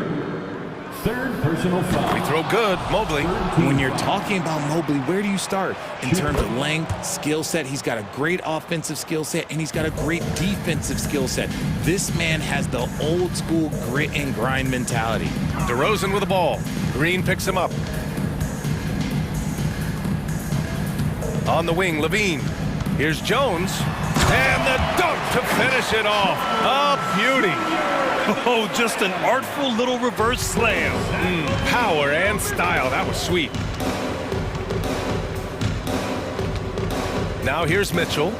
third personal foul. We throw good, Mobley. When you're talking about Mobley, where do you start? In terms of length, skill set, he's got a great offensive skill set, and he's got a great defensive skill set. This man has the old school grit and grind mentality. DeRozan with the ball. Green picks him up. On the wing, Levine. Here's Jones. And the dunk to finish it off. A beauty. Oh, just an artful little reverse slam. Power and style. That was sweet. Now here's Mitchell.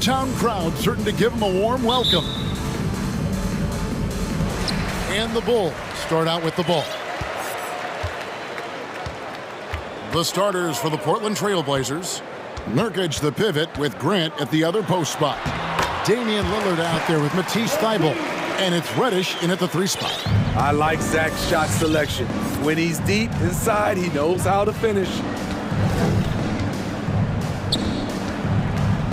Town crowd certain to give him a warm welcome. And the Bulls start out with the ball. The starters for the Portland Trail Blazers. Nurkic the pivot with Grant at the other post spot. Damian Lillard out there with Matisse Thybulle. And it's Reddish in at the 3 spot. I like Zach's shot selection. When he's deep inside, he knows how to finish.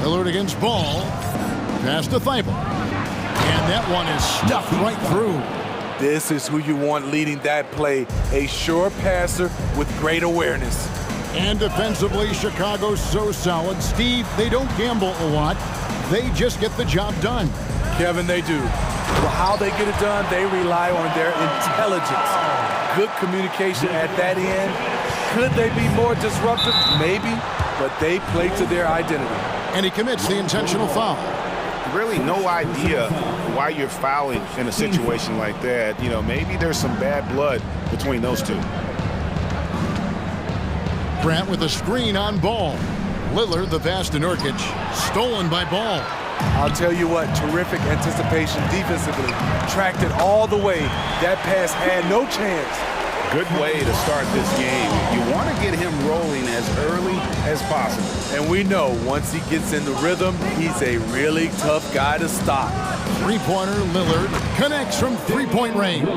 Lillard against Ball. Pass to Thybulle. And that one is stuffed right through. This is who you want leading that play. A sure passer with great awareness. And defensively, Chicago's so solid. Steve, they don't gamble a lot. They just get the job done. Kevin, they do. Well, how they get it done, they rely on their intelligence. Good communication at that end. Could they be more disruptive? Maybe, but they play to their identity. And he commits the intentional foul. Really no idea why you're fouling in a situation like that. You know, maybe there's some bad blood between those two. Grant with a screen on Ball. Lillard, the pass to Nurkic. Stolen by Ball. I'll tell you what, terrific anticipation defensively. Tracked it all the way. That pass had no chance. Good way to start this game. You want to get him rolling as early as possible. And we know once he gets in the rhythm, he's a really tough guy to stop. Three-pointer Lillard connects from three-point range.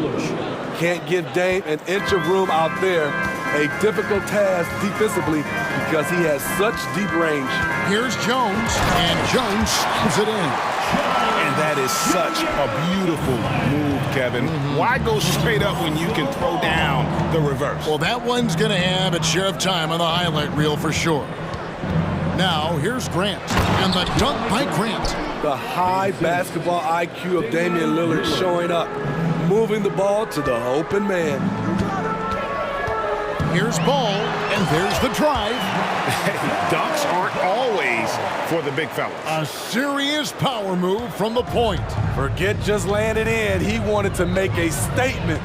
Can't give Dame an inch of room out there. A difficult task defensively because he has such deep range. Here's Jones, and Jones slams it in. And that is such a beautiful move, Kevin. Why go straight up when you can throw down the reverse? Well, that one's going to have its share of time on the highlight reel for sure. Now, here's Grant, and the dunk by Grant. The high basketball IQ of Damian Lillard showing up, moving the ball to the open man. Here's Ball, and there's the drive. Dunks aren't always for the big fellas. A serious power move from the point. Forget just landing in. He wanted to make a statement.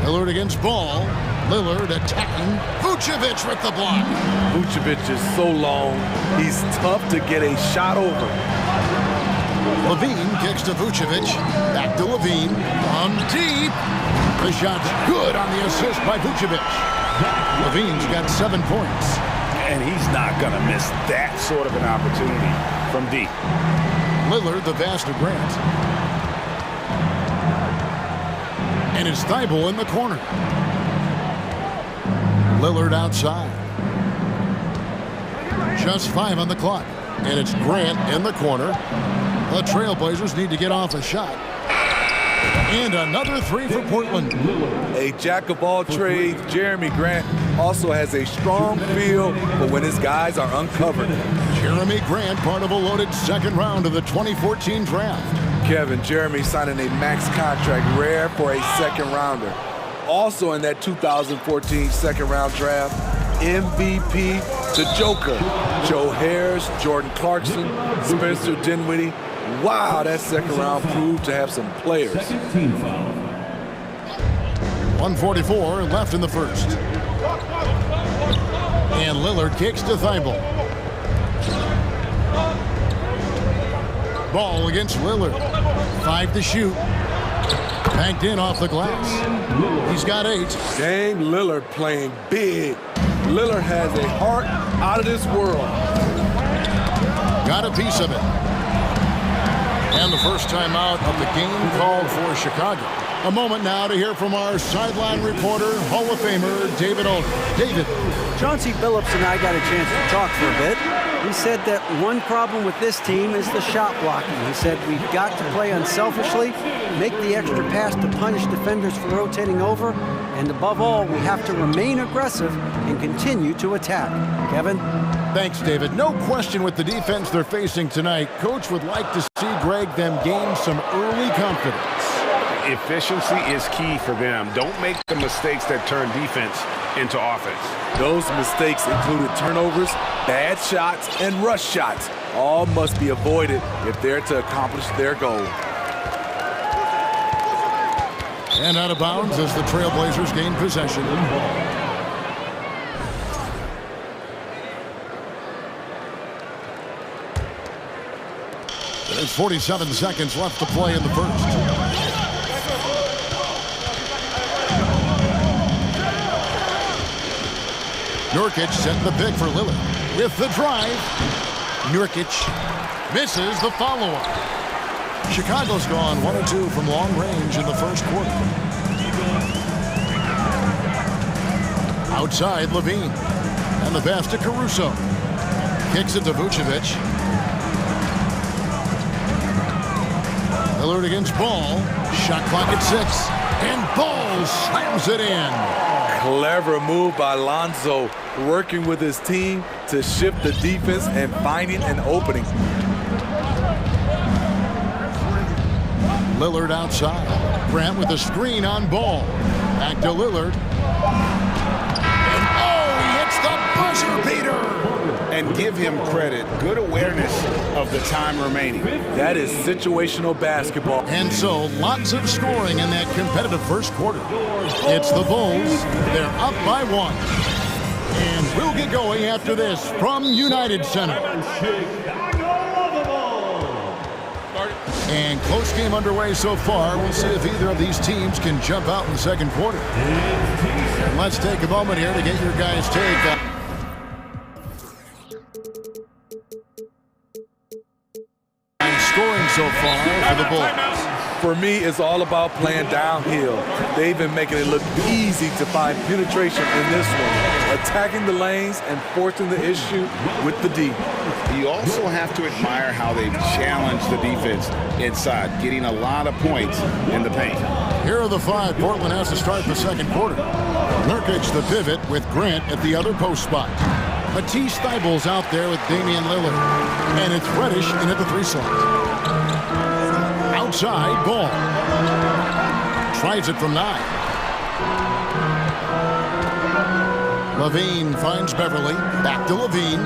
Lillard against Ball. Lillard attacking. Vucevic with the block. Vucevic is so long, he's tough to get a shot over. Levine kicks to Vucevic. Back to Levine. From deep. The shot's good on the assist by Vucevic. Levine's got 7 points. And he's not going to miss that sort of an opportunity from deep. Lillard, the pass to Grant. And it's Thybulle in the corner. Lillard outside. Just 5 on the clock. And it's Grant in the corner. The Trailblazers need to get off a shot. And another 3 for Portland. A jack-of-all-trades, Jeremy Grant also has a strong feel for when his guys are uncovered. Jeremy Grant, part of a loaded second round of the 2014 draft. Kevin, Jeremy signing a max contract, rare for a second-rounder. Also in that 2014 second-round draft, MVP, the Joker, Joe Harris, Jordan Clarkson, Spencer Dinwiddie. Wow, that second round proved to have some players. 1:44 left in the first. And Lillard kicks to Thybulle. Ball against Lillard. 5 to shoot. Banked in off the glass. He's got 8. Dame Lillard playing big. Lillard has a heart out of this world. Got a piece of it. And the first time out of the game called for Chicago. A moment now to hear from our sideline reporter, Hall of Famer, David Olden. David. Chauncey Billups and I got a chance to talk for a bit. He said that one problem with this team is the shot blocking. He said we've got to play unselfishly, make the extra pass to punish defenders for rotating over, And above all, we have to remain aggressive and continue to attack. Kevin? Thanks, David. No question with the defense they're facing tonight. Coach would like to see, Greg, them gain some early confidence. Efficiency is key for them. Don't make the mistakes that turn defense into offense. Those mistakes included turnovers, bad shots, and rush shots. All must be avoided if they're to accomplish their goal. And out of bounds as the Trailblazers gain possession. There's 47 seconds left to play in the first. Nurkic setting the pick for Lillard. With the drive, Nurkic misses the follow-up. Chicago's gone 1 of 2 from long range in the first quarter. Outside, Levine. And the pass to Caruso. Kicks it to Vucevic. Lillard against Ball. Shot clock at 6. And Ball slams it in. Clever move by Lonzo, working with his team to shift the defense and finding an opening. Lillard outside. Grant with a screen on Ball. Back to Lillard. And he hits the buzzer beater. And give him credit. Good awareness of the time remaining. That is situational basketball. And so, lots of scoring in that competitive first quarter. It's the Bulls. They're up by 1. And we'll get going after this from United Center. And close game underway so far. We'll see if either of these teams can jump out in the second quarter. And let's take a moment here to get your guys' take on scoring so far for the Bulls. For me, it's all about playing downhill. They've been making it look easy to find penetration in this one, attacking the lanes and forcing the issue with the D. You also have to admire how they've challenged the defense inside, getting a lot of points in the paint. Here are the 5 Portland has to start the second quarter. Nurkic the pivot with Grant at the other post spot. Matisse Thybulle's out there with Damian Lillard. And it's Reddish in at the 3 slot. Outside, Ball. Tries it from 9. Levine finds Beverly. Back to Levine.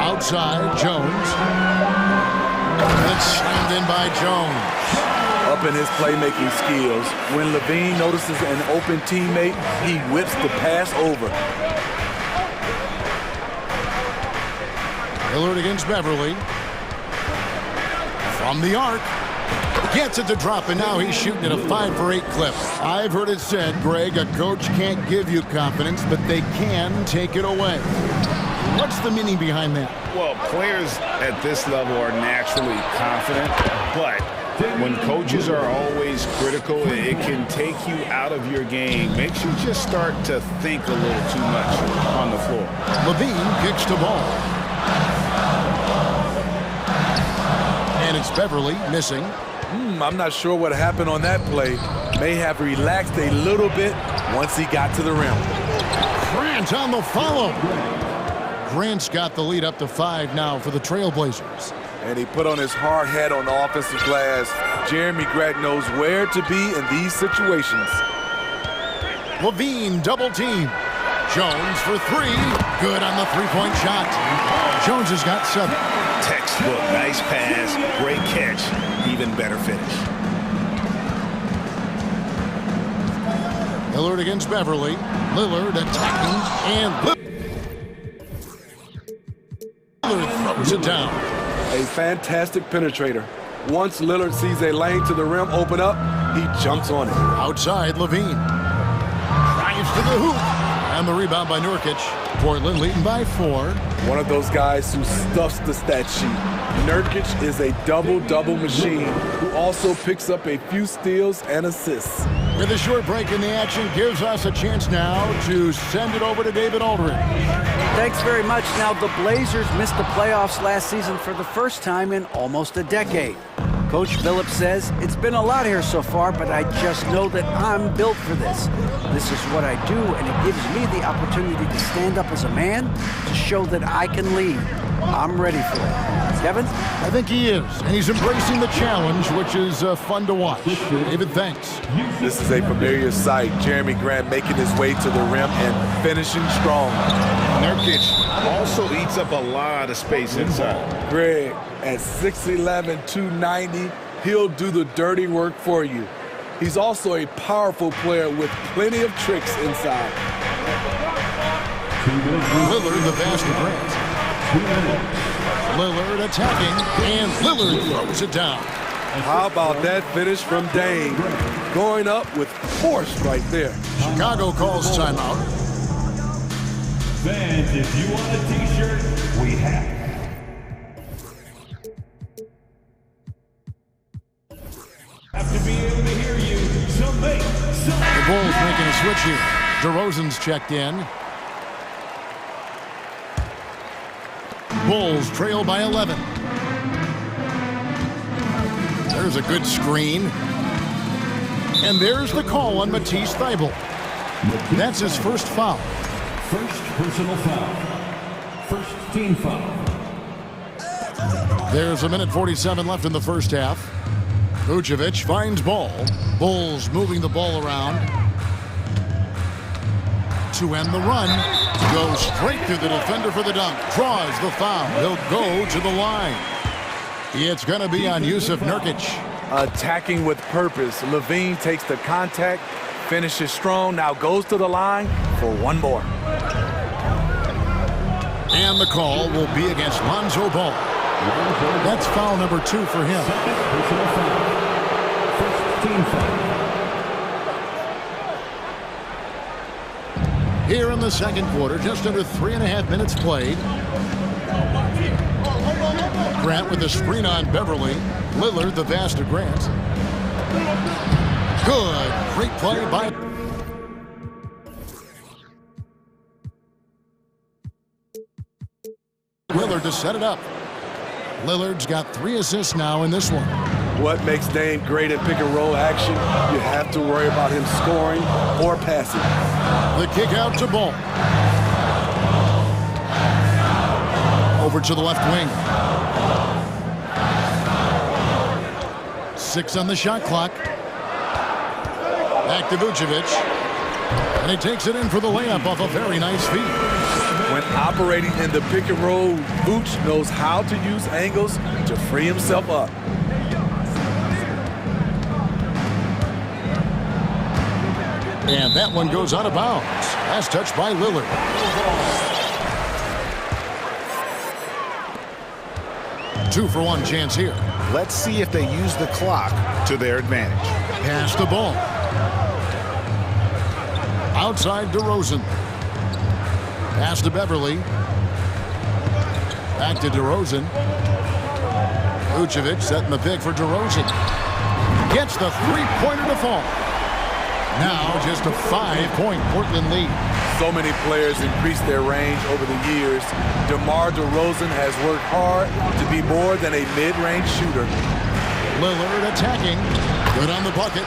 Outside, Jones. And it's slammed in by Jones. Up in his playmaking skills, when Levine notices an open teammate, he whips the pass over. Lillard against Beverly. From the arc. Gets it to drop, and now he's shooting at a 5-for-8 clip. I've heard it said, Greg, a coach can't give you confidence, but they can take it away. What's the meaning behind that? Well, players at this level are naturally confident, but when coaches are always critical, it can take you out of your game. Makes you just start to think a little too much on the floor. Levine kicks to Ball. And it's Beverly missing. I'm not sure what happened on that play. May have relaxed a little bit once he got to the rim. Grant on the follow. Grant's got the lead up to 5 now for the Trailblazers. And he put on his hard hat on the offensive glass. Jeremy Grant knows where to be in these situations. Levine double team. Jones for 3. Good on the 3-point shot. Jones has got 7. Textbook, nice pass, great catch, even better finish. Lillard against Beverly. Lillard attacking, and Lillard throws it down. A fantastic penetrator. Once Lillard sees a lane to the rim open up, he jumps on it. Outside, Levine. Drives to the hoop. And the rebound by Nurkic. Portland leading by 4. One of those guys who stuffs the stat sheet. Nurkic is a double-double machine who also picks up a few steals and assists. With a short break in the action, gives us a chance now to send it over to David Aldridge. Thanks very much. Now, the Blazers missed the playoffs last season for the first time in almost a decade. Coach Phillips says, it's been a lot here so far, but I just know that I'm built for this. This is what I do, and it gives me the opportunity to stand up as a man, to show that I can lead. I'm ready for it. Kevin? I think he is, and he's embracing the challenge, which is fun to watch. David, thanks. This is a familiar sight. Jeremy Grant making his way to the rim and finishing strong. Nurkic also eats up a lot of space inside. Greg, at 6'11", 290, he'll do the dirty work for you. He's also a powerful player with plenty of tricks inside. Lillard, the faster Grant. Lillard attacking, and Lillard throws it down. How about that finish from Dame? Going up with force right there. Chicago calls timeout. Fans, if you want a t-shirt, we have. Have to be able to hear you, so make some. The Bulls making a switch here. DeRozan's checked in. Bulls trail by 11. There's a good screen. And there's the call on Matisse Thybulle. That's his first foul. First personal foul. First team foul. There's 1:47 left in the first half. Vucevic finds ball. Bulls moving the ball around. To end the run. Goes straight through the defender for the dunk. Draws the foul. He'll go to the line. It's going to be on Yusuf Nurkic. Attacking with purpose. Levine takes the contact, finishes strong, now goes to the line for one more. And the call will be against Lonzo Ball. That's foul number 2 for him. First team foul. Here in the second quarter, just under 3.5 minutes played. Grant with the screen on Beverly. Lillard, the pass to Grant. Good. Great play by... Lillard to set it up. Lillard's got 3 assists now in this one. What makes Dame great at pick-and-roll action? You have to worry about him scoring or passing. The kick out to Ball. Over to the left wing. 6 on the shot clock. Back to Vucevic. And he takes it in for the layup off a very nice feed. When operating in the pick-and-roll, Vooch knows how to use angles to free himself up. And that one goes out of bounds. Last touch by Lillard. Two for one chance here. Let's see if they use the clock to their advantage. Pass the ball. Outside DeRozan. Pass to Beverly. Back to DeRozan. Vucevic setting the pick for DeRozan. Gets the three-pointer to fall. Now just a 5-point Portland lead. So many players increased their range over the years. DeMar DeRozan has worked hard to be more than a mid-range shooter. Lillard attacking. Good on the bucket.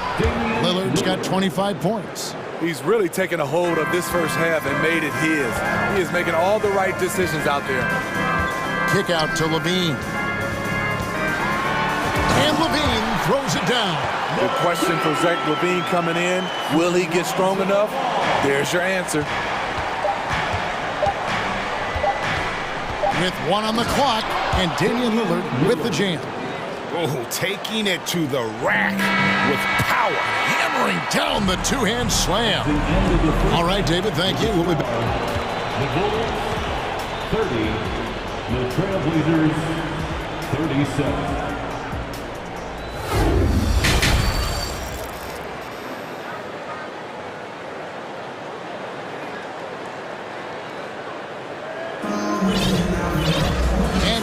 Lillard's got 25 points. He's really taken a hold of this first half and made it his. He is making all the right decisions out there. Kick out to Levine. And Levine throws it down. The question for Zach Levine coming in, will he get strong enough? There's your answer. With 1 on the clock, and Damian Lillard with the jam. Oh, taking it to the rack with power. Hammering down the two-hand slam. All right, David, thank you. We'll be back. The Bulls, 30. The Trailblazers, 37.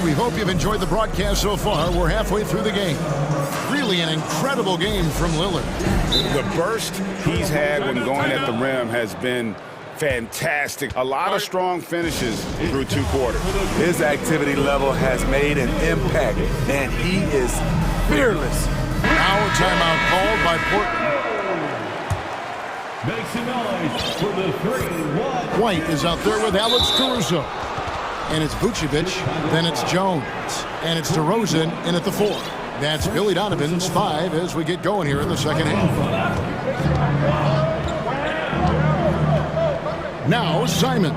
We hope you've enjoyed the broadcast so far. We're halfway through the game. Really an incredible game from Lillard. The burst he's had when going at the rim has been fantastic. A lot of strong finishes through 2 quarters. His activity level has made an impact, and he is fearless. Now a timeout called by Portland. Make some noise for the 3-1. White is out there with Alex Caruso. And it's Vucevic, then it's Jones. And it's DeRozan in at the 4. That's Billy Donovan's 5 as we get going here in the second half. Now Simons.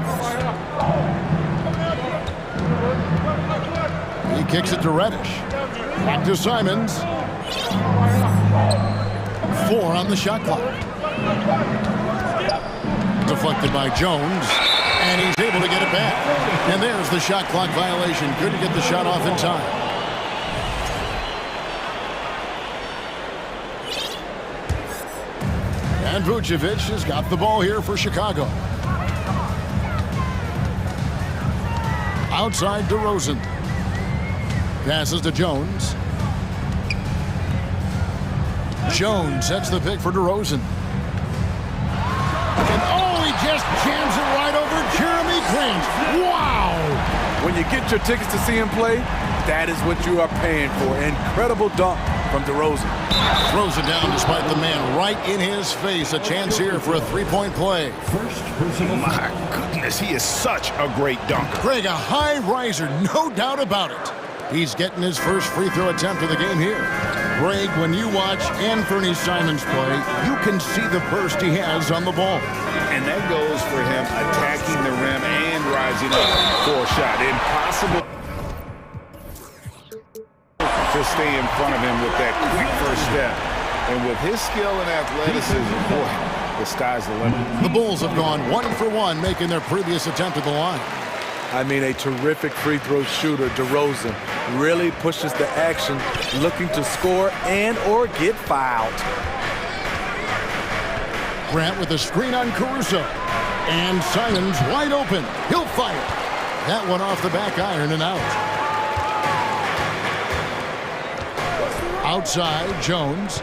He kicks it to Reddish. Back to Simons. 4 on the shot clock. Deflected by Jones. And he's able to get it back. And there's the shot clock violation. Couldn't get the shot off in time. And Vucevic has got the ball here for Chicago. Outside DeRozan. Passes to Jones. Jones sets the pick for DeRozan. And oh, he just jams it right over Jeremy Grant. Wow! When you get your tickets to see him play, that is what you are paying for. Incredible dunk from DeRozan. Throws it down despite the man right in his face. A chance here for a three-point play. My goodness, he is such a great dunker. Greg, a high riser, no doubt about it. He's getting his first free throw attempt of the game here. Greg, when you watch Anthony Simons play, you can see the burst he has on the ball. And that goes for him attacking the rim and rising up for a shot. Impossible to stay in front of him with that quick first step. And with his skill and athleticism, boy, the sky's the limit. The Bulls have gone 1 for 1, making their previous attempt at the line. I mean, a terrific free throw shooter, DeRozan, really pushes the action, looking to score and or get fouled. Grant with a screen on Caruso. And Simons wide open. He'll fire. That one off the back iron and out. Outside, Jones.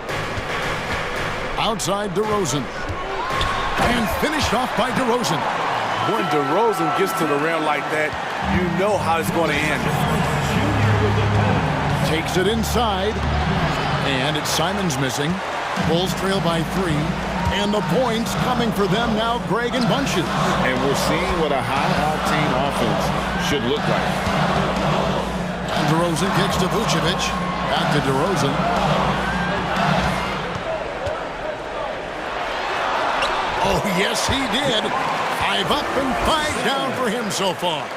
Outside, DeRozan. And finished off by DeRozan. When DeRozan gets to the rim like that, you know how it's going to end. Takes it inside. And it's Simons missing. Bulls trail by 3. And the points coming for them now, Greg, in bunches. And we're seeing what a high-octane offense should look like. And DeRozan kicks to Vucevic. Back to DeRozan. Oh, yes, he did. 5 up and 5 down for him so far.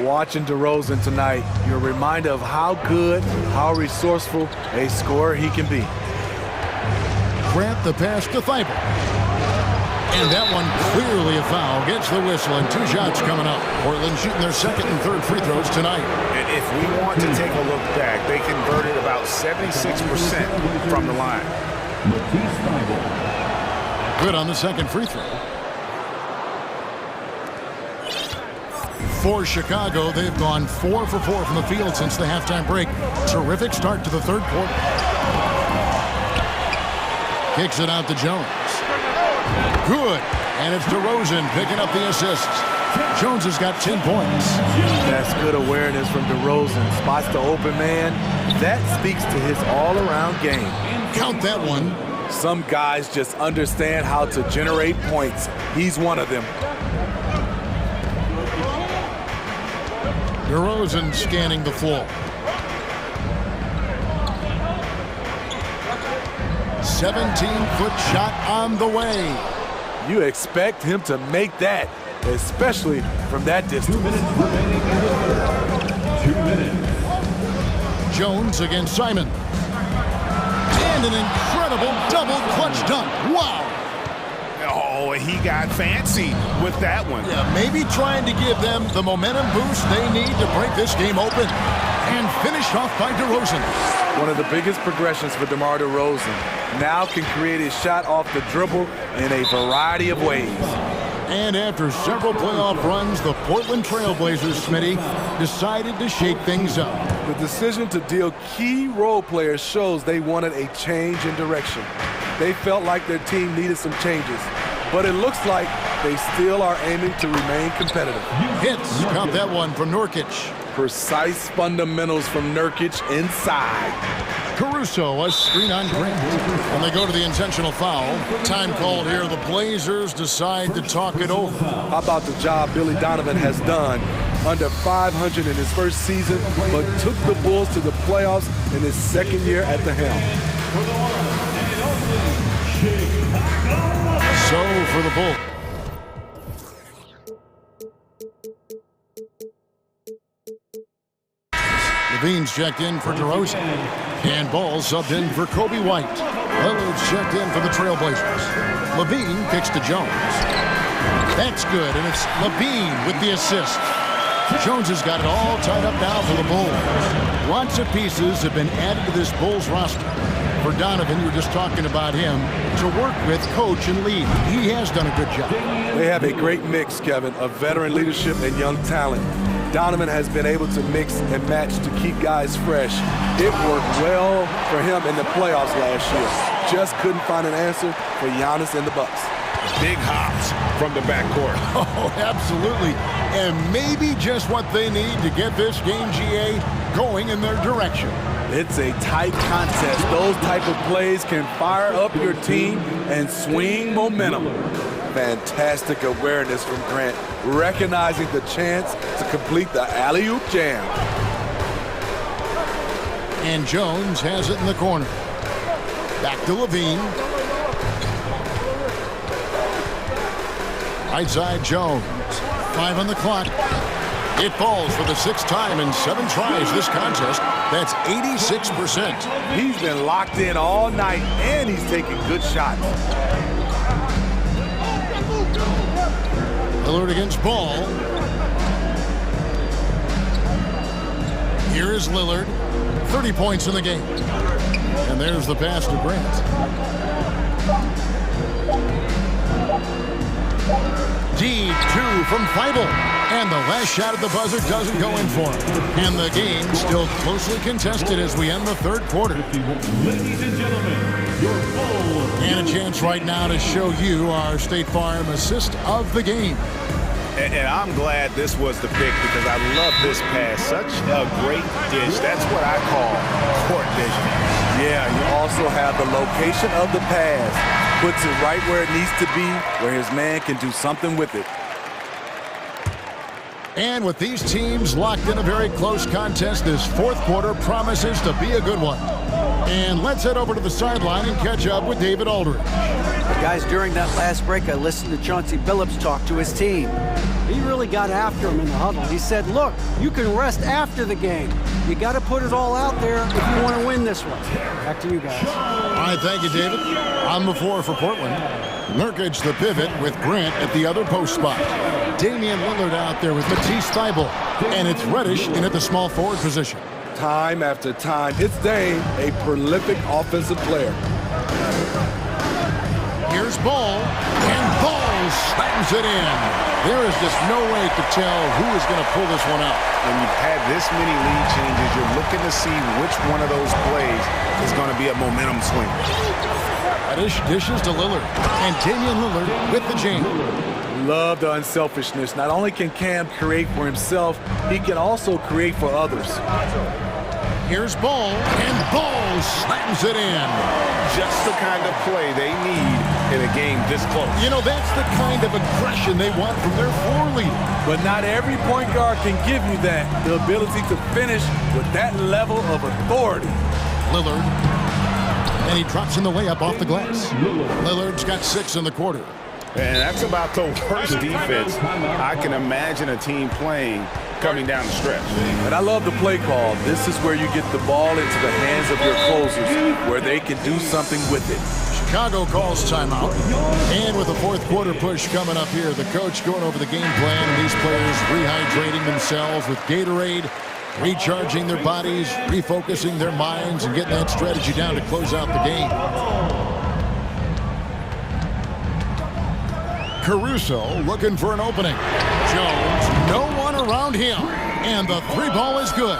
Watching DeRozan tonight, you're a reminder of how good, how resourceful a scorer he can be. Grant the pass to Thibault. And that one clearly a foul. Gets the whistle and 2 shots coming up. Portland shooting their second and third free throws tonight. And if we want to take a look back, they converted about 76% from the line. Good on the second free throw. For Chicago, they've gone 4 for 4 from the field since the halftime break. Terrific start to the third quarter. Kicks it out to Jones. Good. And it's DeRozan picking up the assists. Jones has got 10 points. That's good awareness from DeRozan. Spots the open man. That speaks to his all-around game. Count that one. Some guys just understand how to generate points. He's one of them. DeRozan scanning the floor. 17-foot shot on the way. You expect him to make that, especially from that distance. 2 minutes remaining in the third. 2 minutes. Jones against Simon. And an incredible double clutch dunk. Wow. Oh, he got fancy with that one. Yeah, maybe trying to give them the momentum boost they need to break this game open. And finished off by DeRozan. One of the biggest progressions for DeMar DeRozan. Now can create his shot off the dribble in a variety of ways. And after several playoff runs, the Portland Trailblazers, Smitty, decided to shake things up. The decision to deal key role players shows they wanted a change in direction. They felt like their team needed some changes, but it looks like they still are aiming to remain competitive. Hits, caught that one from Nurkic. Precise fundamentals from Nurkic inside. Caruso, a screen on Grant. And they go to the intentional foul. Time called here. The Blazers decide to talk it over. How about the job Billy Donovan has done? Under 500 in his first season, but took the Bulls to the playoffs in his second year at the helm. So for the Bulls. Levine's checked in for DeRozan. And Ball subbed in for Kobe White. Lillard's checked in for the Trailblazers. Levine kicks to Jones. That's good, and it's Levine with the assist. Jones has got it all tied up now for the Bulls. Lots of pieces have been added to this Bulls roster. For Donovan, you're just talking about him, to work with, coach, and lead. He has done a good job. They have a great mix, Kevin, of veteran leadership and young talent. Donovan has been able to mix and match to keep guys fresh. It worked well for him in the playoffs last year. Just couldn't find an answer for Giannis and the Bucks. Big hops from the backcourt. Oh, absolutely. And maybe just what they need to get this game, GA, going in their direction. It's a tight contest. Those type of plays can fire up your team and swing momentum. Fantastic awareness from Grant, recognizing the chance to complete the alley-oop jam. And Jones has it in the corner. Back to Levine. Right side Jones. 5 on the clock. It falls for the 6th time in 7 tries this contest. That's 86%. He's been locked in all night, and he's taking good shots. Lillard against Ball. Here is Lillard. 30 points in the game. And there's the pass to Grant. D2 from Feibel. And the last shot at the buzzer doesn't go in for him. And the game still closely contested as we end the 3rd quarter. Ladies and gentlemen, your Bulls. And a chance right now to show you our State Farm assist of the game. And I'm glad this was the pick because I love this pass. Such a great dish. That's what I call court vision. Yeah, you also have the location of the pass. Puts it right where it needs to be, where his man can do something with it. And with these teams locked in a very close contest, this 4th quarter promises to be a good one. And let's head over to the sideline and catch up with David Aldridge. Guys, during that last break, I listened to Chauncey Billups talk to his team. He really got after him in the huddle. He said, look, you can rest after the game. You got to put it all out there if you want to win this one. Back to you guys. All right, thank you, David. On the floor for Portland. Nurkic the pivot with Grant at the other post spot. Damian Lillard out there with Matisse Thybulle. And it's Reddish in at the small forward position. Time after time, it's Dame, a prolific offensive player. Here's Ball, and Ball slams it in. There is just no way to tell who is going to pull this one out. When you've had this many lead changes, you're looking to see which one of those plays is going to be a momentum swing. Dishes to Lillard, and Damian Lillard with the jam. Love the unselfishness. Not only can Cam create for himself, he can also create for others. Here's Ball, and Ball slams it in. Just the kind of play they need in a game this close. You know, that's the kind of aggression they want from their floor leader. But not every point guard can give you that, the ability to finish with that level of authority. Lillard, and he drops in the layup off the glass. Lillard's got 6 in the quarter. And that's about the worst defense I can imagine a team playing coming down the stretch. And I love the play call. This is where you get the ball into the hands of your closers, where they can do something with it. Chicago calls timeout. And with the 4th quarter push coming up here, the coach going over the game plan, and these players rehydrating themselves with Gatorade, recharging their bodies, refocusing their minds, and getting that strategy down to close out the game. Caruso looking for an opening. Jones, no one around him. And the 3 ball is good.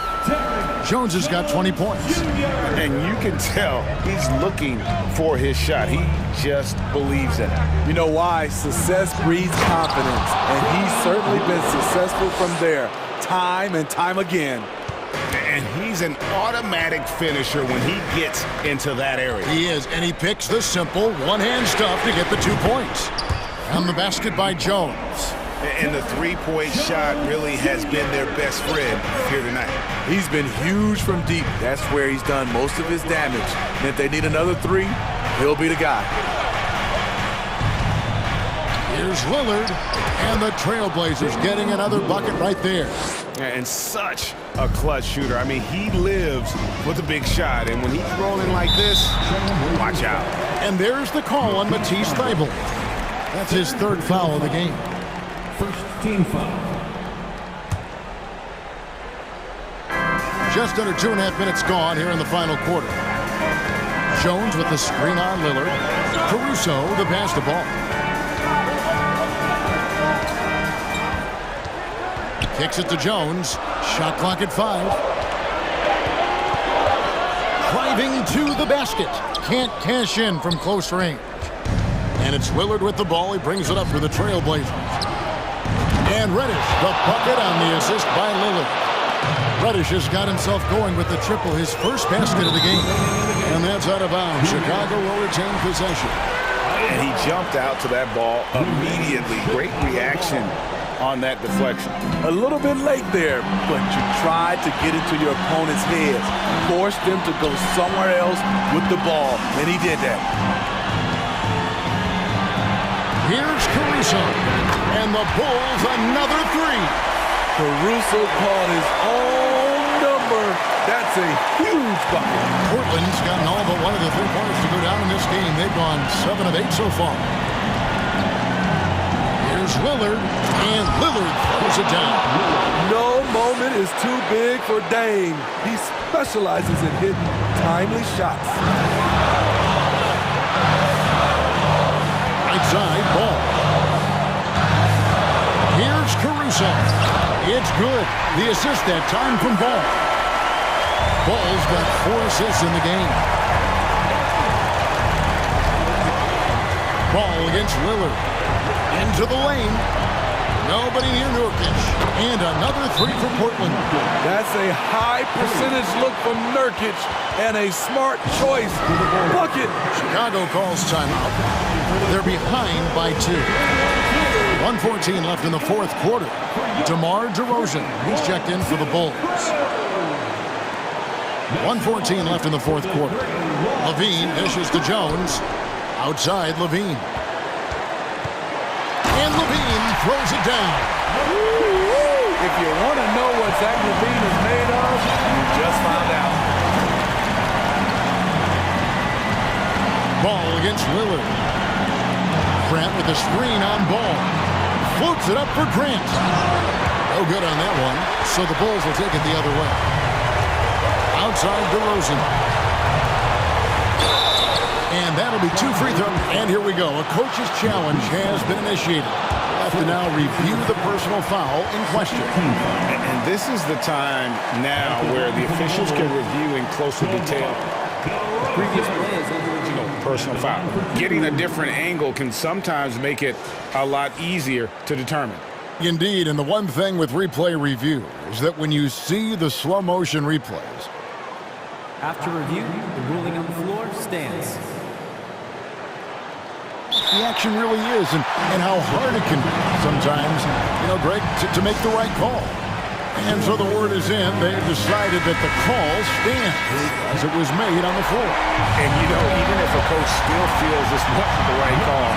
Jones has got 20 points. And you can tell he's looking for his shot. He just believes in it. You know why? Success breeds confidence. And he's certainly been successful from there, time and time again. And he's an automatic finisher when he gets into that area. He is, and he picks the simple one-hand stuff to get the 2 points. On the basket by Jones. And the three-point shot really has been their best friend here tonight. He's been huge from deep. That's where he's done most of his damage. And if they need another three, he'll be the guy. Here's Lillard, and the Trailblazers getting another bucket right there. And such a clutch shooter. I mean, he lives with a big shot, and when he's rolling like this, watch out. And there's the call on Matisse Thybulle. That's his 3rd foul of the game. First team foul. Just under 2.5 minutes gone here in the final quarter. Jones with the screen on Lillard. Caruso the pass the ball. Kicks it to Jones. Shot clock at 5. Driving to the basket. Can't cash in from close range. And it's Lillard with the ball. He brings it up for the Trailblazers. And Reddish, the bucket on the assist by Lillard. Reddish has got himself going with the triple, his first basket of the game. And that's out of bounds. Chicago will retain possession. And he jumped out to that ball immediately. Great reaction on that deflection. A little bit late there, but you tried to get into your opponent's heads. Forced them to go somewhere else with the ball, and he did that. Here's Caruso, and the Bulls another 3. Caruso called his own number. That's a huge bucket. Portland's gotten all but one of the 3-pointers to go down in this game. They've gone 7 of 8 so far. Here's Lillard, and Lillard throws it down. No moment is too big for Dame. He specializes in hitting timely shots. Right side, ball. Here's Caruso. It's good. The assist that time from Ball. Ball's got 4 assists in the game. Ball against Lillard. Into the lane. Nobody near Nurkic. And another 3 for Portland. That's a high percentage look from Nurkic and a smart choice. Bucket. Chicago calls timeout. They're behind by 2. 1:14 left in the 4th quarter. DeMar DeRozan, he's checked in for the Bulls. 1:14 left in the 4th quarter. Levine dishes to Jones. Outside, Levine. And Levine throws it down. If you want to know what Zach Levine is made of, you just found out. Ball against Lillard. Grant with the screen on Ball. Floats it up for Grant. No good on that one, so the Bulls will take it the other way. Outside DeRozan. And that'll be 2 free throws. And here we go. A coach's challenge has been initiated. We'll have to now review the personal foul in question. And this is the time now where the officials can review in closer detail the previous player's original personal foul. Getting a different angle can sometimes make it a lot easier to determine. Indeed, and the one thing with replay review is that when you see the slow motion replays, after review, the ruling on the floor stands. the action really is and how hard it can be sometimes, Greg, to make the right call. And so the word is in. They've decided that the call stands as it was made on the floor. And, even if a coach still feels this wasn't the right call,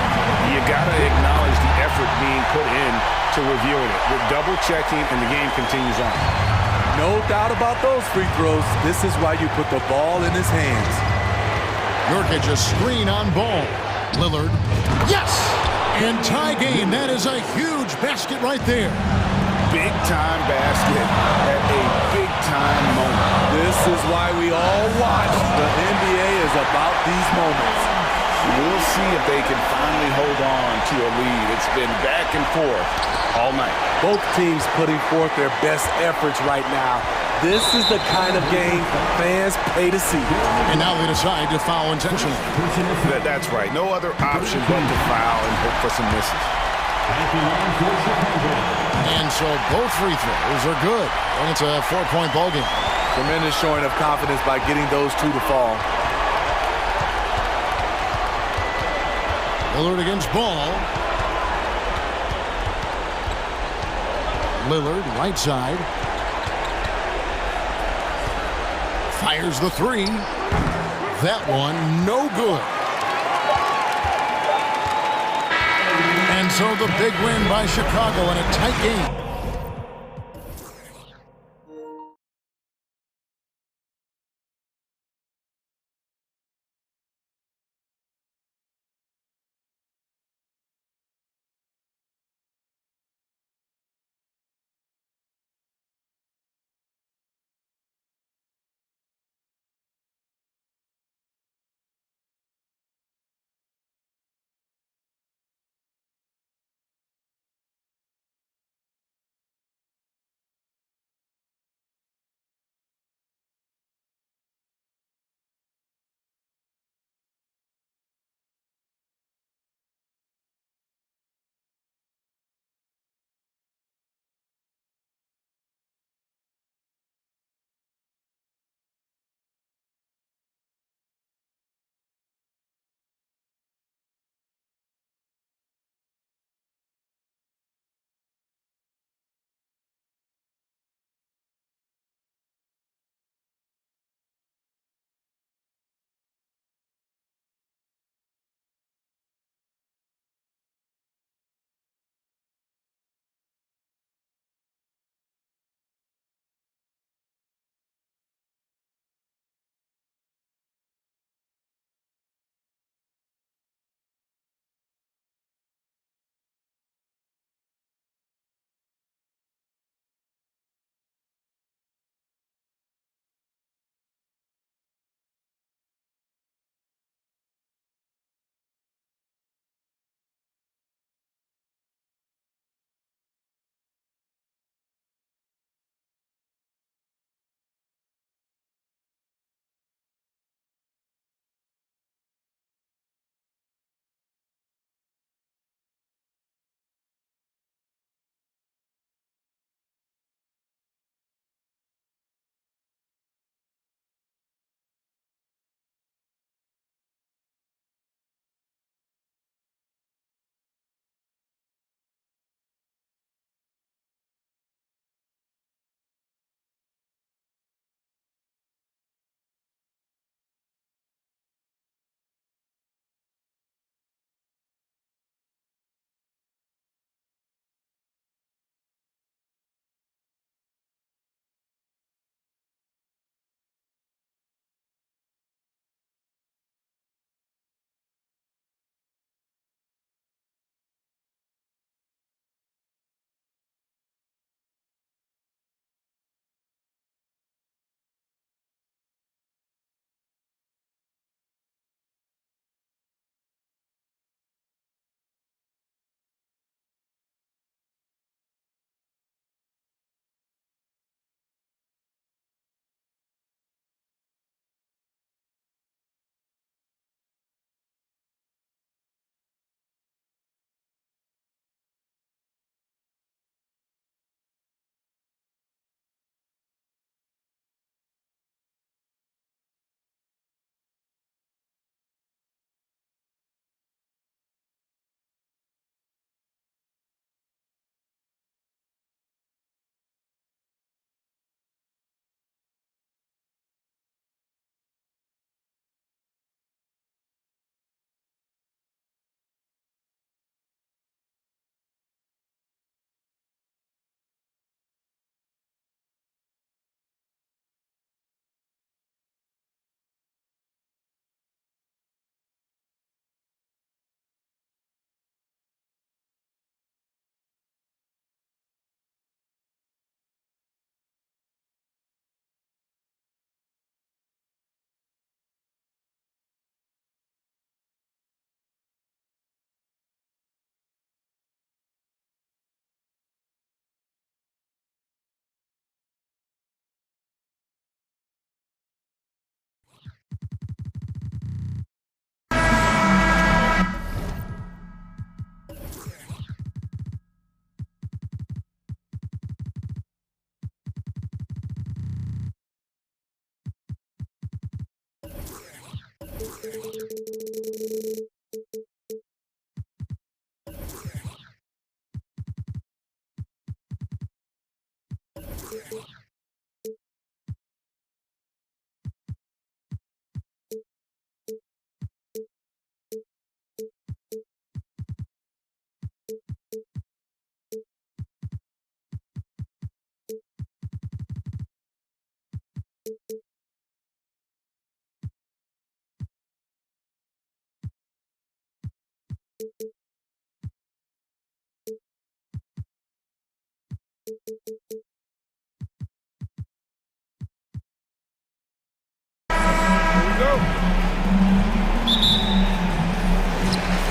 you got to acknowledge the effort being put in to reviewing it. We're double-checking, and the game continues on. No doubt about those free throws. This is why you put the ball in his hands. Nurkic a screen on Ball. Lillard. Yes! And tie game. That is a huge basket right there. Big-time basket at a big-time moment. This is why we all watch. The NBA is about these moments. We'll see if they can finally hold on to a lead. It's been back and forth all night. Both teams putting forth their best efforts right now. This is the kind of game fans pay to see. And now they decide to foul intentionally. That's right. No other option but to foul and hope for some misses. And so both free throws are good. And it's a 4-point ball game. Tremendous showing of confidence by getting those two to fall. Lillard against Ball. Lillard, right side. Fires the three. That one, no good. And so the big win by Chicago in a tight game.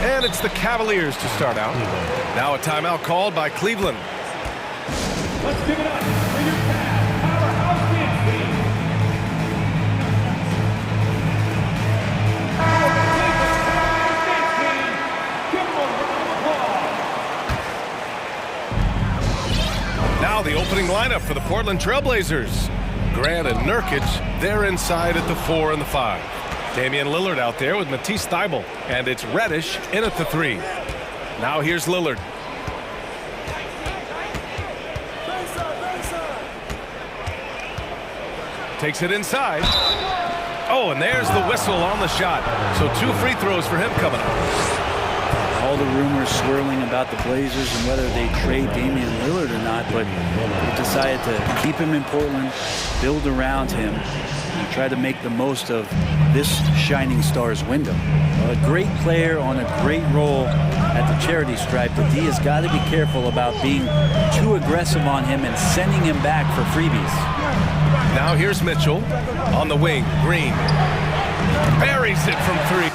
And it's the Cavaliers to start out. Now a timeout called by Cleveland. Let's give it up for your powerhouse dance team. Now the opening lineup for the Portland Trailblazers. Grant and Nurkic, they're inside at the 4 and the 5. Damian Lillard out there with Matisse Thybulle. And it's Reddish in at the 3. Now here's Lillard. Takes it inside. Oh, and there's the whistle on the shot. So 2 free throws for him coming up. All the rumors swirling about the Blazers and whether they trade Damian Lillard or not, but they decided to keep him in Portland, build around him, and try to make the most of this shining star's window. A great player on a great role at the charity stripe, but D has got to be careful about being too aggressive on him and sending him back for freebies. Now here's Mitchell on the wing. Green buries it from 3.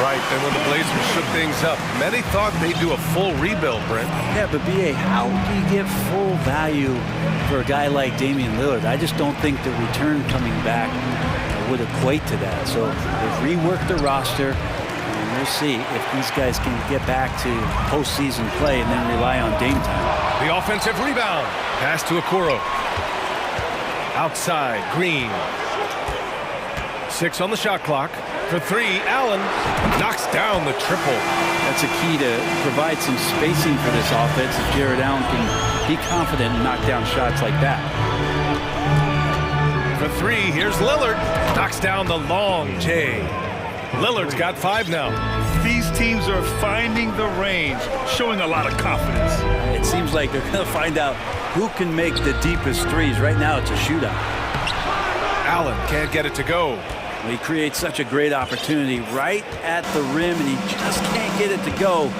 Right, and when the Blazers shook things up, many thought they'd do a full rebuild, Brent. Yeah, but B.A., how do you get full value for a guy like Damian Lillard? I just don't think the return coming back would equate to that. So they've reworked the roster, and we'll see if these guys can get back to postseason play and then rely on Dame time. The offensive rebound. Pass to Okoro. Outside, Green. 6 on the shot clock. For 3, Allen knocks down the triple. That's a key to provide some spacing for this offense if Jared Allen can be confident and knock down shots like that. For 3, here's Lillard. Knocks down the long J. Lillard's got 5 now. These teams are finding the range, showing a lot of confidence. It seems like they're going to find out who can make the deepest threes. Right now, it's a shootout. Allen can't get it to go. He creates such a great opportunity right at the rim, and he just can't get it to go.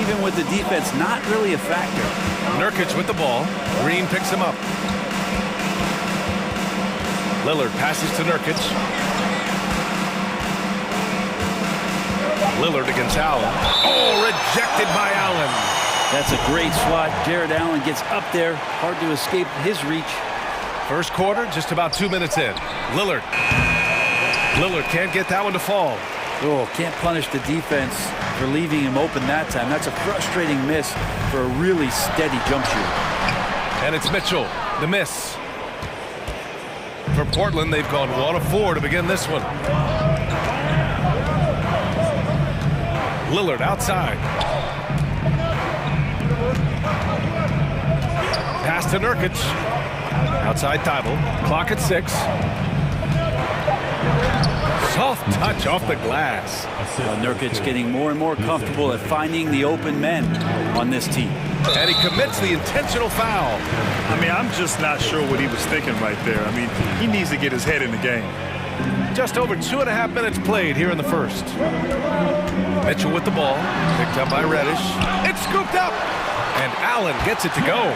Even with the defense, not really a factor. Nurkic with the ball. Green picks him up. Lillard passes to Nurkic. Lillard against Allen. Oh, rejected by Allen. That's a great swat. Jared Allen gets up there. Hard to escape his reach. First quarter, just about 2 minutes in. Lillard can't get that one to fall. Oh, can't punish the defense for leaving him open that time. That's a frustrating miss for a really steady jump shooter. And it's Mitchell, the miss. For Portland, they've gone 1 of 4 to begin this one. Lillard outside. Pass to Nurkic. Outside Thybulle. Clock at 6. Soft touch off the glass. Nurkic getting more and more comfortable at finding the open men on this team. And he commits the intentional foul. I mean, I'm just not sure what he was thinking right there. I mean, he needs to get his head in the game. Just over 2.5 minutes played here in the first. Mitchell with the ball. Picked up by Reddish. It's scooped up. And Allen gets it to go.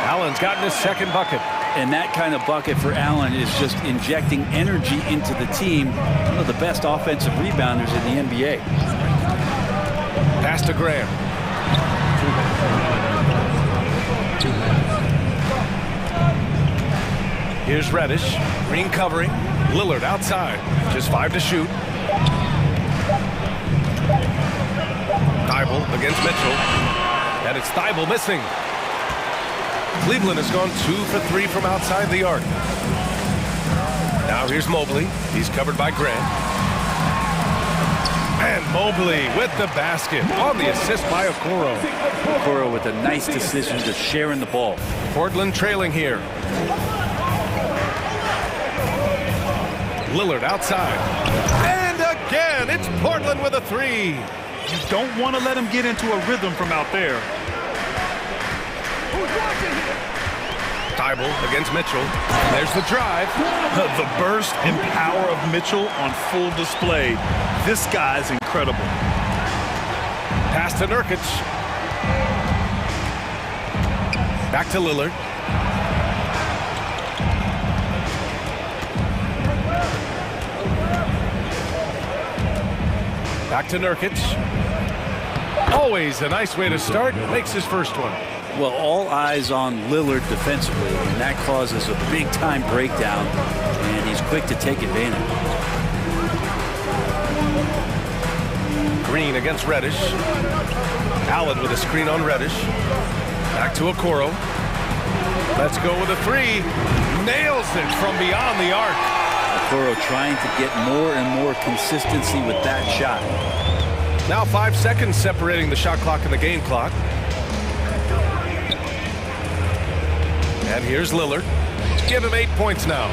Allen's gotten his second bucket. And that kind of bucket for Allen is just injecting energy into the team. One of the best offensive rebounders in the NBA. Pass to Graham. Here's Reddish. Green covering. Lillard outside. Just 5 to shoot. Thybulle against Mitchell. And it's Thybulle missing. Cleveland has gone 2 for 3 from outside the arc. Now here's Mobley. He's covered by Grant. And Mobley with the basket on the assist by Okoro. Okoro with a nice decision to share in the ball. Portland trailing here. Lillard outside. And again, it's Portland with a 3. You don't want to let him get into a rhythm from out there. Thibault against Mitchell. There's the drive. The burst and power of Mitchell on full display. This guy's incredible. Pass to Nurkic. Back to Lillard. Back to Nurkic. Always a nice way to start. Makes his first one. Well, all eyes on Lillard defensively, and that causes a big-time breakdown, and he's quick to take advantage. Green against Reddish. Allen with a screen on Reddish. Back to Okoro. Let's go with a three. Nails it from beyond the arc. Okoro trying to get more and more consistency with that shot. Now 5 seconds separating the shot clock and the game clock. And here's Lillard. Give him 8 points now.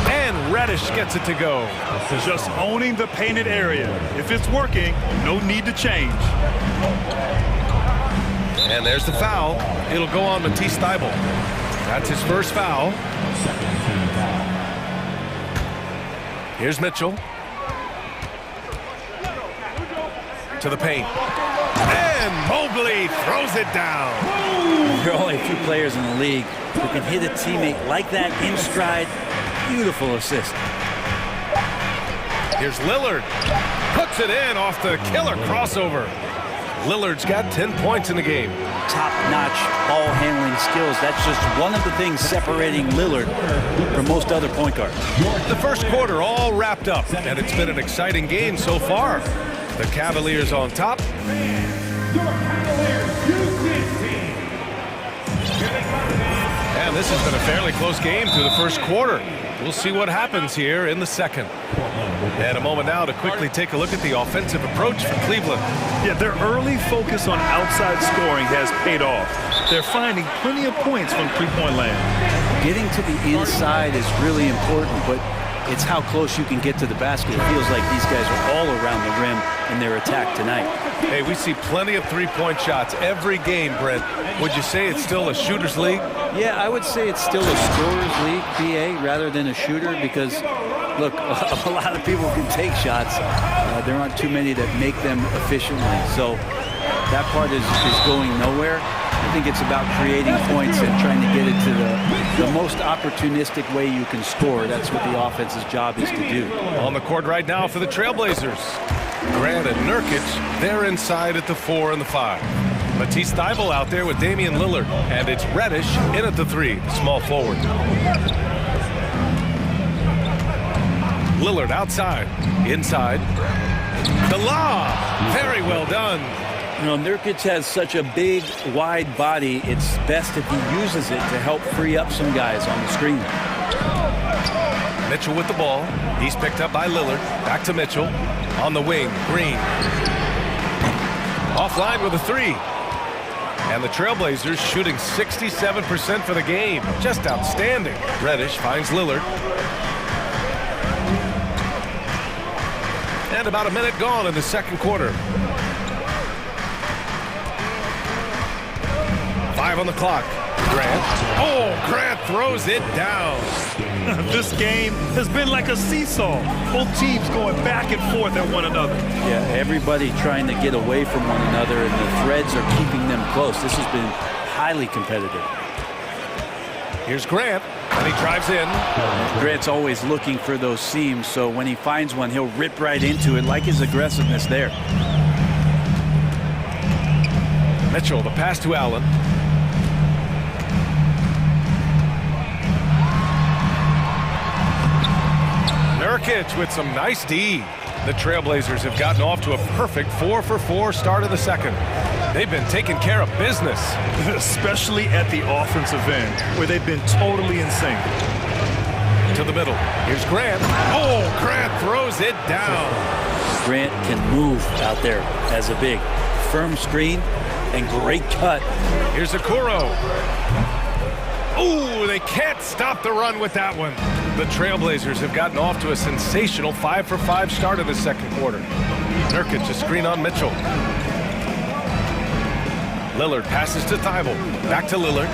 And Reddish gets it to go. Just owning the painted area. If it's working, no need to change. And there's the foul. It'll go on Matisse Thibault. That's his first foul. Here's Mitchell. To the paint. And Mobley throws it down. There are only a few players in the league who can hit a teammate like that in stride. Beautiful assist. Here's Lillard. Puts it in off the killer crossover. Lillard's got 10 points in the game. Top-notch ball handling skills. That's just one of the things separating Lillard from most other point guards. The first quarter all wrapped up, and it's been an exciting game so far. The Cavaliers on top. And this has been a fairly close game through the first quarter. We'll see what happens here in the second. And a moment now to quickly take a look at the offensive approach for Cleveland. Yeah, their early focus on outside scoring has paid off. They're finding plenty of points from three-point land. Getting to the inside is really important, but it's how close you can get to the basket. It feels like these guys are all around the rim in their attack tonight. Hey, we see plenty of three-point shots every game, Brent. Would you say it's still a shooter's league? Yeah, I would say it's still a scorer's league, PA, rather than a shooter, because, look, a lot of people can take shots. There aren't too many that make them efficiently. So that part is going nowhere. I think it's about creating points and trying to get it to the most opportunistic way you can score. That's what the offense's job is to do. On the court right now for the Trailblazers. Grant and Nurkic, they're inside at the 4 and the 5. Matisse Thibault out there with Damian Lillard. And it's Reddish in at the 3, the small forward. Lillard outside, inside. The lob, very well done. You know, Nurkic has such a big, wide body. It's best if he uses it to help free up some guys on the screen. Mitchell with the ball. He's picked up by Lillard. Back to Mitchell. On the wing, Green. Offline with a 3. And the Trailblazers shooting 67% for the game. Just outstanding. Reddish finds Lillard. And about a minute gone in the second quarter. 5 on the clock. Grant. Oh, Grant throws it down. This game has been like a seesaw. Both teams going back and forth at one another. Yeah, everybody trying to get away from one another, and the threads are keeping them close. This has been highly competitive. Here's Grant, and he drives in. Grant's always looking for those seams, so when he finds one, he'll rip right into it, like his aggressiveness there. Mitchell, the pass to Allen. Nurkic with some nice D. The Trailblazers have gotten off to a perfect 4-for-4 start of the second. They've been taking care of business. Especially at the offensive end, where they've been totally in sync. To the middle. Here's Grant. Oh, Grant throws it down. Grant can move out there as a big. Firm screen and great cut. Here's Okoro. Ooh, they can't stop the run with that one. The Trailblazers have gotten off to a sensational 5-for-5 start of the second quarter. Nurkic, a screen on Mitchell. Lillard passes to Thibault. Back to Lillard.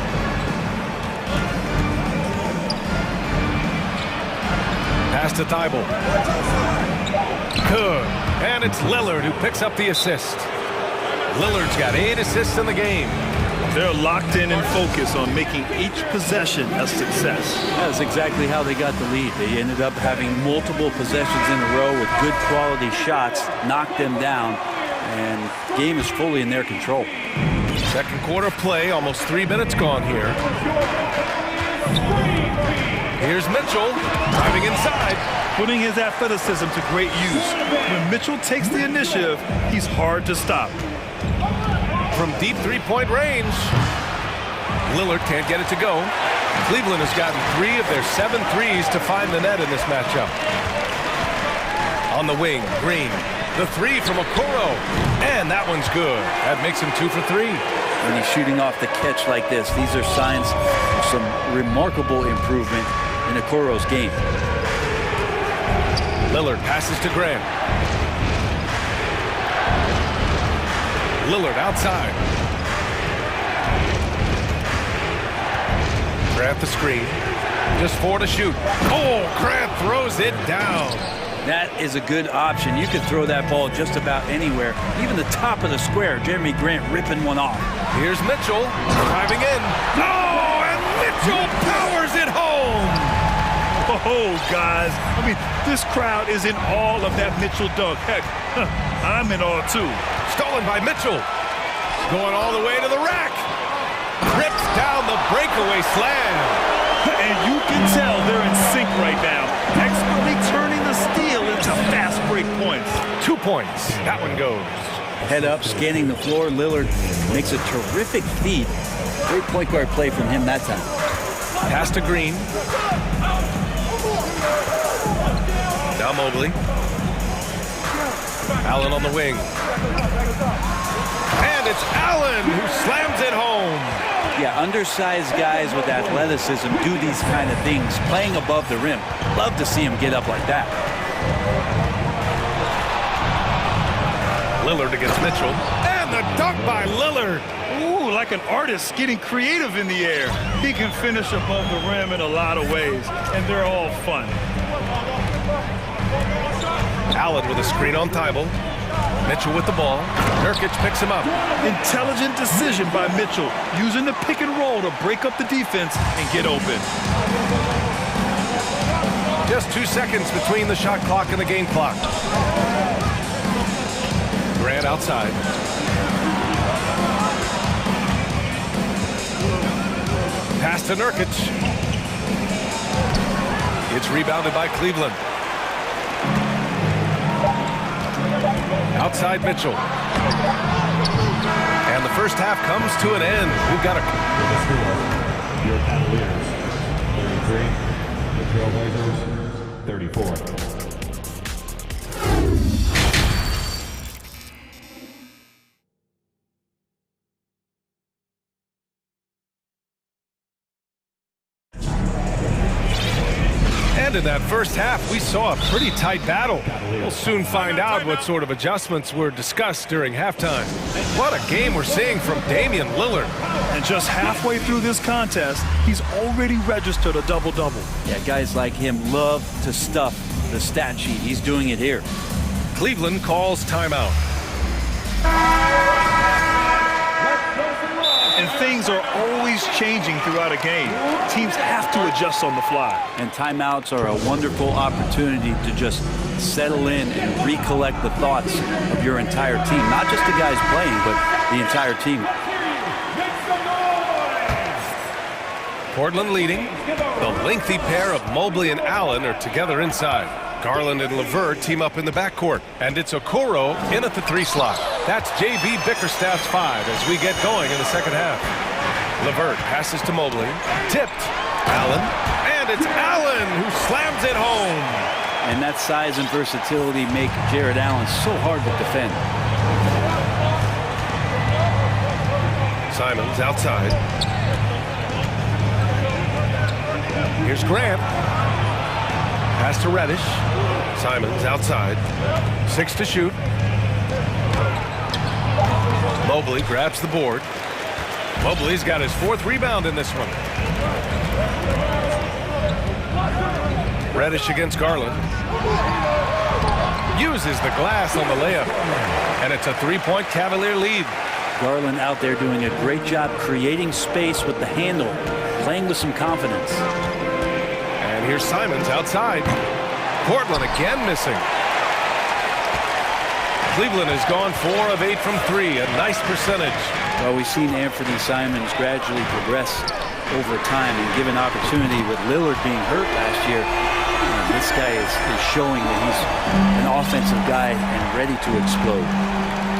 Pass to Thibault. Good. And it's Lillard who picks up the assist. Lillard's got 8 assists in the game. They're locked in and focused on making each possession a success. That's exactly how they got the lead. They ended up having multiple possessions in a row with good quality shots, knocked them down, and game is fully in their control. Second quarter play, almost 3 minutes gone here. Here's Mitchell, driving inside. Putting his athleticism to great use. When Mitchell takes the initiative, he's hard to stop. From deep three-point range, Lillard can't get it to go. Cleveland has gotten 3 of their 7 threes to find the net in this matchup. On the wing, Green. The 3 from Okoro. And that one's good. That makes him 2 for 3. When he's shooting off the catch like this, these are signs of some remarkable improvement in Okoro's game. Lillard passes to Graham. Lillard outside. Grant the screen. Just 4 to shoot. Oh, Grant throws it down. That is a good option. You could throw that ball just about anywhere. Even the top of the square. Jeremy Grant ripping one off. Here's Mitchell driving in. Oh, and Mitchell powers it home. Oh, guys. I mean, this crowd is in awe of that Mitchell dunk. Heck, I'm in awe, too. Stolen by Mitchell. Going all the way to the rack. Rips down the breakaway slam. And you can tell they're in sync right now. Expertly turning the steal into fast break points. 2 points. That one goes. Head up, scanning the floor. Lillard makes a terrific feed. Great point guard play from him that time. Pass to Green. Now Mobley. Allen on the wing. And it's Allen who slams it home. Yeah, undersized guys with athleticism do these kind of things, playing above the rim. Love to see him get up like that. Lillard against Mitchell. And the dunk by Lillard. Ooh, like an artist getting creative in the air. He can finish above the rim in a lot of ways, and they're all fun. Allen with a screen on Thibault. Mitchell with the ball. Nurkic picks him up. Intelligent decision by Mitchell, using the pick and roll to break up the defense and get open. Just 2 seconds between the shot clock and the game clock. Grant outside. Pass to Nurkic. It's rebounded by Cleveland. Outside Mitchell. And the first half comes to an end. We've got a... Your Cavaliers, 33. The Trailblazers, 34. And in that first half, we saw a pretty tight battle. We'll soon find out what sort of adjustments were discussed during halftime. What a game we're seeing from Damian Lillard. And just halfway through this contest, he's already registered a double-double. Yeah, guys like him love to stuff the stat sheet. He's doing it here. Cleveland calls timeout. And things are always changing throughout a game. Teams have to adjust on the fly. And timeouts are a wonderful opportunity to just settle in and recollect the thoughts of your entire team. Not just the guys playing, but the entire team. Portland leading. The lengthy pair of Mobley and Allen are together inside. Garland and LeVert team up in the backcourt. And it's Okoro in at the 3 slot. That's J.B. Bickerstaff's 5 as we get going in the second half. LeVert passes to Mobley. Tipped. Allen. And it's Allen who slams it home. And that size and versatility make Jared Allen so hard to defend. Simons outside. Here's Grant. Pass to Reddish. Simons outside. 6 to shoot. Mobley grabs the board. Mobley's got his 4th rebound in this one. Reddish against Garland. Uses the glass on the layup. And it's a three-point Cavalier lead. Garland out there doing a great job creating space with the handle, playing with some confidence. And here's Simons outside. Portland again missing. Cleveland has gone 4 of 8 from 3, a nice percentage. Well, we've seen Anthony Simons gradually progress over time and given opportunity with Lillard being hurt last year. And this guy is showing that he's an offensive guy and ready to explode.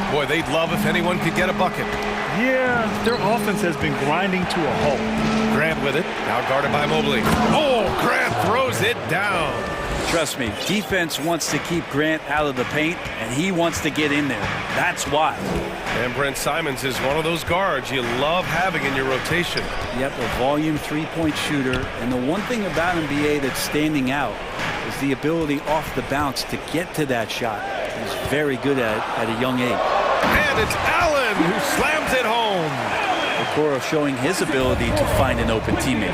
Boy, they'd love if anyone could get a bucket. Yeah, their offense has been grinding to a halt. Grant with it, now guarded by Mobley. Oh, Grant throws it down. Trust me, defense wants to keep Grant out of the paint, and he wants to get in there. That's why. And Brent Simons is one of those guards you love having in your rotation. Yep, a volume three-point shooter. And the one thing about NBA that's standing out is the ability off the bounce to get to that shot. He's very good at a young age. And it's Allen who slams it home. Okoro showing his ability to find an open teammate.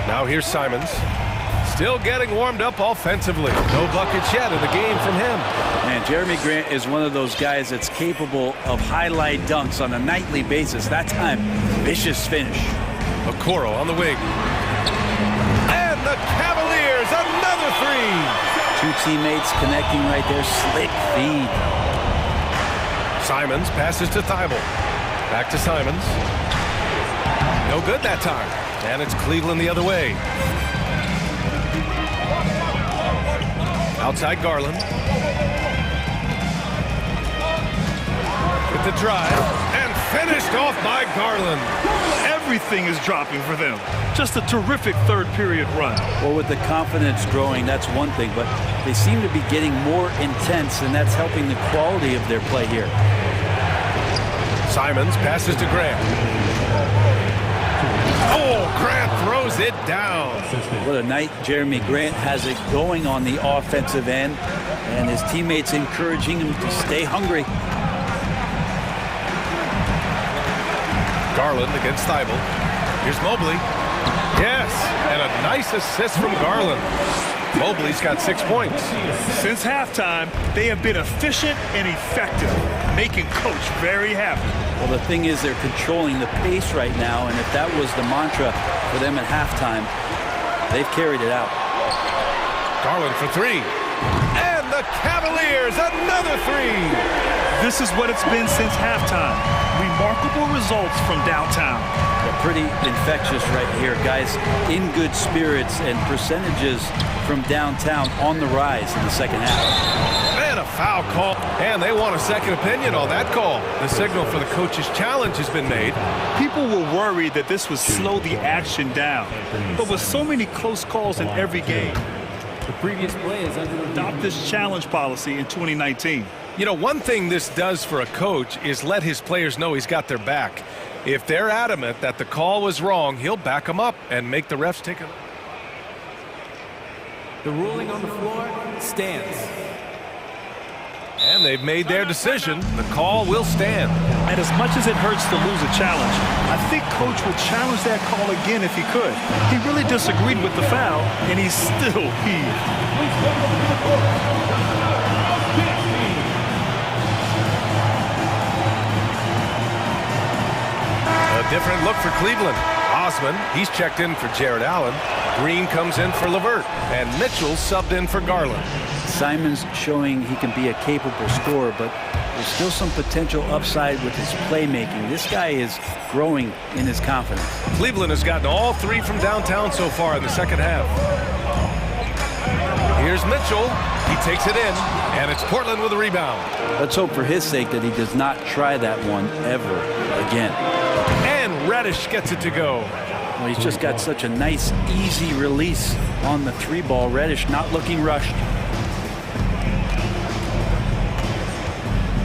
Now here's Simons. Still getting warmed up offensively. No buckets yet in the game from him. And Jeremy Grant is one of those guys that's capable of highlight dunks on a nightly basis. That time, vicious finish. Okoro on the wing. And the Cavaliers, another three. Two teammates connecting right there. Slick feed. Simons passes to Thibault. Back to Simons. No good that time. And it's Cleveland the other way. Outside Garland. With the drive. And finished off by Garland. Everything is dropping for them. Just a terrific third period run. Well, with the confidence growing, that's one thing, but they seem to be getting more intense, and that's helping the quality of their play here. Simons passes to Grant. Oh, Grant throws it down. What a night Jeremy Grant has it going on the offensive end, and his teammates encouraging him to stay hungry. Garland against Thibault. Here's Mobley. Yes, and a nice assist from Garland. Mobley's got 6 points. Since halftime, they have been efficient and effective, making Coach very happy. Well, the thing is they're controlling the pace right now, and if that was the mantra for them at halftime, they've carried it out. Garland for three. And the Cavaliers, another three. This is what it's been since halftime. Remarkable results from downtown. They're pretty infectious right here, guys. In good spirits and percentages from downtown on the rise in the second half. And a foul call. And they want a second opinion on that call. The signal for the coach's challenge has been made. People were worried that this would slow the action down. But with so many close calls in every game, the previous play is under adopt this challenge policy in 2019. You know, one thing this does for a coach is let his players know he's got their back. If they're adamant that the call was wrong, he'll back them up and make the refs take it. The ruling on the floor stands. And they've made their decision. The call will stand. And as much as it hurts to lose a challenge, I think Coach would challenge that call again if he could. He really disagreed with the foul, and he's still heaved. A different look for Cleveland. Osman, he's checked in for Jared Allen. Green comes in for LeVert. And Mitchell subbed in for Garland. Simons showing he can be a capable scorer, but there's still some potential upside with his playmaking. This guy is growing in his confidence. Cleveland has gotten all three from downtown so far in the second half. Here's Mitchell. He takes it in, and it's Portland with a rebound. Let's hope for his sake that he does not try that one ever again. And Reddish gets it to go. Well, he's just got such a nice, easy release on the three ball. Reddish not looking rushed.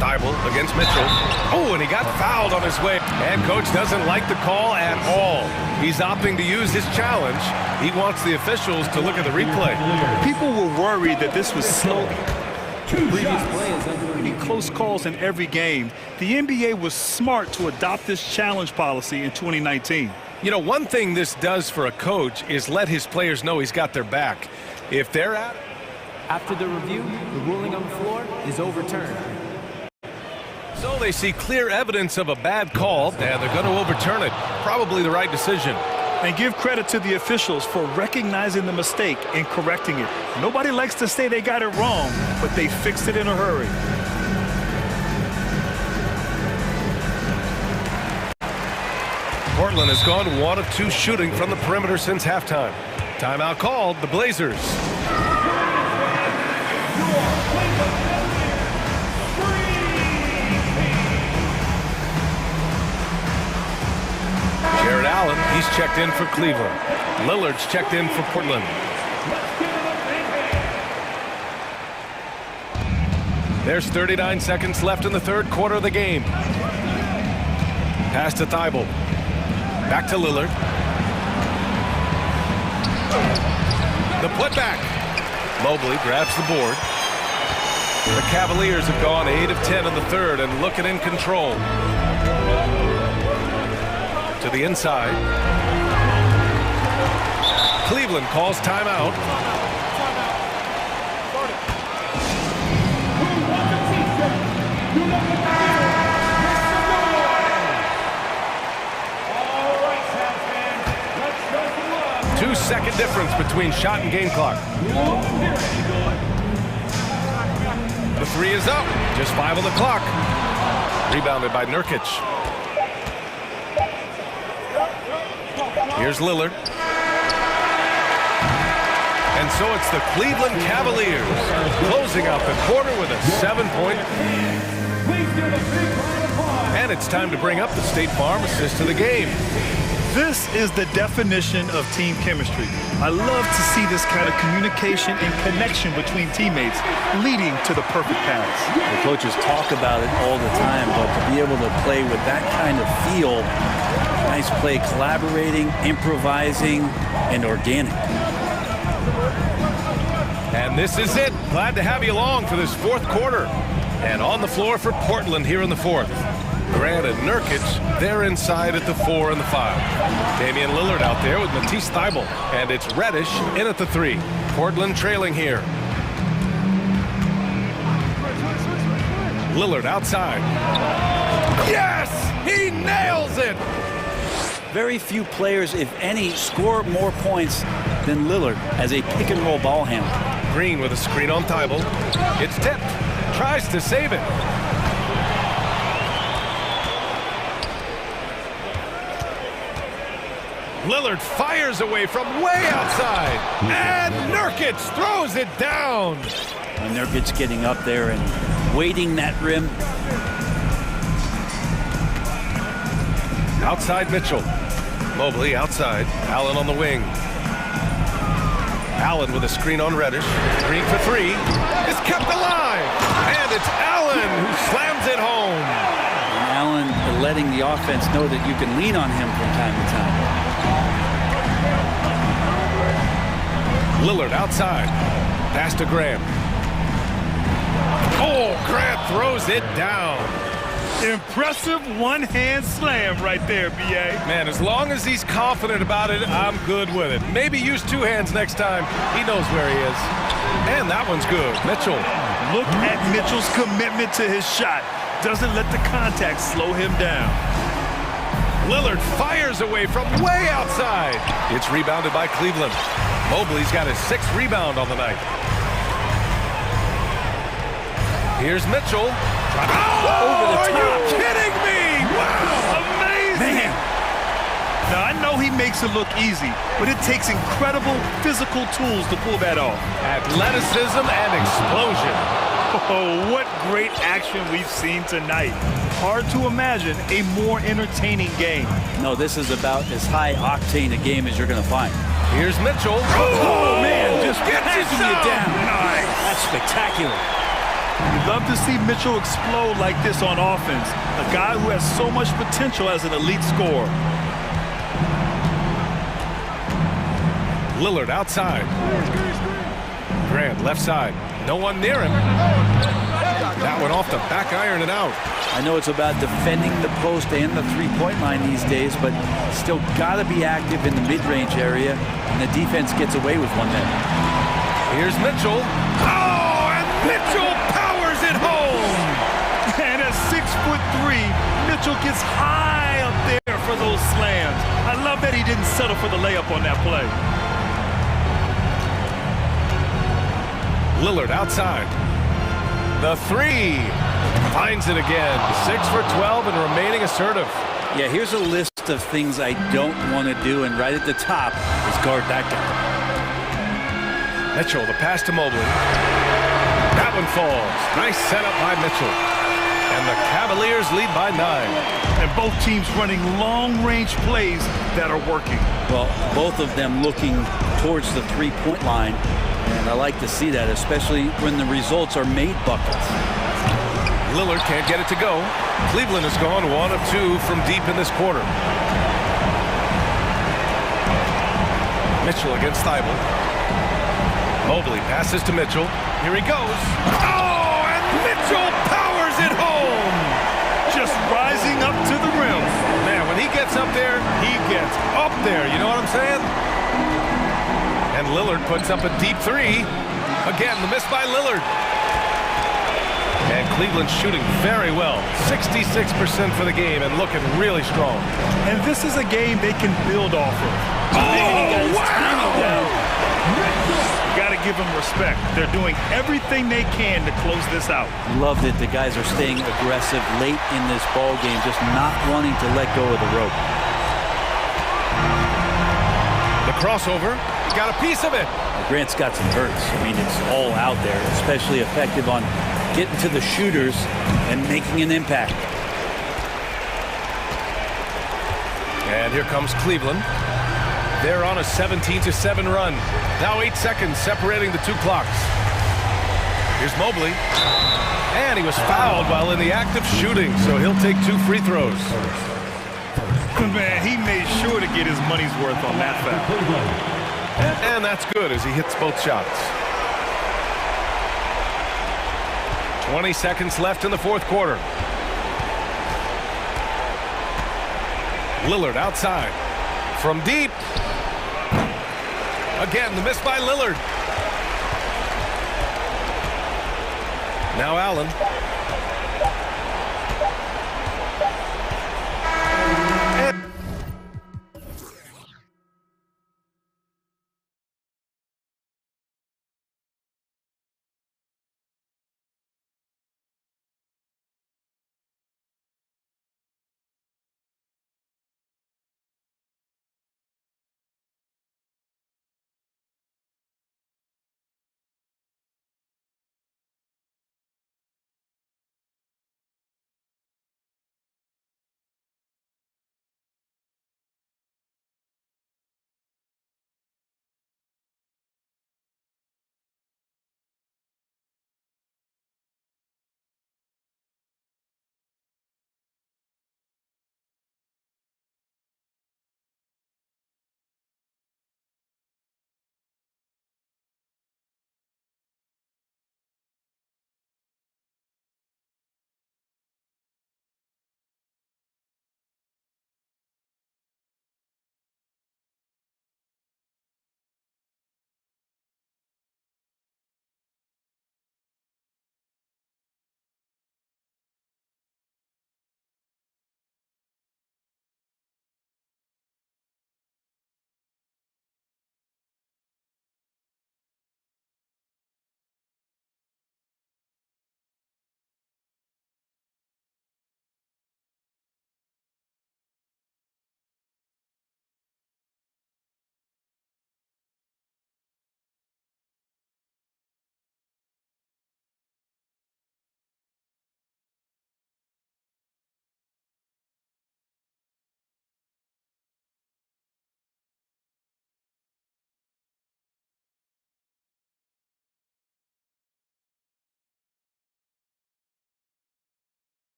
Thibault against Mitchell. Oh, and he got fouled on his way. And coach doesn't like the call at all. He's opting to use his challenge. He wants the officials to look at the replay. People were worried that this was slow. Previous players under close calls in every game. The NBA was smart to adopt this challenge policy in 2019. You know, one thing this does for a coach is let his players know he's got their back. If they're out... After the review, the ruling on the floor is overturned. So they see clear evidence of a bad call, and they're going to overturn it. Probably the right decision. And give credit to the officials for recognizing the mistake and correcting it. Nobody likes to say they got it wrong, but they fixed it in a hurry. Portland has gone 1 of 2 shooting from the perimeter since halftime. Timeout called, the Blazers. Jared Allen, he's checked in for Cleveland. Lillard's checked in for Portland. There's 39 seconds left in the third quarter of the game. Pass to Thibault. Back to Lillard. The putback. Mobley grabs the board. The Cavaliers have gone 8 of 10 in the third and looking in control. To the inside. Cleveland calls timeout. Two-second difference between shot and game clock. The three is up. Just 5 on the clock. Rebounded by Nurkic. Here's Lillard. And so it's the Cleveland Cavaliers closing out the quarter with a 7-point. And it's time to bring up the State Farm assist of the game. This is the definition of team chemistry. I love to see this kind of communication and connection between teammates leading to the perfect pass. The coaches talk about it all the time, but to be able to play with that kind of feel, nice play, collaborating, improvising, and organic. And this is it. Glad to have you along for this fourth quarter. And on the floor for Portland here in the fourth. Grant and Nurkic, they're inside at the 4 and the 5. Damian Lillard out there with Matisse Thybulle. And it's Reddish in at the 3. Portland trailing here. Lillard outside. Yes! He nails it! Very few players, if any, score more points than Lillard as a pick-and-roll ball handler. Green with a screen on Thybulle. It's tipped. Tries to save it. Lillard fires away from way outside. And Nurkic throws it down. And Nurkic getting up there and waiting that rim. Outside Mitchell. Mobley outside. Allen on the wing. Allen with a screen on Reddish. Green for 3. It's kept alive. And it's Allen who slams it home. And Allen letting the offense know that you can lean on him from time to time. Lillard outside. Pass to Grant. Oh, Grant throws it down. Impressive one-hand slam right there, B.A. Man, as long as he's confident about it, I'm good with it. Maybe use 2 hands next time. He knows where he is. And that one's good. Mitchell. Look at Mitchell's commitment to his shot. Doesn't let the contact slow him down. Lillard fires away from way outside. It's rebounded by Cleveland. Mobley's got his 6th rebound on the night. Here's Mitchell. Oh, over the top. Are you kidding me? Wow. Amazing. Man. Now, I know he makes it look easy, but it takes incredible physical tools to pull that off. Athleticism and explosion. Oh, what great action we've seen tonight. Hard to imagine a more entertaining game. No, this is about as high octane a game as you're going to find. Here's Mitchell. Oh man, just passing you down. Nice. That's spectacular. You'd love to see Mitchell explode like this on offense. A guy who has so much potential as an elite scorer. Lillard outside. Grant left side. No one near him. That one off the back iron and out. I know it's about defending the post and the three-point line these days, but still got to be active in the mid-range area, and the defense gets away with one there. Here's Mitchell. Oh, and Mitchell powers it home! And at 6'3", Mitchell gets high up there for those slams. I love that he didn't settle for the layup on that play. Lillard outside. The three. Finds it again. 6 for 12 and remaining assertive. Yeah, here's a list of things I don't want to do, and right at the top is guard that guy. Mitchell, the pass to Mobley. That one falls. Nice setup by Mitchell. And the Cavaliers lead by 9. And both teams running long-range plays that are working. Well, both of them looking towards the three-point line. And I like to see that, especially when the results are made buckets. Lillard can't get it to go. Cleveland has gone 1 of 2 from deep in this quarter. Mitchell against Thibault. Mobley passes to Mitchell. Here he goes. Oh, and Mitchell powers it home! Just rising up to the rim. Man, when he gets up there, he gets up there. You know what I'm saying? And Lillard puts up a deep three. Again, the miss by Lillard. And Cleveland shooting very well. 66% for the game and looking really strong. And this is a game they can build off of. Oh, wow! Got to give them respect. They're doing everything they can to close this out. Love that the guys are staying aggressive late in this ball game, just not wanting to let go of the rope. The crossover, got a piece of it. Grant's got some hurts. I mean, it's all out there, especially effective on getting to the shooters and making an impact. And here comes Cleveland. They're on a 17-7 run. Now 8 seconds separating the two clocks. Here's Mobley. And he was fouled while in the act of shooting, so he'll take 2 free throws. Man, he made sure to get his money's worth on that foul. And that's good as he hits both shots. 20 seconds left in the fourth quarter. Lillard outside. From deep. Again, the miss by Lillard. Now Allen.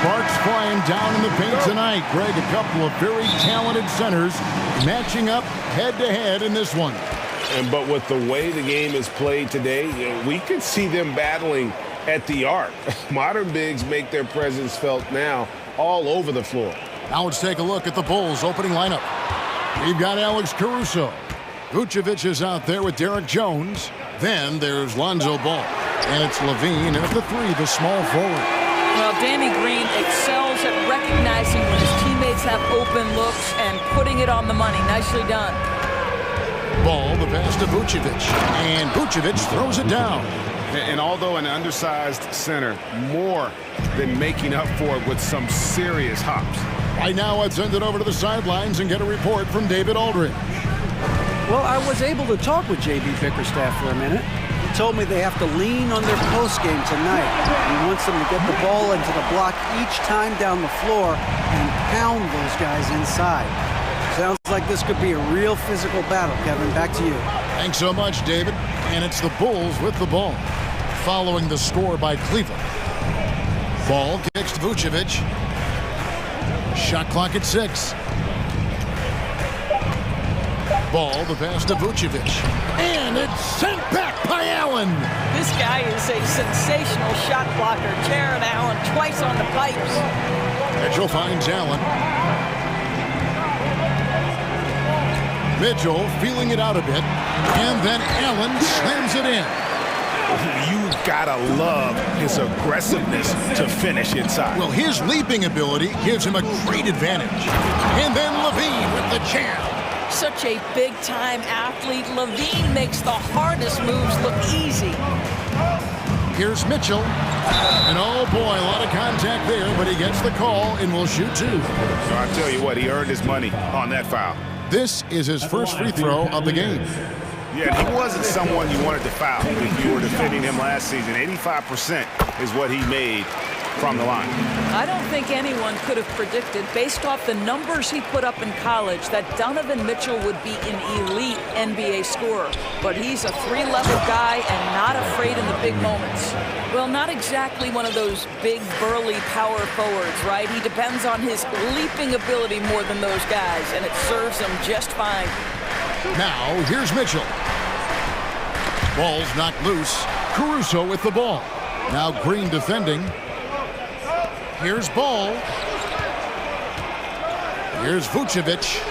Sparks flying down in the paint tonight. Greg, a couple of very talented centers matching up head-to-head in this one. But with the way the game is played today, we could see them battling at the arc. Modern bigs make their presence felt now all over the floor. Now let's take a look at the Bulls' opening lineup. We've got Alex Caruso. Vucevic is out there with Derek Jones. Then there's Lonzo Ball. And it's Levine, and at the 3, the small forward. Well, Danny Green excels at recognizing when his teammates have open looks and putting it on the money. Nicely done. Ball, the pass to Vucevic. And Vucevic throws it down. And although an undersized center, more than making up for it with some serious hops. Right now, let's send it over to the sidelines and get a report from David Aldridge. Well, I was able to talk with J.B. Bickerstaff for a minute. He told me they have to lean on their post game tonight. He wants them to get the ball into the block each time down the floor and pound those guys inside. Sounds like this could be a real physical battle. Kevin, back to you. Thanks so much, David. And it's the Bulls with the ball, following the score by Cleveland. Ball kicks to Vucevic. Shot clock at 6. Ball, the pass to Vucevic. And it's sent back by Allen. This guy is a sensational shot blocker. Jared Allen twice on the pipes. Mitchell finds Allen. Mitchell feeling it out a bit. And then Allen slams it in. You gotta love his aggressiveness to finish inside. Well, his leaping ability gives him a great advantage. And then Levine with the jam. Such a big-time athlete. Levine makes the hardest moves look easy. Here's Mitchell. And oh boy, a lot of contact there, but he gets the call and will shoot 2. So I tell you what, he earned his money on that foul. This is his first free throw of the game. Yeah, he wasn't someone you wanted to foul if you were defending him last season. 85% is what he made from the line. I don't think anyone could have predicted, based off the numbers he put up in college, that Donovan Mitchell would be an elite NBA scorer. But he's a 3-level guy and not afraid in the big moments. Well, not exactly one of those big, burly power forwards, right? He depends on his leaping ability more than those guys, and it serves him just fine. Now, here's Mitchell. Ball's knocked loose. Caruso with the ball. Now Green defending. Here's Ball. Here's Vucevic.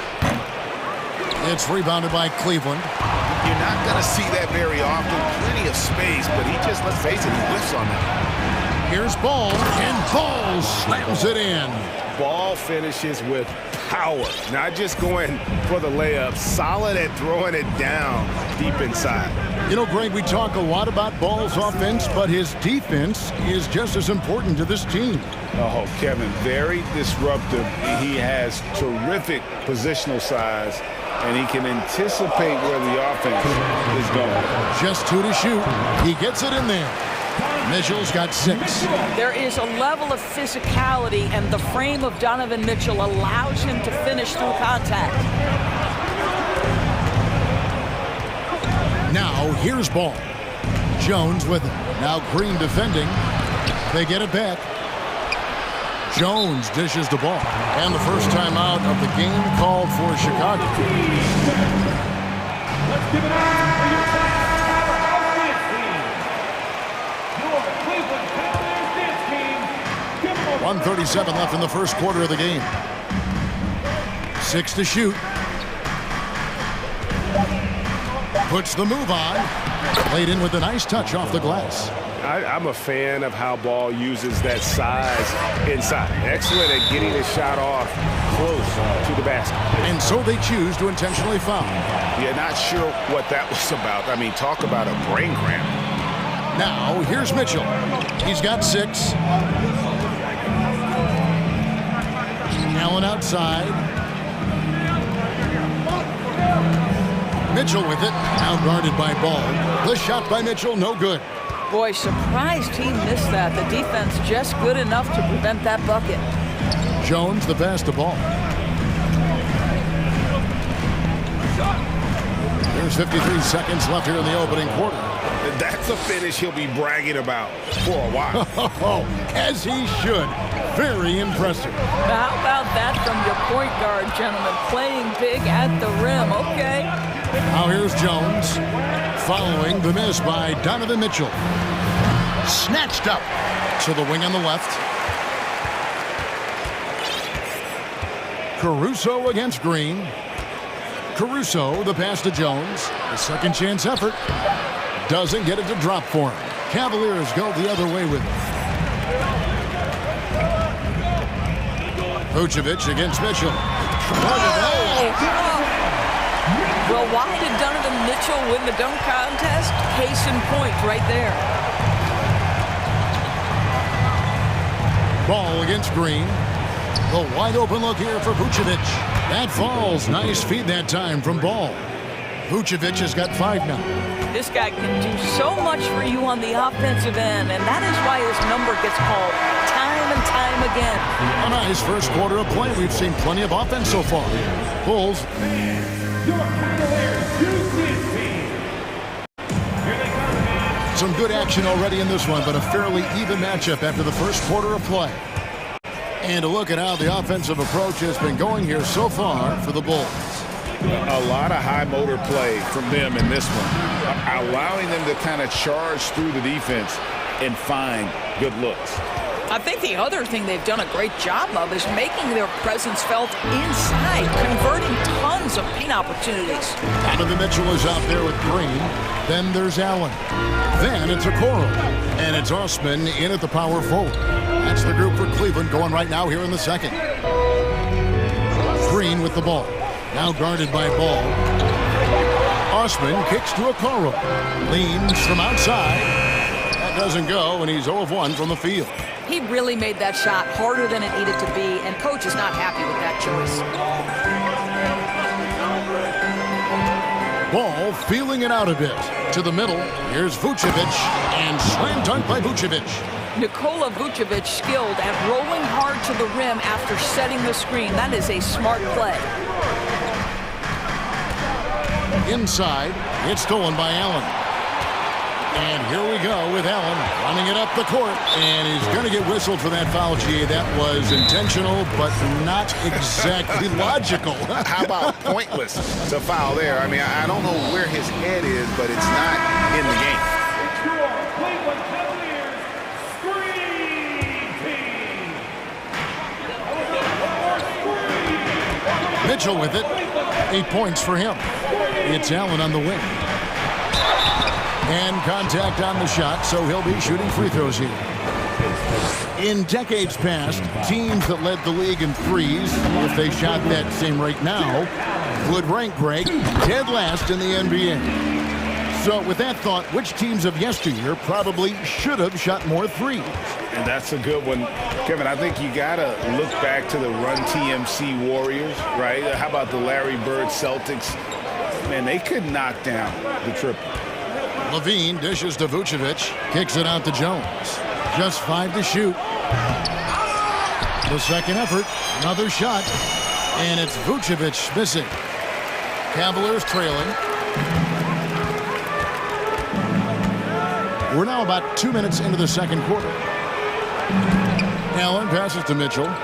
It's rebounded by Cleveland. You're not going to see that very often. Plenty of space, but he just, let's face it, he whiffs on that. Here's Ball, and Ball slams it in. Ball finishes with power, not just going for the layup, solid at throwing it down deep inside. You know, Greg, we talk a lot about Ball's offense, but his defense is just as important to this team. Oh, Kevin, very disruptive. He has terrific positional size, and he can anticipate where the offense is going. Just 2 to shoot. He gets it in there. Mitchell's got 6. There is a level of physicality, and the frame of Donovan Mitchell allows him to finish through contact. Now, here's Ball. Jones with it. Now Green defending. They get it back. Jones dishes the ball. And the first timeout of the game called for Chicago. Let's give it up for your dance team. Your Cleveland Cavaliers dance team. 1:37 left in the first quarter of the game. 6 to shoot. Puts the move on. Laid in with a nice touch off the glass. I'm a fan of how Ball uses that size inside. Excellent at getting his shot off close to the basket. And so they choose to intentionally foul. Yeah, not sure what that was about. I mean, talk about a brain cramp. Now, here's Mitchell. He's got 6. Allen outside. Mitchell with it. Now guarded by Ball. The shot by Mitchell, no good. Boy, surprised he missed that. The defense just good enough to prevent that bucket. Jones, the pass to Ball. There's 53 seconds left here in the opening quarter. That's a finish he'll be bragging about for a while. As he should. Very impressive. How about that from your point guard, gentlemen? Playing big at the rim, okay? Now here's Jones, following the miss by Donovan Mitchell. Snatched up to the wing on the left. Caruso against Green. Caruso, the pass to Jones. A second chance effort. Doesn't get it to drop for him. Cavaliers go the other way with it. Vucevic against Mitchell. Well, why did Donovan Mitchell win the dunk contest? Case in point right there. Ball against Green. The wide open look here for Vucevic. That falls. Nice feed that time from Ball. Vucevic has got 5 now. This guy can do so much for you on the offensive end, and that is why his number gets called time and time again. A nice first quarter of play. We've seen plenty of offense so far. Bulls. Some good action already in this one, but a fairly even matchup after the first quarter of play. And a look at how the offensive approach has been going here so far for the Bulls. A lot of high motor play from them in this one, allowing them to kind of charge through the defense and find good looks. I think the other thing they've done a great job of is making their presence felt inside, converting tons of paint opportunities. Donovan Mitchell is out there with Green. Then there's Allen. Then it's Okoro. And it's Osman in at the power forward. That's the group for Cleveland going right now here in the second. Green with the ball. Now guarded by Ball. Osman kicks to Okoro. Leans from outside. That doesn't go, and he's 0 of 1 from the field. He really made that shot harder than it needed to be, and coach is not happy with that choice. Ball feeling it out a bit. To the middle, here's Vucevic, and slam dunk by Vucevic. Nikola Vucevic skilled at rolling hard to the rim after setting the screen. That is a smart play. Inside, it's stolen by Allen. And here we go with Allen running it up the court. And he's going to get whistled for that foul, G. That was intentional, but not exactly logical. How about pointless to foul there? I mean, I don't know where his head is, but it's not in the game. Mitchell with it. 8 points for him. It's Allen on the wing. And contact on the shot, so he'll be shooting free throws here. In decades past, teams that led the league in threes, if they shot that same rate now, would rank break dead last in the NBA. So with that thought, which teams of yesteryear probably should have shot more threes? And that's a good one. Kevin, I think you got to look back to the Run TMC Warriors, right? How about the Larry Bird Celtics? Man, they could knock down the triple. Levine dishes to Vucevic, kicks it out to Jones. Just 5 to shoot. The second effort, another shot, and it's Vucevic missing. Cavaliers trailing. We're now about 2 minutes into the second quarter. Allen passes to Mitchell. And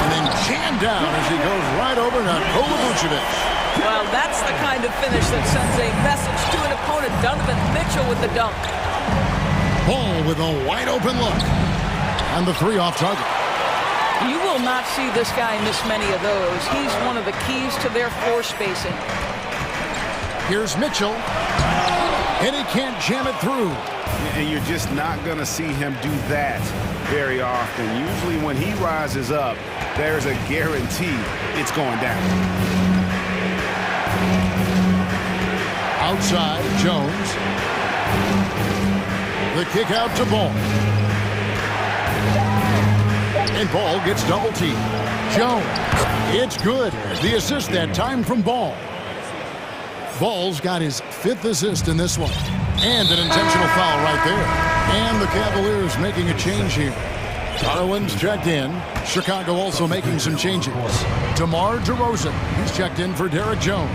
then jammed down as he goes right over Nikola Vucevic. Well, that's the kind of finish that sends a message to an opponent. Donovan Mitchell with the dunk. Ball with a wide open look. And the 3 off target. You will not see this guy miss many of those. He's one of the keys to their floor spacing. Here's Mitchell. And he can't jam it through. And you're just not going to see him do that very often. Usually when he rises up, there's a guarantee it's going down. Outside, Jones. The kick out to Ball. And Ball gets double teamed. Jones. It's good. The assist that time from Ball. Ball's got his 5th assist in this one. And an intentional foul right there. And the Cavaliers making a change here. Darwin's checked in. Chicago also making some changes. DeMar DeRozan, he's checked in for Derek Jones.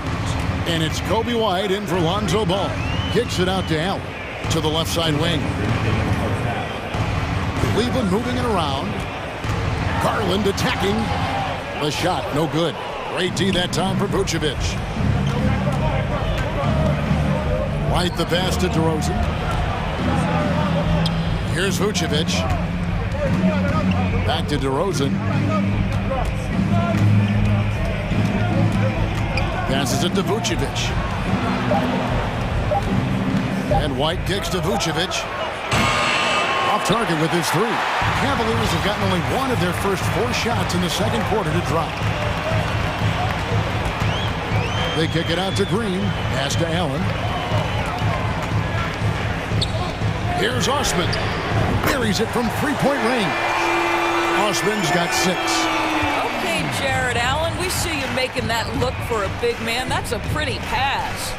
And it's Kobe White in for Lonzo Ball. Kicks it out to Allen. To the left side wing. Cleveland moving it around. Garland attacking. The shot, no good. Great D that time for Vucevic. White the pass to DeRozan. Here's Vucevic. Back to DeRozan. Passes it to Vucevic. And White kicks to Vucevic. Off target with his three. Cavaliers have gotten only one of their first 4 shots in the second quarter to drop. They kick it out to Green. Pass to Allen. Here's Osman. Buries it from 3-point range. Osman's got 6. Okay, Jared Allen, we see you making that look for a big man. That's a pretty pass.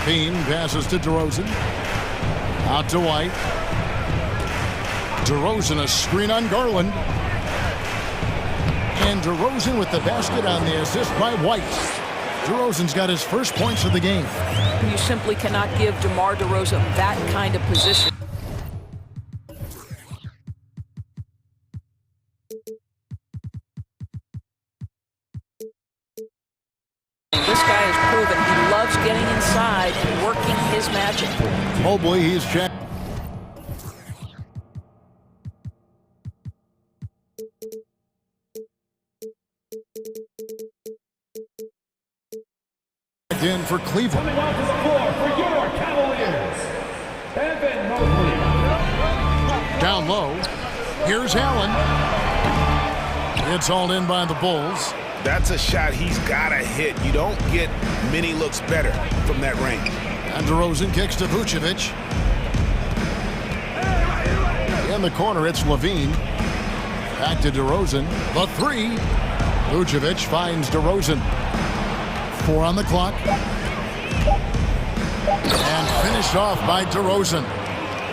Bean passes to DeRozan. Out to White. DeRozan a screen on Garland. And DeRozan with the basket on the assist by White. DeRozan's got his first points of the game. You simply cannot give DeMar DeRozan that kind of position. This guy has proven he loves getting inside and working his magic. Mobley, he's checked. In for Cleveland. Coming onto the floor for your Cavaliers, Evan Mobley. Down low. Here's Allen. It's hauled in by the Bulls. That's a shot he's got to hit. You don't get many looks better from that range. And DeRozan kicks to Vucevic. In the corner, it's Levine. Back to DeRozan. The three. Vucevic finds DeRozan. 4 on the clock. And finished off by DeRozan.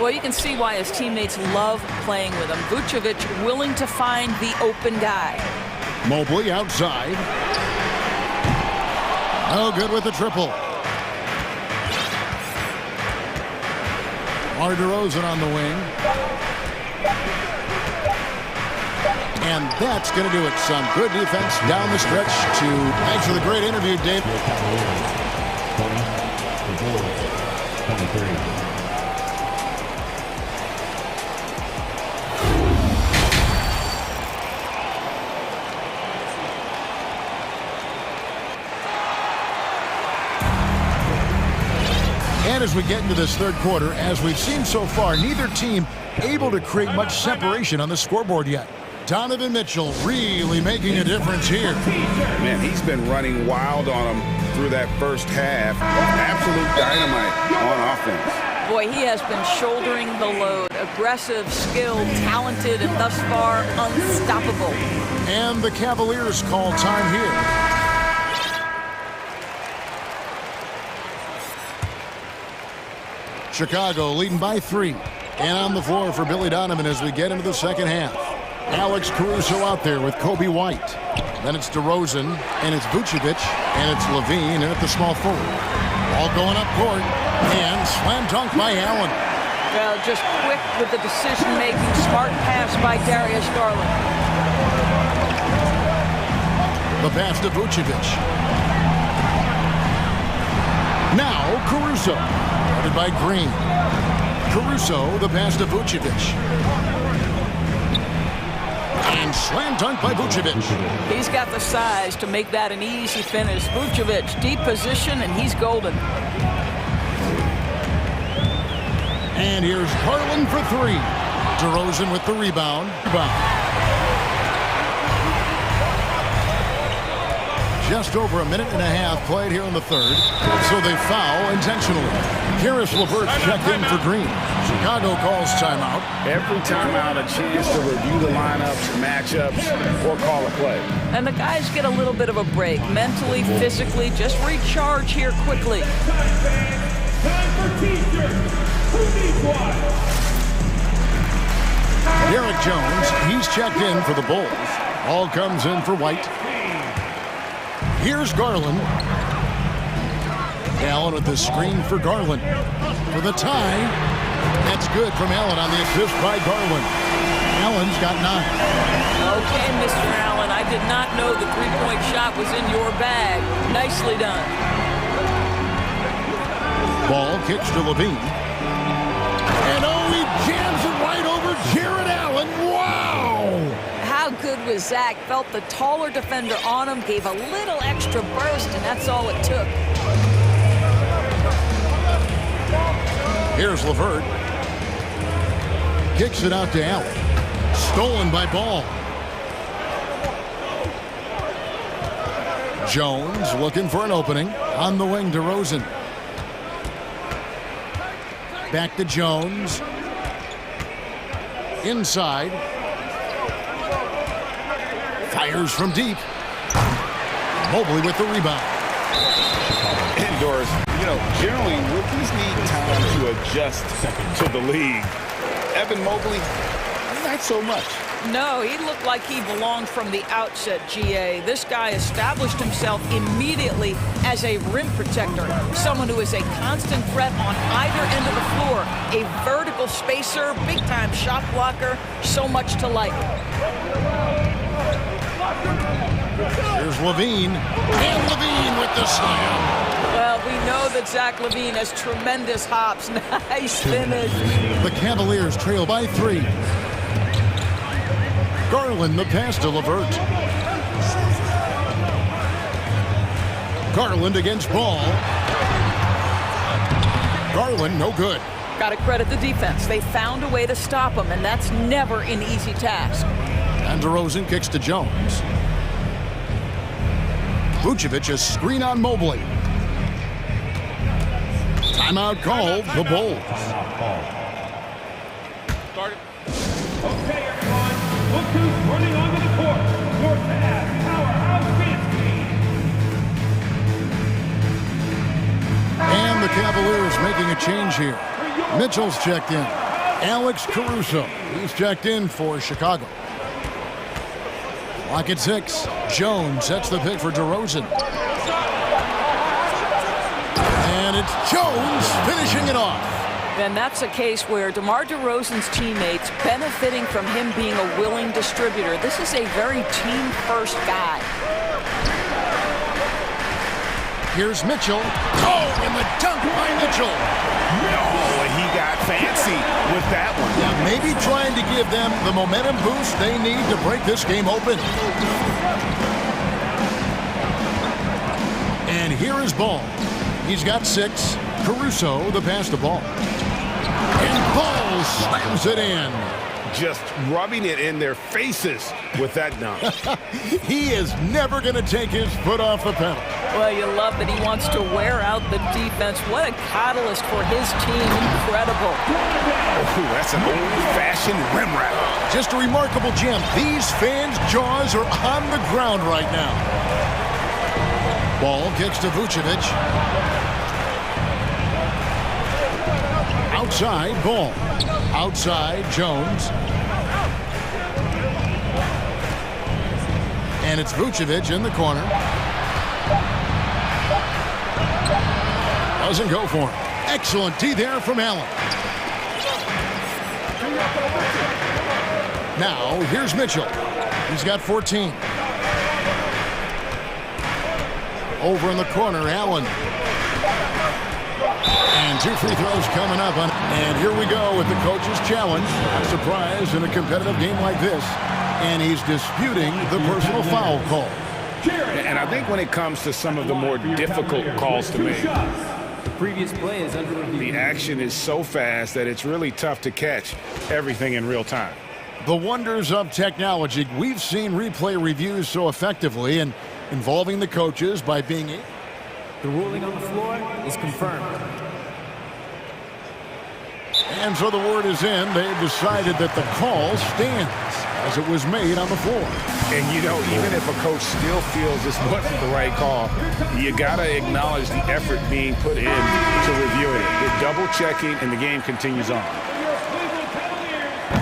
Well, you can see why his teammates love playing with him. Vucevic willing to find the open guy. Mobley outside. No good with the triple. DeRozan on the wing. And that's going to do it. Some good defense down the stretch. Thanks for the great interview, Dave. And as we get into this third quarter, as we've seen so far, neither team able to create much separation on the scoreboard yet. Donovan Mitchell really making a difference here. Man, he's been running wild on him through that first half. Absolute dynamite on offense. Boy, he has been shouldering the load. Aggressive, skilled, talented, and thus far unstoppable. And the Cavaliers call time here. Chicago leading by 3. And on the floor for Billy Donovan as we get into the second half. Alex Caruso out there with Kobe White. Then it's DeRozan, and it's Vucevic, and it's Levine, and at the small forward. All going up court, and slam dunk by Allen. Well, just quick with the decision-making, smart pass by Darius Garland. The pass to Vucevic. Now Caruso, guarded by Green. Caruso, the pass to Vucevic. And slam dunk by Vucevic. He's got the size to make that an easy finish. Vucevic, deep position, and he's golden. And here's Garland for 3. DeRozan with the rebound. Just over a minute and a half played here in the third, so they foul intentionally. Karis LeVert checked in for Green. Chicago calls timeout. Every timeout, a chance to review the lineups, matchups, or call a play. And the guys get a little bit of a break, mentally, physically, just recharge here quickly. Time for teachers. Who needs one? Derek Jones, he's checked in for the Bulls. All comes in for White. Here's Garland. Allen with the screen for Garland. For the tie. That's good from Allen on the assist by Garland. Allen's got 9. Okay, Mr. Allen, I did not know the three-point shot was in your bag. Nicely done. Ball kicks to Levine. And oh, he jams it right over Jared Allen. Wow! How good was Zach? Felt the taller defender on him, gave a little extra burst, and that's all it took. Here's LeVert. Kicks it out to Allen. Stolen by Ball. Jones looking for an opening. On the wing to Rosen. Back to Jones. Inside. Fires from deep. Mobley with the rebound. Indoors, you know, generally rookies need time to adjust to the league. Evan Mobley, not so much. No, he looked like he belonged from the outset, GA. This guy established himself immediately as a rim protector, someone who is a constant threat on either end of the floor, a vertical spacer, big-time shot blocker, so much to like. Here's Levine, and Levine with the slam. Well, we know that Zach LaVine has tremendous hops. Nice finish. The Cavaliers trail by 3. Garland the pass to LeVert. Garland against Ball. Garland no good. Got to credit the defense. They found a way to stop him, and that's never an easy task. And DeRozan kicks to Jones. Vucevic a screen on Mobley. Timeout called, the Bulls. Started. Okay, everyone. Look who's running onto the court. Your Cavs powerhouse dance team. And the Cavaliers making a change here. Mitchell's checked in. Alex Caruso, he's checked in for Chicago. Clock at 6. Jones sets the pick for DeRozan. And it's Jones finishing it off. And that's a case where DeMar DeRozan's teammates benefiting from him being a willing distributor. This is a very team-first guy. Here's Mitchell. Oh, and the dunk by Mitchell. Oh, and he got fancy with that one. Yeah, maybe trying to give them the momentum boost they need to break this game open. And here is Ball. He's got 6. Caruso, the pass to Ball. And Ball slams it in. Just rubbing it in their faces with that dunk. He is never going to take his foot off the pedal. Well, you love that he wants to wear out the defense. What a catalyst for his team. Incredible. Oh, that's an old-fashioned rim wrap. Just a remarkable gem. These fans' jaws are on the ground right now. Ball kicks to Vucevic. Outside, Ball. Outside, Jones. And it's Vucevic in the corner. Doesn't go for him. Excellent D there from Allen. Now, here's Mitchell. He's got 14. Over in the corner, Allen. And 2 free throws coming up. And here we go with the coach's challenge. A surprise in a competitive game like this. And he's disputing the personal foul call. And I think when it comes to some of the more difficult calls to make, the previous play is under review. The action is so fast that it's really tough to catch everything in real time. The wonders of technology. We've seen replay reviews so effectively and involving the coaches by being... The ruling on the floor is confirmed. And so the word is in. They've decided that the call stands as it was made on the floor. And, you know, even if a coach still feels this wasn't the right call, you got to acknowledge the effort being put in to reviewing it. They're double-checking, and the game continues on.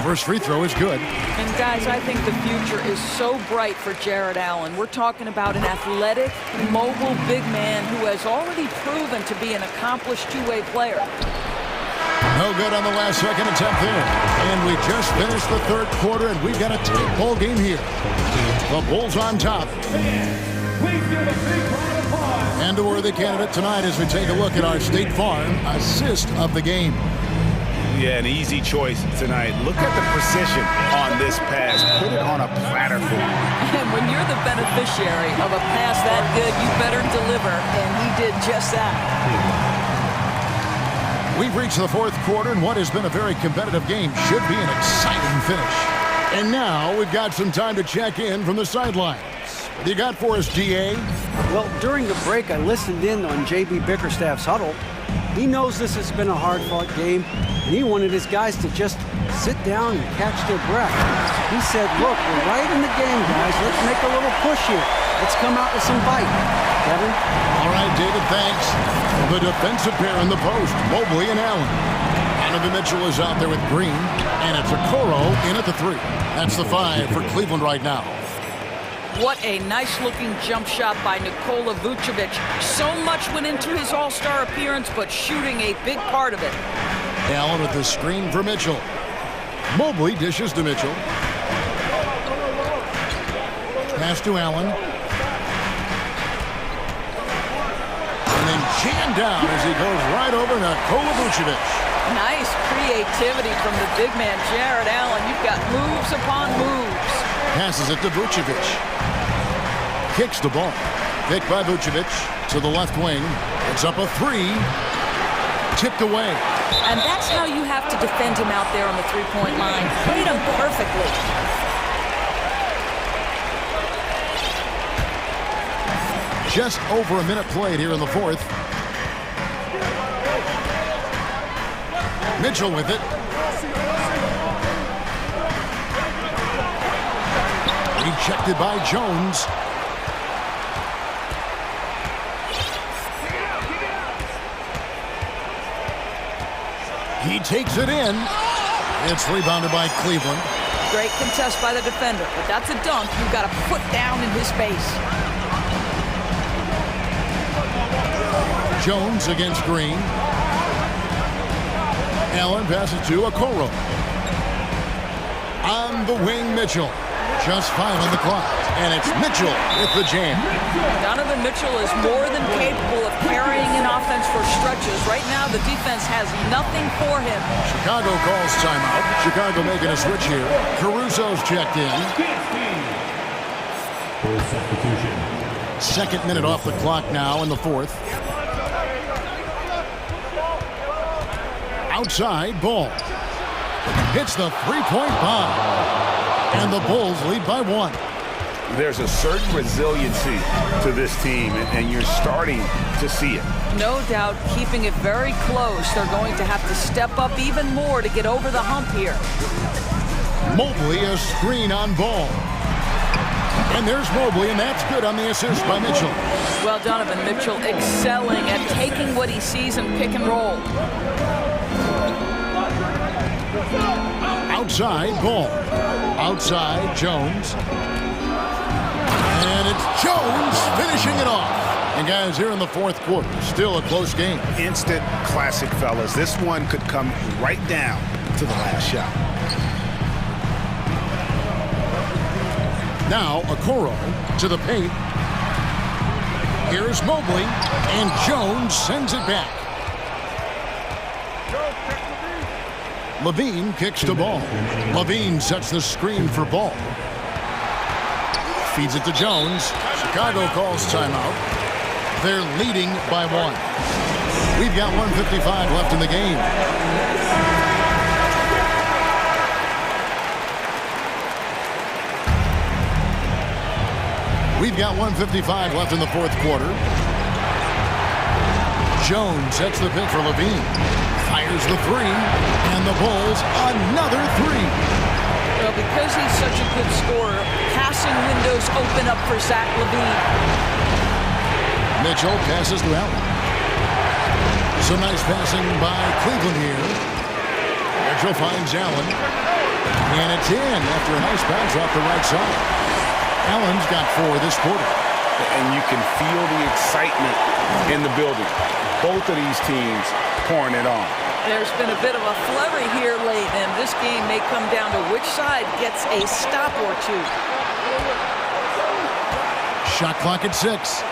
First free throw is good. And guys, I think the future is so bright for Jared Allen. We're talking about an athletic, mobile big man who has already proven to be an accomplished two-way player. No good on the last second attempt there. And we just finished the third quarter, and we've got a tight ball game here. The Bulls on top. And a worthy candidate tonight as we take a look at our State Farm assist of the game. Yeah, an easy choice tonight. Look at the precision on this pass. Put it on a platter for him. And when you're the beneficiary of a pass that good, you better deliver, and he did just that. We've reached the fourth quarter, and what has been a very competitive game should be an exciting finish. And now we've got some time to check in from the sidelines. What do you got for us, GA? Well, during the break, I listened in on J.B. Bickerstaff's huddle. He knows this has been a hard-fought game, and he wanted his guys to just sit down and catch their breath. He said, look, we're right in the game, guys. Let's make a little push here. Let's come out with some bite. Kevin? All right, David, thanks. The defensive pair in the post, Mobley and Allen. Donovan Mitchell is out there with Green, and it's Okoro in at the three. That's the 5 for Cleveland right now. What a nice-looking jump shot by Nikola Vucevic. So much went into his all-star appearance, but shooting a big part of it. Allen with the screen for Mitchell. Mobley dishes to Mitchell. Pass to Allen. And then jammed down as he goes right over Nikola Vucevic. Nice creativity from the big man, Jared Allen. You've got moves upon moves. Passes it to Vucevic. Kicks the ball. Picked by Vucevic to the left wing. It's up a 3. Tipped away. And that's how you have to defend him out there on the three-point line. Played him perfectly. Just over a minute played here in the fourth. Mitchell with it. Rejected by Jones. He takes it in. It's rebounded by Cleveland. Great contest by the defender, but that's a dunk you've got to put down in his face. Jones against Green. Allen passes to Okoro. On the wing, Mitchell. Just 5 on the clock. And it's Mitchell with the jam. Donovan Mitchell is more than capable of carrying an offense for stretches. Right now, the defense has nothing for him. Chicago calls timeout. Chicago making a switch here. Caruso's checked in. Full substitution. Second minute off the clock now in the fourth. Outside, Ball. Hits the three-point bomb. And the Bulls lead by 1. There's a certain resiliency to this team, and you're starting to see it. No doubt, keeping it very close. They're going to have to step up even more to get over the hump here. Mobley, a screen on Ball. And there's Mobley, and that's good on the assist by Mitchell. Well, Donovan Mitchell excelling at taking what he sees and pick and roll. Outside, Ball. Outside, Jones. And it's Jones finishing it off. And guys, here in the fourth quarter, still a close game. Instant classic, fellas. This one could come right down to the last shot. Now, Okoro to the paint. Here's Mobley, and Jones sends it back. Levine kicks the ball. Levine sets the screen for Ball. Feeds it to Jones. Chicago calls timeout. They're leading by 1. We've got 1:55 left in the game. We've got 1:55 left in the fourth quarter. Jones sets the pick for Levine. Fires the 3, and the Bulls another 3. Well, because he's such a good scorer, passing windows open up for Zach LaVine. Mitchell passes to Allen. Some nice passing by Cleveland here. Mitchell finds Allen. And it's in after a nice bounce off the right side. Allen's got 4 this quarter. And you can feel the excitement in the building. Both of these teams pouring it on. There's been a bit of a flurry here late, and this game may come down to which side gets a stop or two. Shot clock at 6.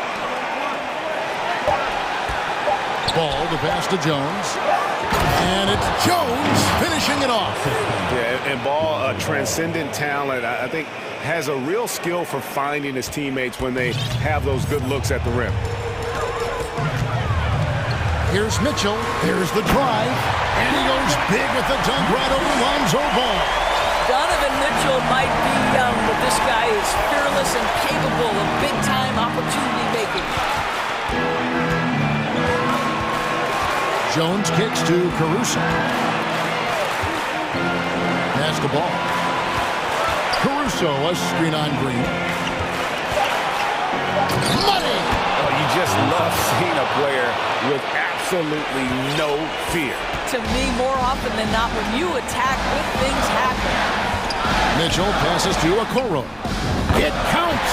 Ball to pass to Jones. And it's Jones finishing it off. Yeah, and Ball, a transcendent talent, I think, has a real skill for finding his teammates when they have those good looks at the rim. Here's Mitchell. There's the drive. And he goes big with the dunk right over Lonzo Ball. Donovan Mitchell might be young, but this guy is fearless and capable of big-time opportunity making. Jones kicks to Caruso. Pass the ball. Caruso, a screen on Green. Money! Oh, you just love seeing a player with absolutely no fear. To me, more often than not, when you attack, good things happen. Mitchell passes to Okoro. It counts!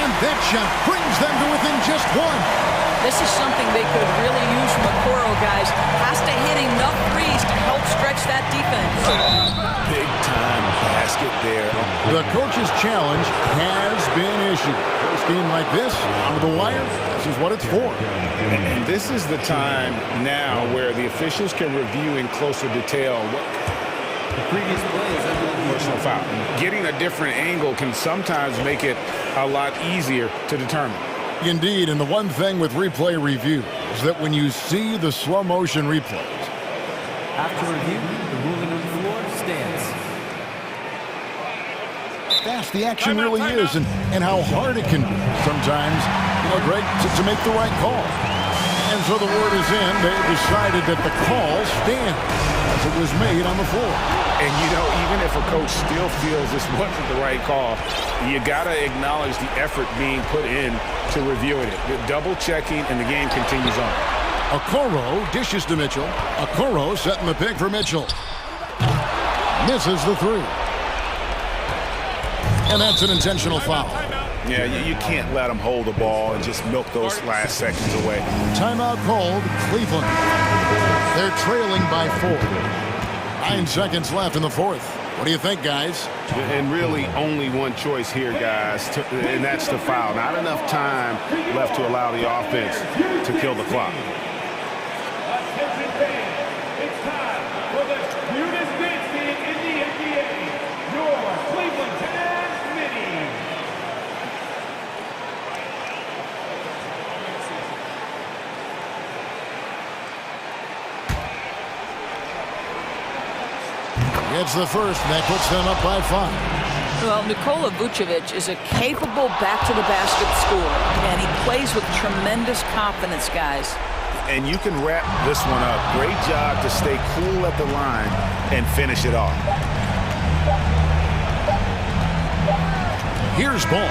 And that shot brings them to within just 1. This is something they could really use from Okoro, guys. Has to hit enough threes to help stretch that defense. Big time basket there. The coach's challenge has been issued. First game like this, on the wire, this is what it's for. And this is the time now where the officials can review in closer detail what The previous play is under the personal foul. Getting a different angle can sometimes make it a lot easier to determine. Indeed, and the one thing with replay review is that when you see the slow motion replays. After review, the ruling on the floor stands. Fast the action really is, and how hard it can be sometimes, Greg, to make the right call. And so the word is in. They decided that the call stands as it was made on the floor. And, even if a coach still feels this wasn't the right call, you got to acknowledge the effort being put in to reviewing it. The double checking, and the game continues on. Okoro dishes to Mitchell. Okoro setting the pick for Mitchell. Misses the 3. And that's an intentional foul. Yeah, you can't let them hold the ball and just milk those last seconds away. Timeout called, Cleveland. They're trailing by 4. 9 seconds left in the 4th. What do you think, guys? And really only one choice here, guys, and that's the foul. Not enough time left to allow the offense to kill the clock. It's time for the cutest dance team in the NBA, your Cleveland Cavs Mini. It's the first, and that puts them up by 5. Well, Nikola Vucevic is a capable back-to-the-basket scorer, and he plays with tremendous confidence, guys. And you can wrap this one up. Great job to stay cool at the line and finish it off. Here's Ball.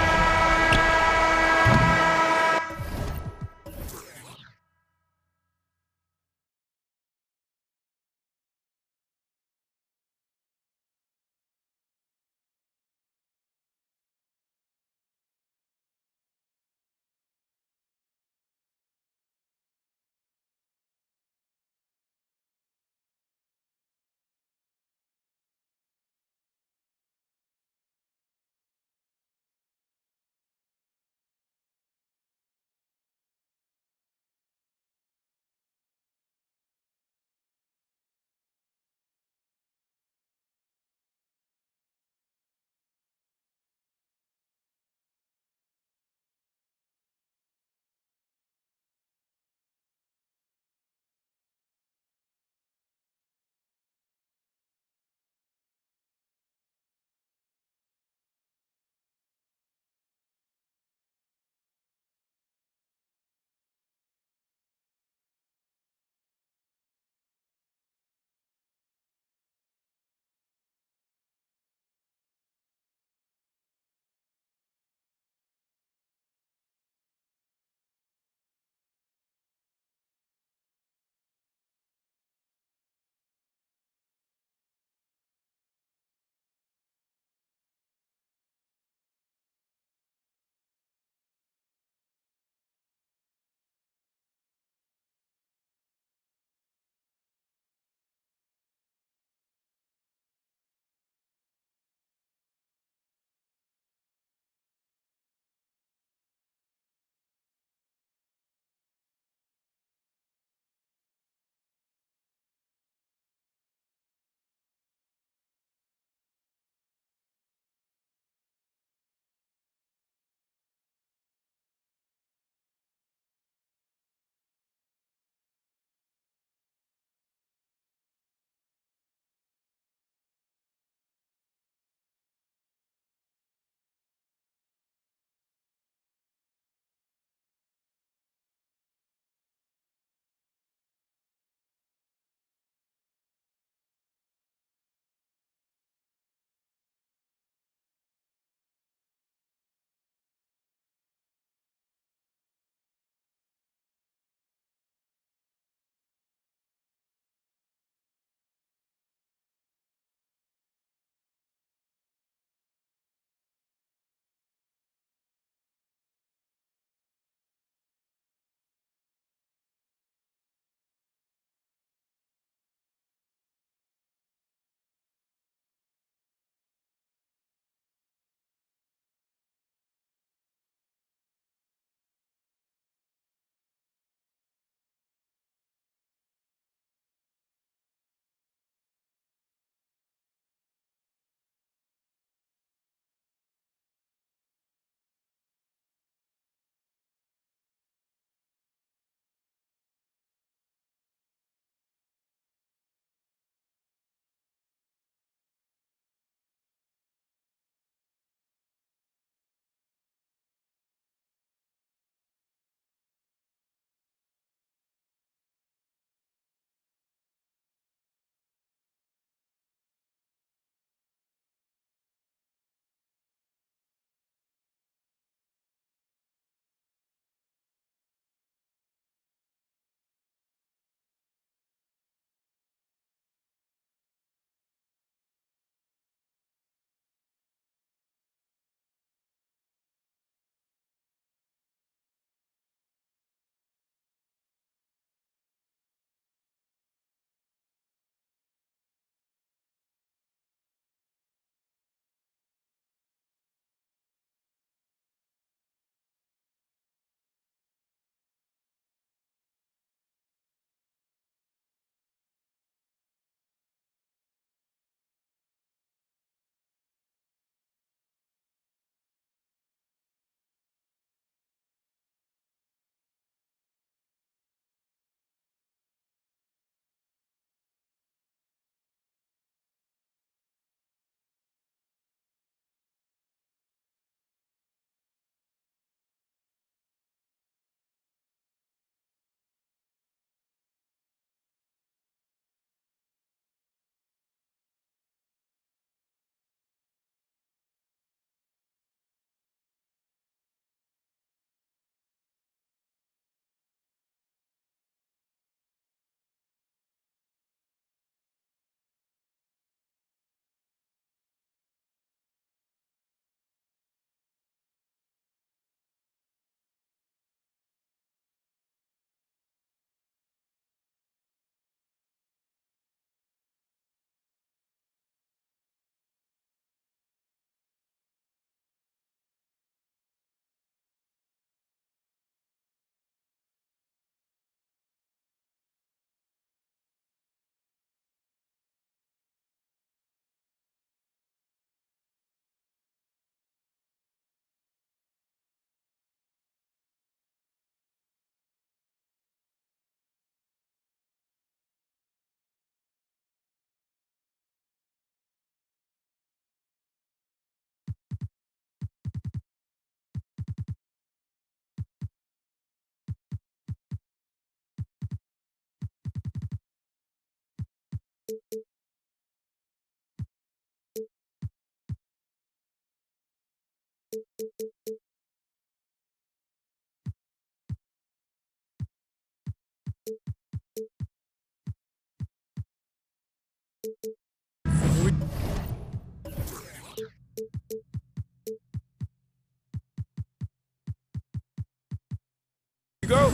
Go.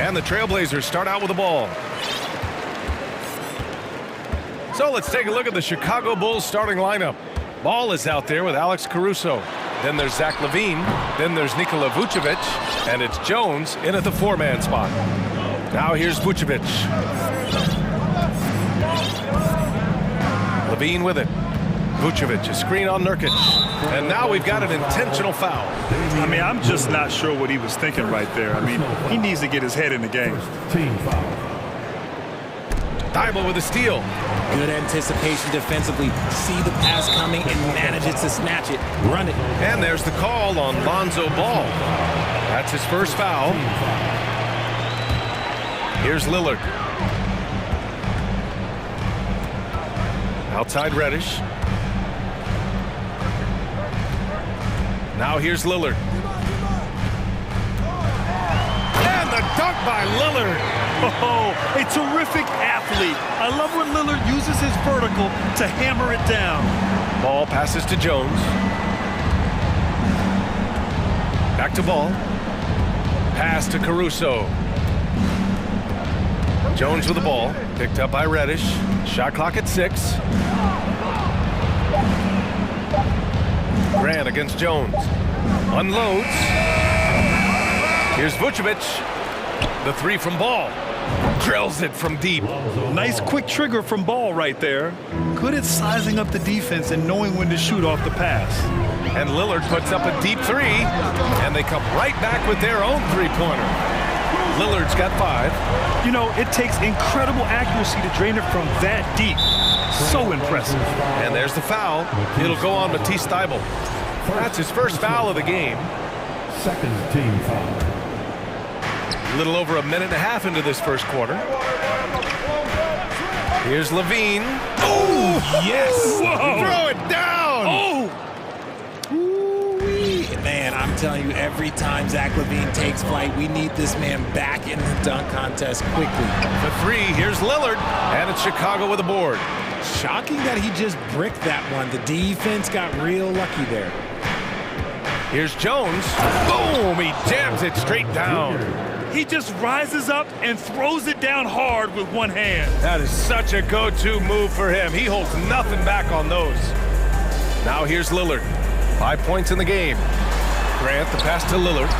And the Trailblazers start out with the ball. So let's take a look at the Chicago Bulls starting lineup. Ball is out there with Alex Caruso. Then there's Zach LaVine. Then there's Nikola Vucevic. And it's Jones in at the four-man spot. Now here's Vucevic. LaVine with it. Vucevic, a screen on Nurkic. And now we've got an intentional foul. I mean, I'm just not sure what he was thinking right there. I mean, he needs to get his head in the game. Thibault with a steal. Good anticipation defensively. See the pass coming and manages to snatch it. Run it. And there's the call on Lonzo Ball. That's his first foul. Here's Lillard. Outside Reddish. Now here's Lillard. And the dunk by Lillard. Oh, a terrific athlete. I love when Lillard uses his vertical to hammer it down. Ball passes to Jones. Back to Ball. Pass to Caruso. Jones with the ball. Picked up by Reddish. Shot clock at 6. Grant against Jones. Unloads. Here's Vucevic. The three from Ball. Drills it from deep. Nice quick trigger from Ball right there. Good at sizing up the defense and knowing when to shoot off the pass. And Lillard puts up a deep three. And they come right back with their own three-pointer. Lillard's got 5. You know, it takes incredible accuracy to drain it from that deep. So impressive. And there's the foul. It'll go on Matisse Thybulle. That's his first foul of the game. Second team foul. A little over a minute and a half into this first quarter. Here's LaVine. Oh, yes! Whoa. Throw it down! Oh! Ooh-wee. Man, I'm telling you, every time Zach LaVine takes flight, we need this man back in the dunk contest quickly. The three, here's Lillard, and it's Chicago with a board. Shocking that he just bricked that one. The defense got real lucky there. Here's Jones. Boom! He jams it straight down. He just rises up and throws it down hard with one hand. That is such a go-to move for him. He holds nothing back on those. Now here's Lillard. 5 points in the game. Grant, the pass to Lillard.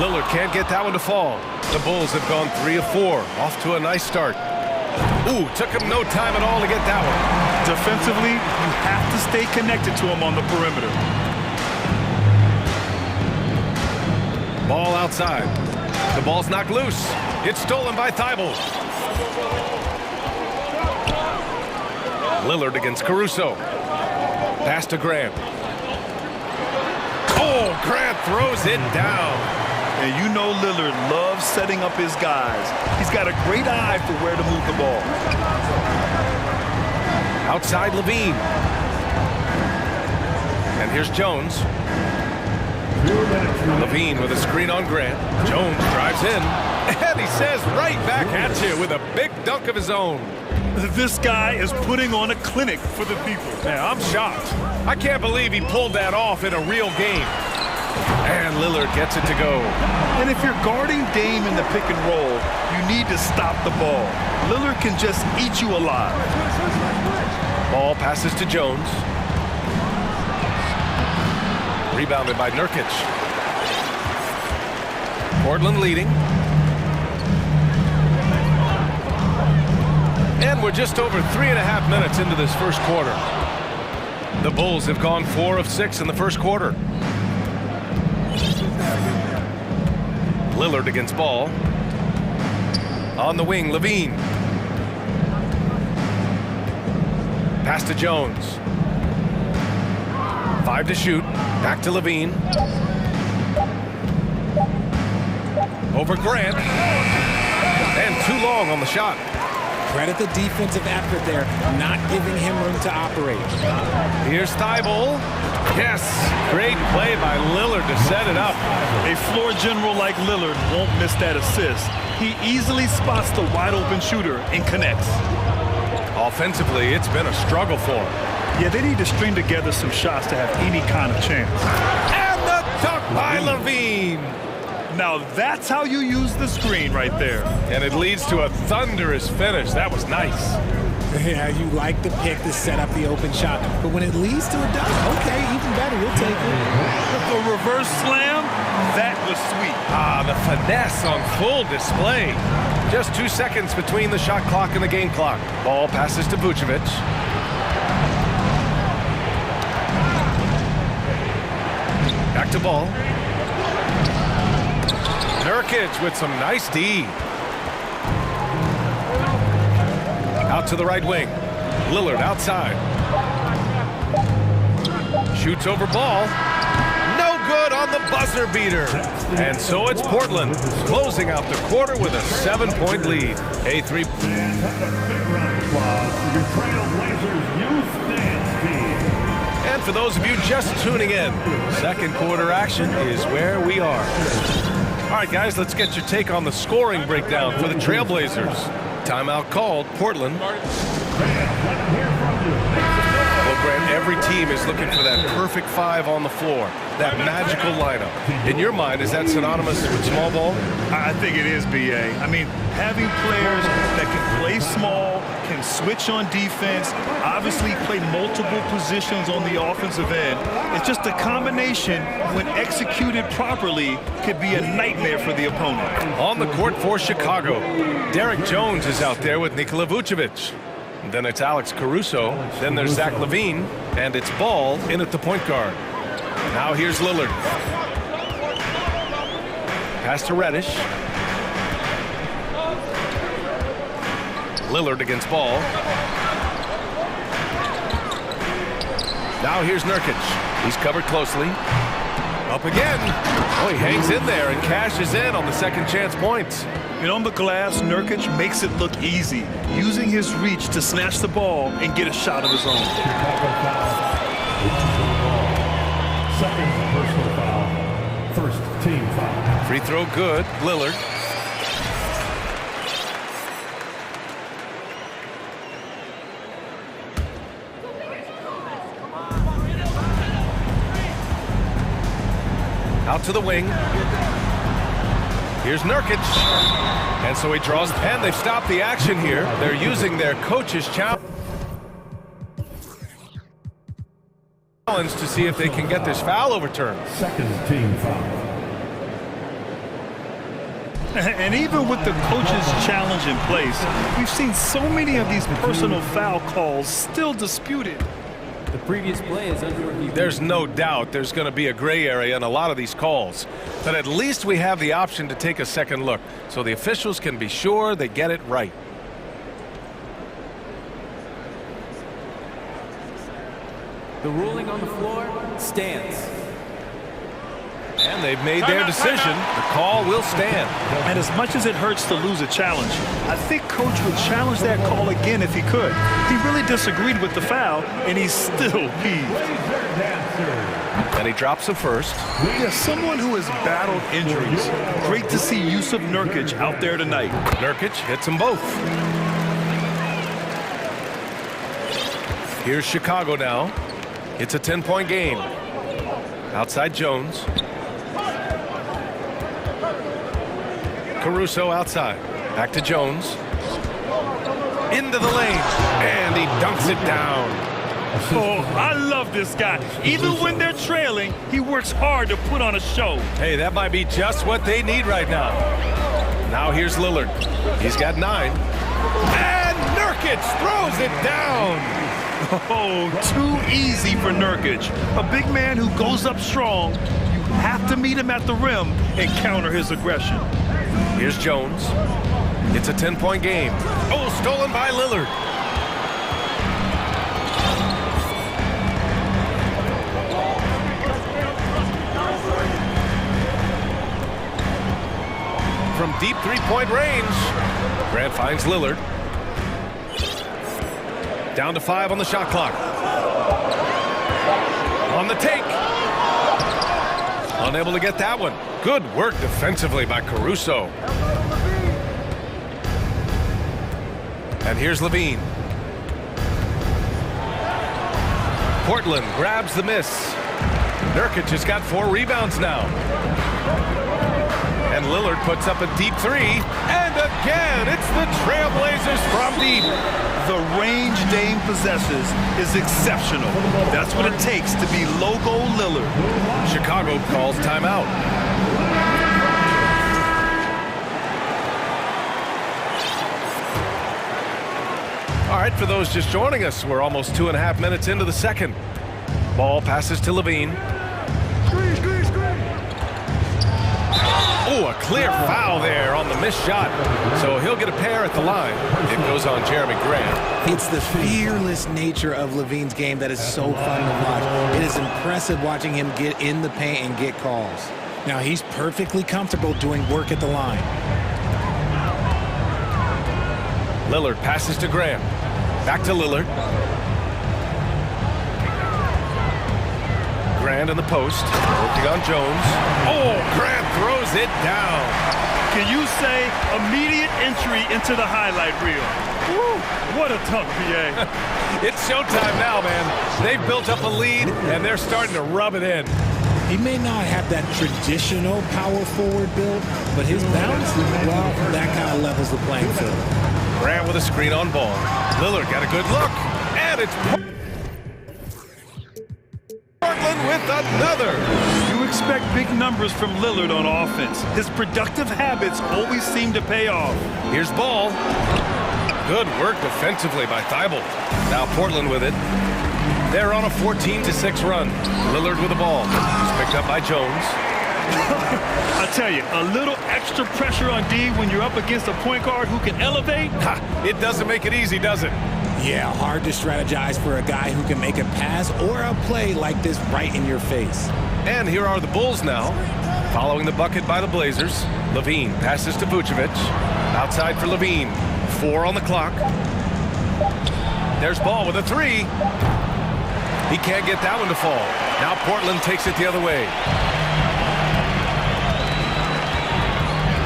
Lillard can't get that one to fall. The Bulls have gone 3 of 4. Off to a nice start. Ooh, took him no time at all to get that one. Defensively, you have to stay connected to him on the perimeter. Ball outside. The ball's knocked loose. It's stolen by Thybulle. Lillard against Caruso. Pass to Grant. Oh, Grant throws it down. And you know Lillard loves setting up his guys. He's got a great eye for where to move the ball. Outside LaVine. And here's Jones. LaVine with a screen on Grant. Jones drives in. And he says right back at you with a big dunk of his own. This guy is putting on a clinic for the people. Yeah, I'm shocked. I can't believe he pulled that off in a real game. And Lillard gets it to go. And if you're guarding Dame in the pick and roll, you need to stop the ball. Lillard can just eat you alive. Ball passes to Jones. Rebounded by Nurkic. Portland leading. And we're just over 3.5 minutes into this first quarter. The Bulls have gone 4 of 6 in the first quarter. Lillard against Ball. On the wing, LaVine. Pass to Jones. 5 to shoot. Back to LaVine. Over Grant. strong on the shot. Credit the defensive effort there, not giving him room to operate. Here's Thibault. Yes, great play by Lillard to set it up. A floor general like Lillard won't miss that assist. He easily spots the wide open shooter and connects. Offensively, it's been a struggle for him. Yeah, they need to string together some shots to have any kind of chance. And the dunk by Levine. Now that's how you use the screen right there. And it leads to a thunderous finish. That was nice. Yeah, you like the pick to set up the open shot, but when it leads to a dunk, okay, even better, you'll take it. The reverse slam, that was sweet. Ah, the finesse on full display. Just 2 seconds between the shot clock and the game clock. Ball passes to Vucevic. Back to Ball. Nurkic with some nice D. Out to the right wing. Lillard outside. Shoots over Ball. No good on the buzzer beater. And so it's Portland closing out the quarter with a 7-point lead. A 3. And for those of you just tuning in, second quarter action is where we are. All right, guys, let's get your take on the scoring breakdown for the Trailblazers. Timeout called, Portland. Well, Grant, every team is looking for that perfect 5 on the floor, that magical lineup. In your mind, is that synonymous with small ball? I think it is, B.A. I mean, having players that can play small, can switch on defense, obviously play multiple positions on the offensive end. It's just a combination, when executed properly, could be a nightmare for the opponent. On the court for Chicago, Derek Jones is out there with Nikola Vucevic. Then it's Alex Caruso. Then there's Zach LaVine. And it's Ball in at the point guard. Now here's Lillard. Pass to Reddish. Lillard against Ball. Now here's Nurkic. He's covered closely. Up again. Oh, he hangs in there and cashes in on the second chance points. And on the glass, Nurkic makes it look easy, using his reach to snatch the ball and get a shot of his own. Second personal foul. First team foul. Free throw good. Lillard. Out to the wing. Here's Nurkic. And so he draws, and they've stopped the action here. They're using their coach's challenge to see if they can get this foul overturned. Second team foul. And even with the coach's challenge in place, we've seen so many of these personal foul calls still disputed. The previous play is under review. There's no doubt there's going to be a gray area in a lot of these calls. But at least we have the option to take a second look, so the officials can be sure they get it right. The ruling on the floor stands. And they've made their decision. The call will stand. And as much as it hurts to lose a challenge, I think Coach would challenge that call again if he could. He really disagreed with the foul, and he's still peeved. And he drops the first. Yeah, someone who has battled injuries. Great to see Yusuf Nurkic out there tonight. Nurkic hits them both. Here's Chicago now. It's a 10-point game. Outside Jones. Caruso outside. Back to Jones. Into the lane. And he dunks it down. Oh, I love this guy. Even when they're trailing, he works hard to put on a show. Hey, that might be just what they need right now. Now here's Lillard. He's got 9. And Nurkic throws it down. Oh, too easy for Nurkic. A big man who goes up strong. You have to meet him at the rim and counter his aggression. Here's Jones. It's a 10-point game. Oh, stolen by Lillard. From from deep three-point range. Grant finds Lillard. Down to 5 on the shot clock. On the take. Unable to get that one. Good work defensively by Caruso. And here's Levine. Portland grabs the miss. Nurkic has got 4 rebounds now. And Lillard puts up a deep 3. And again, it's the Trailblazers from deep. The range Dame possesses is exceptional. That's what it takes to be logo Lillard. Chicago calls timeout. All right, for those just joining us, we're almost 2.5 minutes into the second. Ball passes to Levine. Oh, a clear foul there on the missed shot. So he'll get a pair at the line. It goes on Jeremy Grant. It's the fearless nature of Levine's game that is so fun to watch. It is impressive watching him get in the paint and get calls. Now, he's perfectly comfortable doing work at the line. Lillard passes to Grant. Back to Lillard. Grant in the post, working on Jones. Oh, Grant throws it down. Can you say immediate entry into the highlight reel? Woo, what a dunk, PA. It's showtime now, man. They've built up a lead, and they're starting to rub it in. He may not have that traditional power forward build, but his bounce, well, that kind of levels the playing field. Grant with a screen on ball. Lillard got a good look, and it's Portland with another. You expect big numbers from Lillard on offense. His productive habits always seem to pay off. Here's Ball. Good work defensively by Thibault. Now Portland with it. They're on a 14-6 run. Lillard with the ball. He's picked up by Jones. I tell you, a little extra pressure on D when you're up against a point guard who can elevate. It doesn't make it easy, does it? Yeah, hard to strategize for a guy who can make a pass or a play like this right in your face. And here are the Bulls now. Following the bucket by the Blazers. Levine passes to Vucevic. Outside for Levine. 4 on the clock. There's Ball with a 3. He can't get that one to fall. Now Portland takes it the other way.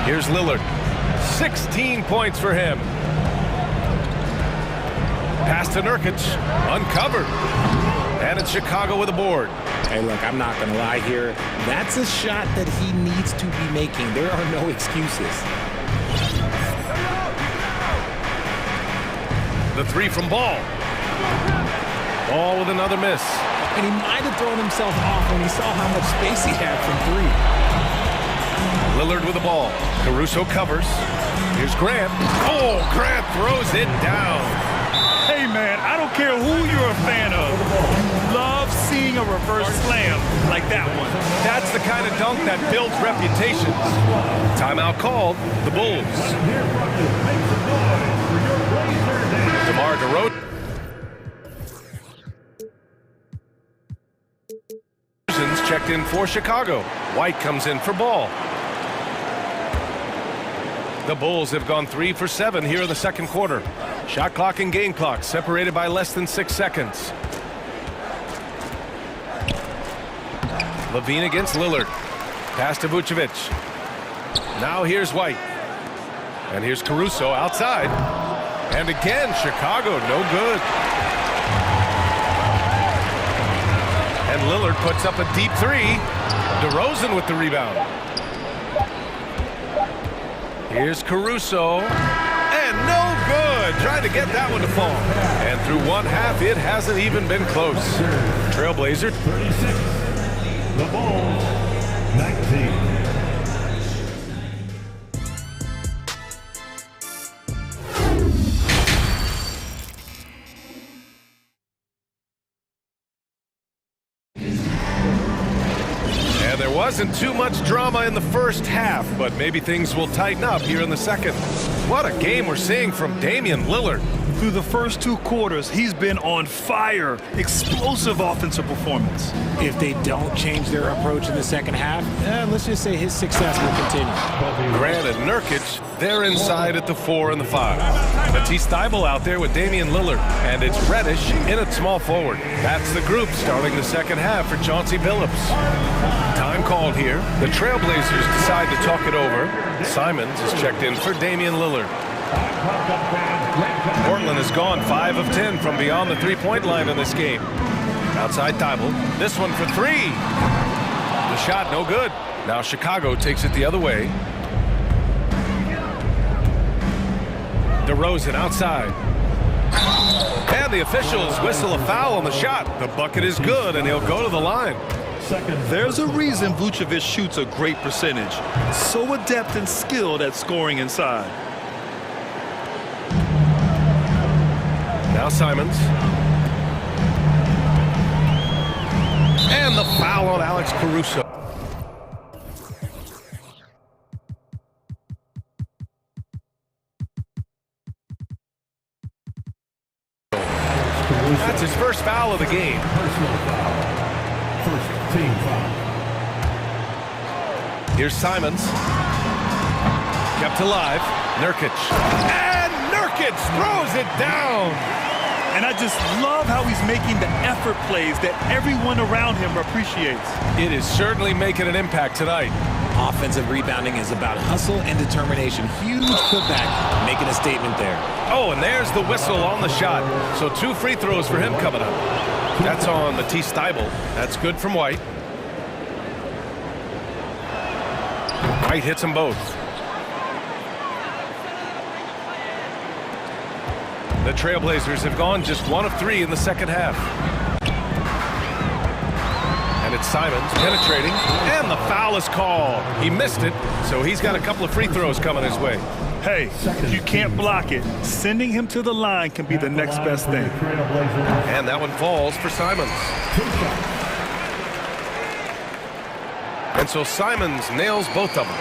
Here's Lillard. 16 points for him. Pass to Nurkic. Uncovered. And it's Chicago with a board. Hey, look, I'm not going to lie here. That's a shot that he needs to be making. There are no excuses. The 3 from Ball. Ball with another miss. And he might have thrown himself off when he saw how much space he had from 3. Lillard with the ball. Caruso covers. Here's Grant. Oh, Grant throws it down. Hey, man, I don't care who you're a fan of. Love seeing a reverse slam like that one. That's the kind of dunk that builds reputations. Timeout called. The Bulls. DeMar DeRozan checked in for Chicago. White comes in for Ball. The Bulls have gone 3 for 7 here in the second quarter. Shot clock and game clock separated by less than 6 seconds. Levine against Lillard. Pass to Vucevic. Now here's White. And here's Caruso outside. And again, Chicago no good. And Lillard puts up a deep 3. DeRozan with the rebound. Here's Caruso. And no good. Trying to get that one to fall. And through one half, it hasn't even been close. Trailblazers. 36. The Bulls, 19. Wasn't too much drama in the first half, but maybe things will tighten up here in the second. What a game we're seeing from Damian Lillard. Through the first 2 quarters, he's been on fire. Explosive offensive performance. If they don't change their approach in the second half, let's just say his success will continue. Grant and Nurkic, they're inside at the 4 and the 5. Matisse Thybulle out there with Damian Lillard, and it's Reddish in at small forward. That's the group starting the second half for Chauncey Billups. Time called here. The Trailblazers decide to talk it over. Simons is checked in for Damian Lillard. Portland has gone 5 of 10 from beyond the three-point line in this game. Outside Thybulle. This one for 3. The shot no good. Now Chicago takes it the other way. DeRozan outside. And the officials whistle a foul on the shot. The bucket is good, and he'll go to the line. There's a reason Vucevic shoots a great percentage. So adept and skilled at scoring inside. Now Simons. And the foul on Alex Caruso. That's his first foul of the game. First team foul. Here's Simons. Kept alive. Nurkic. And Nurkic throws it down. And I just love how he's making the effort plays that everyone around him appreciates. It is certainly making an impact tonight. Offensive rebounding is about hustle and determination. Huge putback, making a statement there. Oh, and there's the whistle on the shot. So 2 free throws for him coming up. That's on Matisse Thybulle. That's good from White. White hits them both. The Trailblazers have gone just 1 of 3 in the second half. And it's Simons penetrating, and the foul is called. He missed it, so he's got a couple of free throws coming his way. Hey, if you can't block it, sending him to the line can be the next best thing. And that one falls for Simons. And so Simons nails both of them.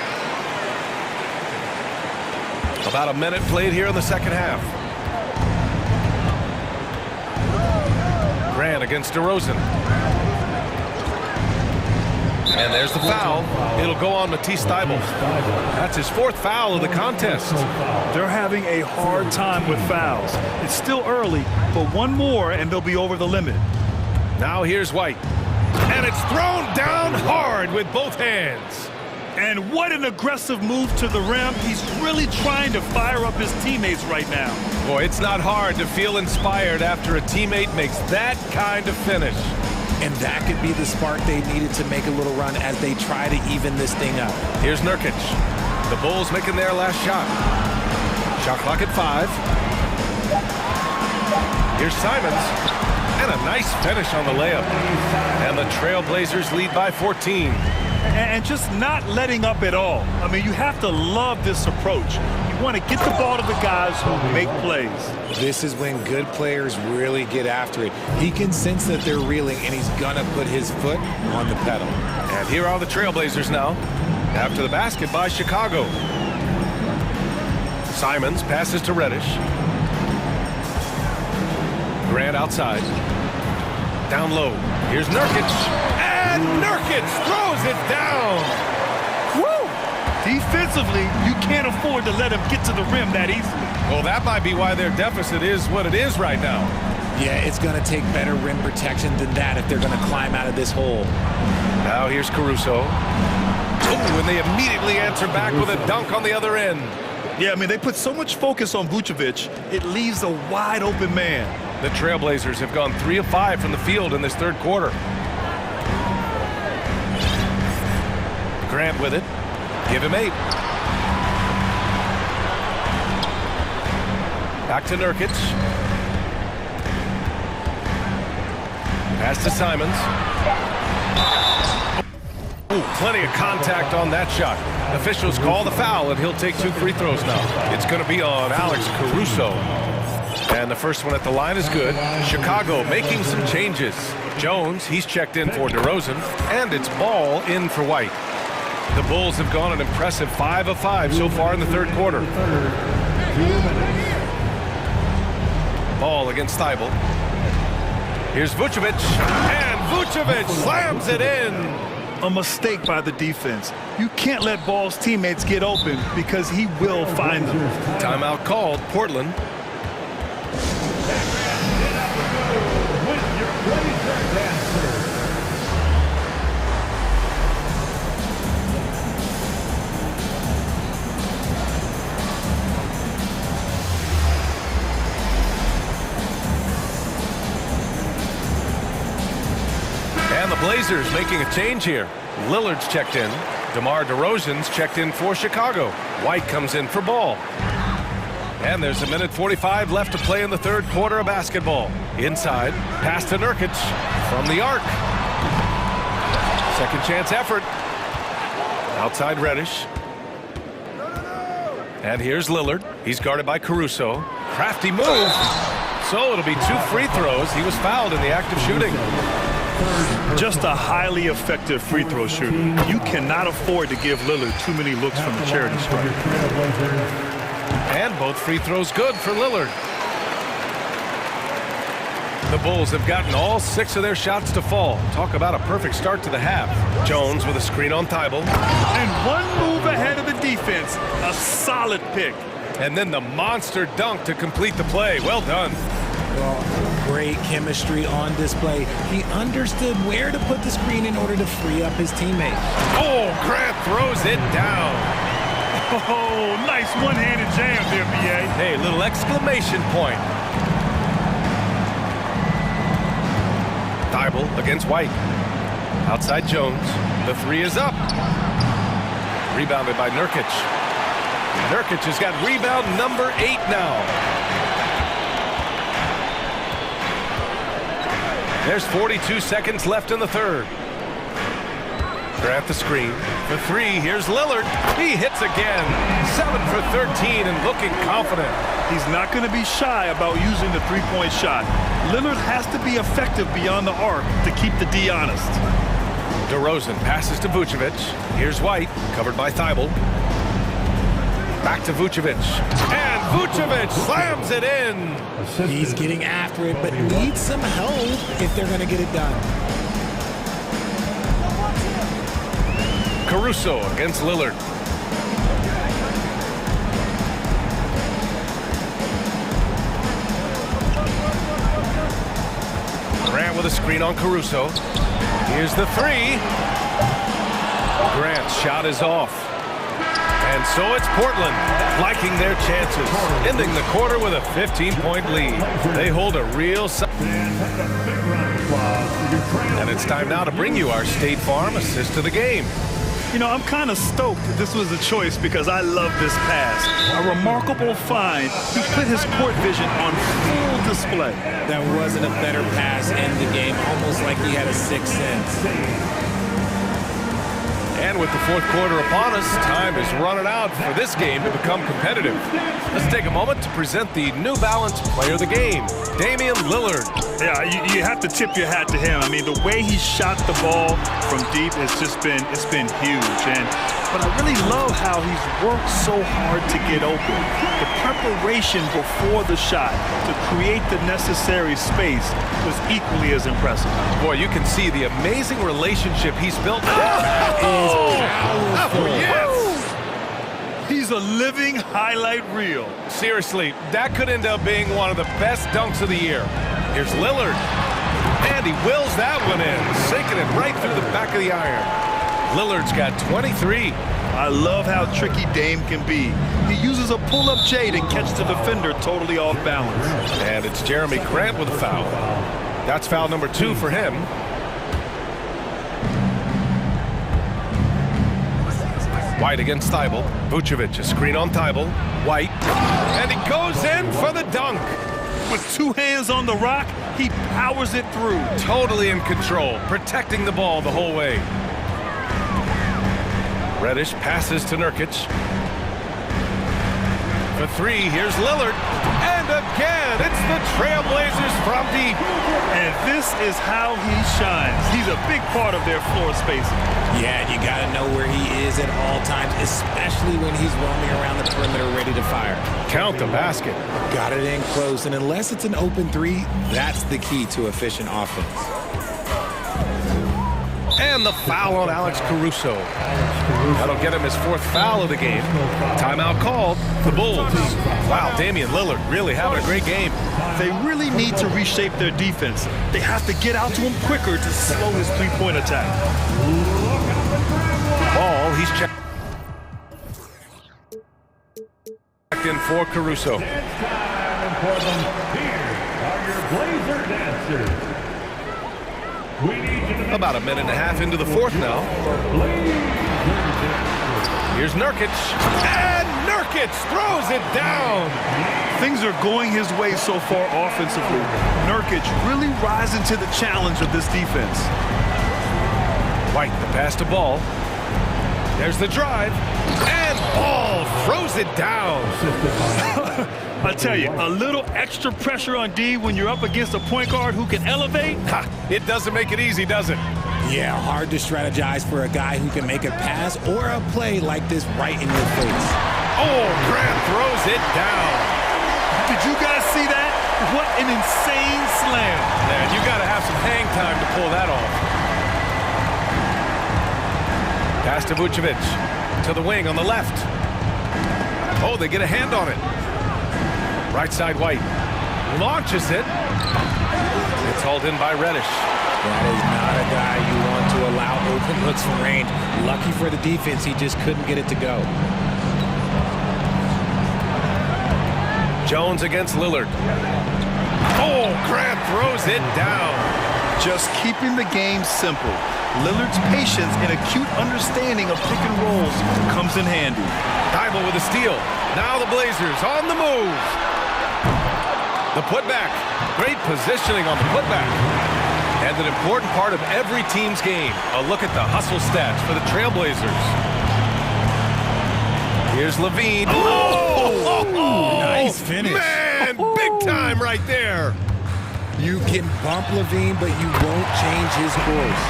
About a minute played here in the second half. Grant against DeRozan. And there's the foul. It'll go on Matisse Thybulle. That's his 4th foul of the contest. They're having a hard time with fouls. It's still early, but 1 more and they'll be over the limit. Now here's White. And it's thrown down hard with both hands. And what an aggressive move to the rim. He's really trying to fire up his teammates right now. Boy, it's not hard to feel inspired after a teammate makes that kind of finish. And that could be the spark they needed to make a little run as they try to even this thing up. Here's Nurkic. The Bulls making their last shot. Shot clock at 5. Here's Simons. And a nice finish on the layup. And the Trailblazers lead by 14. And just not letting up at all. I mean, you have to love this approach. You want to get the ball to the guys who make plays. This is when good players really get after it. He can sense that they're reeling, and he's going to put his foot on the pedal. And here are the Trailblazers now. After the basket by Chicago. Simons passes to Reddish. Grant outside. Down low. Here's Nurkic. And Nurkic throws it down. Woo! Defensively, you can't afford to let him get to the rim that easily. Well, that might be why their deficit is what it is right now. Yeah, it's going to take better rim protection than that if they're going to climb out of this hole. Now here's Caruso. Oh, and they immediately answer back with a dunk on the other end. Yeah, I mean, they put so much focus on Vucevic, it leaves a wide open man. The Trailblazers have gone 3 of 5 from the field in this third quarter. Grant with it. Give him 8. Back to Nurkic. Pass to Simons. Ooh, plenty of contact on that shot. Officials call the foul, and he'll take 2 free throws now. It's going to be on Alex Caruso. And the first one at the line is good. Chicago making some changes. Jones, he's checked in for DeRozan, and it's Ball in for White. The Bulls have gone an impressive 5 of 5 so far in the third quarter. Ball against Thibault. Here's Vucevic, and Vucevic slams it in. A mistake by the defense. You can't let Ball's teammates get open because he will find them. Timeout called, Portland. And the Blazers making a change here. Lillard's checked in. DeMar DeRozan's checked in for Chicago. White comes in for Ball. And there's 1:45 left to play in the third quarter of basketball. Inside, pass to Nurkic from the arc. Second chance effort. Outside Reddish. And here's Lillard. He's guarded by Caruso. Crafty move. So it'll be 2 free throws. He was fouled in the act of shooting. Just a highly effective free throw shooter. You cannot afford to give Lillard too many looks from the charity stripe. And both free throws good for Lillard. The Bulls have gotten all 6 of their shots to fall. Talk about a perfect start to the half. Jones with a screen on Thibault. And one move ahead of the defense. A solid pick. And then the monster dunk to complete the play. Well done. Well, great chemistry on display. He understood where to put the screen in order to free up his teammate. Oh, Grant throws it down. Oh, nice one-handed jam there, B.A. Hey, little exclamation point. Thibault against White. Outside Jones. The 3 is up. Rebounded by Nurkic. Nurkic has got rebound number 8 now. There's 42 seconds left in the third. Grant the screen. The 3, here's Lillard. He hits again. 7 for 13 and looking confident. He's not going to be shy about using the three-point shot. Lillard has to be effective beyond the arc to keep the D honest. DeRozan passes to Vucevic. Here's White, covered by Thibault. Back to Vucevic. And Vucevic slams it in. He's getting after it, but needs some help if they're going to get it done. Caruso against Lillard. Grant with a screen on Caruso. Here's the 3. Grant's shot is off. And so it's Portland liking their chances, ending the quarter with a 15-point lead. They hold a real... And it's time now to bring you our State Farm assist to the game. You know, I'm kind of stoked that this was a choice because I love this pass. A remarkable find. He put his court vision on full display. That wasn't a better pass in the game, almost like he had a 6th sense. And with the fourth quarter upon us, time is running out for this game to become competitive. Let's take a moment to present the New Balance Player of the Game, Damian Lillard. Yeah, you have to tip your hat to him. I mean, the way he shot the ball from deep has just been, it's been huge. But I really love how he's worked so hard to get open. The preparation before the shot to create the necessary space was equally as impressive. Boy, you can see the amazing relationship he's built. Yes! He's a living highlight reel. Seriously, that could end up being one of the best dunks of the year. Here's Lillard. And he wills that one in, sinking it right through the back of the iron. Lillard's got 23. I love how tricky Dame can be. He uses a pull-up J to catch the defender totally off balance. And it's Jeremy Grant with a foul. That's foul number 2 for him. White against Thibault. Vucevic, a screen on Thibault. White. And he goes in for the dunk. With 2 hands on the rock, he powers it through. Totally in control, protecting the ball the whole way. Reddish passes to Nurkic. For 3, here's Lillard. And again, it's the Trailblazers from deep. And this is how he shines. He's a big part of their floor spacing. Yeah, you got to know where he is at all times, especially when he's roaming around the perimeter ready to fire. Count the basket. Got it in close, and unless it's an open three, that's the key to efficient offense. And the foul on Alex Caruso. That'll get him his 4th foul of the game. Timeout called. The Bulls. Wow, Damian Lillard really having a great game. They really need to reshape their defense. They have to get out to him quicker to slow his three-point attack. Ball, he's checked in for Caruso. Here are your Blazer dancers. About a minute and a half into the 4th now. Here's Nurkic. And Nurkic throws it down. Things are going his way so far offensively. Nurkic really rising to the challenge of this defense. White, the pass to Ball. There's the drive. And Ball throws it down. I tell you, a little extra pressure on D when you're up against a point guard who can elevate. It doesn't make it easy, does it? Yeah, hard to strategize for a guy who can make a pass or a play like this right in your face. Oh, Grant throws it down. Did you guys see that? What an insane slam. Man, you got to have some hang time to pull that off. Pass to Vucevic. To the wing on the left. Oh, they get a hand on it. Right side, White. Launches it. It's hauled in by Reddish. That is not a guy you want to allow open looks from range. Lucky for the defense, he just couldn't get it to go. Jones against Lillard. Oh, Grant throws it down. Just keeping the game simple. Lillard's patience and acute understanding of pick and rolls comes in handy. Thibault with a steal. Now the Blazers on the move. The putback. Great positioning on the putback. And an important part of every team's game. A look at the hustle stats for the Trailblazers. Here's Levine. Oh! Nice finish. Man, big time right there. You can bump Levine, but you won't change his course.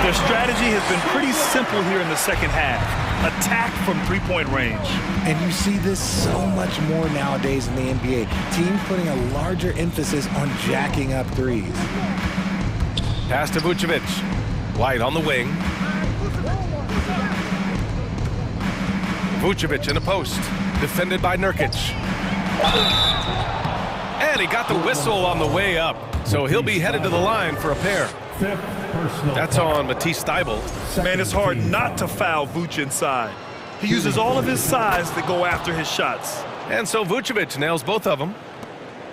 Their strategy has been pretty simple here in the second half. Attack from three-point range. And you see this so much more nowadays in the NBA. Teams putting a larger emphasis on jacking up threes. Pass to Vucevic. White on the wing. Vucevic in the post. Defended by Nurkic. And he got the whistle on the way up. So he'll be headed to the line for a pair. That's on Matisse Thibault. Man, it's hard not to foul Vuce inside. He uses all of his size to go after his shots. And so Vucevic nails both of them.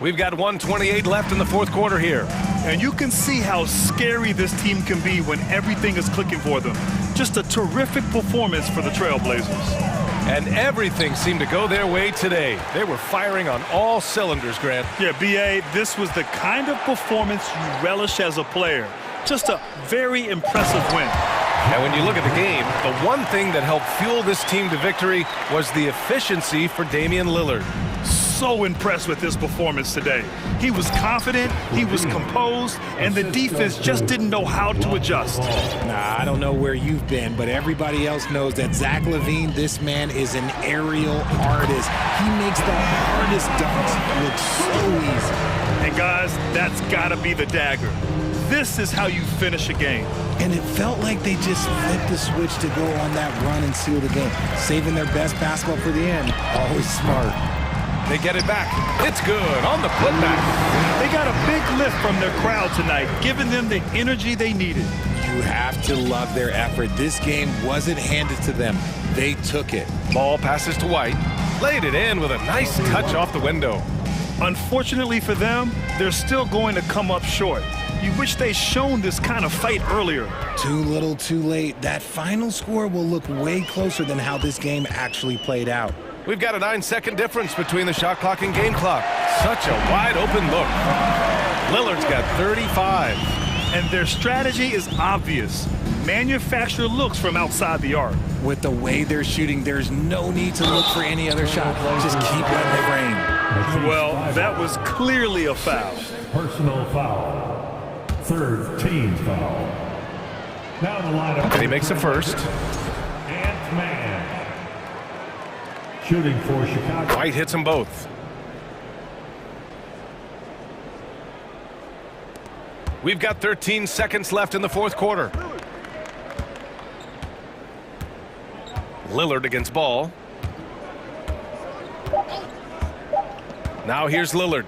We've got 1:28 left in the 4th quarter here. And you can see how scary this team can be when everything is clicking for them. Just a terrific performance for the Trailblazers. And everything seemed to go their way today. They were firing on all cylinders, Grant. Yeah, B.A., this was the kind of performance you relish as a player. Just a very impressive win. And when you look at the game, the one thing that helped fuel this team to victory was the efficiency for Damian Lillard. So impressed with his performance today. He was confident, he was composed, and the defense just didn't know how to adjust. Nah, I don't know where you've been, but everybody else knows that Zach LaVine, this man is an aerial artist. He makes the hardest dunks look so easy. And guys, that's gotta be the dagger. This is how you finish a game. And it felt like they just flipped the switch to go on that run and seal the game. Saving their best basketball for the end, always smart. They get it back. It's good on the putback. They got a big lift from their crowd tonight, giving them the energy they needed. You have to love their effort. This game wasn't handed to them. They took it. Ball passes to White. Laid it in with a nice touch off the window. Unfortunately for them, they're still going to come up short. You wish they'd shown this kind of fight earlier. Too little, too late. That final score will look way closer than how this game actually played out. We've got a 9-second difference between the shot clock and game clock. Such a wide open look. Lillard's got 35. And their strategy is obvious. Manufacture looks from outside the arc. With the way they're shooting, there's no need to look for any other shot. Just keep letting it rain. Well, that was clearly a foul. Personal foul. Third team foul. Now the lineup. And he makes the first. Ant-Man. Shooting for Chicago. White hits them both. We've got 13 seconds left in the fourth quarter. Lillard against Ball. Now here's Lillard.